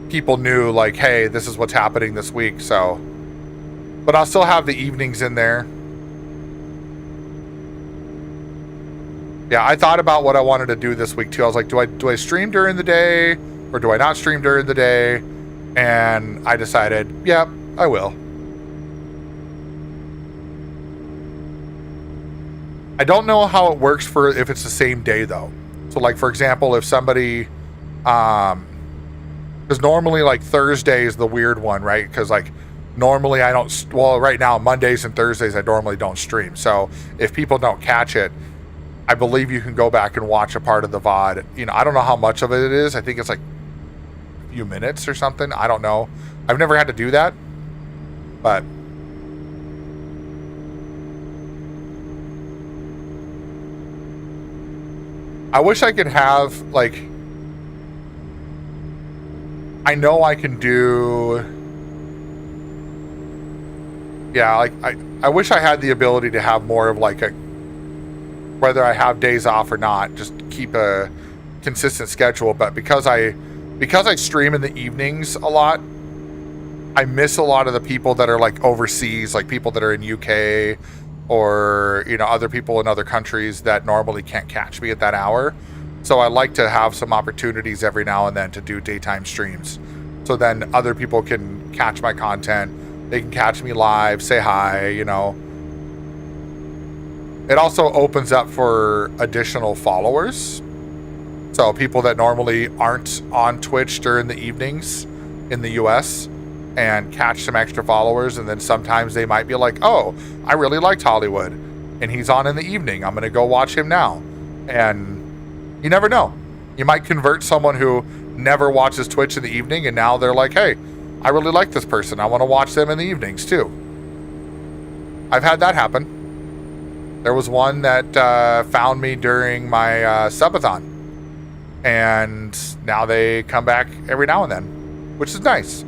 people knew, like, hey, this is what's happening this week. So, but I'll still have the evenings in there. Yeah, I thought about what I wanted to do this week too. I was like, do I stream during the day or do I not stream during the day? And I decided, yeah, I will. I don't know how it works for if it's the same day though. So like, for example, if somebody, because normally like Thursday is the weird one, right? Because like normally I don't, well, right now Mondays and Thursdays I normally don't stream. So if people don't catch it, I believe you can go back and watch a part of the VOD. You know, I don't know how much of it is. I think it's like a few minutes or something. I don't know. I've never had to do that. But I wish I could have, like, I know I can do, yeah, like, I wish I had the ability to have more of like a, whether I have days off or not, just keep a consistent schedule. But because I stream in the evenings a lot, I miss a lot of the people that are like overseas, like people that are in UK or, you know, other people in other countries that normally can't catch me at that hour. So I like to have some opportunities every now and then to do daytime streams. So then other people can catch my content. They can catch me live, say hi, you know. It also opens up for additional followers. So people that normally aren't on Twitch during the evenings in the US and catch some extra followers. And then sometimes they might be like, oh, I really liked Hollywood. and he's on in the evening. I'm going to go watch him now. And you never know. You might convert someone who never watches Twitch in the evening, and now they're like, hey, I really like this person. I want to watch them in the evenings too. I've had that happen. There was one that found me during my subathon. And now they come back every now and then, which is nice.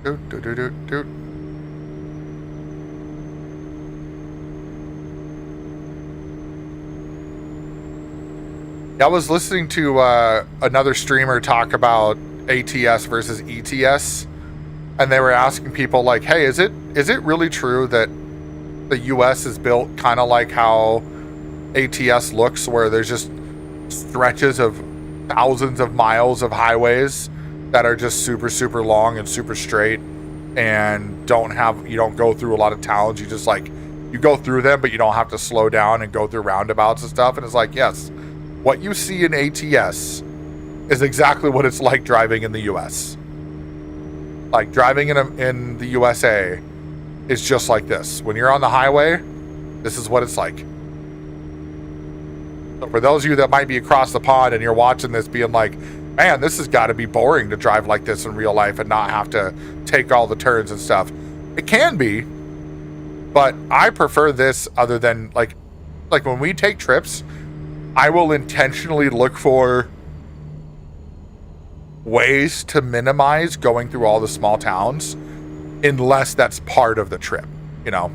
Doot, doot, doot, doot, doot. I was listening to another streamer talk about ATS versus ETS, and they were asking people like, hey, is it really true that the US is built kind of like how ATS looks, where there's just stretches of thousands of miles of highways that are just super, super long and super straight, and you don't go through a lot of towns. You just like, you go through them, but you don't have to slow down and go through roundabouts and stuff. And it's like, yes, what you see in ATS is exactly what it's like driving in the US. Like driving in the USA is just like this. When you're on the highway, this is what it's like. So for those of you that might be across the pond and you're watching this being like, man, this has got to be boring to drive like this in real life and not have to take all the turns and stuff. It can be, but I prefer this other than like when we take trips, I will intentionally look for ways to minimize going through all the small towns unless that's part of the trip, you know?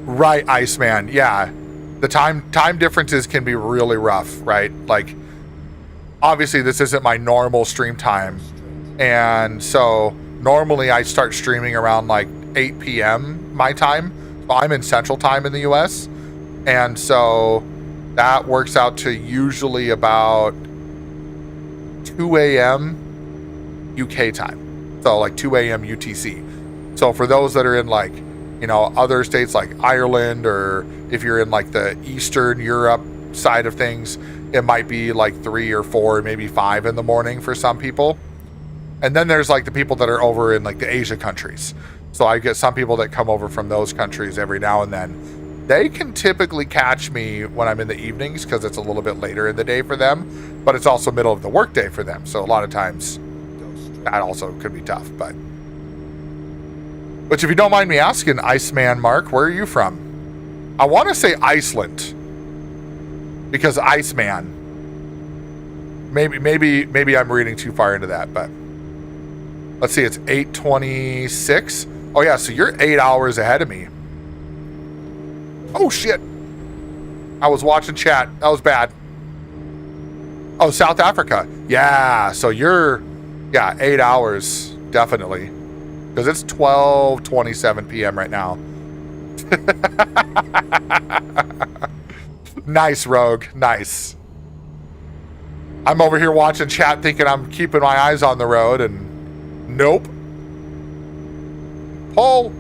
Right, Iceman, yeah. The time differences can be really rough, right? Like, obviously this isn't my normal stream time, and so normally I start streaming around like 8 p.m. my time. So I'm in Central Time in the US, and so that works out to usually about 2 a.m. UK time. So like 2 a.m. UTC. So for those that are in like, you know, other states like Ireland, or if you're in like the Eastern Europe side of things, it might be like 3 or 4, maybe 5 in the morning for some people. And then there's like the people that are over in like the Asia countries. So I get some people that come over from those countries every now and then. They can typically catch me when I'm in the evenings because it's a little bit later in the day for them, but it's also middle of the workday for them. So a lot of times that also could be tough. But if you don't mind me asking, Iceman Mark, where are you from? I want to say Iceland because Iceman. Maybe I'm reading too far into that, but let's see. It's 8:26. Oh yeah, so you're 8 hours ahead of me. Oh shit. I was watching chat. That was bad. Oh, South Africa. Yeah, so you're 8 hours definitely. Because it's 12:27 p.m. right now. Nice, Rogue. Nice. I'm over here watching chat thinking I'm keeping my eyes on the road, and nope. Pull.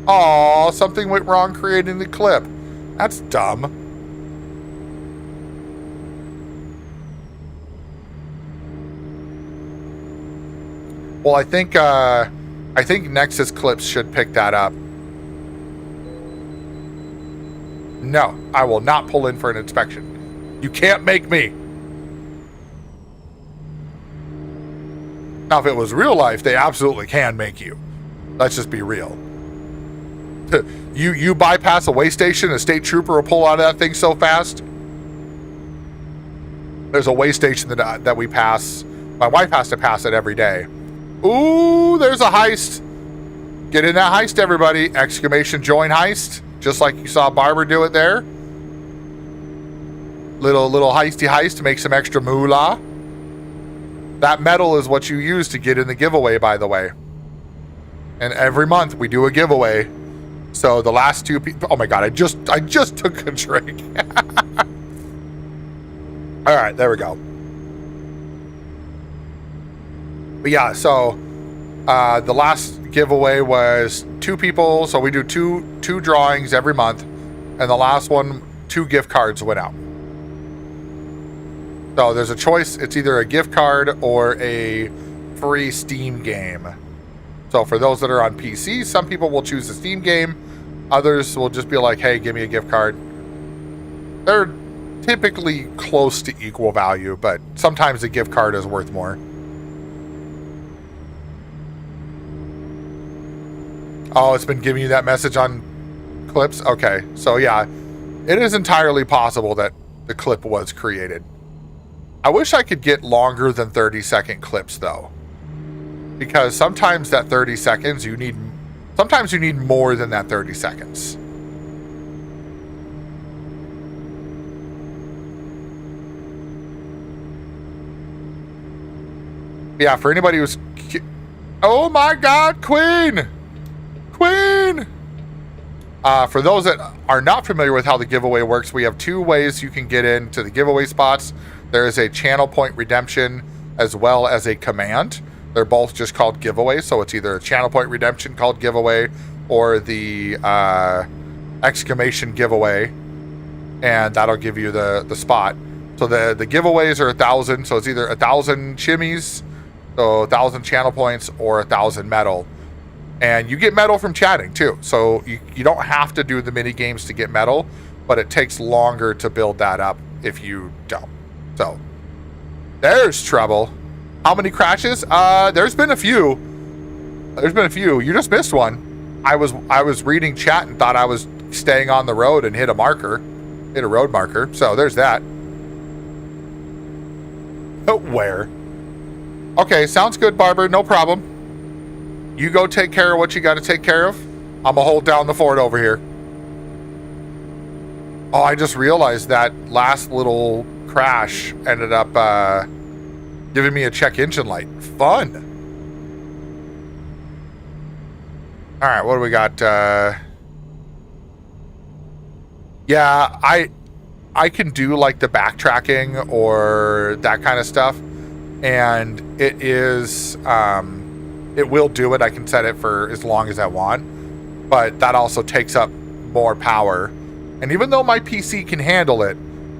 Aw, something went wrong creating the clip. That's dumb. Well, I think Nexus Clips should pick that up. No, I will not pull in for an inspection. You can't make me. Now, if it was real life, they absolutely can make you. Let's just be real. You bypass a way station, a state trooper will pull out of that thing so fast. There's a way station that we pass. My wife has to pass it every day. Ooh, there's a heist. Get in that heist, everybody. Exclamation join heist. Just like you saw Barber do it there. Little heisty heist to make some extra moolah. That medal is what you use to get in the giveaway, by the way. And every month we do a giveaway. So the last two people, oh my God, I just took a drink. All right, there we go. But yeah, so the last giveaway was 2 people. So we do two drawings every month. and the last one, 2 gift cards went out. So there's a choice. It's either a gift card or a free Steam game. So for those that are on PC, some people will choose the Steam game. Others will just be like, hey, give me a gift card. They're typically close to equal value, but sometimes the gift card is worth more. Oh, it's been giving you that message on clips? Okay, so yeah, it is entirely possible that the clip was created. I wish I could get longer than 30-second clips, though. Because sometimes that 30 seconds, sometimes you need more than that 30 seconds. Yeah, for anybody who's... Oh my God, Queen! Queen! For those that are not familiar with how the giveaway works, we have 2 ways you can get into the giveaway spots. There is a channel point redemption as well as a command. They're both just called giveaway, so it's either a channel point redemption called giveaway or the exclamation giveaway, and that'll give you the spot. So the giveaways are 1,000, so it's either 1,000 shimmies, so 1,000 channel points, or 1,000 metal. And you get metal from chatting too, so you don't have to do the mini games to get metal, but it takes longer to build that up if you don't. So there's trouble. How many crashes? There's been a few. You just missed one. I was reading chat and thought I was staying on the road and hit a road marker. So there's that. Oh, where? Okay, sounds good, Barber. No problem. You go take care of what you got to take care of. I'm gonna hold down the fort over here. Oh, I just realized that last little crash ended up giving me a check engine light. Fun. All right, what do we got? Yeah, I can do like the backtracking or that kind of stuff, and it is it will do it. I can set it for as long as I want, but that also takes up more power. And even though my PC can handle it,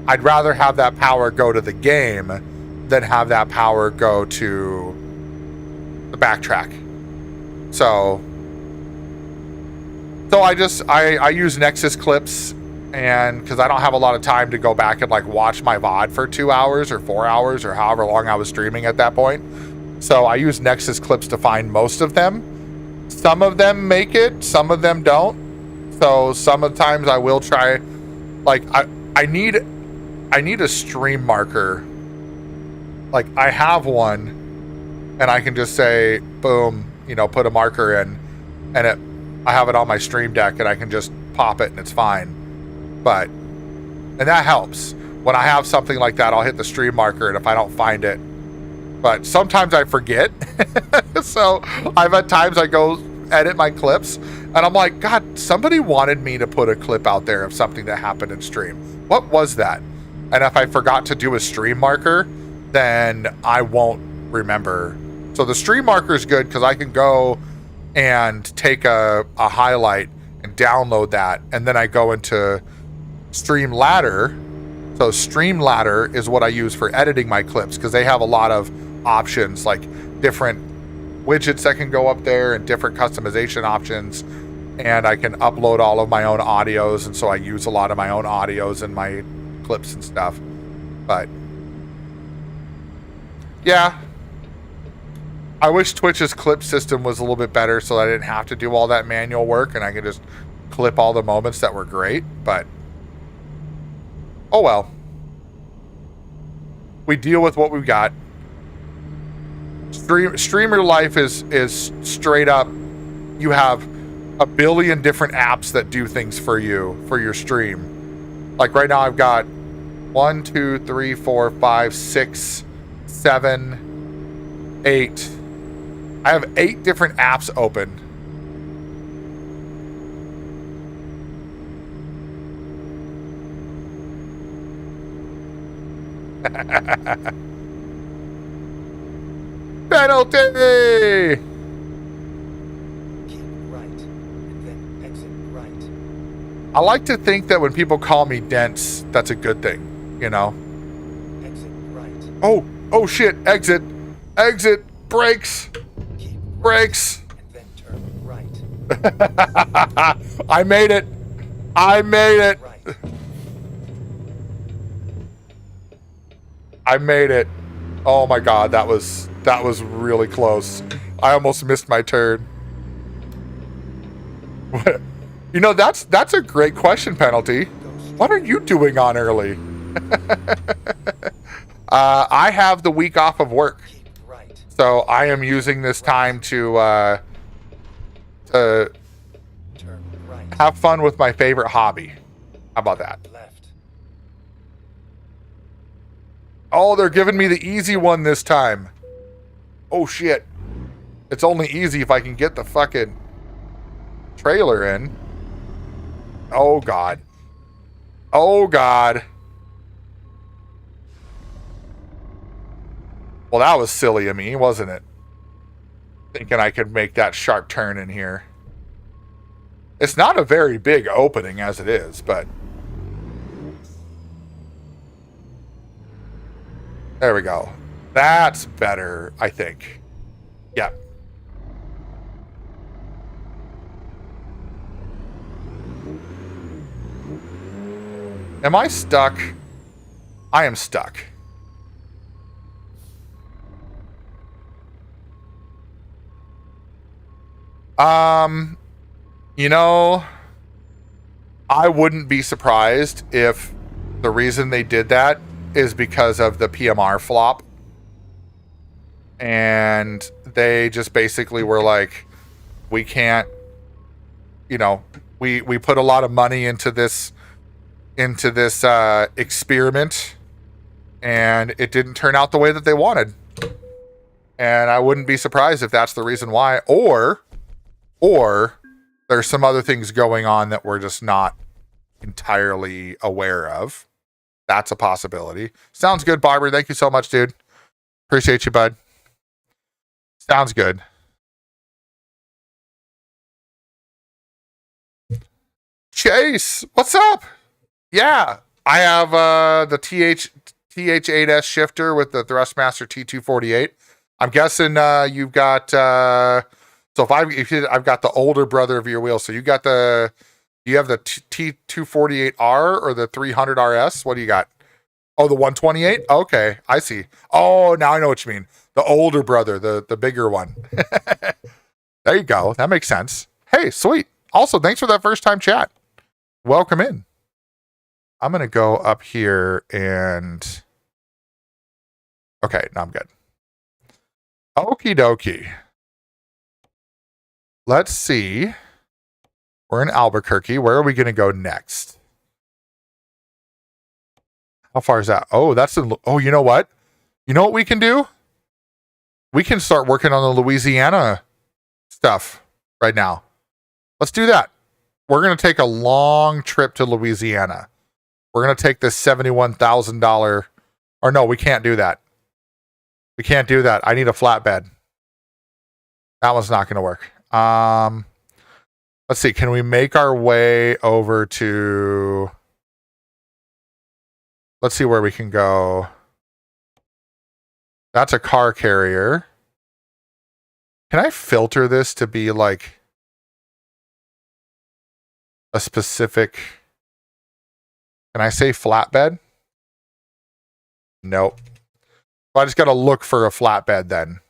I'd rather have that power go to the game than have that power go to the backtrack. So I use Nexus clips, and because I don't have a lot of time to go back and like watch my VOD for 2 hours or 4 hours or however long I was streaming at that point. So I use Nexus clips to find most of them. Some of them make it, some of them don't. So some of the times I will try, like I need a stream marker. Like I have one, and I can just say, boom, put a marker in, and I have it on my stream deck, and I can just pop it, and it's fine. And that helps. When I have something like that, I'll hit the stream marker, and if I don't find it, but sometimes I forget. So I've had times I go edit my clips, and I'm like, God, somebody wanted me to put a clip out there of something that happened in stream. What was that? And if I forgot to do a stream marker, then I won't remember. So the stream marker is good because I can go and take a highlight and download that, and then I go into Streamladder. So Streamladder is what I use for editing my clips because they have a lot of options, like different widgets that can go up there and different customization options, and I can upload all of my own audios, and so I use a lot of my own audios in my clips and stuff. But yeah, I wish Twitch's clip system was a little bit better so that I didn't have to do all that manual work and I could just clip all the moments that were great, but oh well. We deal with what we've got. Streamer life is straight up, you have a billion different apps that do things for you, for your stream. Like right now I've got 1, 2, 3, 4, 5, 6, 7, 8. I have 8 different apps open. Penalty! Keep right, and then exit right. I like to think that when people call me dense, that's a good thing, you know? Exit right. Oh shit, exit, brakes, brakes. And then turn right. I made it. I made it. I made it. Oh my god, that was really close. I almost missed my turn. You know, that's a great question, Penalty. What are you doing on early? I have the week off of work, so I am using this time to have fun with my favorite hobby. How about that? Oh, they're giving me the easy one this time. Oh shit. It's only easy if I can get the fucking trailer in. Oh god. Oh god. Well, that was silly of me, wasn't it? Thinking I could make that sharp turn in here. It's not a very big opening as it is, but... There we go. That's better, I think. Yeah. Am I stuck? I am stuck. You know, I wouldn't be surprised if the reason they did that is because of the PMR flop. And they just basically were like, we can't, you know, we put a lot of money into this experiment, and it didn't turn out the way that they wanted. And I wouldn't be surprised if that's the reason why, or there's some other things going on that we're just not entirely aware of. That's a possibility. Sounds good, Barber. Thank you so much, dude. Appreciate you, bud. Sounds good. Chase, what's up? Yeah, I have the TH8S shifter with the Thrustmaster T248. I'm guessing you've got so I've got the older brother of your wheel. So you have the T248R or the 300 RS? What do you got? Oh, the 128? Okay, I see. Oh, now I know what you mean. The older brother, the bigger one. There you go. That makes sense. Hey, sweet. Also, thanks for that first time chat. Welcome in. I'm going to go up here and... Okay, no, I'm good. Okie dokie. Let's see. We're in Albuquerque. Where are we going to go next? How far is that? Oh, that's in... Oh, you know what? You know what we can do? We can start working on the Louisiana stuff right now. Let's do that. We're going to take a long trip to Louisiana. We're going to take this $71,000... Or no, we can't do that. We can't do that. I need a flatbed. That one's not going to work. Let's see. Can we make our way over to... Let's see where we can go. That's a car carrier. Can I filter this to be like a specific... Can I say flatbed? Nope. I just got to look for a flatbed then.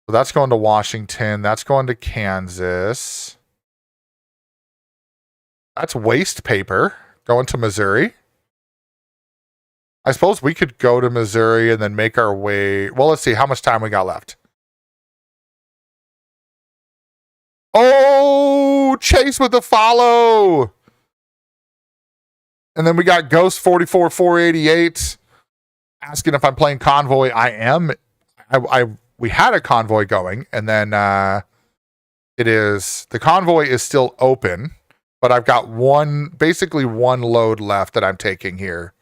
So that's going to Washington. That's going to Kansas. That's waste paper going to Missouri. I suppose we could go to Missouri and then make our way. Well, let's see how much time we got left. Oh, Chase with the follow. And then we got Ghost 44488 asking if I'm playing Convoy. I am. We had a Convoy going, and then the Convoy is still open, but I've got basically one load left that I'm taking here.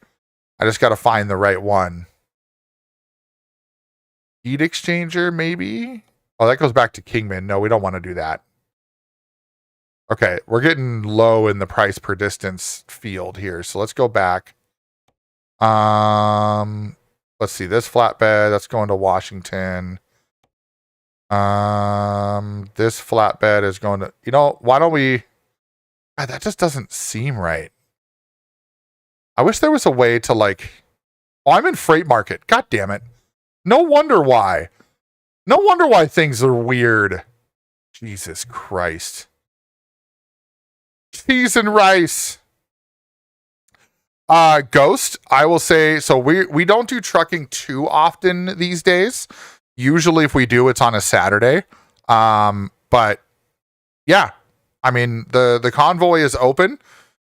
I just got to find the right one. Heat exchanger, maybe? Oh, that goes back to Kingman. No, we don't want to do that. Okay, we're getting low in the price per distance field here. So let's go back. Let's see, this flatbed, that's going to Washington. This flatbed is going to, why don't we, God, that just doesn't seem right. I wish there was a way to I'm in freight market. God damn it. No wonder why. No wonder why things are weird. Jesus Christ. Cheese and rice. Ghost, I will say, so we don't do trucking too often these days. Usually if we do, it's on a Saturday. But yeah, I mean, the convoy is open.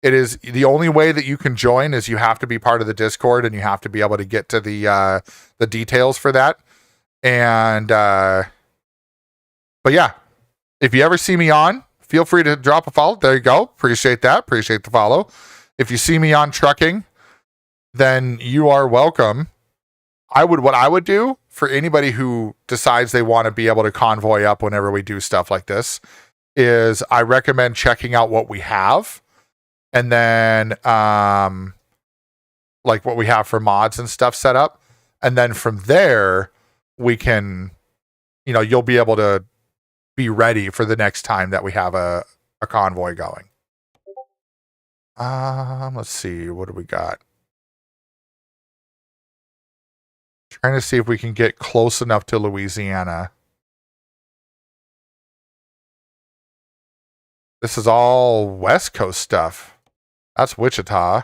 It is the only way that you can join is you have to be part of the Discord and you have to be able to get to the details for that. And, but yeah, if you ever see me on, feel free to drop a follow. There you go. Appreciate that. Appreciate the follow. If you see me on trucking, then you are welcome. What I would do for anybody who decides they want to be able to convoy up whenever we do stuff like this is I recommend checking out what we have and then like what we have for mods and stuff set up. And then from there, we can, you'll be able to be ready for the next time that we have a convoy going. Let's see, what do we got? Trying to see if we can get close enough to Louisiana. This is all West Coast stuff. That's Wichita.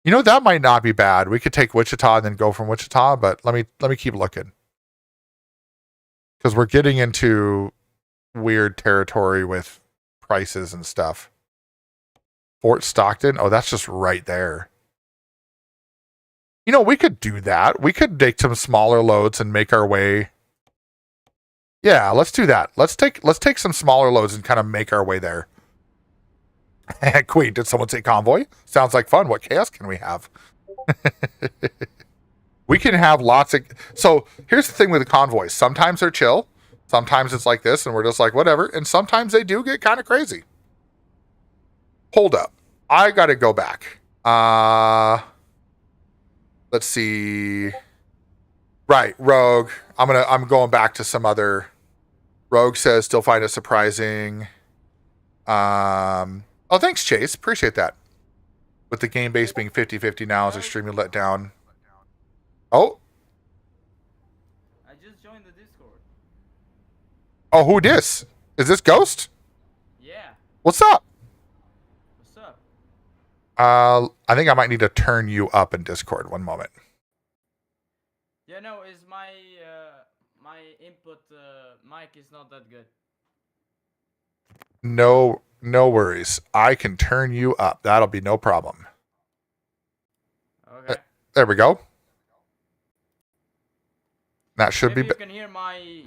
That might not be bad. We could take Wichita and then go from Wichita, but let me keep looking. Because we're getting into weird territory with prices and stuff. Fort Stockton? Oh, that's just right there. We could do that. We could take some smaller loads and make our way. Yeah, let's do that. Let's take some smaller loads and kind of make our way there. Queen, did someone say convoy? Sounds like fun. What chaos can we have? We can have lots of... So here's the thing with the convoys. Sometimes they're chill. Sometimes it's like this and we're just like, whatever. And sometimes they do get kind of crazy. Hold up. I got to go back. Let's see. Right, Rogue. I'm going back to some other. Rogue says still find it surprising. Oh, thanks, Chase. Appreciate that. With the game base being 50-50 now, is extremely let down. Oh. I just joined the Discord. Oh, who dis? Is this Ghost? Yeah. What's up? What's up? I think I might need to turn you up in Discord. One moment. Yeah, no, is my my input mic is not that good. No worries. I can turn you up. That'll be no problem. Okay. There we go. That should Maybe be. You can hear my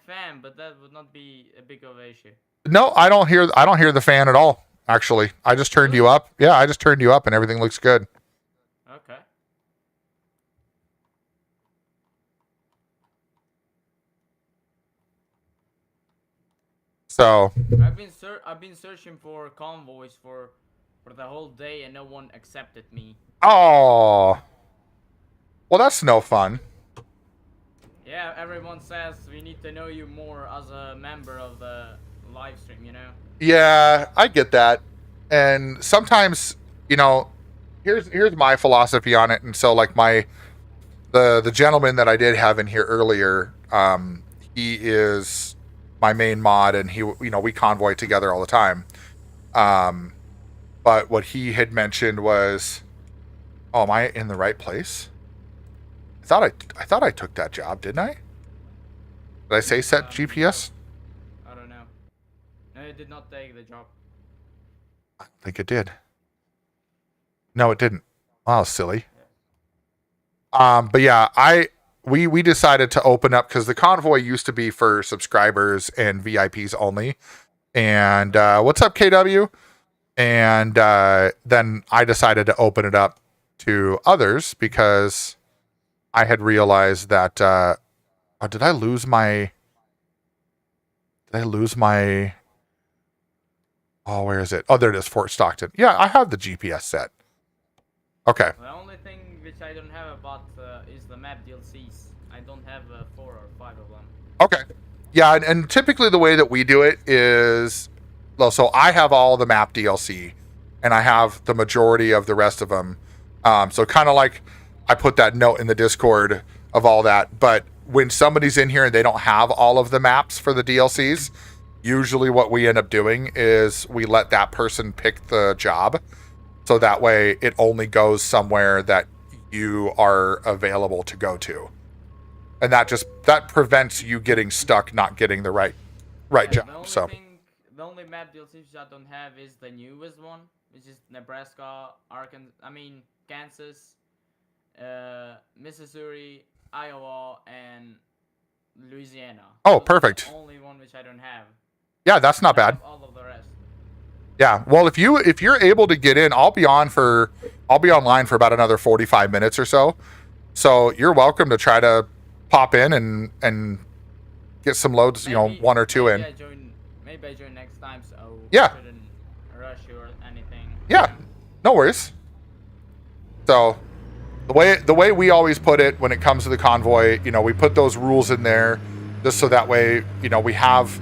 fan, but that would not be a big of an issue. No, I don't hear the fan at all. Actually, I just turned you up. Yeah, I just turned you up, and everything looks good. Okay. So I've been searching for convoys for the whole day, and no one accepted me. Oh, well, that's no fun. Yeah, everyone says we need to know you more as a member of the live stream, Yeah, I get that. And sometimes, here's my philosophy on it. And so like the gentleman that I did have in here earlier, he is my main mod and we convoy together all the time. But what he had mentioned was, oh, am I in the right place? I thought I took that job, didn't I? Did I say set GPS? I don't know. No, you did not take the job. I think it did. No, it didn't. Wow, silly. But yeah, we decided to open up because the convoy used to be for subscribers and VIPs only. And what's up, KW? And then I decided to open it up to others because I had realized that did I lose my Oh, where is it? Oh, there it is, Fort Stockton. Yeah, I have the GPS set. Okay. The only thing which I don't have about is the map DLCs. I don't have 4 or 5 of them. Okay. Yeah, and typically the way that we do it is, well, so I have all the map DLC, and I have the majority of the rest of them. So kind of like I put that note in the Discord of all that. But when somebody's in here and they don't have all of the maps for the DLCs, usually what we end up doing is we let that person pick the job. So that way it only goes somewhere that you are available to go to. And that prevents you getting stuck, not getting the right job. The only map DLCs I don't have is the newest one, which is Nebraska, Kansas, Missouri, Iowa, and Louisiana. Oh, perfect. The only one which I don't have. Yeah, that's not bad. All of the rest. Yeah, well, if you're able to get in, I'll be online for about another 45 minutes or so. So you're welcome to try to pop in and get some loads, maybe, 1 or 2 in. Maybe I join next time, so yeah. I shouldn't rush you or anything. Yeah, no worries. So the way we always put it when it comes to the convoy, we put those rules in there just so that way, we have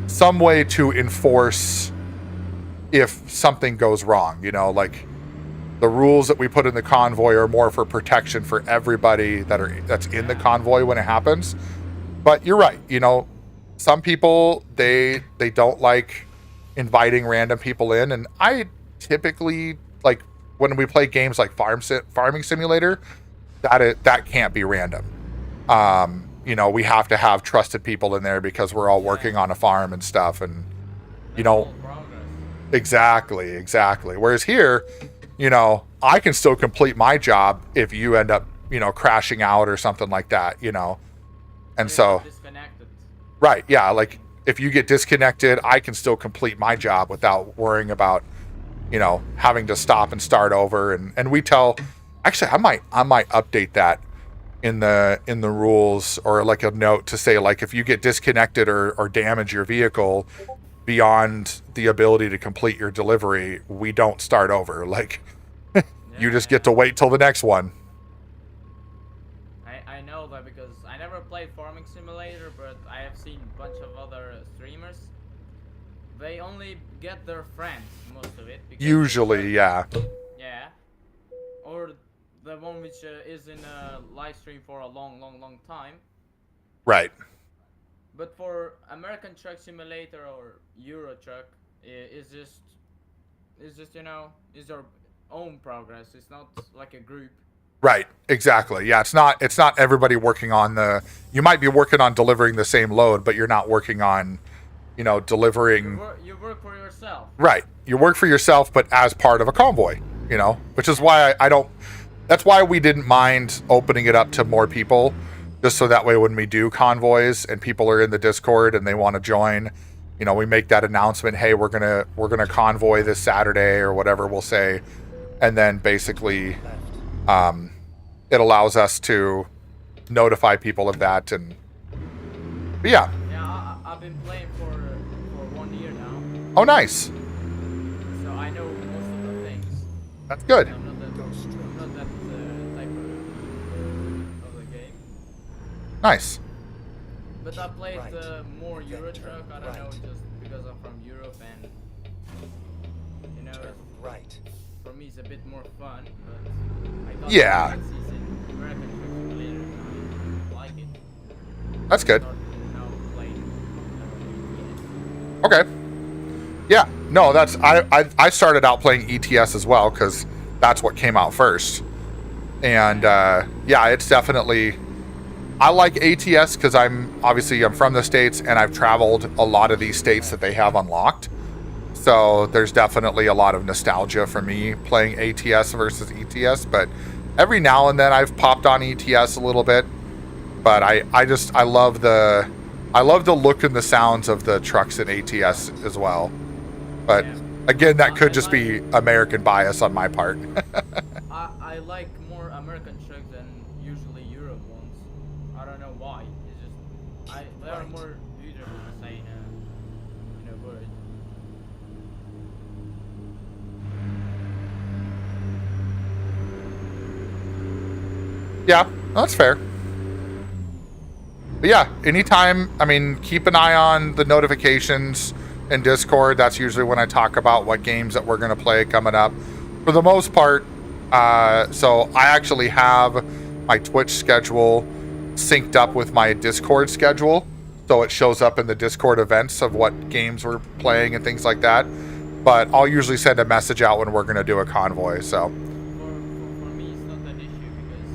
some way to enforce if something goes wrong, like the rules that we put in the convoy are more for protection for everybody that's in the convoy when it happens. But you're right, some people they don't like inviting random people in, and I typically like when we play games like Farming Simulator, that can't be random. We have to have trusted people in there because we're all working on a farm and stuff, and exactly. Whereas here, I can still complete my job if you end up, crashing out or something like that, and so disconnected. Right, yeah, like if you get disconnected, I can still complete my job without worrying about, having to stop and start over. And we tell, actually, I might update that in the rules, or like a note to say, like, if you get disconnected or damage your vehicle beyond the ability to complete your delivery, we don't start over. Like, you just get to wait till the next one. I know that because I never played Farming Simulator, but I have seen a bunch of other streamers. They only get their friends, most of it. Usually, yeah. Yeah. Or the one which is in a live stream for a long time. Right. But for American Truck Simulator or Euro Truck, it's just is your own progress. It's not like a group. Right, exactly. Yeah, it's not everybody working on you might be working on delivering the same load, but you're not working on, delivering. You work for yourself. Right. You work for yourself, but as part of a convoy, which is why that's why we didn't mind opening it up to more people, just so that way when we do convoys and people are in the Discord and they want to join, we make that announcement, hey, we're gonna convoy this Saturday or whatever we'll say, and then basically it allows us to notify people of that. But yeah. Yeah, I've been playing for 1 year now. Oh, nice. So I know most of the things. That's good. I'm not that type of the game. Nice. But I played more Euro Truck. I don't know, just because I'm from Europe and for me it's a bit more fun. But I thought yeah. American Truck Simulator, I like it. That's good. Okay. Yeah. No, I started out playing ETS as well because that's what came out first. And yeah, it's definitely. I like ATS because I'm from the States and I've traveled a lot of these states that they have unlocked. So there's definitely a lot of nostalgia for me playing ATS versus ETS. But every now and then I've popped on ETS a little bit. But I love the look and the sounds of the trucks in ATS as well. But again, that could just be American bias on my part. I like more American trucks than usually Europe ones. I don't know why. It's just they are more beautiful to say in a word. Yeah, that's fair. But yeah, anytime, I mean, keep an eye on the notifications in Discord. That's usually when I talk about what games that we're going to play coming up. For the most part, so I actually have my Twitch schedule synced up with my Discord schedule. So it shows up in the Discord events of what games we're playing and things like that. But I'll usually send a message out when we're going to do a convoy, so. For me, it's not an issue because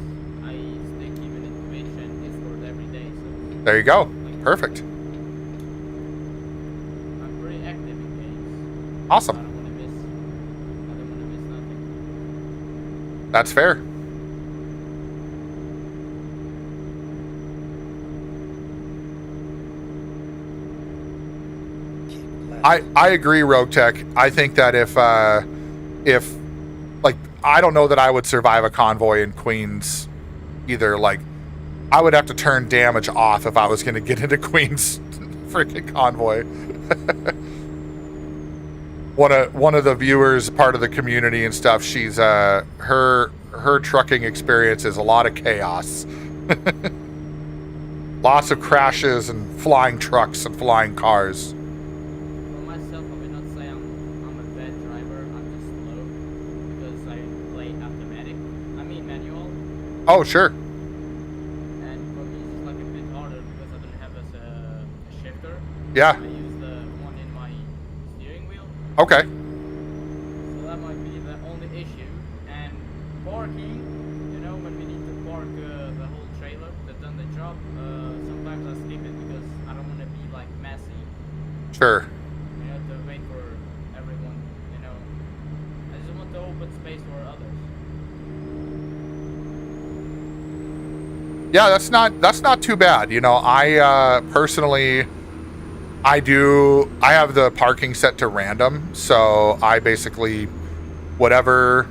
I stay keeping in Twitch and Discord every day. So There you go. Perfect. I'm pretty active in games. Awesome. I don't want to miss nothing. That's fair. I agree, Rogue Tech. I think that if like, I don't know that I would survive a convoy in Queens either. Like, I would have to turn damage off if I was going to get into Queens freaking convoy. One of the viewers, part of the community and stuff, she's her trucking experience is a lot of chaos. Lots of crashes and flying trucks and flying cars. For myself, I would not say I'm a bad driver. I'm just slow because I play automatic. I mean manual. Oh, sure. And for me, it's like a bit harder because I don't have a shifter. Yeah. I use the one in my steering wheel. Okay. So that might be the only issue. And parking, you know, when we need to park the whole trailer that done the job, sometimes I skip it because I don't want to be like messy. Sure. You have to wait for everyone, you know. I just want to open space for others. Yeah, that's not too bad. You know, I personally, I have the parking set to random, so I basically whatever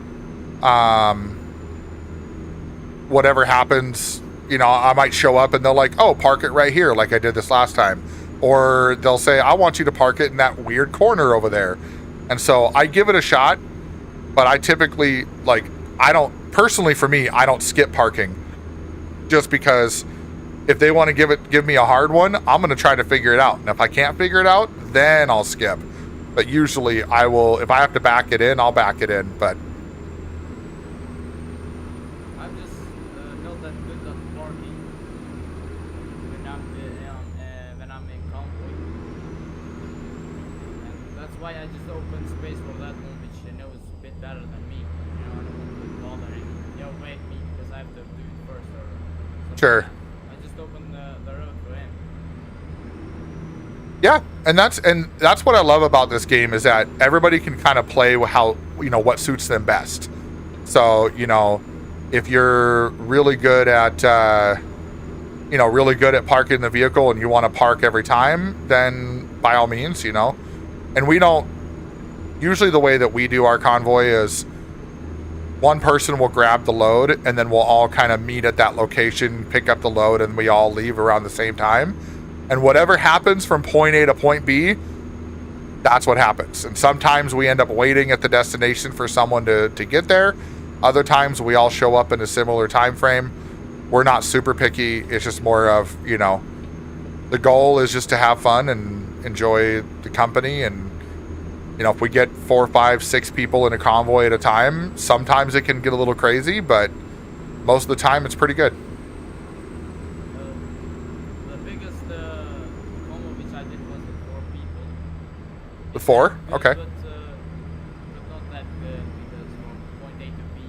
happens, you know, I might show up and they'll like, oh, park it right here like I did this last time. Or they'll say, I want you to park it in that weird corner over there. And so I give it a shot, but I typically, like, personally for me, I don't skip parking. Just because if they want to give me a hard one, I'm going to try to figure it out. And if I can't figure it out, then I'll skip. But usually I will, if I have to back it in, I'll back it in. But I'm just not that good at parking when I'm in convoy. And that's why I just open space for that one, which I know is a bit better than me. You know, I don't want to bother him. Yo, wait me because I have to do it first or something. sure. I just open the road for him. Yeah, and that's what I love about this game is that everybody can kind of play how, you know, what suits them best. So, you know, if you're really good at parking the vehicle and you want to park every time, then by all means, you know. And we don't usually, the way that we do our convoy is one person will grab the load and then we'll all kind of meet at that location, pick up the load, and we all leave around the same time. And whatever happens from point A to point B, that's what happens. And sometimes we end up waiting at the destination for someone to get there. Other times we all show up in a similar time frame. We're not super picky. It's just more of, you know, the goal is just to have fun and enjoy the company. And, you know, if we get 4, 5, 6 people in a convoy at a time, sometimes it can get a little crazy, but most of the time it's pretty good. The biggest convoy which I did was with 4 people. With 4? Okay. But not that good because from point A to B,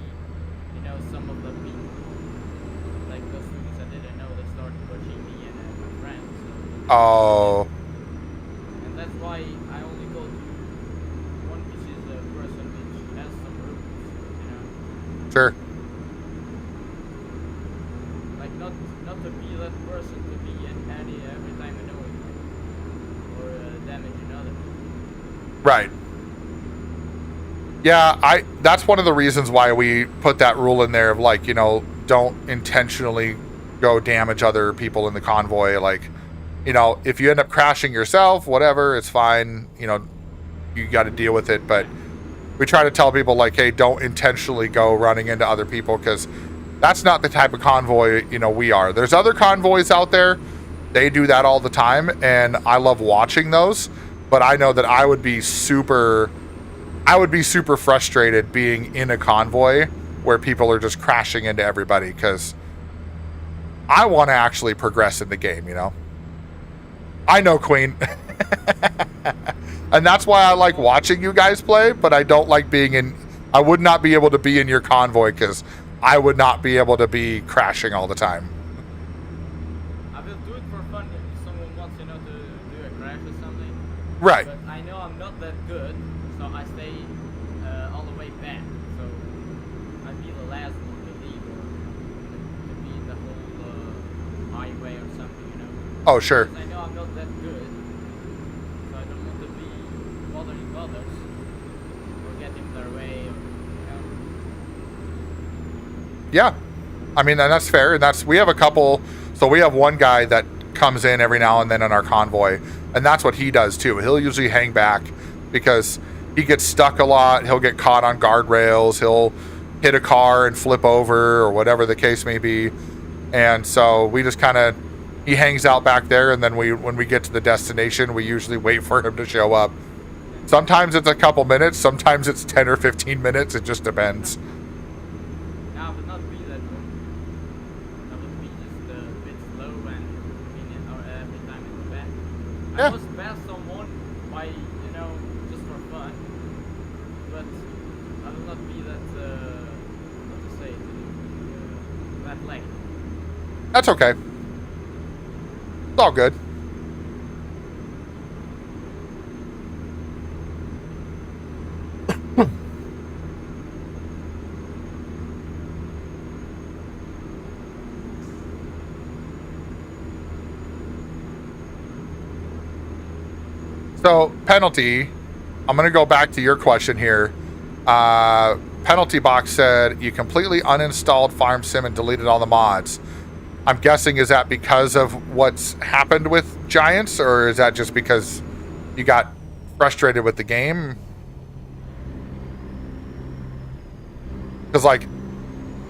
you know, some of the people, like those students I didn't know, they started pushing me and my friends. So. Oh. And that's why I only go to one, which is a person which has some rules, you know. Sure. Like not to be that person to be every time annoying or damaging others. Right. Yeah, that's one of the reasons why we put that rule in there of, like, you know, don't intentionally go damage other people in the convoy. Like, you know, if you end up crashing yourself, whatever, it's fine. You know, you got to deal with it. But we try to tell people, like, hey, don't intentionally go running into other people, because That's not the type of convoy, we are. There's other convoys out there. They do that all the time, and I love watching those. But I know that I would be super frustrated being in a convoy where people are just crashing into everybody, because I want to actually progress in the game, I know, Queen. And that's why I like watching you guys play, but I don't like I would not be able to be in your convoy, because I would not be able to be crashing all the time. I will do it for fun if someone wants, to do a crash or something. Right. But I know I'm not that good, so I stay all the way back. So I'd be the last one to leave, or to be in the whole highway or something, Oh, sure. Because I know I'm not that good, so I don't want to be bothering others or get in their way, or, Yeah. I mean, and that's fair. And we have a couple. So we have one guy that comes in every now and then in our convoy, and that's what he does too. He'll usually hang back because he gets stuck a lot. He'll get caught on guardrails. He'll hit a car and flip over, or whatever the case may be. And so we just he hangs out back there, and then when we get to the destination, we usually wait for him to show up. Sometimes it's a couple minutes, sometimes it's 10 or 15 minutes. It just depends. I would not be that good. I would be just a bit slow and convenient every time I go back. Yeah. I must pass someone by, just for fun. But I will not be that, what to say, that late. That's okay. It's all good. So, penalty, I'm going to go back to your question here. Penalty box said you completely uninstalled Farm Sim and deleted all the mods. I'm guessing, is that because of what's happened with Giants, or is that just because you got frustrated with the game? Because,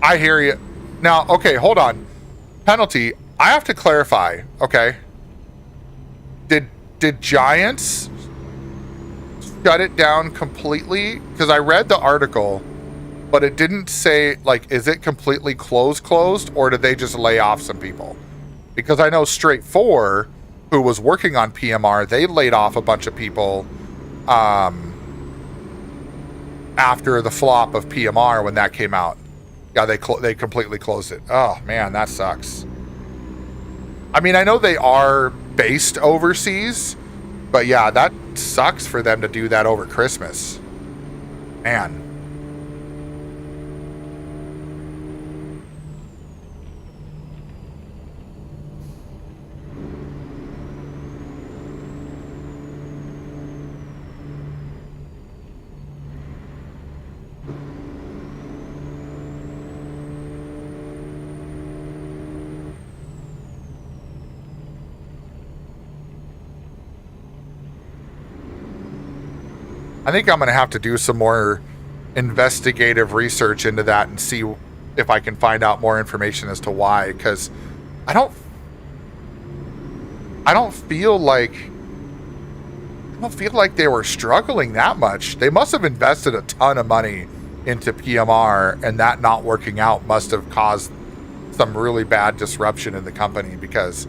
I hear you. Now, okay, hold on. Penalty, I have to clarify, okay? Did Giants shut it down completely? Because I read the article, but it didn't say, is it completely closed, or did they just lay off some people? Because I know Straight 4, who was working on PMR, they laid off a bunch of people after the flop of PMR when that came out. Yeah, they completely closed it. Oh, man, that sucks. I mean, I know they are based overseas, but yeah, that sucks for them to do that over Christmas. Man. I think I'm going to have to do some more investigative research into that and see if I can find out more information as to why, because I don't feel like they were struggling that much. They must have invested a ton of money into PMR, and that not working out must have caused some really bad disruption in the company, because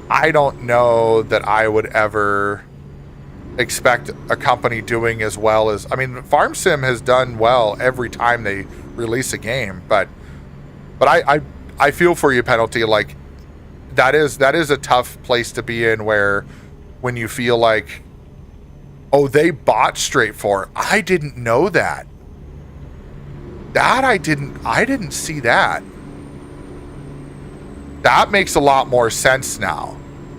I don't know that I would ever expect a company doing as well as, I mean, Farm Sim has done well every time they release a game, but I feel for you, Penalty. That is a tough place to be in, where when you feel like, oh, they bought Straight 4. I didn't know that. I didn't see that. That makes a lot more sense now.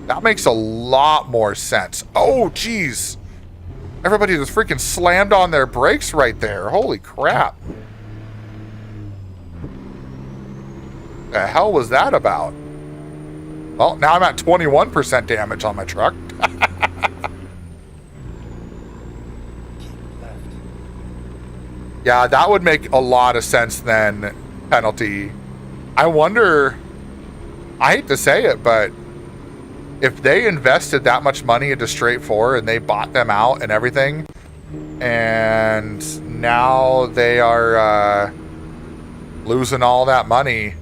That makes a lot more sense. Oh, geez. Everybody just freaking slammed on their brakes right there. Holy crap. The hell was that about? Well, now I'm at 21% damage on my truck. Yeah, that would make a lot of sense then, Penalty. I wonder, I hate to say it, but if they invested that much money into Straight 4 and they bought them out and everything, and now they are losing all that money,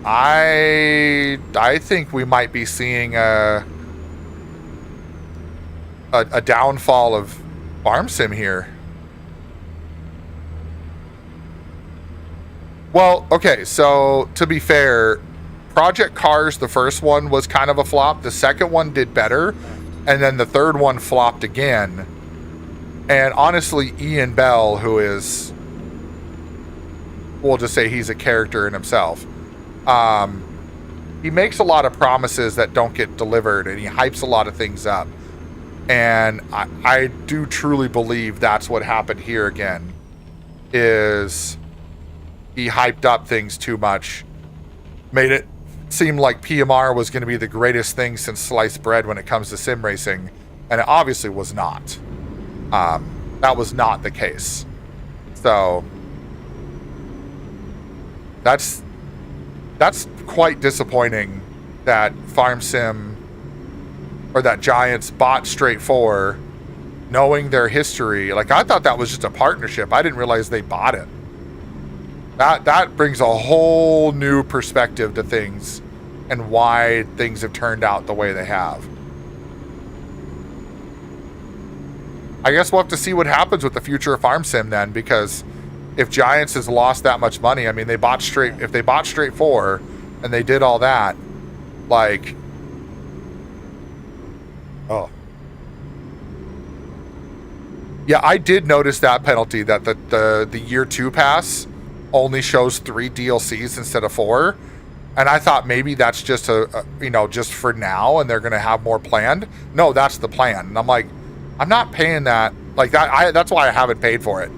I think we might be seeing a downfall of Farm Sim here. Well, okay, so to be fair, Project Cars, the first one, was kind of a flop. The second one did better, and then the third one flopped again. And honestly, Ian Bell, who is, we'll just say he's a character in himself, he makes a lot of promises that don't get delivered, and he hypes a lot of things up. And I do truly believe that's what happened here again, is he hyped up things too much, made it seem like PMR was going to be the greatest thing since sliced bread when it comes to sim racing, and it obviously was not. That was not the case. So that's quite disappointing that Farm Sim, or that Giants, bought Straight 4 knowing their history. Like, I thought that was just a partnership. I didn't realize they bought it. That brings a whole new perspective to things and why things have turned out the way they have. I guess we'll have to see what happens with the future of Farm Sim then, because if Giants has lost that much money, I mean, if they bought Straight 4 and they did all that, like, oh. Yeah, I did notice that penalty, that the year 2 pass only shows 3 DLCs instead of 4. And I thought maybe that's just just for now and they're going to have more planned. No, that's the plan. And I'm like, I'm not paying that. Like, that's why I haven't paid for it.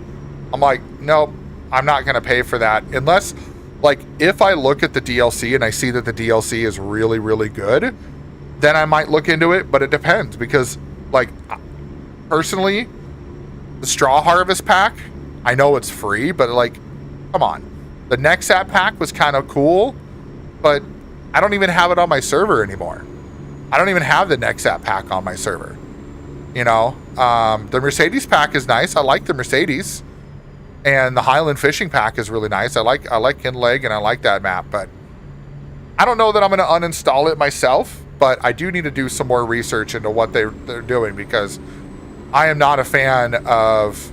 I'm like, nope, I'm not going to pay for that unless, like, if I look at the DLC and I see that the DLC is really, really good, then I might look into it. But it depends, because, like, personally, the Straw Harvest pack, I know it's free, but, like, come on. The Nexat pack was kind of cool, but I don't even have it on my server anymore. I don't even have the Nexat pack on my server. You know, the Mercedes pack is nice. I like the Mercedes, and the Highland Fishing pack is really nice. I like Kinleg, and I like that map, but I don't know that I'm going to uninstall it myself. But I do need to do some more research into what they're doing, because I am not a fan of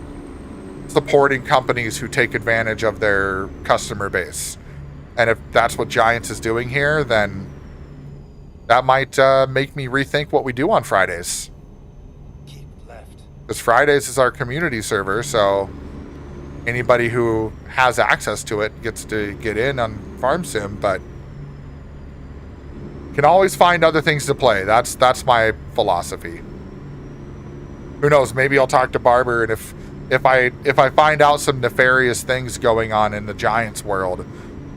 supporting companies who take advantage of their customer base. And if that's what Giants is doing here, then that might make me rethink what we do on Fridays. Because Fridays is our community server, so anybody who has access to it gets to get in on Farm Sim, but can always find other things to play. That's my philosophy. Who knows? Maybe I'll talk to Barber, and if I find out some nefarious things going on in the Giants world,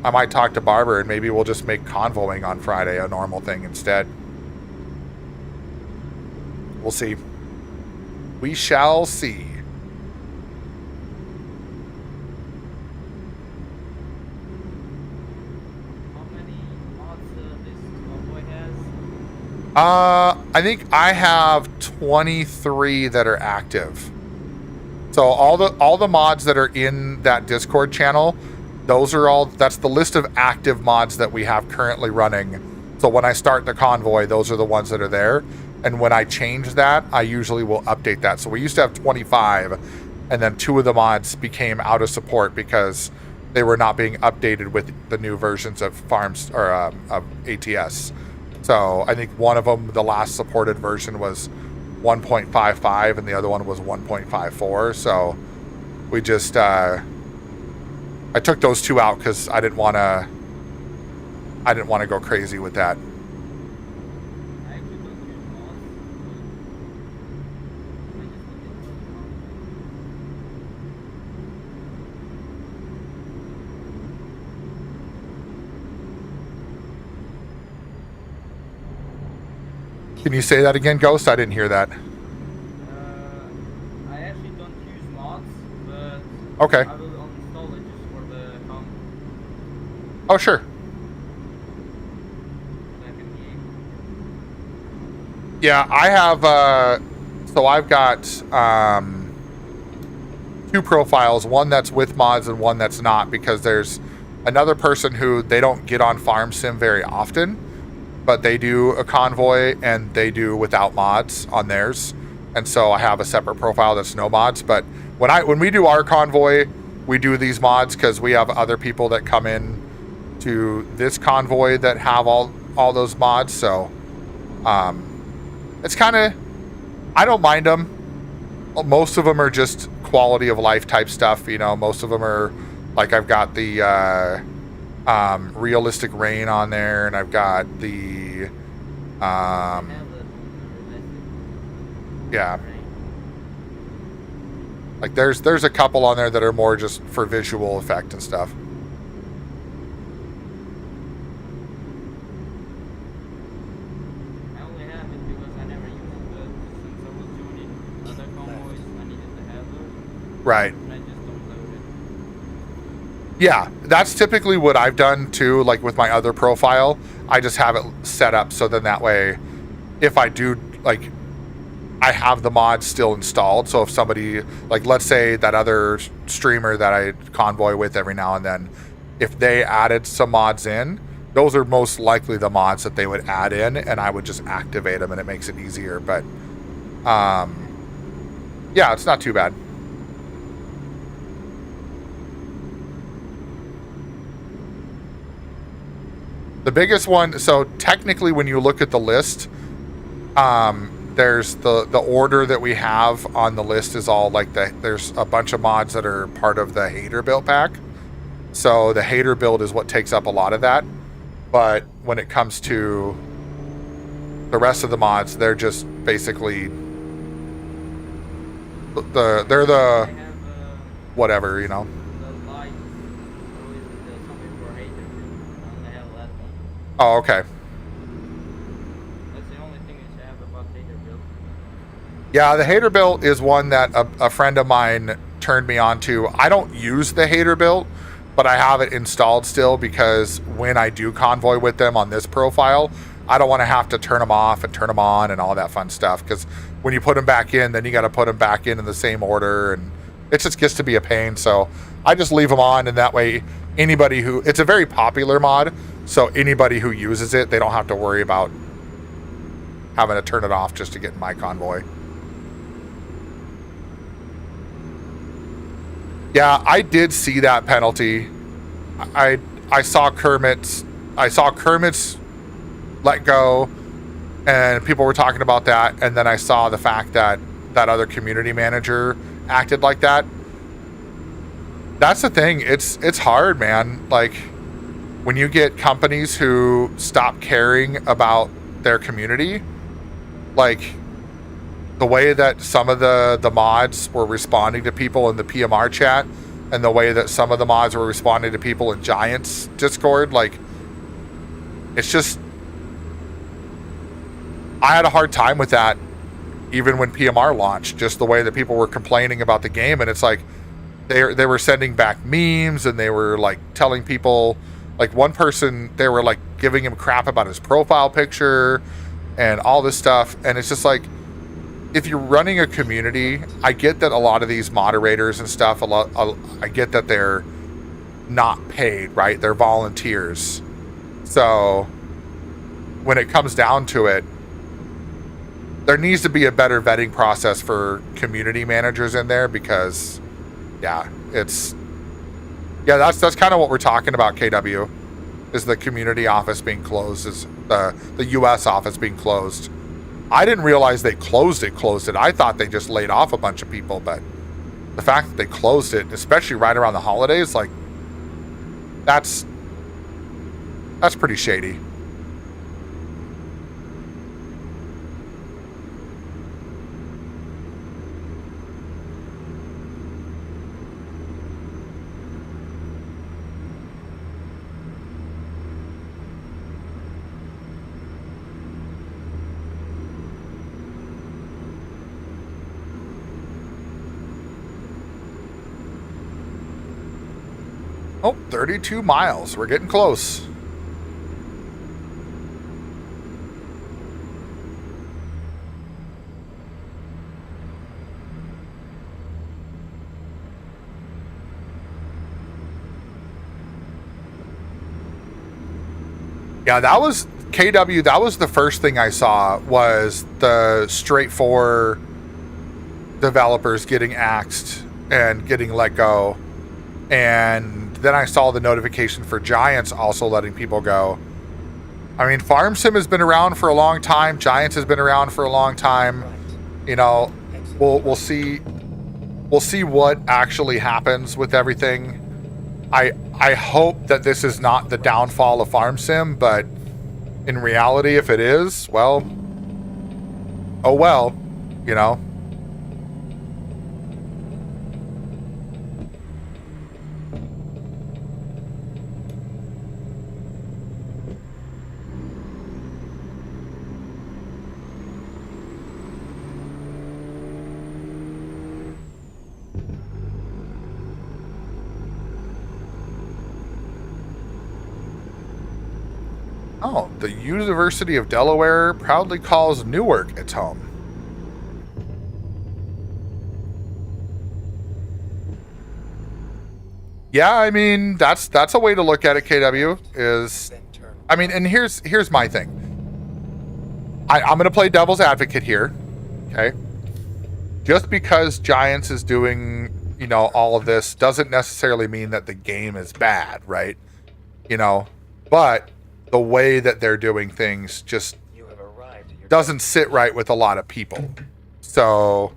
I might talk to Barber, and maybe we'll just make convoying on Friday a normal thing instead. We'll see. We shall see. How many mods this convoy has? I think I have 23 that are active. So all the mods that are in that Discord channel, that's the list of active mods that we have currently running. So when I start the convoy, those are the ones that are there. And when I change that, I usually will update that. So we used to have 25, and then 2 of the mods became out of support because they were not being updated with the new versions of Farms or of ATS. So I think one of them, the last supported version, was 1.55, and the other one was 1.54. So we just I took those 2 out because I didn't want to go crazy with that. Can you say that again, Ghost? I didn't hear that. I actually don't use mods, but okay. I will uninstall it just for the Oh, sure. Yeah, I have, so I've got, 2 profiles, one that's with mods and one that's not, because there's another person who they don't get on Farm Sim very often, but they do a convoy and they do without mods on theirs. And so I have a separate profile that's no mods. But when we do our convoy, we do these mods because we have other people that come in to this convoy that have all those mods. So it's kind of, I don't mind them. Most of them are just quality of life type stuff. You know, most of them are like, I've got the realistic rain on there, and I've got the yeah, like there's a couple on there that are more just for visual effect and stuff. I only have it because I never used it, since I was joining other convoys, I needed to have those. Right. And I just don't load it. Yeah, that's typically what I've done too, like with my other profile. I just have it set up so then that way, if I do, like, I have the mods still installed. So if somebody, like, let's say that other streamer that I convoy with every now and then, if they added some mods in, those are most likely the mods that they would add in, and I would just activate them, and it makes it easier. But yeah, it's not too bad. The biggest one, so technically when you look at the list, there's the order that we have on the list is all like there's a bunch of mods that are part of the hater build pack. So the hater build is what takes up a lot of that. But when it comes to the rest of the mods, they're just basically they're the whatever, you know. Oh, okay. That's the only thing that you have about hater build. Yeah, the hater build is one that a friend of mine turned me on to. I don't use the hater build, but I have it installed still because when I do convoy with them on this profile, I don't want to have to turn them off and turn them on and all that fun stuff, because when you put them back in, then you got to put them back in the same order, and it just gets to be a pain. So I just leave them on, and that way anybody who, it's a very popular mod, so anybody who uses it, they don't have to worry about having to turn it off just to get in my convoy. Yeah, I did see that penalty. I saw Kermit's let go, and people were talking about that, and then I saw the fact that that other community manager acted like that. That's the thing. It's hard, man. Like, when you get companies who stop caring about their community, like the way that some of the mods were responding to people in the PMR chat, and the way that some of the mods were responding to people in Giants Discord, like, it's just, I had a hard time with that even when PMR launched, just the way that people were complaining about the game. And it's like they were sending back memes, and they were like telling people, like one person, they were like giving him crap about his profile picture and all this stuff. And it's just like, if you're running a community, I get that a lot of these moderators and stuff, I get that they're not paid, right? They're volunteers. So when it comes down to it, there needs to be a better vetting process for community managers in there, because yeah, that's kind of what we're talking about, KW, is the community office being closed, is the US office being closed. I didn't realize they closed it. I thought they just laid off a bunch of people, but the fact that they closed it, especially right around the holidays, like, that's pretty shady. Oh, 32 miles. We're getting close. Yeah, that was KW. That was the first thing I saw was the Straight 4 developers getting axed and getting let go. And then I saw the notification for Giants also letting people go. I mean, Farm Sim has been around for a long time. Giants has been around for a long time. You know, we'll see what actually happens with everything. I hope that this is not the downfall of Farm Sim, but in reality, if it is, well, oh well, you know. Oh, the University of Delaware proudly calls Newark its home. Yeah, I mean, that's a way to look at it, KW, is... I mean, and here's my thing. I'm going to play devil's advocate here, okay? Just because Giants is doing, you know, all of this doesn't necessarily mean that the game is bad, right? You know, but the way that they're doing things just doesn't sit right with a lot of people. So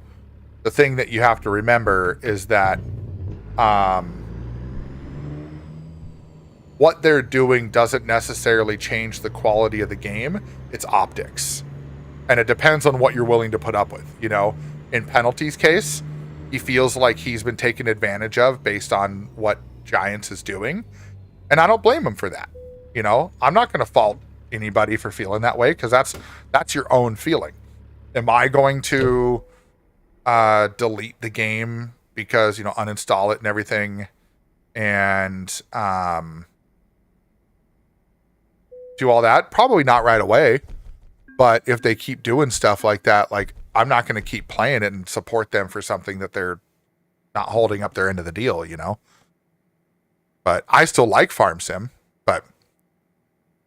the thing that you have to remember is that what they're doing doesn't necessarily change the quality of the game. It's optics. And it depends on what you're willing to put up with. You know, in Penalty's case, he feels like he's been taken advantage of based on what Giants is doing. And I don't blame him for that. You know, I'm not going to fault anybody for feeling that way because that's your own feeling. Am I going to delete the game because, you know, uninstall it and everything and do all that? Probably not right away. But if they keep doing stuff like that, like, I'm not going to keep playing it and support them for something that they're not holding up their end of the deal, you know? But I still like Farm Sim, but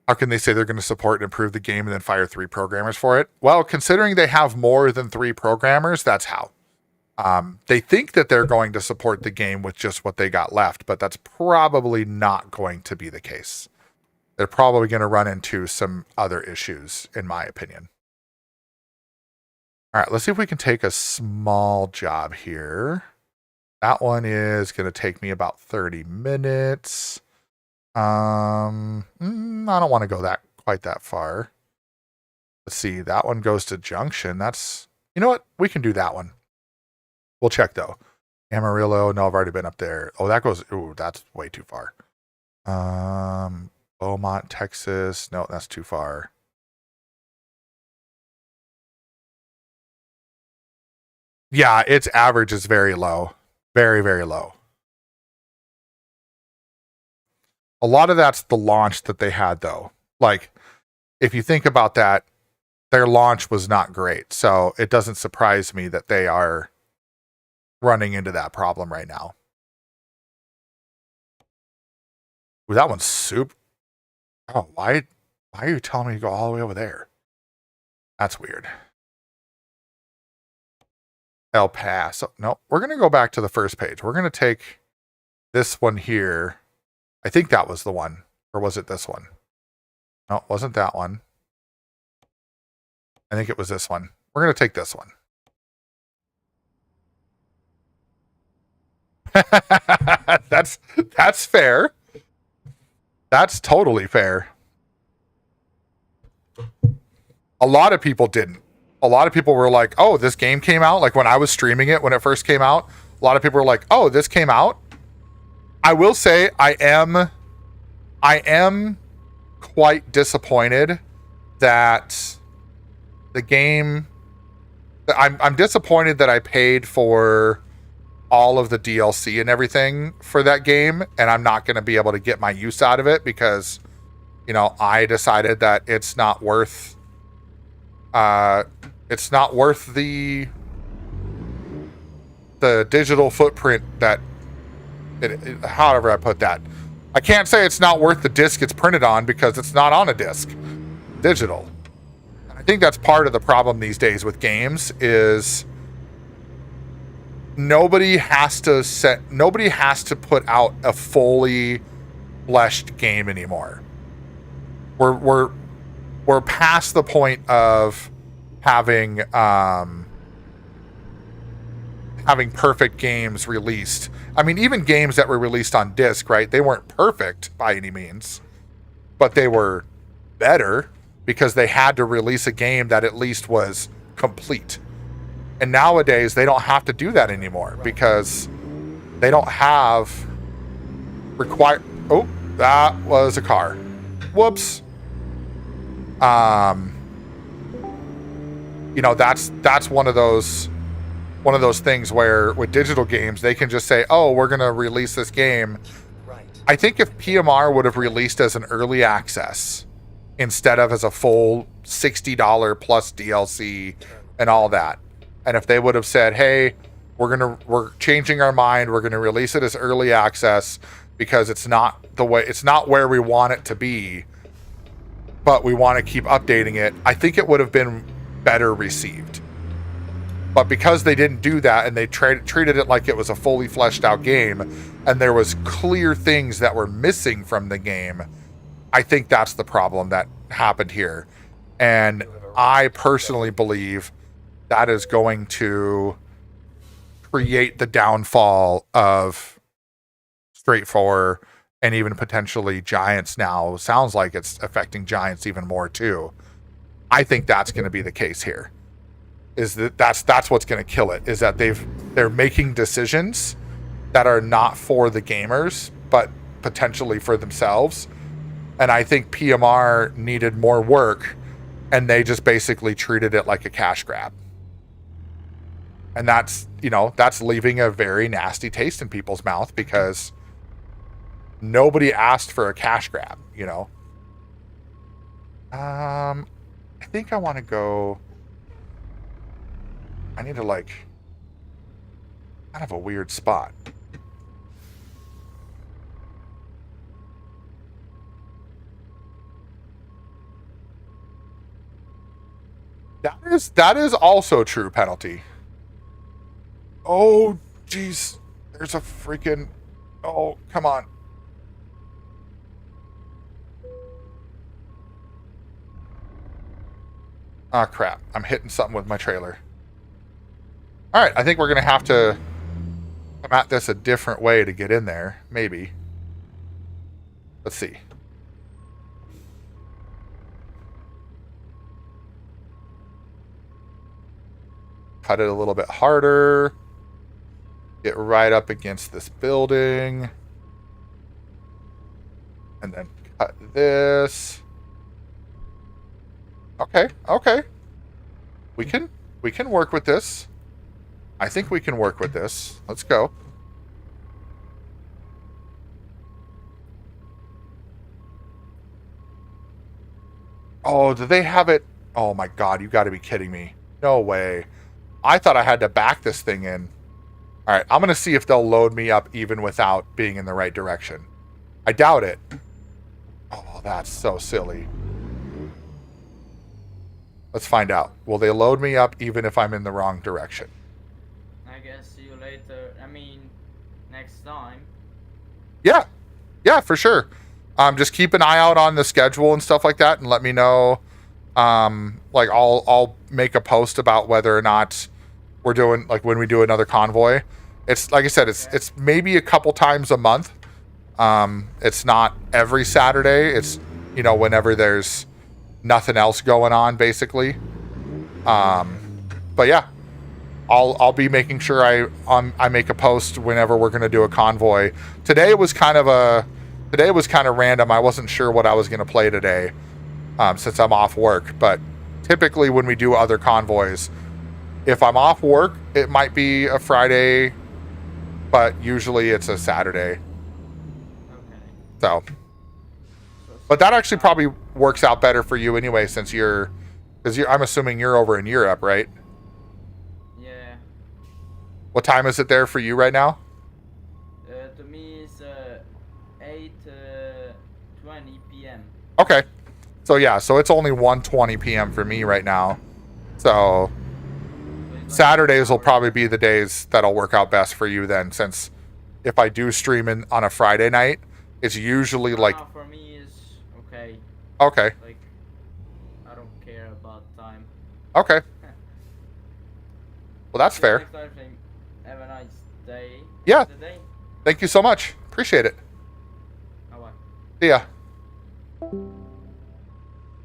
how can they say they're going to support and improve the game and then fire 3 programmers for it? Well, considering they have more than 3 programmers, that's how. They think that they're going to support the game with just what they got left, but that's probably not going to be the case. They're probably going to run into some other issues, in my opinion. All right, let's see if we can take a small job here. That one is going to take me about 30 minutes. I don't want to go quite that far. Let's see. That one goes to Junction. That's, you know what? We can do that one. We'll check though. Amarillo. No, I've already been up there. Oh, that goes. Ooh, that's way too far. Beaumont, Texas. No, that's too far. Yeah, its average is very low. Very, very low. A lot of that's the launch that they had, though. Like, if you think about that, their launch was not great. So it doesn't surprise me that they are running into that problem right now. Ooh, that one's soup. Oh, why are you telling me to go all the way over there? That's weird. El Paso. No, we're going to go back to the first page. We're going to take this one here. I think that was the one. Or was it this one? No, it wasn't that one. I think it was this one. We're going to take this one. That's fair. That's totally fair. A lot of people didn't. A lot of people were like, oh, this game came out. Like when I was streaming it, when it first came out, a lot of people were like, oh, this came out. I will say I am quite disappointed that the game, I'm disappointed that I paid for all of the DLC and everything for that game, and I'm not going to be able to get my use out of it because, you know, I decided that it's not worth the digital footprint that however I put that. I can't say it's not worth the disc it's printed on because it's not on a disc. Digital. I think that's part of the problem these days with games is nobody has to put out a fully fleshed game anymore. We're past the point of having perfect games released. I mean, even games that were released on disc, right? They weren't perfect by any means, but they were better because they had to release a game that at least was complete. And nowadays, they don't have to do that anymore because they don't have Oh, that was a car. Whoops. You know, that's one of those things where with digital games, they can just say, oh, we're going to release this game. Right. I think if PMR would have released as an early access instead of as a full $60 plus DLC and all that, and if they would have said, hey, we're changing our mind, we're going to release it as early access because it's not where we want it to be, but we want to keep updating it, I think it would have been better received. But because they didn't do that and they treated it like it was a fully fleshed out game and there was clear things that were missing from the game, I think that's the problem that happened here. And I personally believe that is going to create the downfall of Straight 4 and even potentially Giants now. Sounds like it's affecting Giants even more too. I think that's going to be the case here. That's what's going to kill it, is that they're making decisions that are not for the gamers but potentially for themselves. And I think PMR needed more work and they just basically treated it like a cash grab. And that's leaving a very nasty taste in people's mouth because nobody asked for a cash grab, you know. I think I want to go. I need to kind of a weird spot. That is also true penalty. Oh, jeez. There's a freaking... Oh, come on. Ah, crap. I'm hitting something with my trailer. All right, I think we're going to have to come at this a different way to get in there. Maybe. Let's see. Cut it a little bit harder. Get right up against this building. And then cut this. Okay, okay. We can work with this. I think we can work with this. Let's go. Oh, do they have it? Oh my God, you got to be kidding me. No way. I thought I had to back this thing in. All right, I'm going to see if they'll load me up even without being in the right direction. I doubt it. Oh, that's so silly. Let's find out. Will they load me up even if I'm in the wrong direction? I guess see you later. I mean, next time. Yeah. Yeah, for sure. Just keep an eye out on the schedule and stuff like that and let me know. Like I'll make a post about whether or not we're doing, like, when we do another convoy. It's like I said, it's maybe a couple times a month. It's not every Saturday. It's, you know, whenever there's nothing else going on, basically. But yeah, I'll be making sure I make a post whenever we're going to do a convoy. Today was kind of random. I wasn't sure what I was going to play today, since I'm off work. But typically when we do other convoys, if I'm off work, it might be a Friday but usually it's a Saturday. Okay. So, but that actually probably works out better for you anyway, since I'm assuming you're over in Europe, right? Yeah. What time is it there for you right now? To me, it's 8:20 p.m. Okay. So yeah, so it's only 1:20 p.m. for me right now. So Saturdays will probably be the days that'll work out best for you then, since if I do stream on a Friday night, it's usually like... For me, it's okay. Okay. Like, I don't care about time. Okay. Well, that's fair. Next time, have a nice day. Yeah. Today. Thank you so much. Appreciate it. Bye-bye. See ya.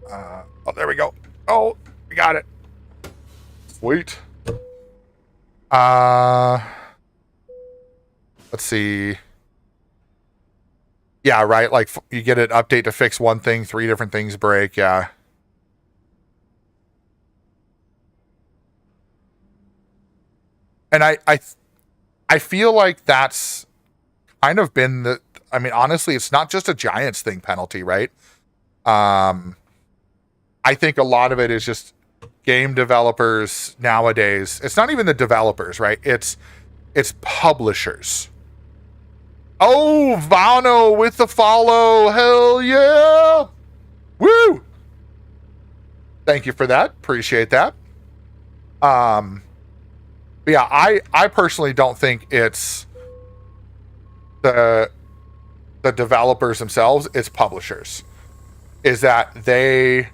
Oh, there we go. Oh, we got it. Sweet. Let's see. Yeah, right. Like you get an update to fix one thing, 3 different things break. Yeah. And I feel like that's kind of been the, I mean, honestly, it's not just a Giants thing penalty, right? I think a lot of it is just game developers nowadays. It's not even the developers, right? It's publishers. Oh, Vano with the follow. Hell yeah. Woo. Thank you for that. Appreciate that. But yeah, I personally don't think it's the developers themselves. It's publishers. Is that they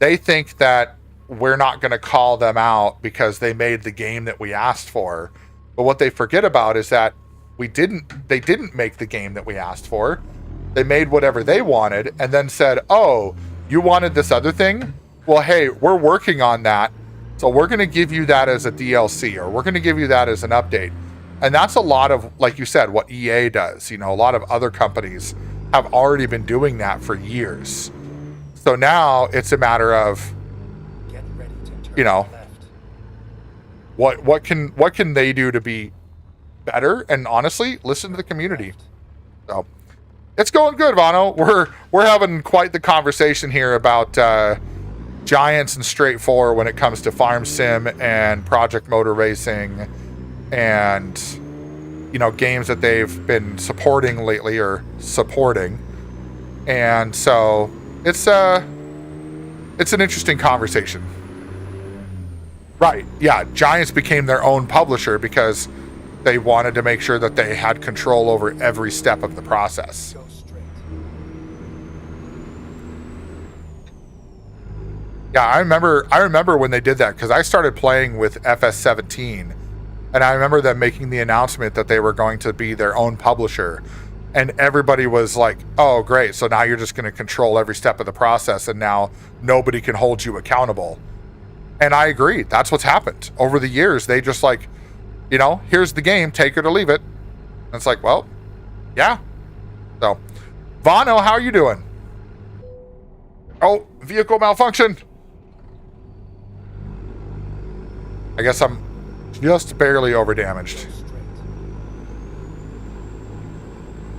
think that we're not going to call them out because they made the game that we asked for. But what they forget about is that they didn't make the game that we asked for. They made whatever they wanted and then said, oh, you wanted this other thing? Well, hey, we're working on that. So we're going to give you that as a DLC, or we're going to give you that as an update. And that's a lot of, like you said, what EA does. You know, a lot of other companies have already been doing that for years. So now it's a matter of, you know, what can they do to be better? And honestly, listen to the community. So it's going good, Vano. We're having quite the conversation here about Giants and Straight 4 when it comes to Farm Sim and Project Motor Racing and, you know, games that they've been supporting lately or supporting. And so it's an interesting conversation. Right. Yeah. Giants became their own publisher because they wanted to make sure that they had control over every step of the process. Yeah, I remember when they did that, because I started playing with FS17, and I remember them making the announcement that they were going to be their own publisher, and everybody was like, oh, great, so now you're just going to control every step of the process, and now nobody can hold you accountable. And I agree. That's what's happened. Over the years, they just like, you know, here's the game, take it or leave it. And it's like, well, yeah. So, Vano, how are you doing? Oh, vehicle malfunction. I guess I'm just barely over damaged.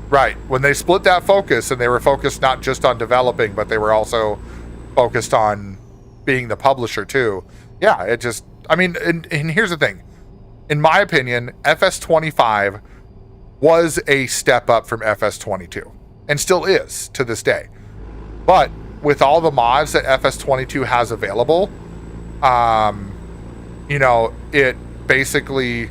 Right. When they split that focus, and they were focused not just on developing, but they were also focused on being the publisher too. Yeah, it just, I mean, and here's the thing. In my opinion, FS25 was a step up from FS22, and still is to this day. But with all the mods that FS22 has available, you know, it basically,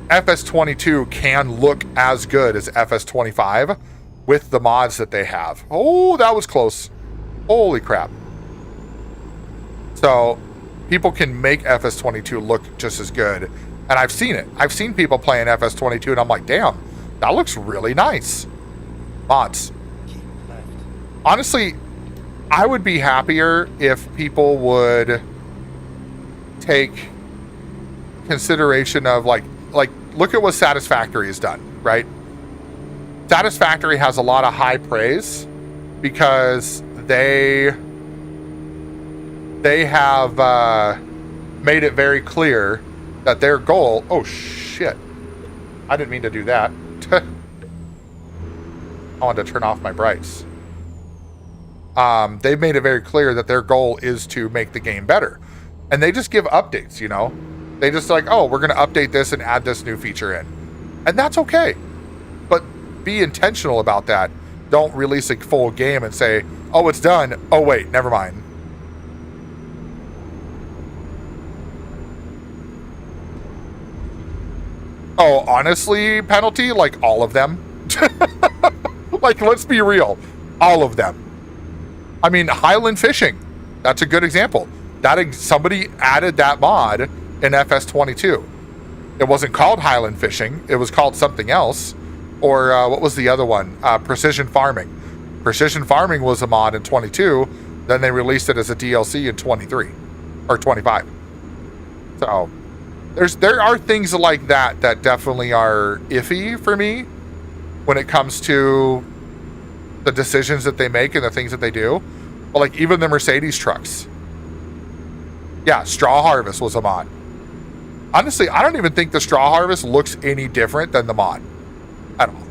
FS22 can look as good as FS25 with the mods that they have. Oh, that was close. Holy crap. So people can make FS22 look just as good. And I've seen it. I've seen people playing FS22 and I'm like, damn, that looks really nice. Mods. Honestly, I would be happier if people would take consideration of like look at what Satisfactory has done, right? Satisfactory has a lot of high praise because they have made it very clear that their goal, oh shit, I didn't mean to do that. I wanted to turn off my brights. They've made it very clear that their goal is to make the game better. And they just give updates, you know? They just like, oh, we're going to update this and add this new feature in. And that's okay. But be intentional about that. Don't release a full game and say, oh, it's done. Oh, wait, never mind. Oh, honestly, penalty? Like, all of them? Like, let's be real. All of them. I mean, Highland Fishing. That's a good example. Somebody added that mod in FS22. It wasn't called Highland Fishing. It was called something else. Or what was the other one? Precision Farming. Precision Farming was a mod in 22. Then they released it as a DLC in 23. Or 25. So, there are things like that that definitely are iffy for me when it comes to the decisions that they make and the things that they do. But like even the Mercedes trucks. Yeah, Straw Harvest was a mod. Honestly, I don't even think the Straw Harvest looks any different than the mod at all.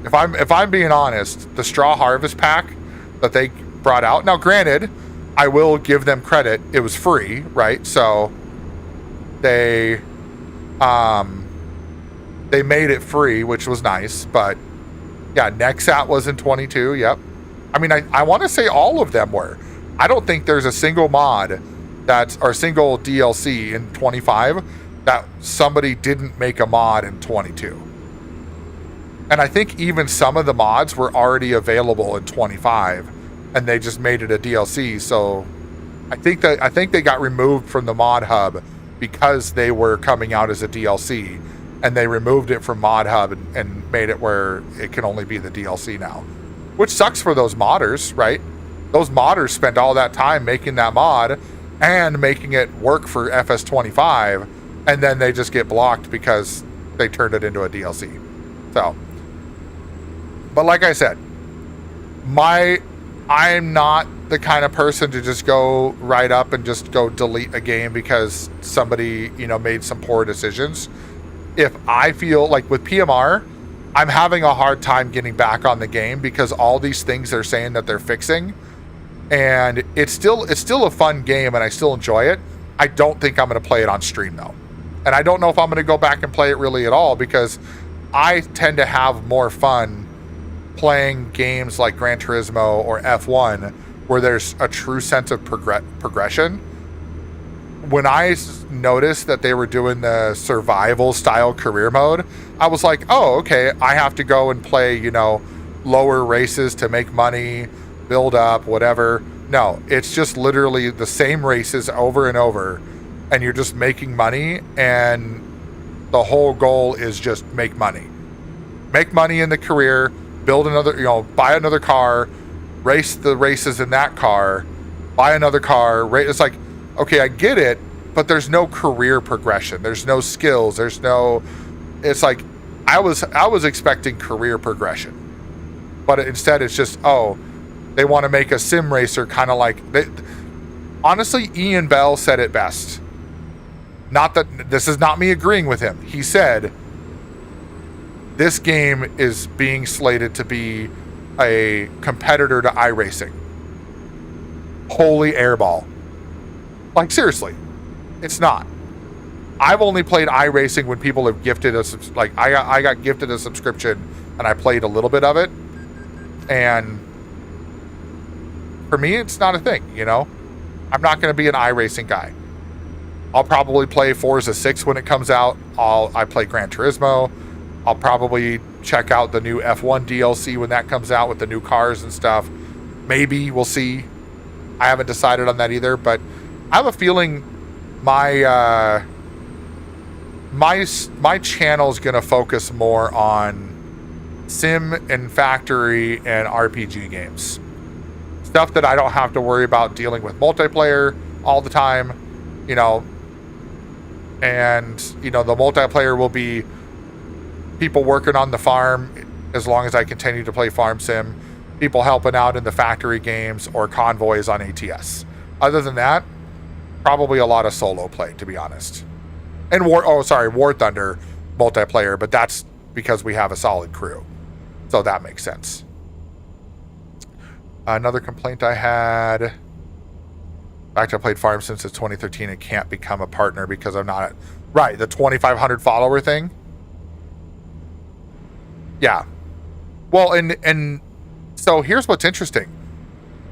If I'm being honest, the Straw Harvest pack that they brought out. Now, granted, I will give them credit. It was free, right? So they made it free, which was nice. But yeah, Nexat was in 22. Yep. I mean, I want to say all of them were. I don't think there's a single mod or single DLC in 25 that somebody didn't make a mod in 22. And I think even some of the mods were already available in 25 and they just made it a DLC. So I think they got removed from the mod hub because they were coming out as a DLC, and they removed it from mod hub and made it where it can only be the DLC now, which sucks for those modders, right? Those modders spent all that time making that mod and making it work for FS25, and then they just get blocked because they turned it into a DLC. So, but like I said, I'm not the kind of person to just go right up and just go delete a game because somebody, made some poor decisions. If I feel like with PMR, I'm having a hard time getting back on the game because all these things they're saying that they're fixing, and it's still a fun game and I still enjoy it. I don't think I'm going to play it on stream though. And I don't know if I'm going to go back and play it really at all because I tend to have more fun playing games like Gran Turismo or F1 where there's a true sense of progression. When I noticed that they were doing the survival style career mode, I was like, oh, okay, I have to go and play, lower races to make money, build up, whatever. No, it's just literally the same races over and over, and you're just making money, and the whole goal is just make money. Make money in the career, build another, buy another car, race the races in that car, buy another car. It's like, okay, I get it, but there's no career progression. There's no skills. It's like, I was expecting career progression, but instead it's just, they want to make a sim racer kind of like, honestly, Ian Bell said it best. Not that, this is not me agreeing with him. He said, this game is being slated to be a competitor to iRacing. Holy airball. Like, seriously, it's not. I've only played iRacing when people have gifted us, like, I got gifted a subscription and I played a little bit of it. And for me, it's not a thing, I'm not going to be an iRacing guy. I'll probably play Forza 6 when it comes out. I play Gran Turismo. I'll probably check out the new F1 DLC when that comes out with the new cars and stuff. Maybe, we'll see. I haven't decided on that either, but I have a feeling my channel is going to focus more on sim and factory and RPG games. Stuff that I don't have to worry about dealing with multiplayer all the time, and, the multiplayer will be people working on the farm as long as I continue to play farm sim, people helping out in the factory games, or convoys on ATS. Other than that, probably a lot of solo play, to be honest. And War Thunder multiplayer, but that's because we have a solid crew. So that makes sense. Another complaint I had. In fact, I played Farm Sim since 2013 and can't become a partner because I'm not... Right, the 2,500 follower thing? Yeah. Well, and so here's what's interesting.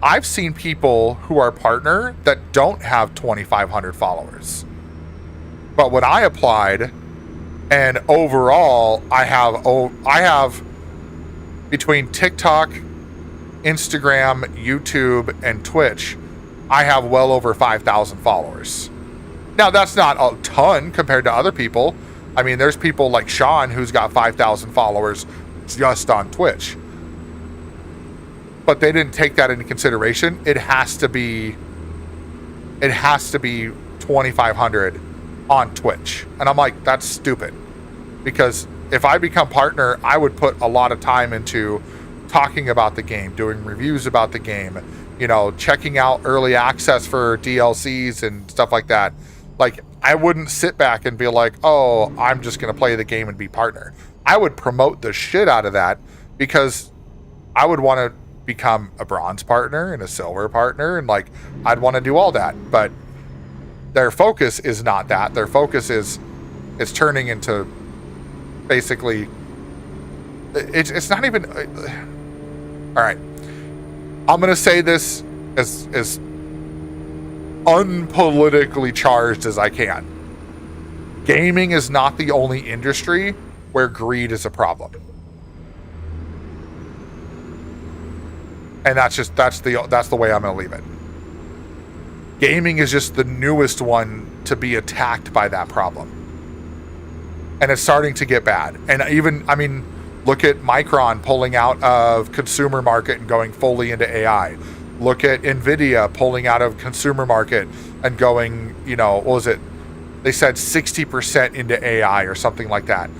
I've seen people who are partner that don't have 2,500 followers. But when I applied, and overall, I have between TikTok, Instagram, YouTube, and Twitch, I have well over 5,000 followers. Now, that's not a ton compared to other people. I mean, there's people like Sean who's got 5,000 followers just on Twitch. But they didn't take that into consideration. It has to be 2,500 on Twitch. And I'm like, that's stupid. Because if I become partner, I would put a lot of time into talking about the game, doing reviews about the game, you know, checking out early access for DLCs and stuff like that. Like, I wouldn't sit back and be like, oh, I'm just going to play the game and be partner. I would promote the shit out of that because I would want to become a bronze partner and a silver partner, and like, I'd want to do all that. But their focus is not that. Their focus is turning into basically, it's not even, all right. I'm going to say this as unpolitically charged as I can. Gaming is not the only industry where greed is a problem. And that's the way I'm going to leave it. Gaming is just the newest one to be attacked by that problem. And it's starting to get bad. And even, I mean, look at Micron pulling out of consumer market and going fully into AI. Look at Nvidia pulling out of consumer market and going, you know, what was it? They said 60% into AI or something like that.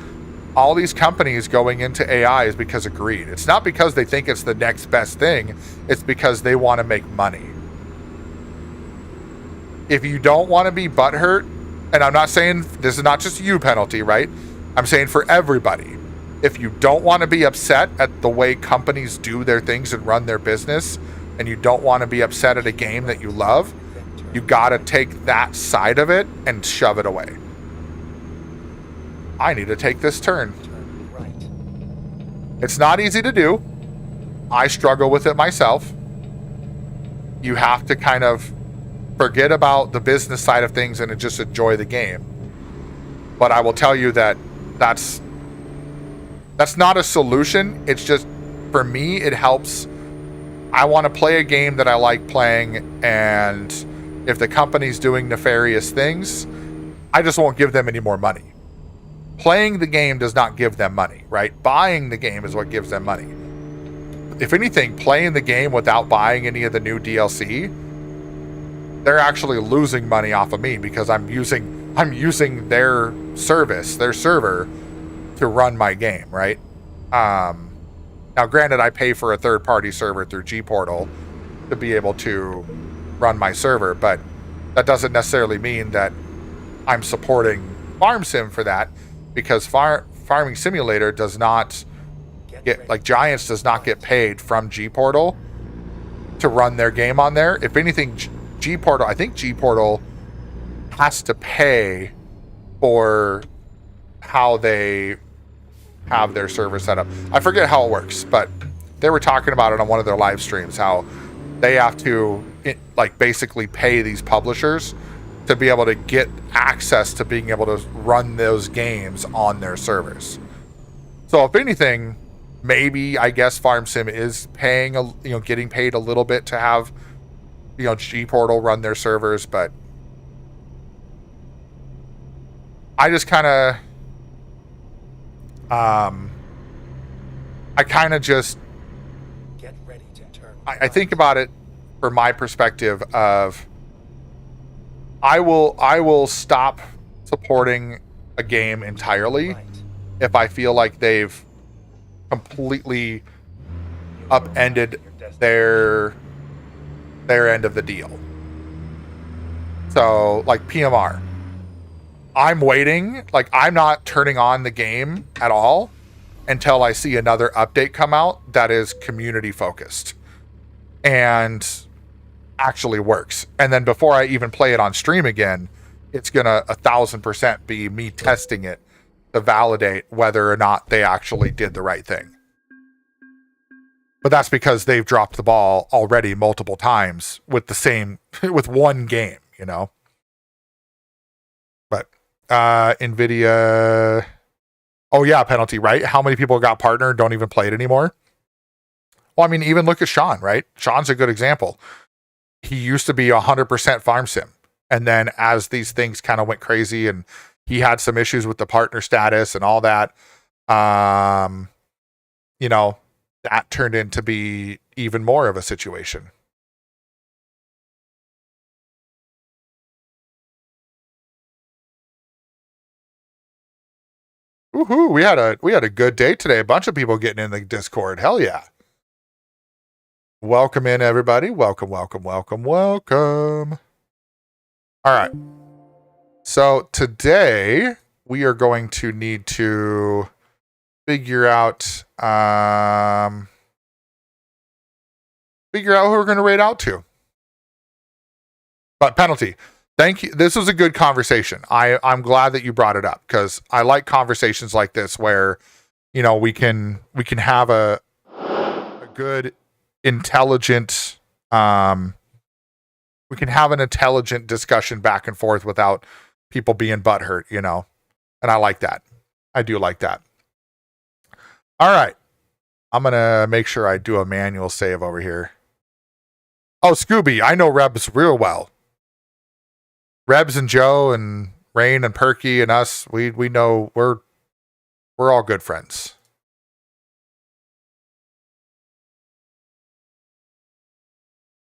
All these companies going into AI is because of greed. It's not because they think it's the next best thing. It's because they want to make money. If you don't want to be butthurt, and I'm not saying this is not just you penalty, right? I'm saying for everybody. If you don't want to be upset at the way companies do their things and run their business, and you don't want to be upset at a game that you love, you got to take that side of it and shove it away. I need to take this turn. It's not easy to do. I struggle with it myself. You have to kind of forget about the business side of things and just enjoy the game. But I will tell you that that's not a solution. It's just, for me, it helps. I want to play a game that I like playing, and if the company's doing nefarious things, I just won't give them any more money. Playing the game does not give them money, right? Buying the game is what gives them money. If anything, playing the game without buying any of the new DLC, they're actually losing money off of me because I'm using their service, their server, to run my game, right? Now, granted, I pay for a third-party server through Gportal to be able to run my server, but that doesn't necessarily mean that I'm supporting Farm Sim for that, because Farming Simulator does not get, like, Giants does not get paid from Gportal to run their game on there. If anything, Gportal, I think Gportal has to pay for how they have their server set up. I forget how it works, but they were talking about it on one of their live streams, how they have to basically pay these publishers to be able to get access to being able to run those games on their servers. So if anything, maybe I guess Farm Sim is paying getting paid a little bit to have Gportal run their servers, but I just kind of Get ready to turn. I think about it from my perspective of I will stop supporting a game entirely if I feel like they've completely upended their end of the deal. So, like PMR, I'm waiting. Like, I'm not turning on the game at all until I see another update come out that is community focused and actually works. And then before I even play it on stream again, it's gonna 1,000% be me testing it to validate whether or not they actually did the right thing. But that's because they've dropped the ball already multiple times with the same, with one game, you know? But, NVIDIA, oh yeah, penalty, right? How many people got partner don't even play it anymore? Well, I mean, even look at Sean, right? Sean's a good example. He used to be 100% farm sim. And then as these things kind of went crazy and he had some issues with the partner status and all that, you know, that turned into be even more of a situation. Woohoo, we had a good day today. A bunch of people getting in the Discord. Hell yeah. Welcome in, everybody. Welcome, welcome, welcome, welcome. All right. So today we are going to need to figure out who we're going to raid out to. But penalty. Thank you. This was a good conversation. I'm glad that you brought it up because I like conversations like this where, you know, we can have a good, intelligent, we can have an intelligent discussion back and forth without people being butthurt, you know, and I like that. I do like that. All right. I'm going to make sure I do a manual save over here. Oh, Scooby, I know Rebs real well. Rebs and Joe and Rain and Perky and us, we know we're all good friends.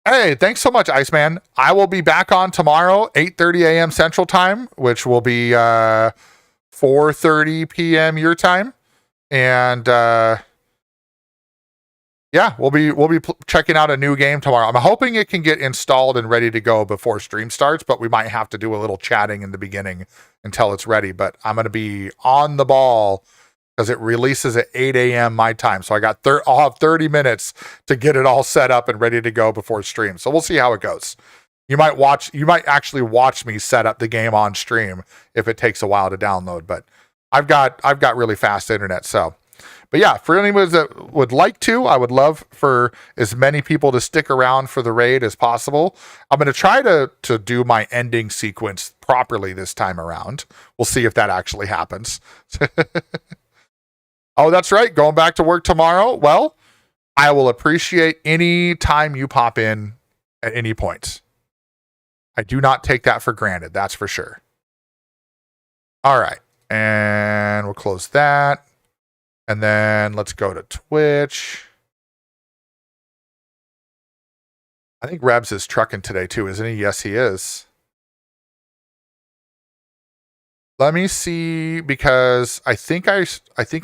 Hey, thanks so much, Iceman. I will be back on tomorrow, 8:30 a.m. Central Time, which will be 4:30 p.m. your time. And yeah, we'll be checking out a new game tomorrow. I'm hoping it can get installed and ready to go before stream starts, but we might have to do a little chatting in the beginning until it's ready. But I'm going to be on the ball because it releases at 8 a.m. my time. So I'll have 30 minutes to get it all set up and ready to go before stream. So we'll see how it goes. You might actually watch me set up the game on stream if it takes a while to download, but I've got really fast internet, so. But yeah, for anyone that would like to, I would love for as many people to stick around for the raid as possible. I'm going to try to do my ending sequence properly this time around. We'll see if that actually happens. Oh, that's right. Going back to work tomorrow. Well, I will appreciate any time you pop in at any point. I do not take that for granted. That's for sure. All right. And we'll close that. And then let's go to Twitch. I think Rebs is trucking today too, isn't he? Yes, he is. Let me see, because I think I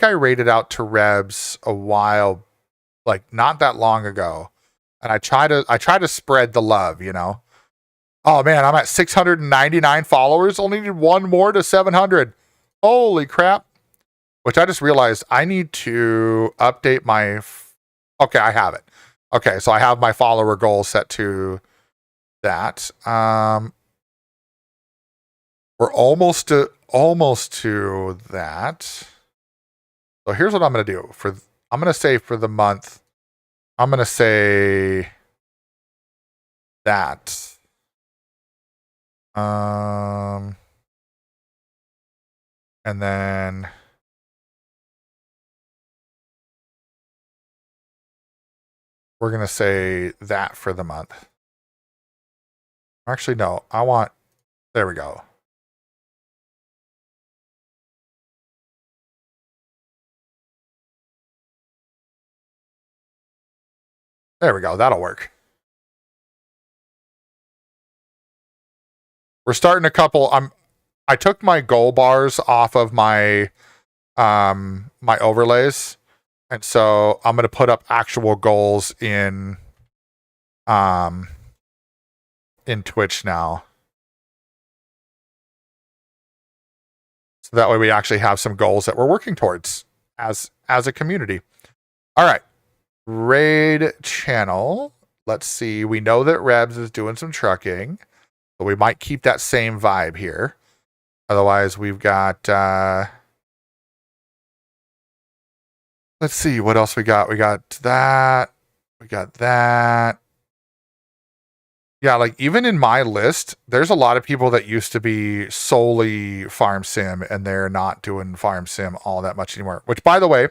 rated out to Rebs a while, like not that long ago. And I try to spread the love, you know. Oh man, I'm at 699 followers. Only need one more to 700. Holy crap. Which I just realized I need to update my... Okay, I have it. Okay, so I have my follower goal set to that. We're almost to that. So here's what I'm going to do. I'm going to say for the month, I'm going to say that. And then... we're going to say that for the month. Actually, no. There we go. There we go. That'll work. We're starting a couple. I took my goal bars off of my my overlays. And so I'm going to put up actual goals in Twitch now. So that way we actually have some goals that we're working towards as a community. All right. Raid channel. Let's see. We know that Rebs is doing some trucking, but we might keep that same vibe here. Otherwise, we've got... let's see. What else we got? We got that. We got that. Yeah, like even in my list, there's a lot of people that used to be solely farm sim and they're not doing farm sim all that much anymore. Which, by the way,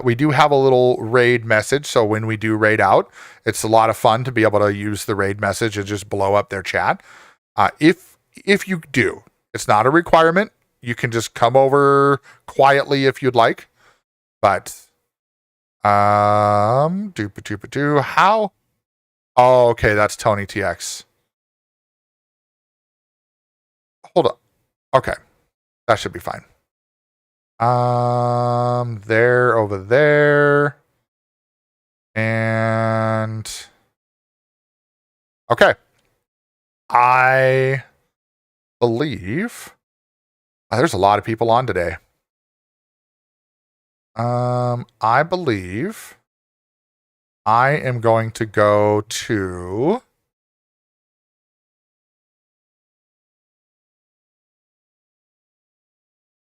we do have a little raid message. So when we do raid out, it's a lot of fun to be able to use the raid message and just blow up their chat. If you do, it's not a requirement. You can just come over quietly if you'd like. But how? Oh, okay, that's Tony TX. Hold on. Okay. That should be fine. There, over there. And okay. I believe there's a lot of people on today. I believe I am going to go to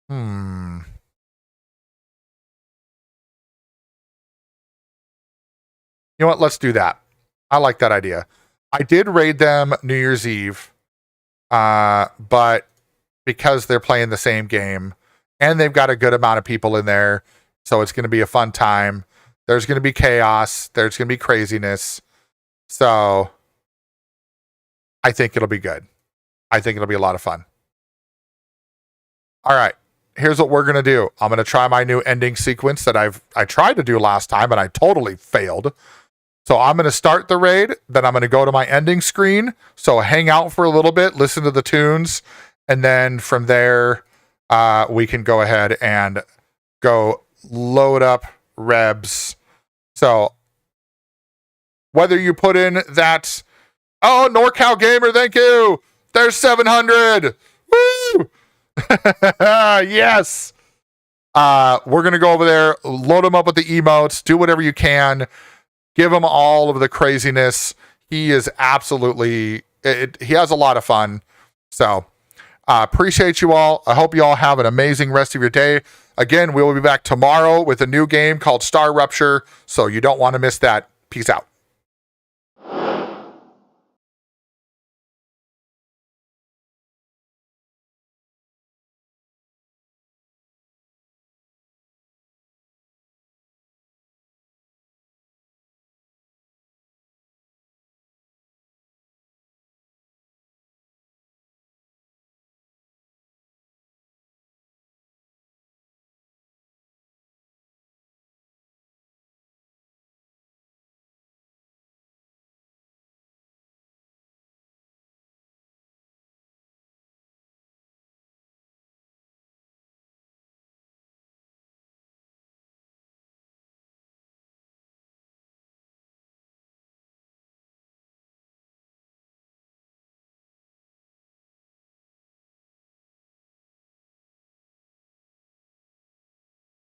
You know what? Let's do that. I like that idea. I did raid them New Year's Eve, but because they're playing the same game and they've got a good amount of people in there, so it's going to be a fun time. There's going to be chaos. There's going to be craziness. So I think it'll be good. I think it'll be a lot of fun. All right. Here's what we're going to do. I'm going to try my new ending sequence that I tried to do last time, and I totally failed. So I'm going to start the raid, then I'm going to go to my ending screen. So hang out for a little bit, listen to the tunes, and then from there, we can go ahead and go load up Rebs. So whether you put in that, oh, NorCal Gamer, thank you. There's 700. Woo! Yes. We're going to go over there, load them up with the emotes, do whatever you can. Give him all of the craziness. He is absolutely, he has a lot of fun. So, appreciate you all. I hope you all have an amazing rest of your day. Again, we will be back tomorrow with a new game called Star Rupture, so you don't want to miss that. Peace out.